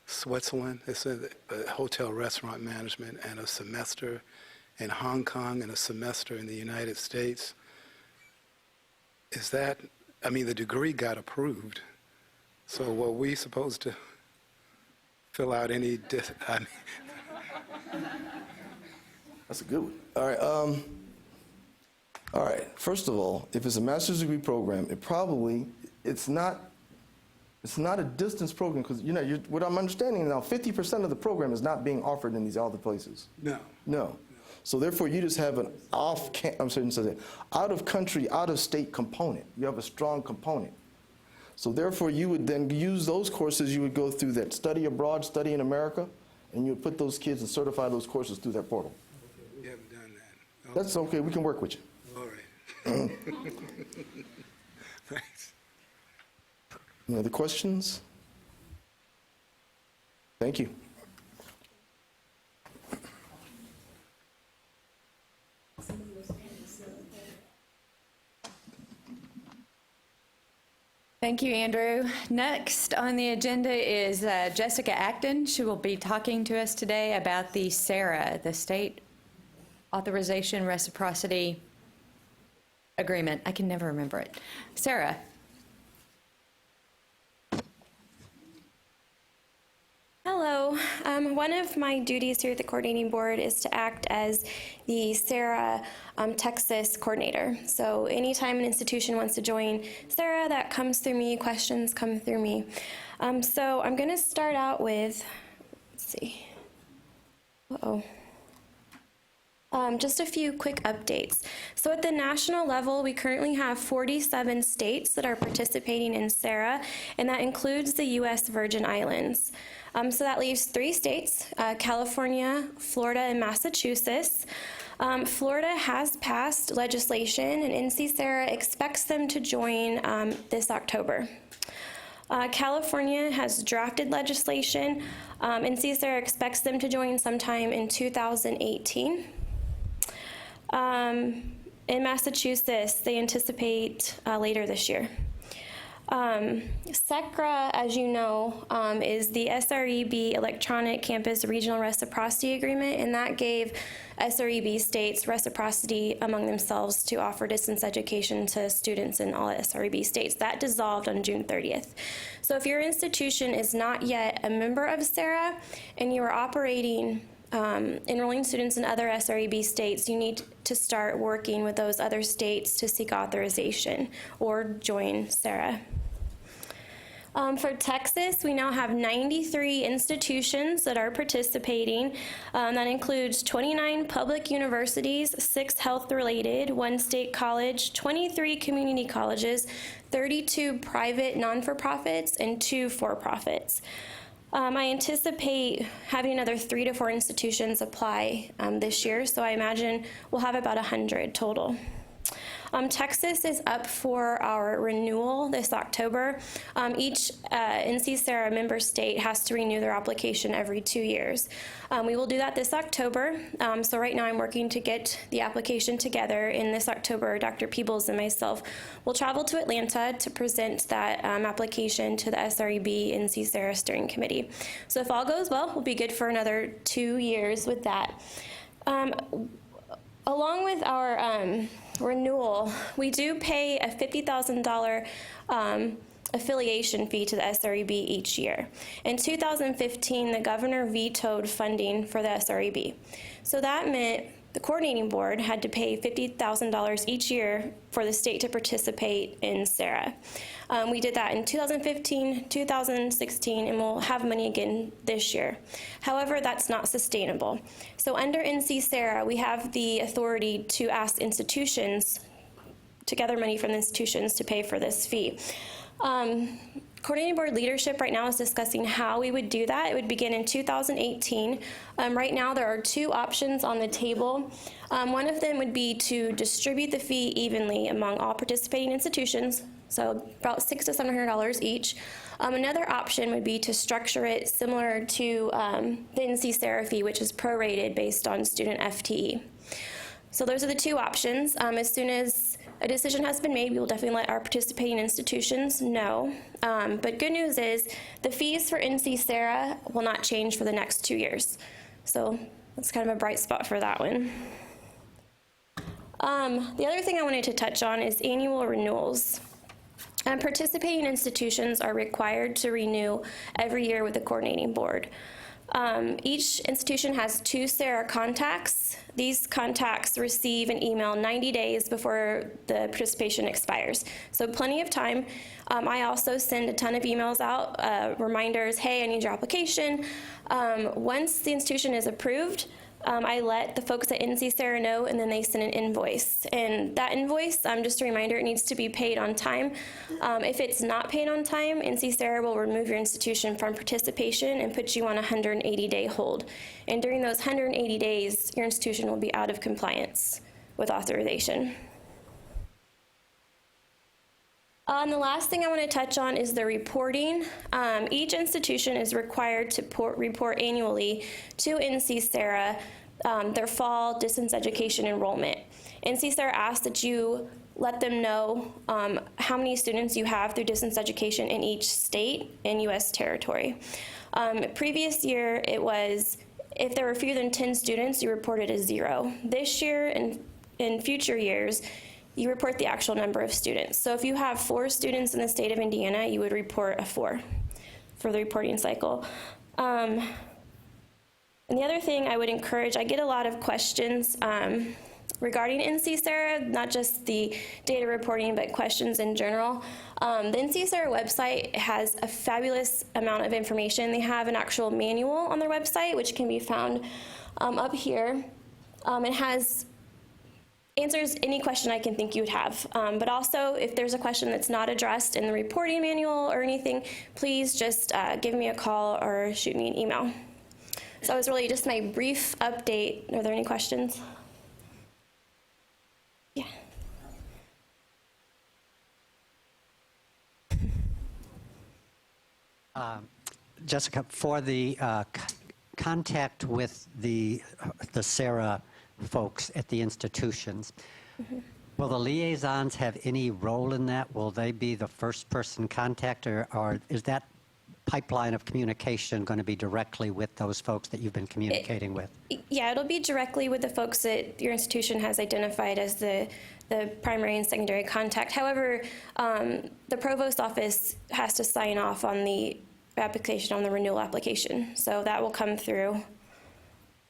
S18: Switzerland. It's a hotel restaurant management, and a semester in Hong Kong and a semester in the United States. Is that, I mean, the degree got approved. So were we supposed to fill out any,
S22: That's a good one. All right. First of all, if it's a master's degree program, it's not a distance program because what I'm understanding now, 50% of the program is not being offered in these other places. No. So therefore, you just have an out of country, out of state component. You have a strong component. So therefore, you would then use those courses. You would go through that study abroad, study in America, and you would put those kids and certify those courses through that portal.
S18: We haven't done that.
S22: That's okay. We can work with you.
S18: All right. Thanks.
S22: Any other questions? Thank you.
S1: Thank you, Andrew. Next on the agenda is Jessica Acton. She will be talking to us today about the SARA, the State Authorization Reciprocity Agreement. I can never remember it. Sarah.
S10: Hello. One of my duties here at the coordinating board is to act as the SARA Texas coordinator. So anytime an institution wants to join SARA, that comes through me, questions come through me. So I'm going to start out with, let's see. Just a few quick updates. So at the national level, we currently have 47 states that are participating in SARA, and that includes the U.S. Virgin Islands. So that leaves 3 states, California, Florida, and Massachusetts. Florida has passed legislation, and NC SARA expects them to join this October. California has drafted legislation. NC SARA expects them to join sometime in 2018. In Massachusetts, they anticipate later this year. SECRA, as you know, is the SREB Electronic Campus Regional Reciprocity Agreement, and that gave SREB states reciprocity among themselves to offer distance education to students in all SREB states. That dissolved on June 30th. So if your institution is not yet a member of SARA and you are operating enrolling students in other SREB states, you need to start working with those other states to seek authorization or join SARA. For Texas, we now have 93 institutions that are participating. That includes 29 public universities, 6 health-related, 1 state college, 23 community colleges, 32 private non-for-profits, and 2 for-profits. I anticipate having another 3 to 4 institutions apply this year, so I imagine we'll have about 100 total. Texas is up for our renewal this October. Each NC SARA member state has to renew their application every 2 years. We will do that this October. So right now I'm working to get the application together. In this October, Dr. Peebles and myself will travel to Atlanta to present that application to the SREB NC SARA Steering Committee. So if all goes well, we'll be good for another 2 years with that. Along with our renewal, we do pay a $50,000 affiliation fee to the SREB each year. In 2015, the governor vetoed funding for the SREB. So that meant the coordinating board had to pay $50,000 each year for the state to participate in SARA. We did that in 2015, 2016, and we'll have money again this year. However, that's not sustainable. So under NC SARA, we have the authority to ask institutions to gather money from the institutions to pay for this fee. Coordinating board leadership right now is discussing how we would do that. It would begin in 2018. Right now there are 2 options on the table. One of them would be to distribute the fee evenly among all participating institutions, so about $600 to $700 each. Another option would be to structure it similar to the NC SARA fee, which is prorated based on student FTE. So those are the 2 options. As soon as a decision has been made, we will definitely let our participating institutions know. But good news is the fees for NC SARA will not change for the next 2 years. So that's kind of a bright spot for that one. The other thing I wanted to touch on is annual renewals. Participating institutions are required to renew every year with the coordinating board. Each institution has 2 SARA contacts. These contacts receive an email 90 days before the participation expires, so plenty of time. I also send a ton of emails out, reminders, hey, I need your application. Once the institution is approved, I let the folks at NC SARA know, and then they send an invoice. And that invoice, just a reminder, it needs to be paid on time. If it's not paid on time, NC SARA will remove your institution from participation and put you on a 180-day hold. And during those 180 days, your institution will be out of compliance with authorization. And the last thing I want to touch on is the reporting. Each institution is required to report annually to NC SARA their fall distance education enrollment. NC SARA asks that you let them know how many students you have through distance education in each state and U.S. territory. Previous year, it was if there were fewer than 10 students, you reported a 0. This year and in future years, you report the actual number of students. So if you have 4 students in the state of Indiana, you would report a 4 for the reporting cycle. And the other thing I would encourage, I get a lot of questions regarding NC SARA, not just the data reporting, but questions in general. The NC SARA website has a fabulous amount of information. They have an actual manual on their website, which can be found up here. It has answers any question I can think you would have. But also, if there's a question that's not addressed in the reporting manual or anything, please just give me a call or shoot me an email. So that was really just my brief update. Are there any questions? Yeah.
S15: Jessica, for the contact with the SARA folks at the institutions, will the liaisons have any role in that? Will they be the first person contact, or is that pipeline of communication going to be directly with those folks that you've been communicating with?
S10: Yeah, it'll be directly with the folks that your institution has identified as the primary and secondary contact. However, the provost office has to sign off on the application, on the renewal application, so that will come through.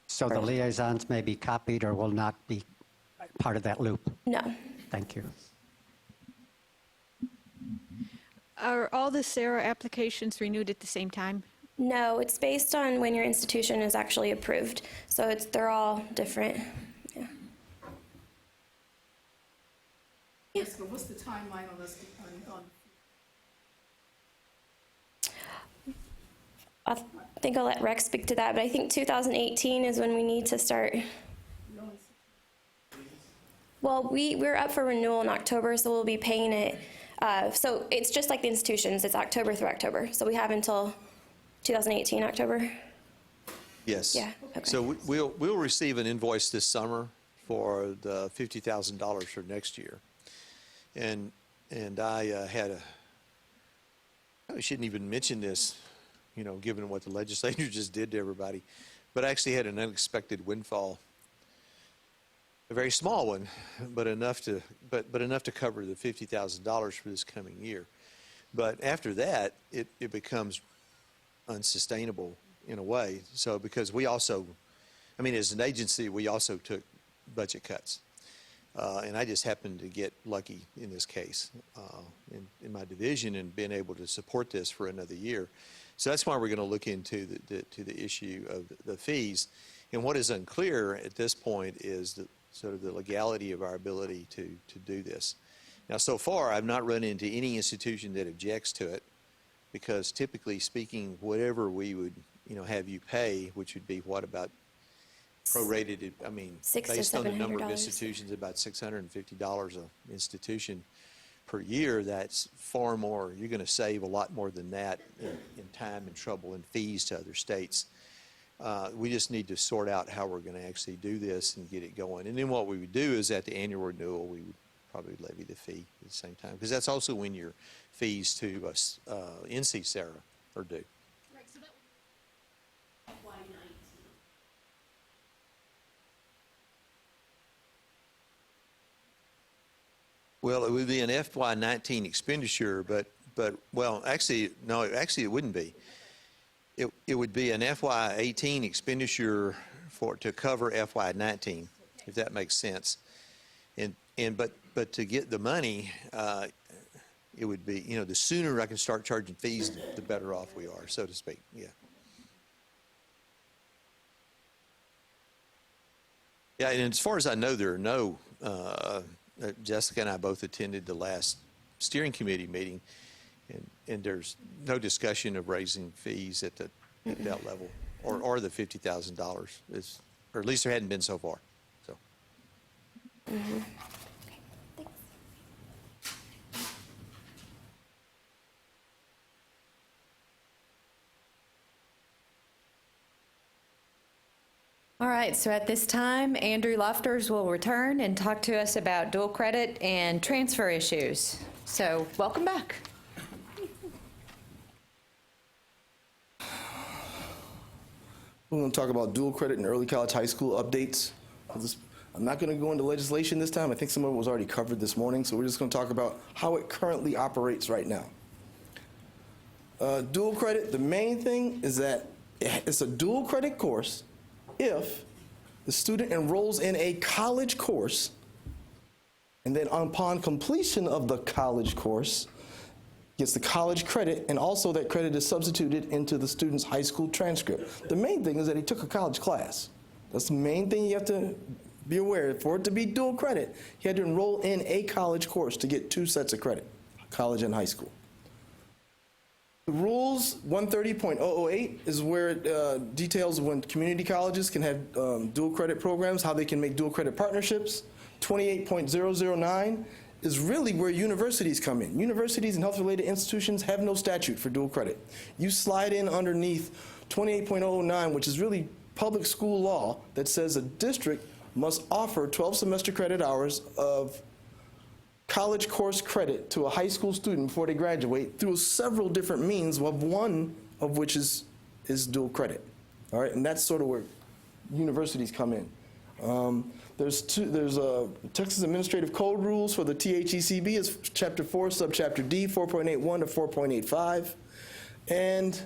S15: So the liaisons may be copied or will not be part of that loop?
S10: No.
S15: Thank you.
S9: Are all the SARA applications renewed at the same time?
S10: No, it's based on when your institution is actually approved, so they're all different. Yeah.
S5: Jessica, what's the timeline on this?
S10: I think I'll let Rex speak to that, but I think 2018 is when we need to start. Well, we're up for renewal in October, so we'll be paying it. So it's just like the institutions. It's October through October. So we have until 2018 October.
S4: Yes.
S10: Yeah, okay.
S4: So we'll receive an invoice this summer for the $50,000 for next year. And I I shouldn't even mention this, you know, given what the legislature just did to everybody, but I actually had an unexpected windfall. A very small one, but enough to cover the $50,000 for this coming year. But after that, it becomes unsustainable in a way. So because we also, I mean, as an agency, we also took budget cuts, and I just happened to get lucky in this case in my division and being able to support this for another year. So that's why we're going to look into the issue of the fees. And what is unclear at this point is sort of the legality of our ability to do this. Now, so far, I've not run into any institution that objects to it, because typically speaking, whatever we would, have you pay, which would be what, about prorated, I mean, based on the number of institutions, about $650 an institution per year. That's far more. You're going to save a lot more than that in time and trouble and fees to other states. We just need to sort out how we're going to actually do this and get it going. And then what we would do is at the annual renewal, we would probably levy the fee at the same time, because that's also when your fees to NC SARA are due.
S14: Right, so that would be FY19.
S4: Well, it would be an FY19 expenditure, but well, actually, no, actually it wouldn't be. it would be an FY18 expenditure to cover FY19, if that makes sense. But to get the money, it would be, the sooner I can start charging fees, the better off we are, so to speak. Yeah. Yeah, and as far as I know, there are no, Jessica and I both attended the last steering committee meeting, and there's no discussion of raising fees at that level, or the $50,000, or at least there hadn't been so far. So.
S10: Mm-hmm.
S1: All right, so at this time, Andrew Lofters will return and talk to us about dual credit and transfer issues. So welcome back.
S22: We're going to talk about dual credit and early college high school updates. I'm not going to go into legislation this time. I think some of it was already covered this morning, so we're just going to talk about how it currently operates right now. Dual credit, the main thing is that it's a dual credit course if the student enrolls in a college course, and then upon completion of the college course, gets the college credit, and also that credit is substituted into the student's high school transcript. The main thing is that he took a college class. That's the main thing you have to be aware of. For it to be dual credit, he had to enroll in a college course to get 2 sets of credit, college and high school. The rules, 130.008 is where it details when community colleges can have dual credit programs, how they can make dual credit partnerships. 28.009 is really where universities come in. Universities and health-related institutions have no statute for dual credit. You slide in underneath 28.009, which is really public school law that says a district must offer 12 semester credit hours of college course credit to a high school student before they graduate through several different means, of one of which is dual credit. All right, and that's sort of where universities come in. There's Texas Administrative Code rules for the THECB is Chapter 4, Subchapter D, 4.81 to 4.85, and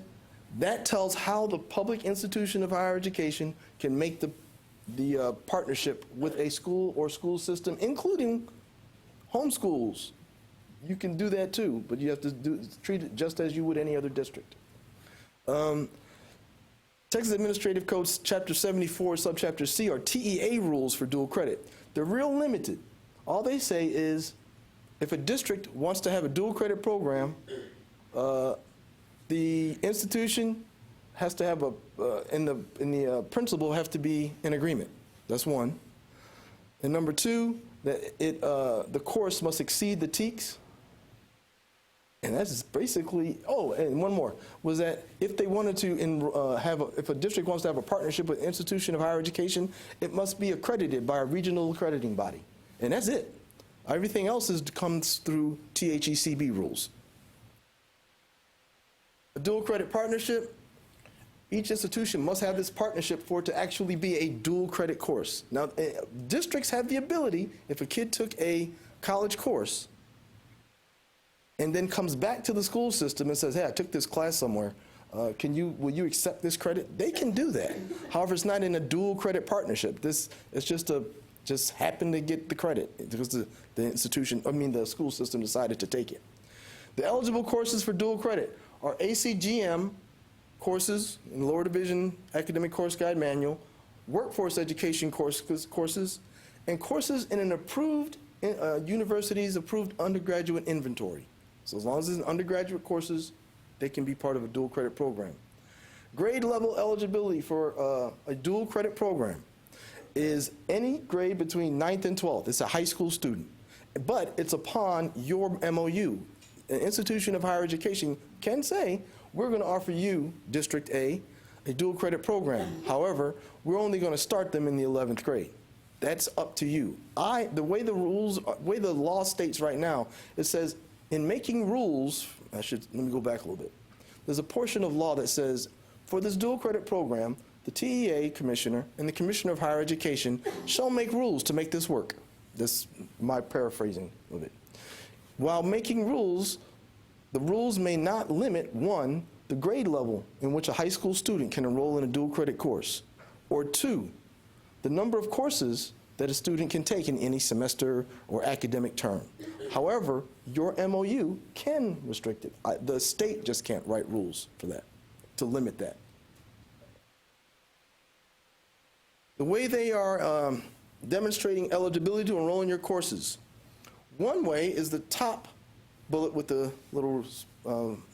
S22: that tells how the public institution of higher education can make the partnership with a school or school system, including homeschools. You can do that too, but you have to treat it just as you would any other district. Texas Administrative Code Chapter 74, Subchapter C are TEA rules for dual credit. They're real limited. All they say is if a district wants to have a dual credit program, the institution has to have and the principal have to be in agreement. That's one. And number two, that the course must exceed the TEKS. And that's basically, oh, and one more, was that if they wanted to if a district wants to have a partnership with an institution of higher education, it must be accredited by a regional accrediting body. And that's it. Everything else comes through THECB rules. A dual credit partnership, each institution must have this partnership for it to actually be a dual credit course. Now, districts have the ability, if a kid took a college course and then comes back to the school system and says, hey, I took this class somewhere, will you accept this credit? They can do that. However, it's not in a dual credit partnership. It's just happened to get the credit because the school system decided to take it. The eligible courses for dual credit are ACGM courses in the lower division academic course guide manual, workforce education courses, and courses in an approved university's approved undergraduate inventory. So as long as it's undergraduate courses, they can be part of a dual credit program. Grade level eligibility for a dual credit program is any grade between 9th and 12th. It's a high school student, but it's upon your MOU. An institution of higher education can say, we're going to offer you, District A dual credit program. However, we're only going to start them in the 11th grade. That's up to you. The way the law states right now, it says, in making rules, let me go back a little bit. There's a portion of law that says, for this dual credit program, the TEA commissioner and the commissioner of higher education shall make rules to make this work. That's my paraphrasing of it. While making rules, the rules may not limit, one, the grade level in which a high school student can enroll in a dual credit course. Or 2, the number of courses that a student can take in any semester or academic term. However, your MOU can restrict it. The state just can't write rules for that, to limit that. The way they are demonstrating eligibility to enroll in your courses. One way is the top bullet with the little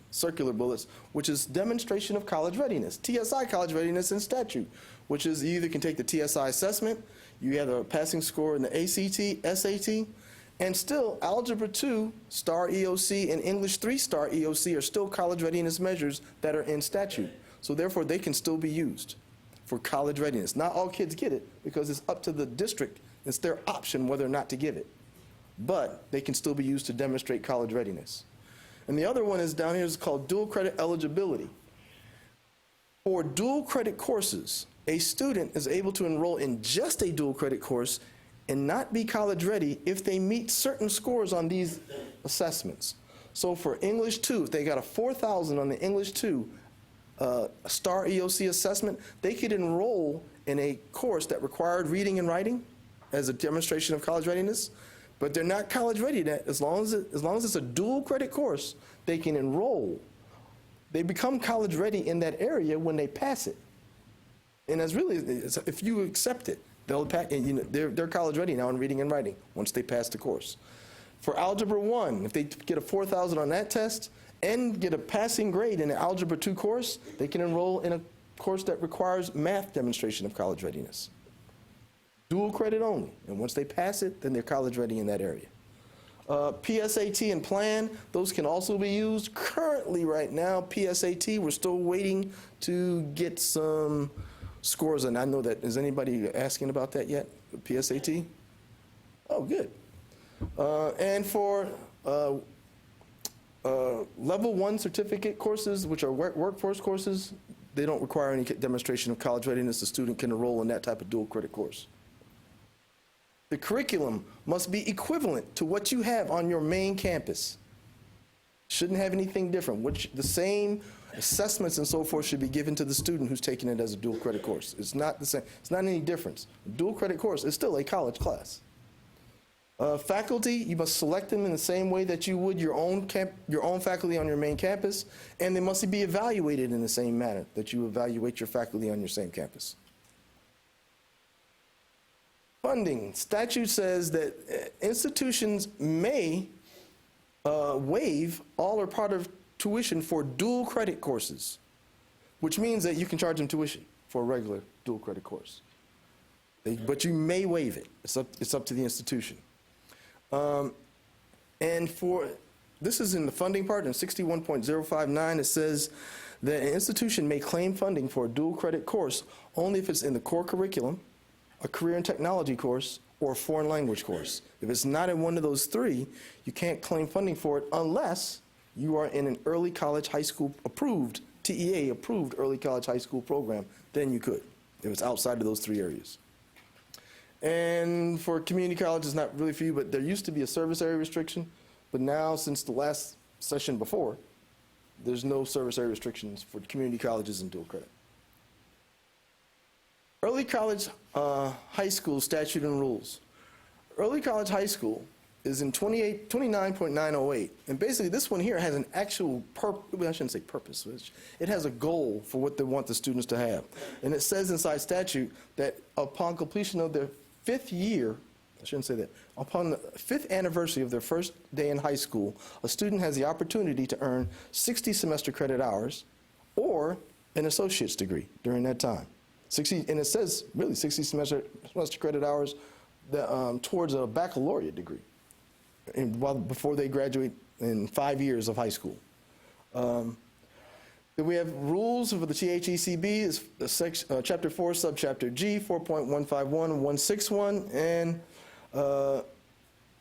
S22: circular bullets, which is demonstration of college readiness, TSI college readiness in statute, which is you either can take the TSI assessment, you have a passing score in the ACT, SAT, and still Algebra 2 star EOC and English 3 star EOC are still college readiness measures that are in statute. So therefore, they can still be used for college readiness. Not all kids get it because it's up to the district. It's their option whether or not to give it. But they can still be used to demonstrate college readiness. And the other one is down here is called dual credit eligibility. For dual credit courses, a student is able to enroll in just a dual credit course and not be college ready if they meet certain scores on these assessments. So for English 2, if they got a 4,000 on the English 2 star EOC assessment, they could enroll in a course that required reading and writing as a demonstration of college readiness, but they're not college ready yet. As long as it's a dual credit course, they can enroll. They become college ready in that area when they pass it. And that's really, if you accept it, they're college ready now in reading and writing once they pass the course. For Algebra 1, if they get a 4,000 on that test and get a passing grade in the Algebra 2 course, they can enroll in a course that requires math demonstration of college readiness. Dual credit only, and once they pass it, then they're college ready in that area. PSAT and PLAN, those can also be used. Currently, right now, PSAT, we're still waiting to get some scores, and I know that, is anybody asking about that yet, PSAT? Oh, good. And for level 1 certificate courses, which are workforce courses, they don't require any demonstration of college readiness. The student can enroll in that type of dual credit course. The curriculum must be equivalent to what you have on your main campus. Shouldn't have anything different. The same assessments and so forth should be given to the student who's taking it as a dual credit course. It's not the same. It's not any difference. A dual credit course is still a college class. Faculty, you must select them in the same way that you would your own faculty on your main campus, and they must be evaluated in the same manner that you evaluate your faculty on your same campus. Funding. Statute says that institutions may waive all or part of tuition for dual credit courses, which means that you can charge them tuition for a regular dual credit course. But you may waive it. It's up to the institution. And this is in the funding part, in 61.059, it says that an institution may claim funding for a dual credit course only if it's in the core curriculum, a career and technology course, or a foreign language course. If it's not in one of those three, you can't claim funding for it unless you are in an early college high school approved, TEA approved early college high school program, then you could, if it's outside of those three areas. And for community college, it's not really for you, but there used to be a service area restriction, but now since the last session before, there's no service area restrictions for community colleges and dual credit. Early college high school statute and rules. Early college high school is in 29.908, and basically this one here has an actual I shouldn't say purpose, it has a goal for what they want the students to have. And it says inside statute that upon completion of their 5th year, I shouldn't say that, upon the 5th anniversary of their first day in high school, a student has the opportunity to earn 60 semester credit hours or an associate's degree during that time. 60, and it says really 60 semester credit hours towards a baccalaureate degree before they graduate in 5 years of high school. Then we have rules for the THECB, is Chapter 4, Subchapter G, 4.151, 161, and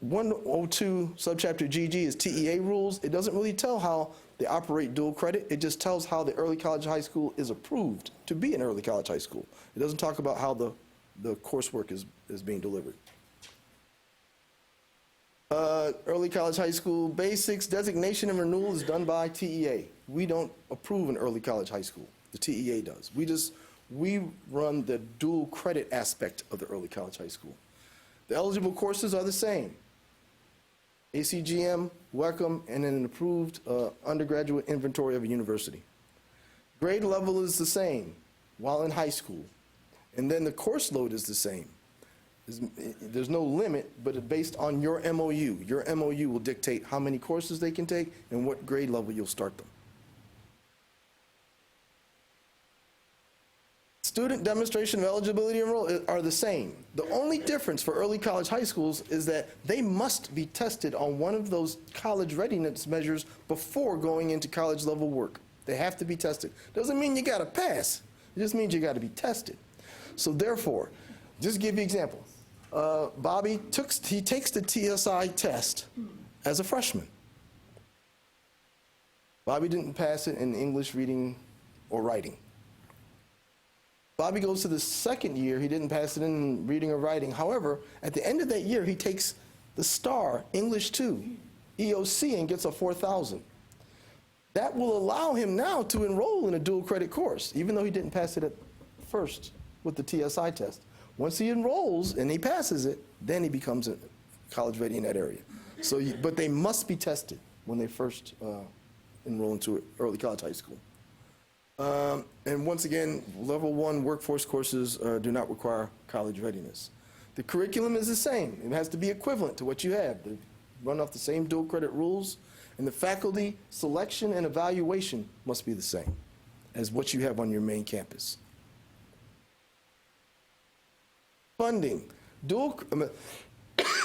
S22: 102, Subchapter GG is TEA rules. It doesn't really tell how they operate dual credit. It just tells how the early college high school is approved to be an early college high school. It doesn't talk about how the coursework is being delivered. Early college, high school basics, designation and renewal is done by TEA. We don't approve an early college, high school. The TEA does. We run the dual credit aspect of the early college, high school. The eligible courses are the same. ACGM, WECM, and an approved undergraduate inventory of a university. Grade level is the same while in high school. And then the course load is the same. There's no limit, but it's based on your MOU. Your MOU will dictate how many courses they can take and what grade level you'll start them. Student demonstration of eligibility and enroll are the same. The only difference for early college high schools is that they must be tested on one of those college readiness measures before going into college level work. They have to be tested. Doesn't mean you got to pass. It just means you got to be tested. So therefore, just to give you an example, Bobby takes the TSI test as a freshman. Bobby didn't pass it in English, reading, or writing. Bobby goes to the second year, he didn't pass it in reading or writing. However, at the end of that year, he takes the STAR, English 2, EOC, and gets a 4,000. That will allow him now to enroll in a dual credit course, even though he didn't pass it at first with the TSI test. Once he enrolls and he passes it, then he becomes a college ready in that area. So, but they must be tested when they first enroll into early college high school. And once again, level 1 workforce courses do not require college readiness. The curriculum is the same. It has to be equivalent to what you have. They run off the same dual credit rules, and the faculty selection and evaluation must be the same as what you have on your main campus. Funding.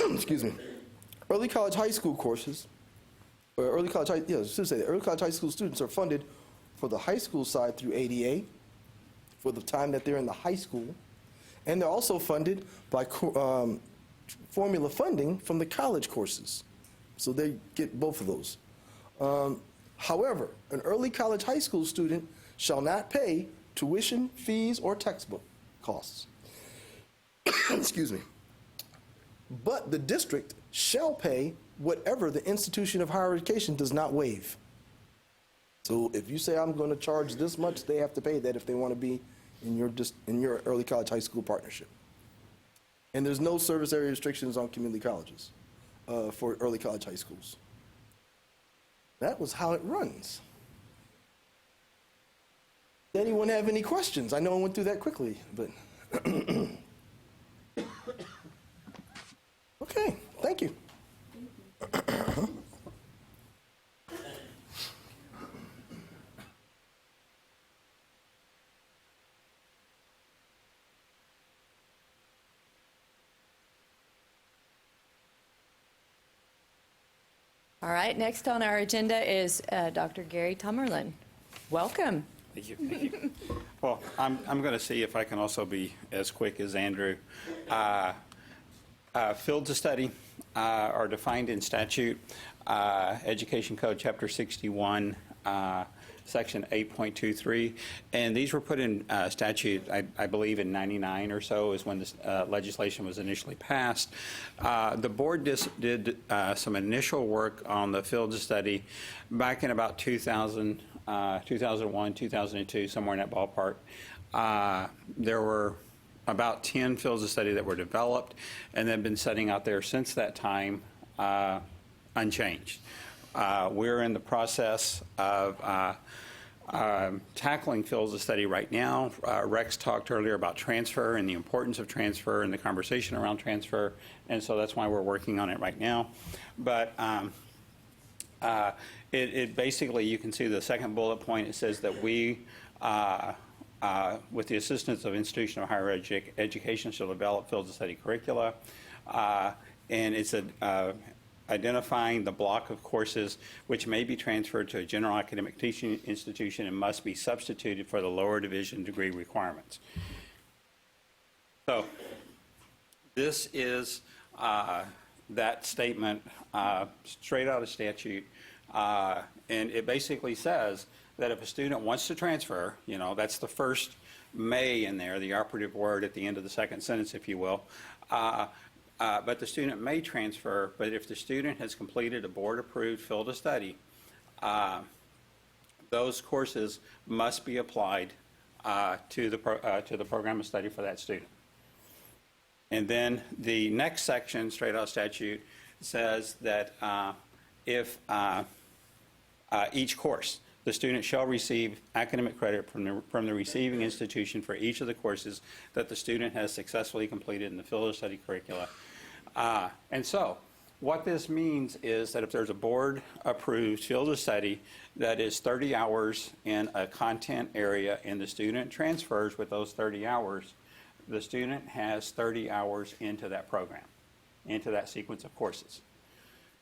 S22: Excuse me. Early college high school courses, or early college high school students are funded for the high school side through ADA for the time that they're in the high school, and they're also funded by formula funding from the college courses. So they get both of those. However, an early college high school student shall not pay tuition, fees, or textbook costs. Excuse me. But the district shall pay whatever the institution of higher education does not waive. So if you say, I'm going to charge this much, they have to pay that if they want to be in your early college high school partnership. And there's no service area restrictions on community colleges for early college high schools. That was how it runs. Does anyone have any questions? I know I went through that quickly, but okay, thank you.
S1: All right, next on our agenda is Dr. Gary Tummerlin. Welcome.
S6: Thank you. Thank you. Well, I'm going to see if I can also be as quick as Andrew. Fields of study are defined in statute, Education Code, Chapter 61, Section 8.23, and these were put in statute, I believe, in '99 or so is when this legislation was initially passed. The board did some initial work on the fields of study back in about 2000, 2001, 2002, somewhere in that ballpark. There were about 10 fields of study that were developed and they've been sitting out there since that time unchanged. We're in the process of tackling fields of study right now. Rex talked earlier about transfer and the importance of transfer and the conversation around transfer, and so that's why we're working on it right now. But it basically, you can see the second bullet point, it says that we, with the assistance of institution of higher education, shall develop fields of study curricula, and it's identifying the block of courses which may be transferred to a general academic teaching institution and must be substituted for the lower division degree requirements. So this is that statement straight out of statute, and it basically says that if a student wants to transfer, you know, that's the first may in there, the operative word at the end of the second sentence, if you will, but the student may transfer, but if the student has completed a board-approved field of study, those courses must be applied to the program of study for that student. And then the next section, straight out of statute, says that if each course, the student shall receive academic credit from the receiving institution for each of the courses that the student has successfully completed in the field of study curricula. And so, what this means is that if there's a board-approved field of study that is 30 hours in a content area and the student transfers with those 30 hours, the student has 30 hours into that program, into that sequence of courses.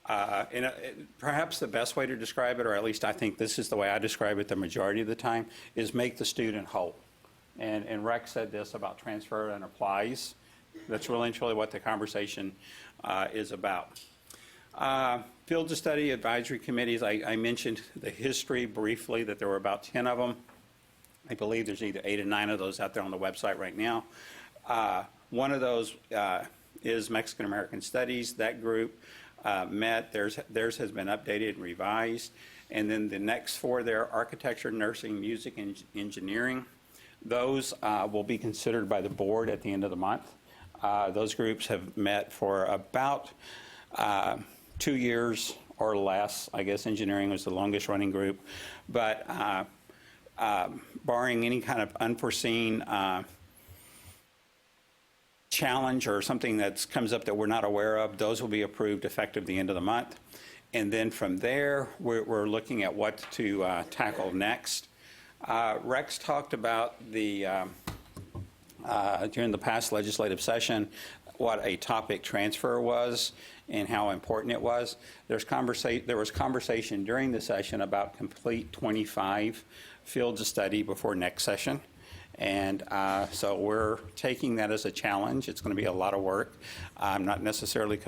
S6: Perhaps the best way to describe it, or at least I think this is the way I describe it the majority of the time, is make the student whole. And Rex said this about transfer and applies. That's really and truly what the conversation is about. Field of study advisory committees, I mentioned the history briefly, that there were about 10 of them. I believe there's either 8 or 9 of those out there on the website right now. One of those is Mexican American Studies. That group met. Theirs has been updated and revised. And then the next 4 there, architecture, nursing, music, and engineering. Those will be considered by the board at the end of the month. Those groups have met for about 2 years or less. I guess engineering was the longest running group. But barring any kind of unforeseen challenge or something that comes up that we're not aware of, those will be approved effective the end of the month. And then from there, we're looking at what to tackle next. Rex talked about during the past legislative session, what a topic transfer was and how important it was. There was conversation during the session about complete 25 fields of study before next session. And so we're taking that as a challenge. It's going to be a lot of work. I'm not necessarily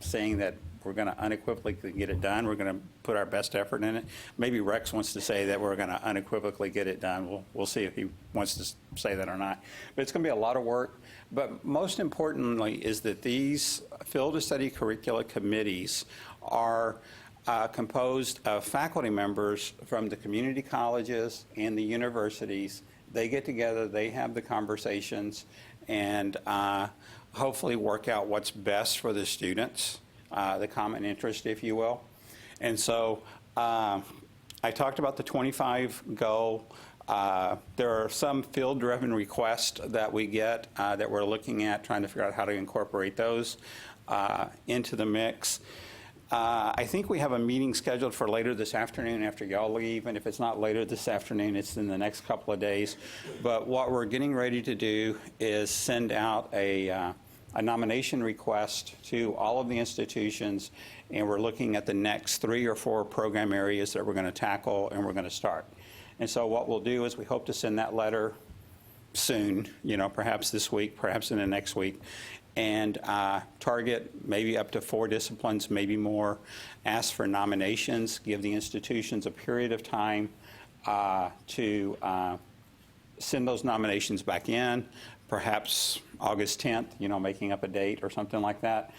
S6: saying that we're going to unequivocally get it done. We're going to put our best effort in it. Maybe Rex wants to say that we're going to unequivocally get it done. We'll see if he wants to say that or not. But it's going to be a lot of work. But most importantly is that these field of study curricula committees are composed of faculty members from the community colleges and the universities. They get together, they have the conversations, and hopefully work out what's best for the students, the common interest, if you will. And so I talked about the 25 goal. There are some field-driven requests that we get that we're looking at, trying to figure out how to incorporate those into the mix. I think we have a meeting scheduled for later this afternoon after y'all leave, and if it's not later this afternoon, it's in the next couple of days. But what we're getting ready to do is send out a nomination request to all of the institutions, and we're looking at the next 3 or 4 program areas that we're going to tackle and we're going to start. And so what we'll do is we hope to send that letter soon, perhaps this week, perhaps in the next week, and target maybe up to 4 disciplines, maybe more, ask for nominations, give the institutions a period of time to send those nominations back in, perhaps August 10th, making up a date or something like that.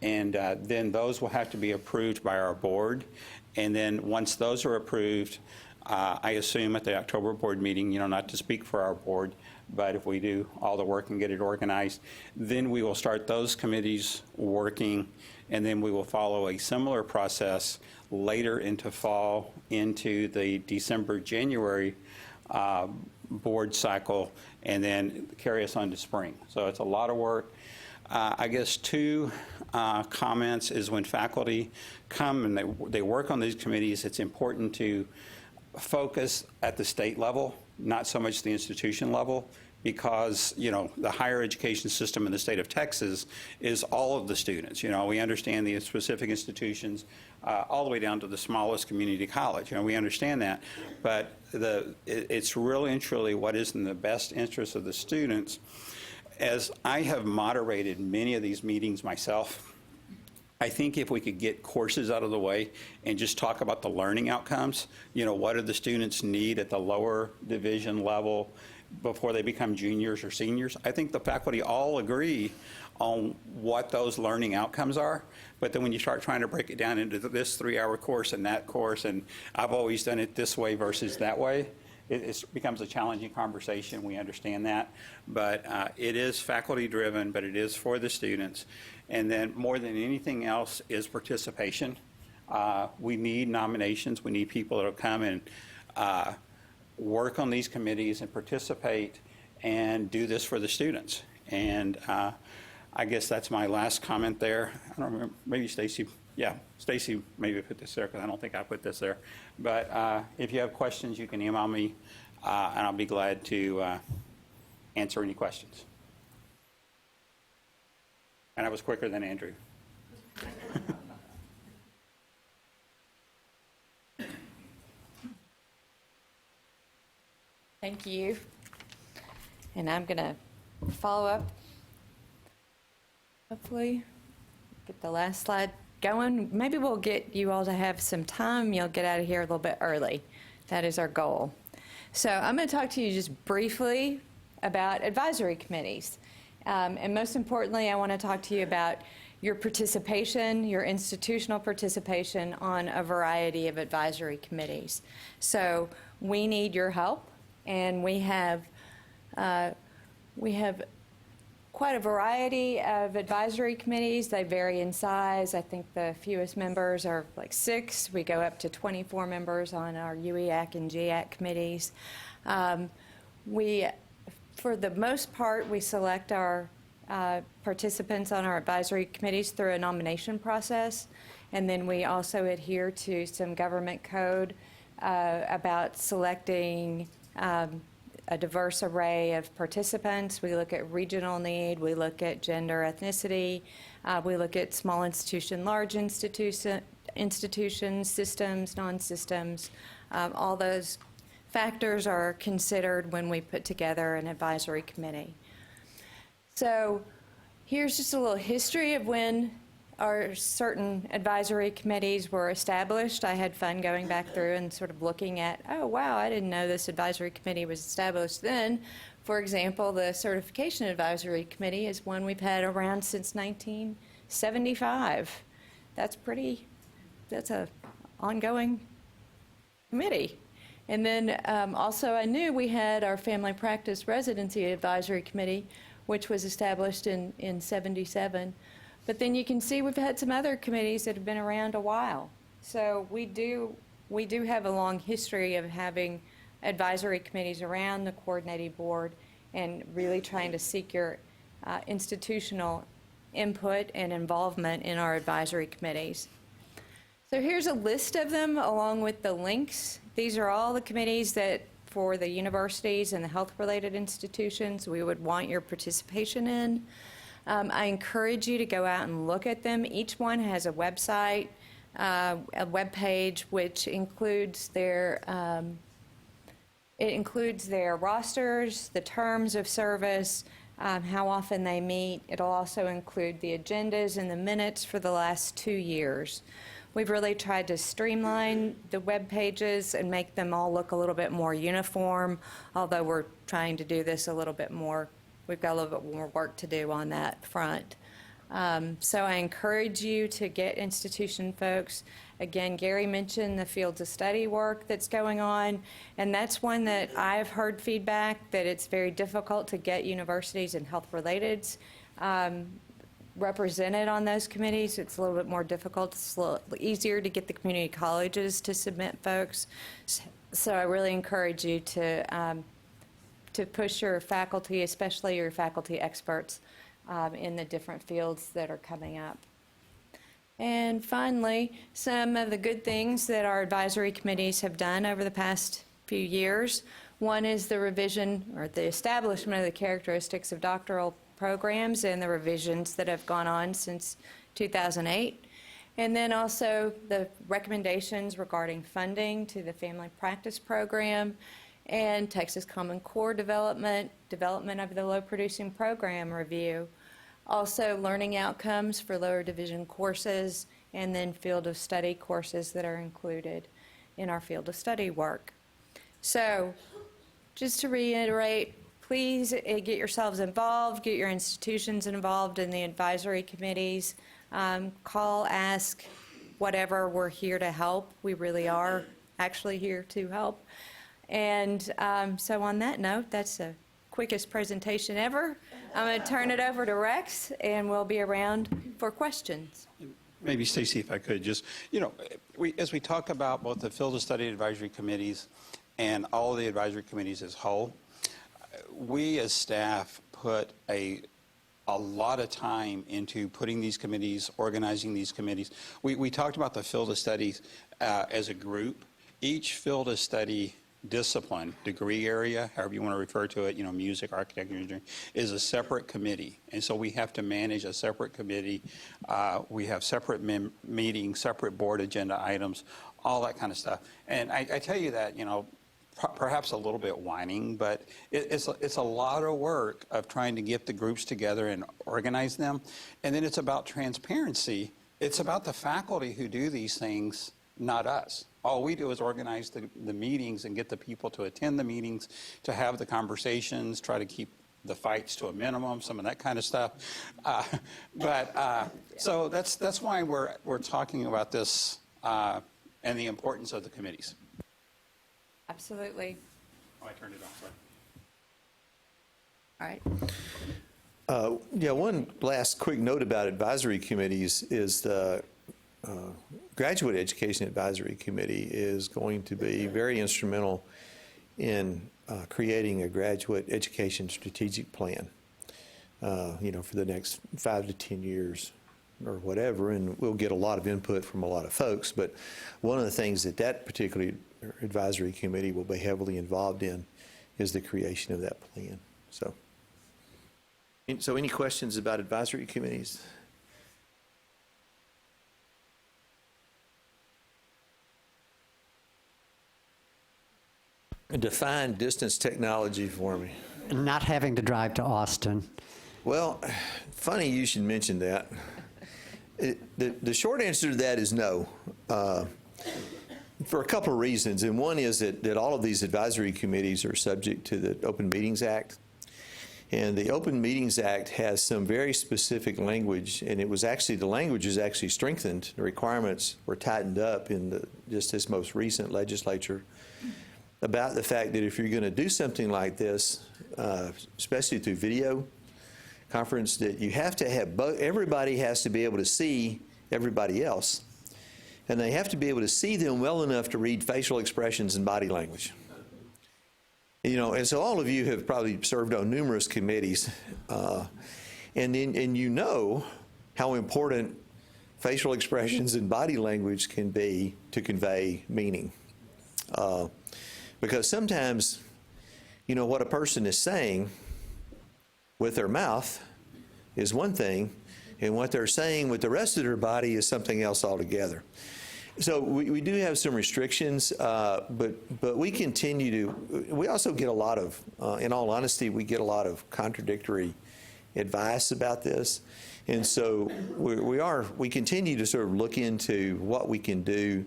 S6: And then those will have to be approved by our board. And then once those are approved, I assume at the October board meeting, not to speak for our board, but if we do all the work and get it organized, then we will start those committees working, and then we will follow a similar process later into fall, into the December, January board cycle, and then carry us on to spring. So it's a lot of work. I guess 2 comments is when faculty come and they work on these committees, it's important to focus at the state level, not so much the institution level, because, the higher education system in the state of Texas is all of the students. We understand the specific institutions all the way down to the smallest community college. We understand that. But it's really and truly what is in the best interest of the students. As I have moderated many of these meetings myself, I think if we could get courses out of the way and just talk about the learning outcomes, what do the students need at the lower division level before they become juniors or seniors, I think the faculty all agree on what those learning outcomes are. But then when you start trying to break it down into this 3-hour course and that course, and I've always done it this way versus that way, it becomes a challenging conversation. We understand that. But it is faculty-driven, but it is for the students. And then more than anything else is participation. We need nominations. We need people that will come and work on these committees and participate and do this for the students. And I guess that's my last comment there. I don't remember, maybe Stacy, yeah, Stacy maybe put this there because I don't think I put this there. But if you have questions, you can email me and I'll be glad to answer any questions. And I was quicker than Andrew.
S1: Thank you. And I'm going to follow up. Hopefully, get the last slide going. Maybe we'll get you all to have some time. You'll get out of here a little bit early. That is our goal. So I'm going to talk to you just briefly about advisory committees. And most importantly, I want to talk to you about your participation, your institutional participation on a variety of advisory committees. So we need your help, and we have quite a variety of advisory committees. They vary in size. I think the fewest members are like 6. We go up to 24 members on our UEAC and GEAC committees. For the most part, we select our participants on our advisory committees through a nomination process, and then we also adhere to some government code about selecting a diverse array of participants. We look at regional need, we look at gender, ethnicity, we look at small institution, large institutions, systems, non-systems. All those factors are considered when we put together an advisory committee. So here's just a little history of when our certain advisory committees were established. I had fun going back through and sort of looking at, oh, wow, I didn't know this advisory committee was established then. For example, the Certification Advisory Committee is one we've had around since 1975. That's an ongoing committee. And then also I knew we had our Family Practice Residency Advisory Committee, which was established in 77. But then you can see we've had some other committees that have been around a while. So we do have a long history of having advisory committees around the coordinating board and really trying to seek your institutional input and involvement in our advisory committees. So here's a list of them along with the links. These are all the committees that for the universities and the health-related institutions we would want your participation in. I encourage you to go out and look at them. Each one has a website, a web page, which includes their rosters, the terms of service, how often they meet. It'll also include the agendas and the minutes for the last 2 years. We've really tried to streamline the web pages and make them all look a little bit more uniform, although we're trying to do this a little bit more. We've got a little bit more work to do on that front. So I encourage you to get institution folks. Again, Gary mentioned the fields of study work that's going on, and that's one that I've heard feedback that it's very difficult to get universities and health-relateds represented on those committees. It's a little bit more difficult. It's a little easier to get the community colleges to submit folks. So I really encourage you to push your faculty, especially your faculty experts, in the different fields that are coming up. And finally, some of the good things that our advisory committees have done over the past few years. One is the revision or the establishment of the characteristics of doctoral programs and the revisions that have gone on since 2008. And then also the recommendations regarding funding to the family practice program and Texas Common Core development of the low producing program review. Also learning outcomes for lower division courses and then field of study courses that are included in our field of study work. So just to reiterate, please get yourselves involved, get your institutions involved in the advisory committees. Call, ask, whatever. We're here to help. We really are actually here to help. And so on that note, that's the quickest presentation ever. I'm going to turn it over to Rex, and we'll be around for questions.
S6: Maybe, Stacy, if I could, just, as we talk about both the field of study advisory committees and all of the advisory committees as whole, we as staff put a lot of time into putting these committees, organizing these committees. We talked about the field of studies as a group. Each field of study discipline, degree area, however you want to refer to it, music, architecture, engineering, is a separate committee. And so we have to manage a separate committee. We have separate meetings, separate board agenda items, all that kind of stuff. And I tell you that, perhaps a little bit whining, but it's a lot of work of trying to get the groups together and organize them. And then it's about transparency. It's about the faculty who do these things, not us. All we do is organize the meetings and get the people to attend the meetings, to have the conversations, try to keep the fights to a minimum, some of that kind of stuff. So that's why we're talking about this and the importance of the committees.
S1: Absolutely.
S6: Oh, I turned it off, sorry.
S1: All right.
S4: Yeah, one last quick note about advisory committees is the Graduate Education Advisory Committee is going to be very instrumental in creating a graduate education strategic plan, for the next 5 to 10 years or whatever, and we'll get a lot of input from a lot of folks. But one of the things that particular advisory committee will be heavily involved in is the creation of that plan. So any questions about advisory committees? Define distance technology for me.
S15: Not having to drive to Austin.
S4: Well, funny you should mention that. The short answer to that is no, for a couple of reasons. And one is that all of these advisory committees are subject to the Open Meetings Act. And the Open Meetings Act has some very specific language, and the language is actually strengthened. The requirements were tightened up in just this most recent legislature about the fact that if you're going to do something like this, especially through video conference, that you have to have everybody has to be able to see everybody else, and they have to be able to see them well enough to read facial expressions and body language. And so all of you have probably served on numerous committees, and you know how important facial expressions and body language can be to convey meaning. Because sometimes, what a person is saying with their mouth is one thing, and what they're saying with the rest of their body is something else altogether. So we do have some restrictions, but we continue we also get a lot of, in all honesty, we get a lot of contradictory advice about this. And so we continue to sort of look into what we can do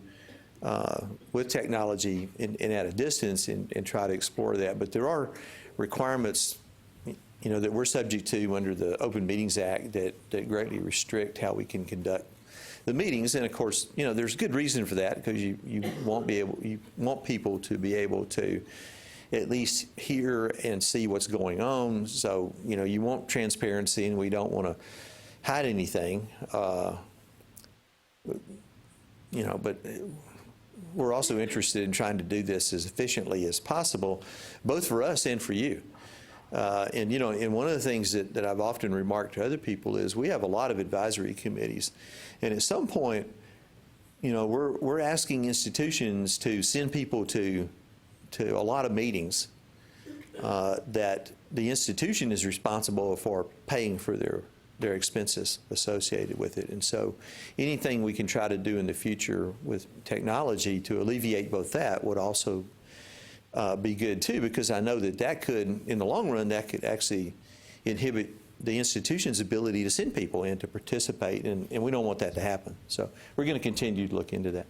S4: with technology and at a distance and try to explore that. But there are requirements, that we're subject to under the Open Meetings Act that greatly restrict how we can conduct the meetings. And of course, there's good reason for that, because you want people to be able to at least hear and see what's going on. So, you want transparency, and we don't want to hide anything. But we're also interested in trying to do this as efficiently as possible, both for us and for you. And one of the things that I've often remarked to other people is we have a lot of advisory committees, and at some point, we're asking institutions to send people to a lot of meetings that the institution is responsible for paying for their expenses associated with it. And so anything we can try to do in the future with technology to alleviate both that would also be good too, because I know that could, in the long run, that could actually inhibit the institution's ability to send people in to participate, and we don't want that to happen. So we're going to continue to look into that.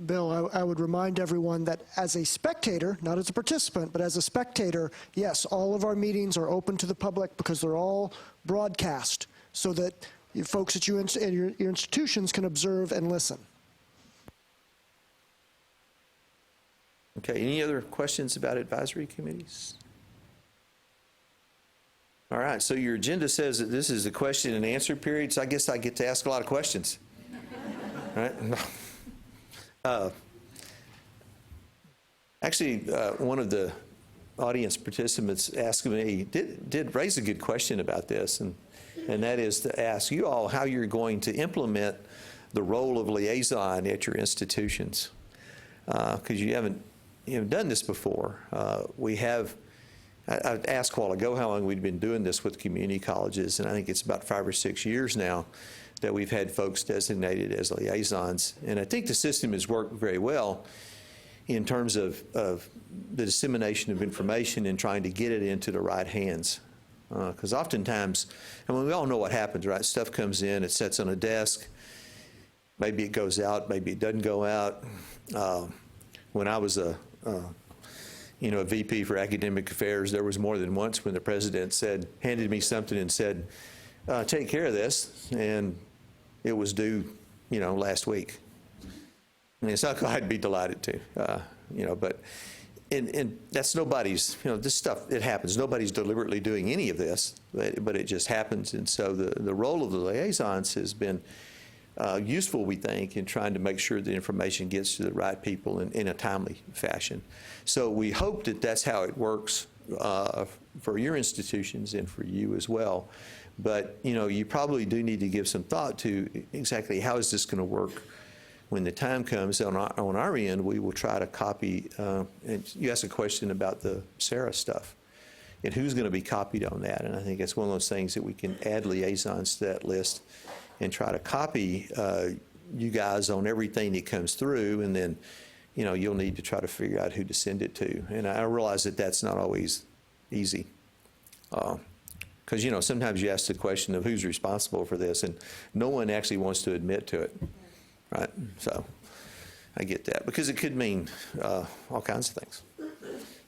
S17: Bill, I would remind everyone that as a spectator, not as a participant, but as a spectator, yes, all of our meetings are open to the public because they're all broadcast so that you folks at your institutions can observe and listen.
S4: Okay, any other questions about advisory committees? All right, so your agenda says that this is a question and answer period, so I guess I get to ask a lot of questions. All right? Actually, one of the audience participants asked me, did raise a good question about this, and that is to ask you all how you're going to implement the role of liaison at your institutions, because you haven't done this before. I asked a while ago how long we'd been doing this with community colleges, and I think it's about 5 or 6 years now that we've had folks designated as liaisons. And I think the system has worked very well in terms of the dissemination of information and trying to get it into the right hands. Because oftentimes, and we all know what happens, right? Stuff comes in, it sits on a desk, maybe it goes out, maybe it doesn't go out. When I was a VP for academic affairs, there was more than once when the president handed me something and said, take care of this, and it was due, last week. I mean, it's not I'd be delighted to, but and that's nobody's, this stuff, it happens. Nobody's deliberately doing any of this, but it just happens. And so the role of the liaisons has been useful, we think, in trying to make sure the information gets to the right people in a timely fashion. So we hope that that's how it works for your institutions and for you as well. But, you probably do need to give some thought to exactly how is this going to work when the time comes. On our end, we will try to copy, and you asked a question about the Sarah stuff and who's going to be copied on that. And I think it's one of those things that we can add liaisons to that list and try to copy you guys on everything that comes through, and then, you'll need to try to figure out who to send it to. And I realize that that's not always easy. Because, sometimes you ask the question of who's responsible for this, and no one actually wants to admit to it, right? So I get that, because it could mean all kinds of things.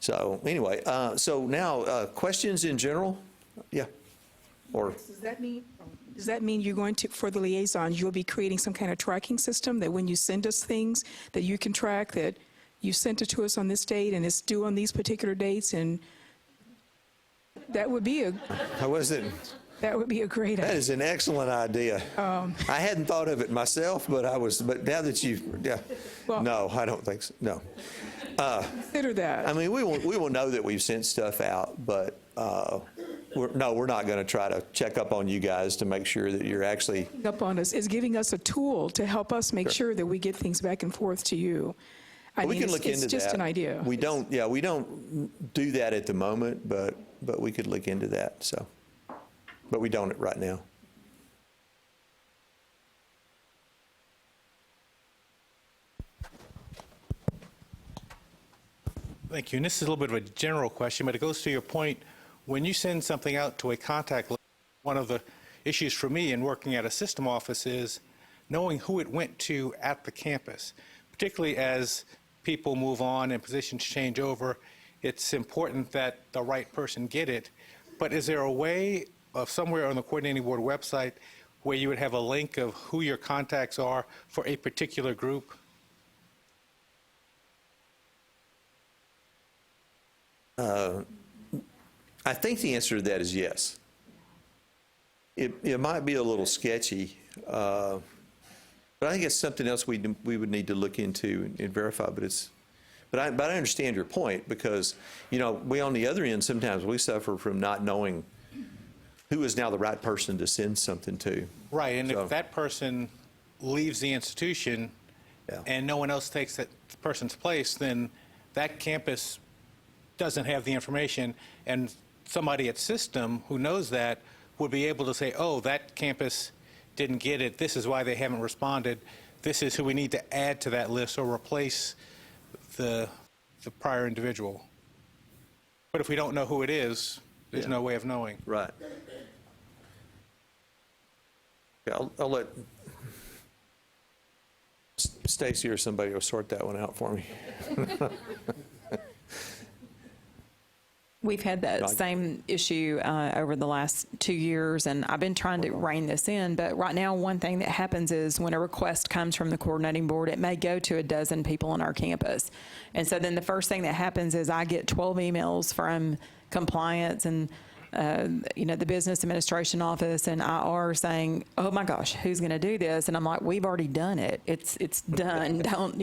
S4: So anyway, so now questions in general? Yeah. Or
S5: Does that mean you're going to, for the liaisons, you'll be creating some kind of tracking system that when you send us things, that you can track that you sent it to us on this date and it's due on these particular dates, and that would be a great idea.
S4: That is an excellent idea. I hadn't thought of it myself, but now that
S5: Well,
S4: no, I don't think so. No.
S5: Consider that.
S4: I mean, we will know that we've sent stuff out, but we're not going to try to check up on you guys to make sure that you're actually
S5: Up on us is giving us a tool to help us make sure that we get things back and forth to you.
S4: we can look into that.
S5: It's just an idea.
S4: We don't do that at the moment, but we could look into that. So, but we don't right now.
S20: Thank you. And this is a little bit of a general question, but it goes to your point. When you send something out to a contact list, one of the issues for me in working at a system office is knowing who it went to at the campus, particularly as people move on and positions change over. It's important that the right person get it. But is there a way of somewhere on the coordinating board website where you would have a link of who your contacts are for a particular group?
S4: I think the answer to that is yes. It might be a little sketchy, but I think it's something else we would need to look into and verify. But I understand your point, because we on the other end sometimes we suffer from not knowing who is now the right person to send something to.
S20: Right, and if that person leaves the institution and no one else takes that person's place, then that campus doesn't have the information, and somebody at system who knows that would be able to say, oh, that campus didn't get it, this is why they haven't responded, this is who we need to add to that list or replace the prior individual. But if we don't know who it is, there's no way of knowing.
S4: Right. I'll let Stacy or somebody will sort that one out for me.
S12: We've had that
S4: Right.
S12: same issue over the last 2 years, and I've been trying to rein this in. But right now, one thing that happens is when a request comes from the coordinating board, it may go to a dozen people on our campus. And so then the first thing that happens is I get 12 emails from compliance and the business administration office and IR saying, "Oh my gosh, who's going to do this?" And I'm like, "We've already done it. It's done." Don't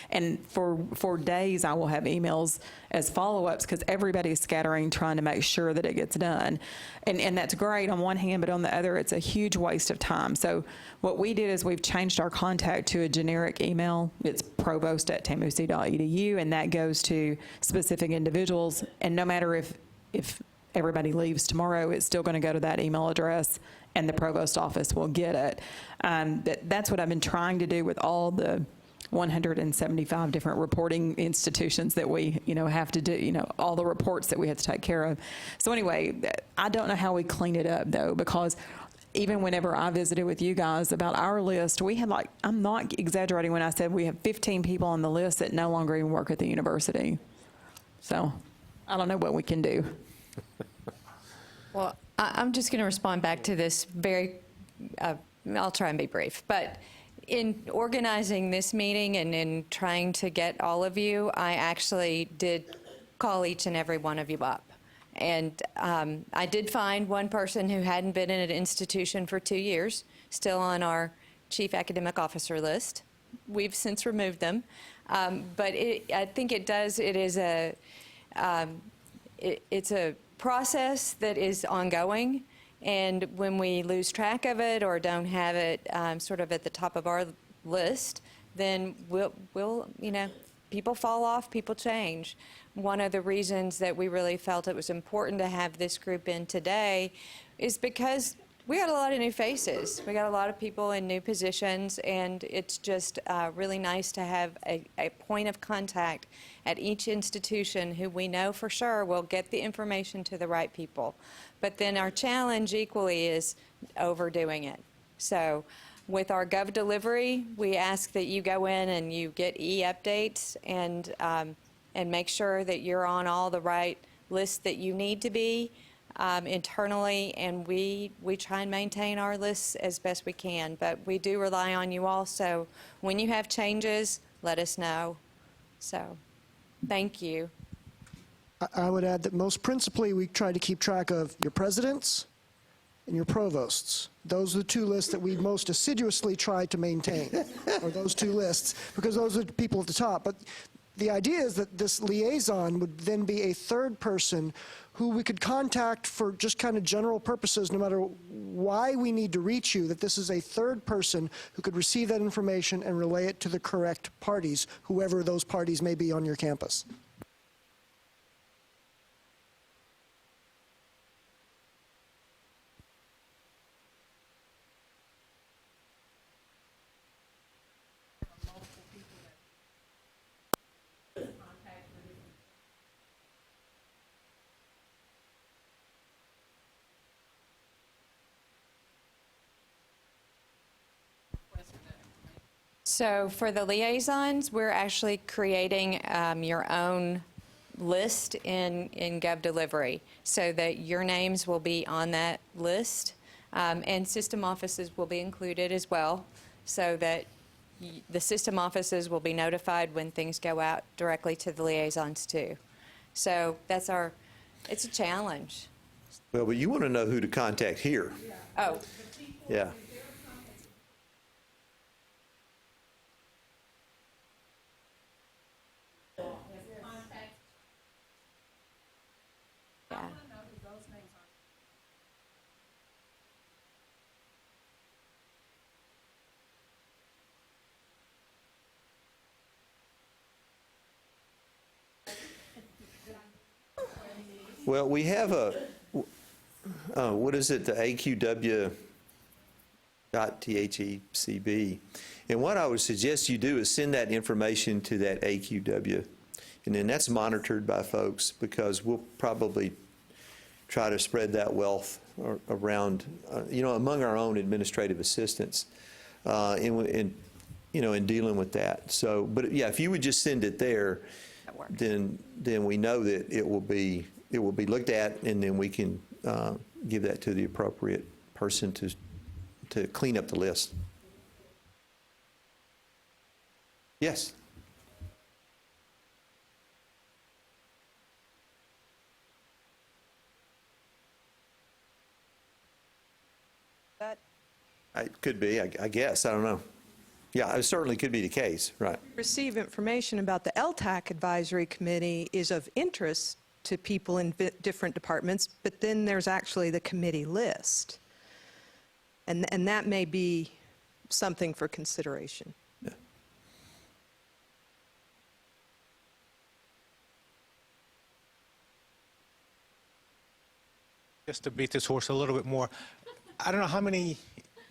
S12: And for days, I will have emails as follow-ups because everybody's scattering, trying to make sure that it gets done, and that's great on one hand, but on the other, it's a huge waste of time. So what we did is we've changed our contact to a generic email. It's provost@tamuc.edu, and that goes to specific individuals. And no matter if everybody leaves tomorrow, it's still going to go to that email address, and the provost office will get it. That's what I've been trying to do with all the 175 different reporting institutions that we, have to do, all the reports that we have to take care of. So anyway, I don't know how we clean it up, though, because even whenever I visited with you guys about our list, we had I'm not exaggerating when I said we have 15 people on the list that no longer even work at the university. So I don't know what we can do.
S1: Well, I'm just going to respond back to this I'll try and be brief. But in organizing this meeting and in trying to get all of you, I actually did call each and every one of you up. And I did find one person who hadn't been in an institution for 2 years, still on our chief academic officer list. We've since removed them. But I think it's a process that is ongoing, and when we lose track of it or don't have it sort of at the top of our list, then people fall off, people change. One of the reasons that we really felt it was important to have this group in today is because we got a lot of new faces. We got a lot of people in new positions, and it's just really nice to have a point of contact at each institution who we know for sure will get the information to the right people. But then our challenge equally is overdoing it. So with our Gov Delivery, we ask that you go in and you get e-updates and make sure that you're on all the right lists that you need to be. Internally, and we try and maintain our lists as best we can, but we do rely on you all, so when you have changes, let us know. So, thank you.
S17: I would add that most principally, we try to keep track of your presidents and your provosts. Those are the two lists that we most assiduously try to maintain, or those two lists, because those are the people at the top. But the idea is that this liaison would then be a third person who we could contact for just kind of general purposes, no matter why we need to reach you, that this is a third person who could receive that information and relay it to the correct parties, whoever those parties may be on your campus.
S1: So for the liaisons, we're actually creating your own list in Gov Delivery so that your names will be on that list, and system offices will be included as well, so that the system offices will be notified when things go out directly to the liaisons too. So that's it's a challenge.
S4: Well, but you want to know who to contact here.
S1: Oh.
S4: Yeah.
S1: Yeah.
S4: Well, we have what is it, the AQW.THECB. And what I would suggest you do is send that information to that AQW. And then that's monitored by folks, because we'll probably try to spread that wealth around, among our own administrative assistants. And in dealing with that. So, but yeah, if you would just send it there, then we know that it will be looked at, and then we can give that to the appropriate person to clean up the list. Yes. It could be, I guess. I don't know. Yeah, it certainly could be the case, right?
S19: Receive information about the LTAC Advisory Committee is of interest to people in different departments, but then there's actually the committee list. And that may be something for consideration.
S4: Yeah.
S20: Just to beat this horse a little bit more, I don't know how many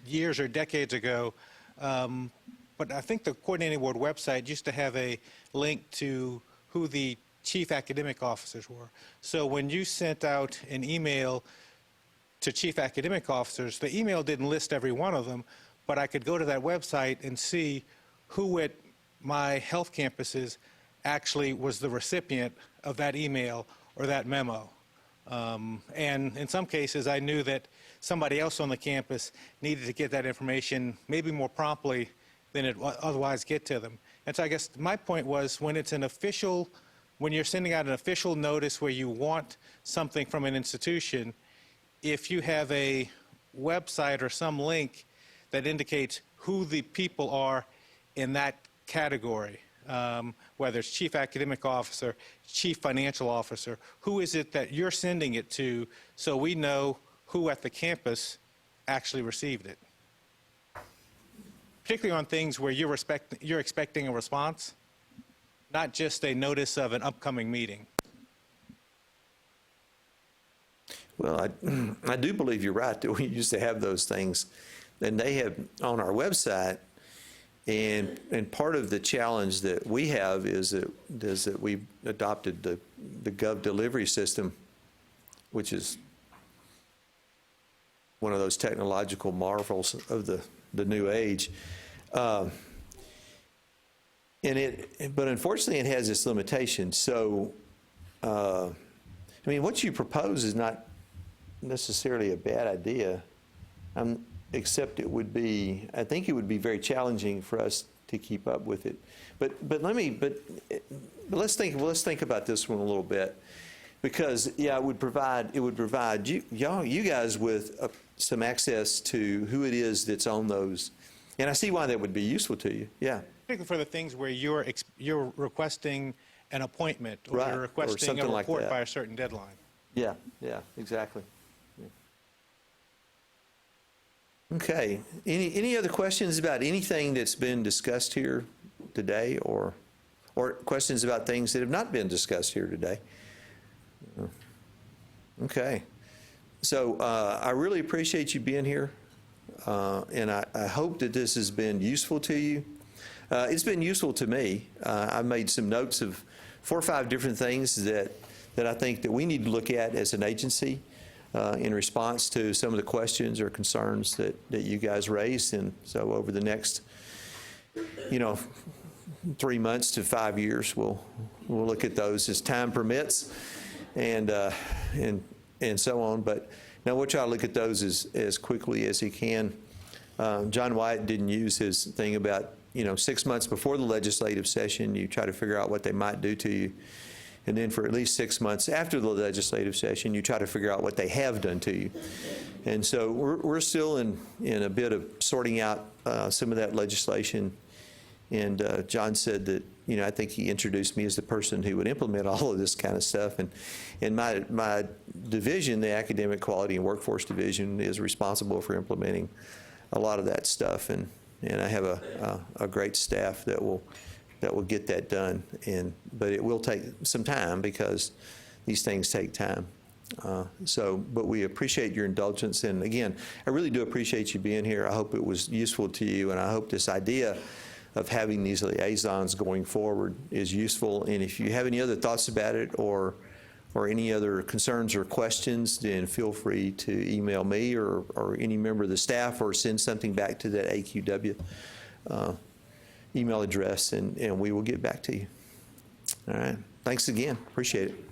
S20: years or decades ago, but I think the coordinating board website used to have a link to who the chief academic officers were. So when you sent out an email to chief academic officers, the email didn't list every one of them, but I could go to that website and see who at my health campuses actually was the recipient of that email or that memo. And in some cases, I knew that somebody else on the campus needed to get that information maybe more promptly than it would otherwise get to them. And so I guess my point was, when it's an official, when you're sending out an official notice where you want something from an institution, if you have a website or some link that indicates who the people are in that category, whether it's chief academic officer, chief financial officer, who is it that you're sending it to, so we know who at the campus actually received it? Particularly on things where you're expecting a response, not just a notice of an upcoming meeting.
S4: Well, I do believe you're right that we used to have those things, and they have on our website. And part of the challenge that we have is that we've adopted the Gov delivery system, which is one of those technological marvels of the new age. But unfortunately, it has this limitation. So, I mean, what you propose is not necessarily a bad idea, except I think it would be very challenging for us to keep up with it. But let's think about this one a little bit, because yeah, it would provide you guys with some access to who it is that's on those, and I see why that would be useful to you. Yeah.
S20: Particularly for the things where you're requesting an appointment, or
S4: Right,
S20: you're
S4: or
S20: requesting
S4: something
S20: a
S4: like
S20: report
S4: that.
S20: by a certain deadline.
S4: Yeah, exactly. Yeah. Okay. Any other questions about anything that's been discussed here today, or questions about things that have not been discussed here today? Okay. So I really appreciate you being here, and I hope that this has been useful to you. It's been useful to me. I made some notes of 4 or 5 different things that I think that we need to look at as an agency in response to some of the questions or concerns that you guys raised. And so over the next, 3 months to 5 years, we'll look at those as time permits, and so on. But now we'll try to look at those as quickly as he can. John Wyatt didn't use his thing about 6 months before the legislative session, you try to figure out what they might do to you. And then for at least 6 months after the legislative session, you try to figure out what they have done to you. And so we're still in a bit of sorting out some of that legislation. And John said that, I think he introduced me as the person who would implement all of this kind of stuff. And my division, the Academic Quality and Workforce Division, is responsible for implementing a lot of that stuff. And I have a great staff that will get that done. But it will take some time, because these things take time. But we appreciate your indulgence. And again, I really do appreciate you being here. I hope it was useful to you, and I hope this idea of having these liaisons going forward is useful. And if you have any other thoughts about it, or any other concerns or questions, then feel free to email me or any member of the staff, or send something back to that AQW email address, and we will get back to you. All right. Thanks again. Appreciate it.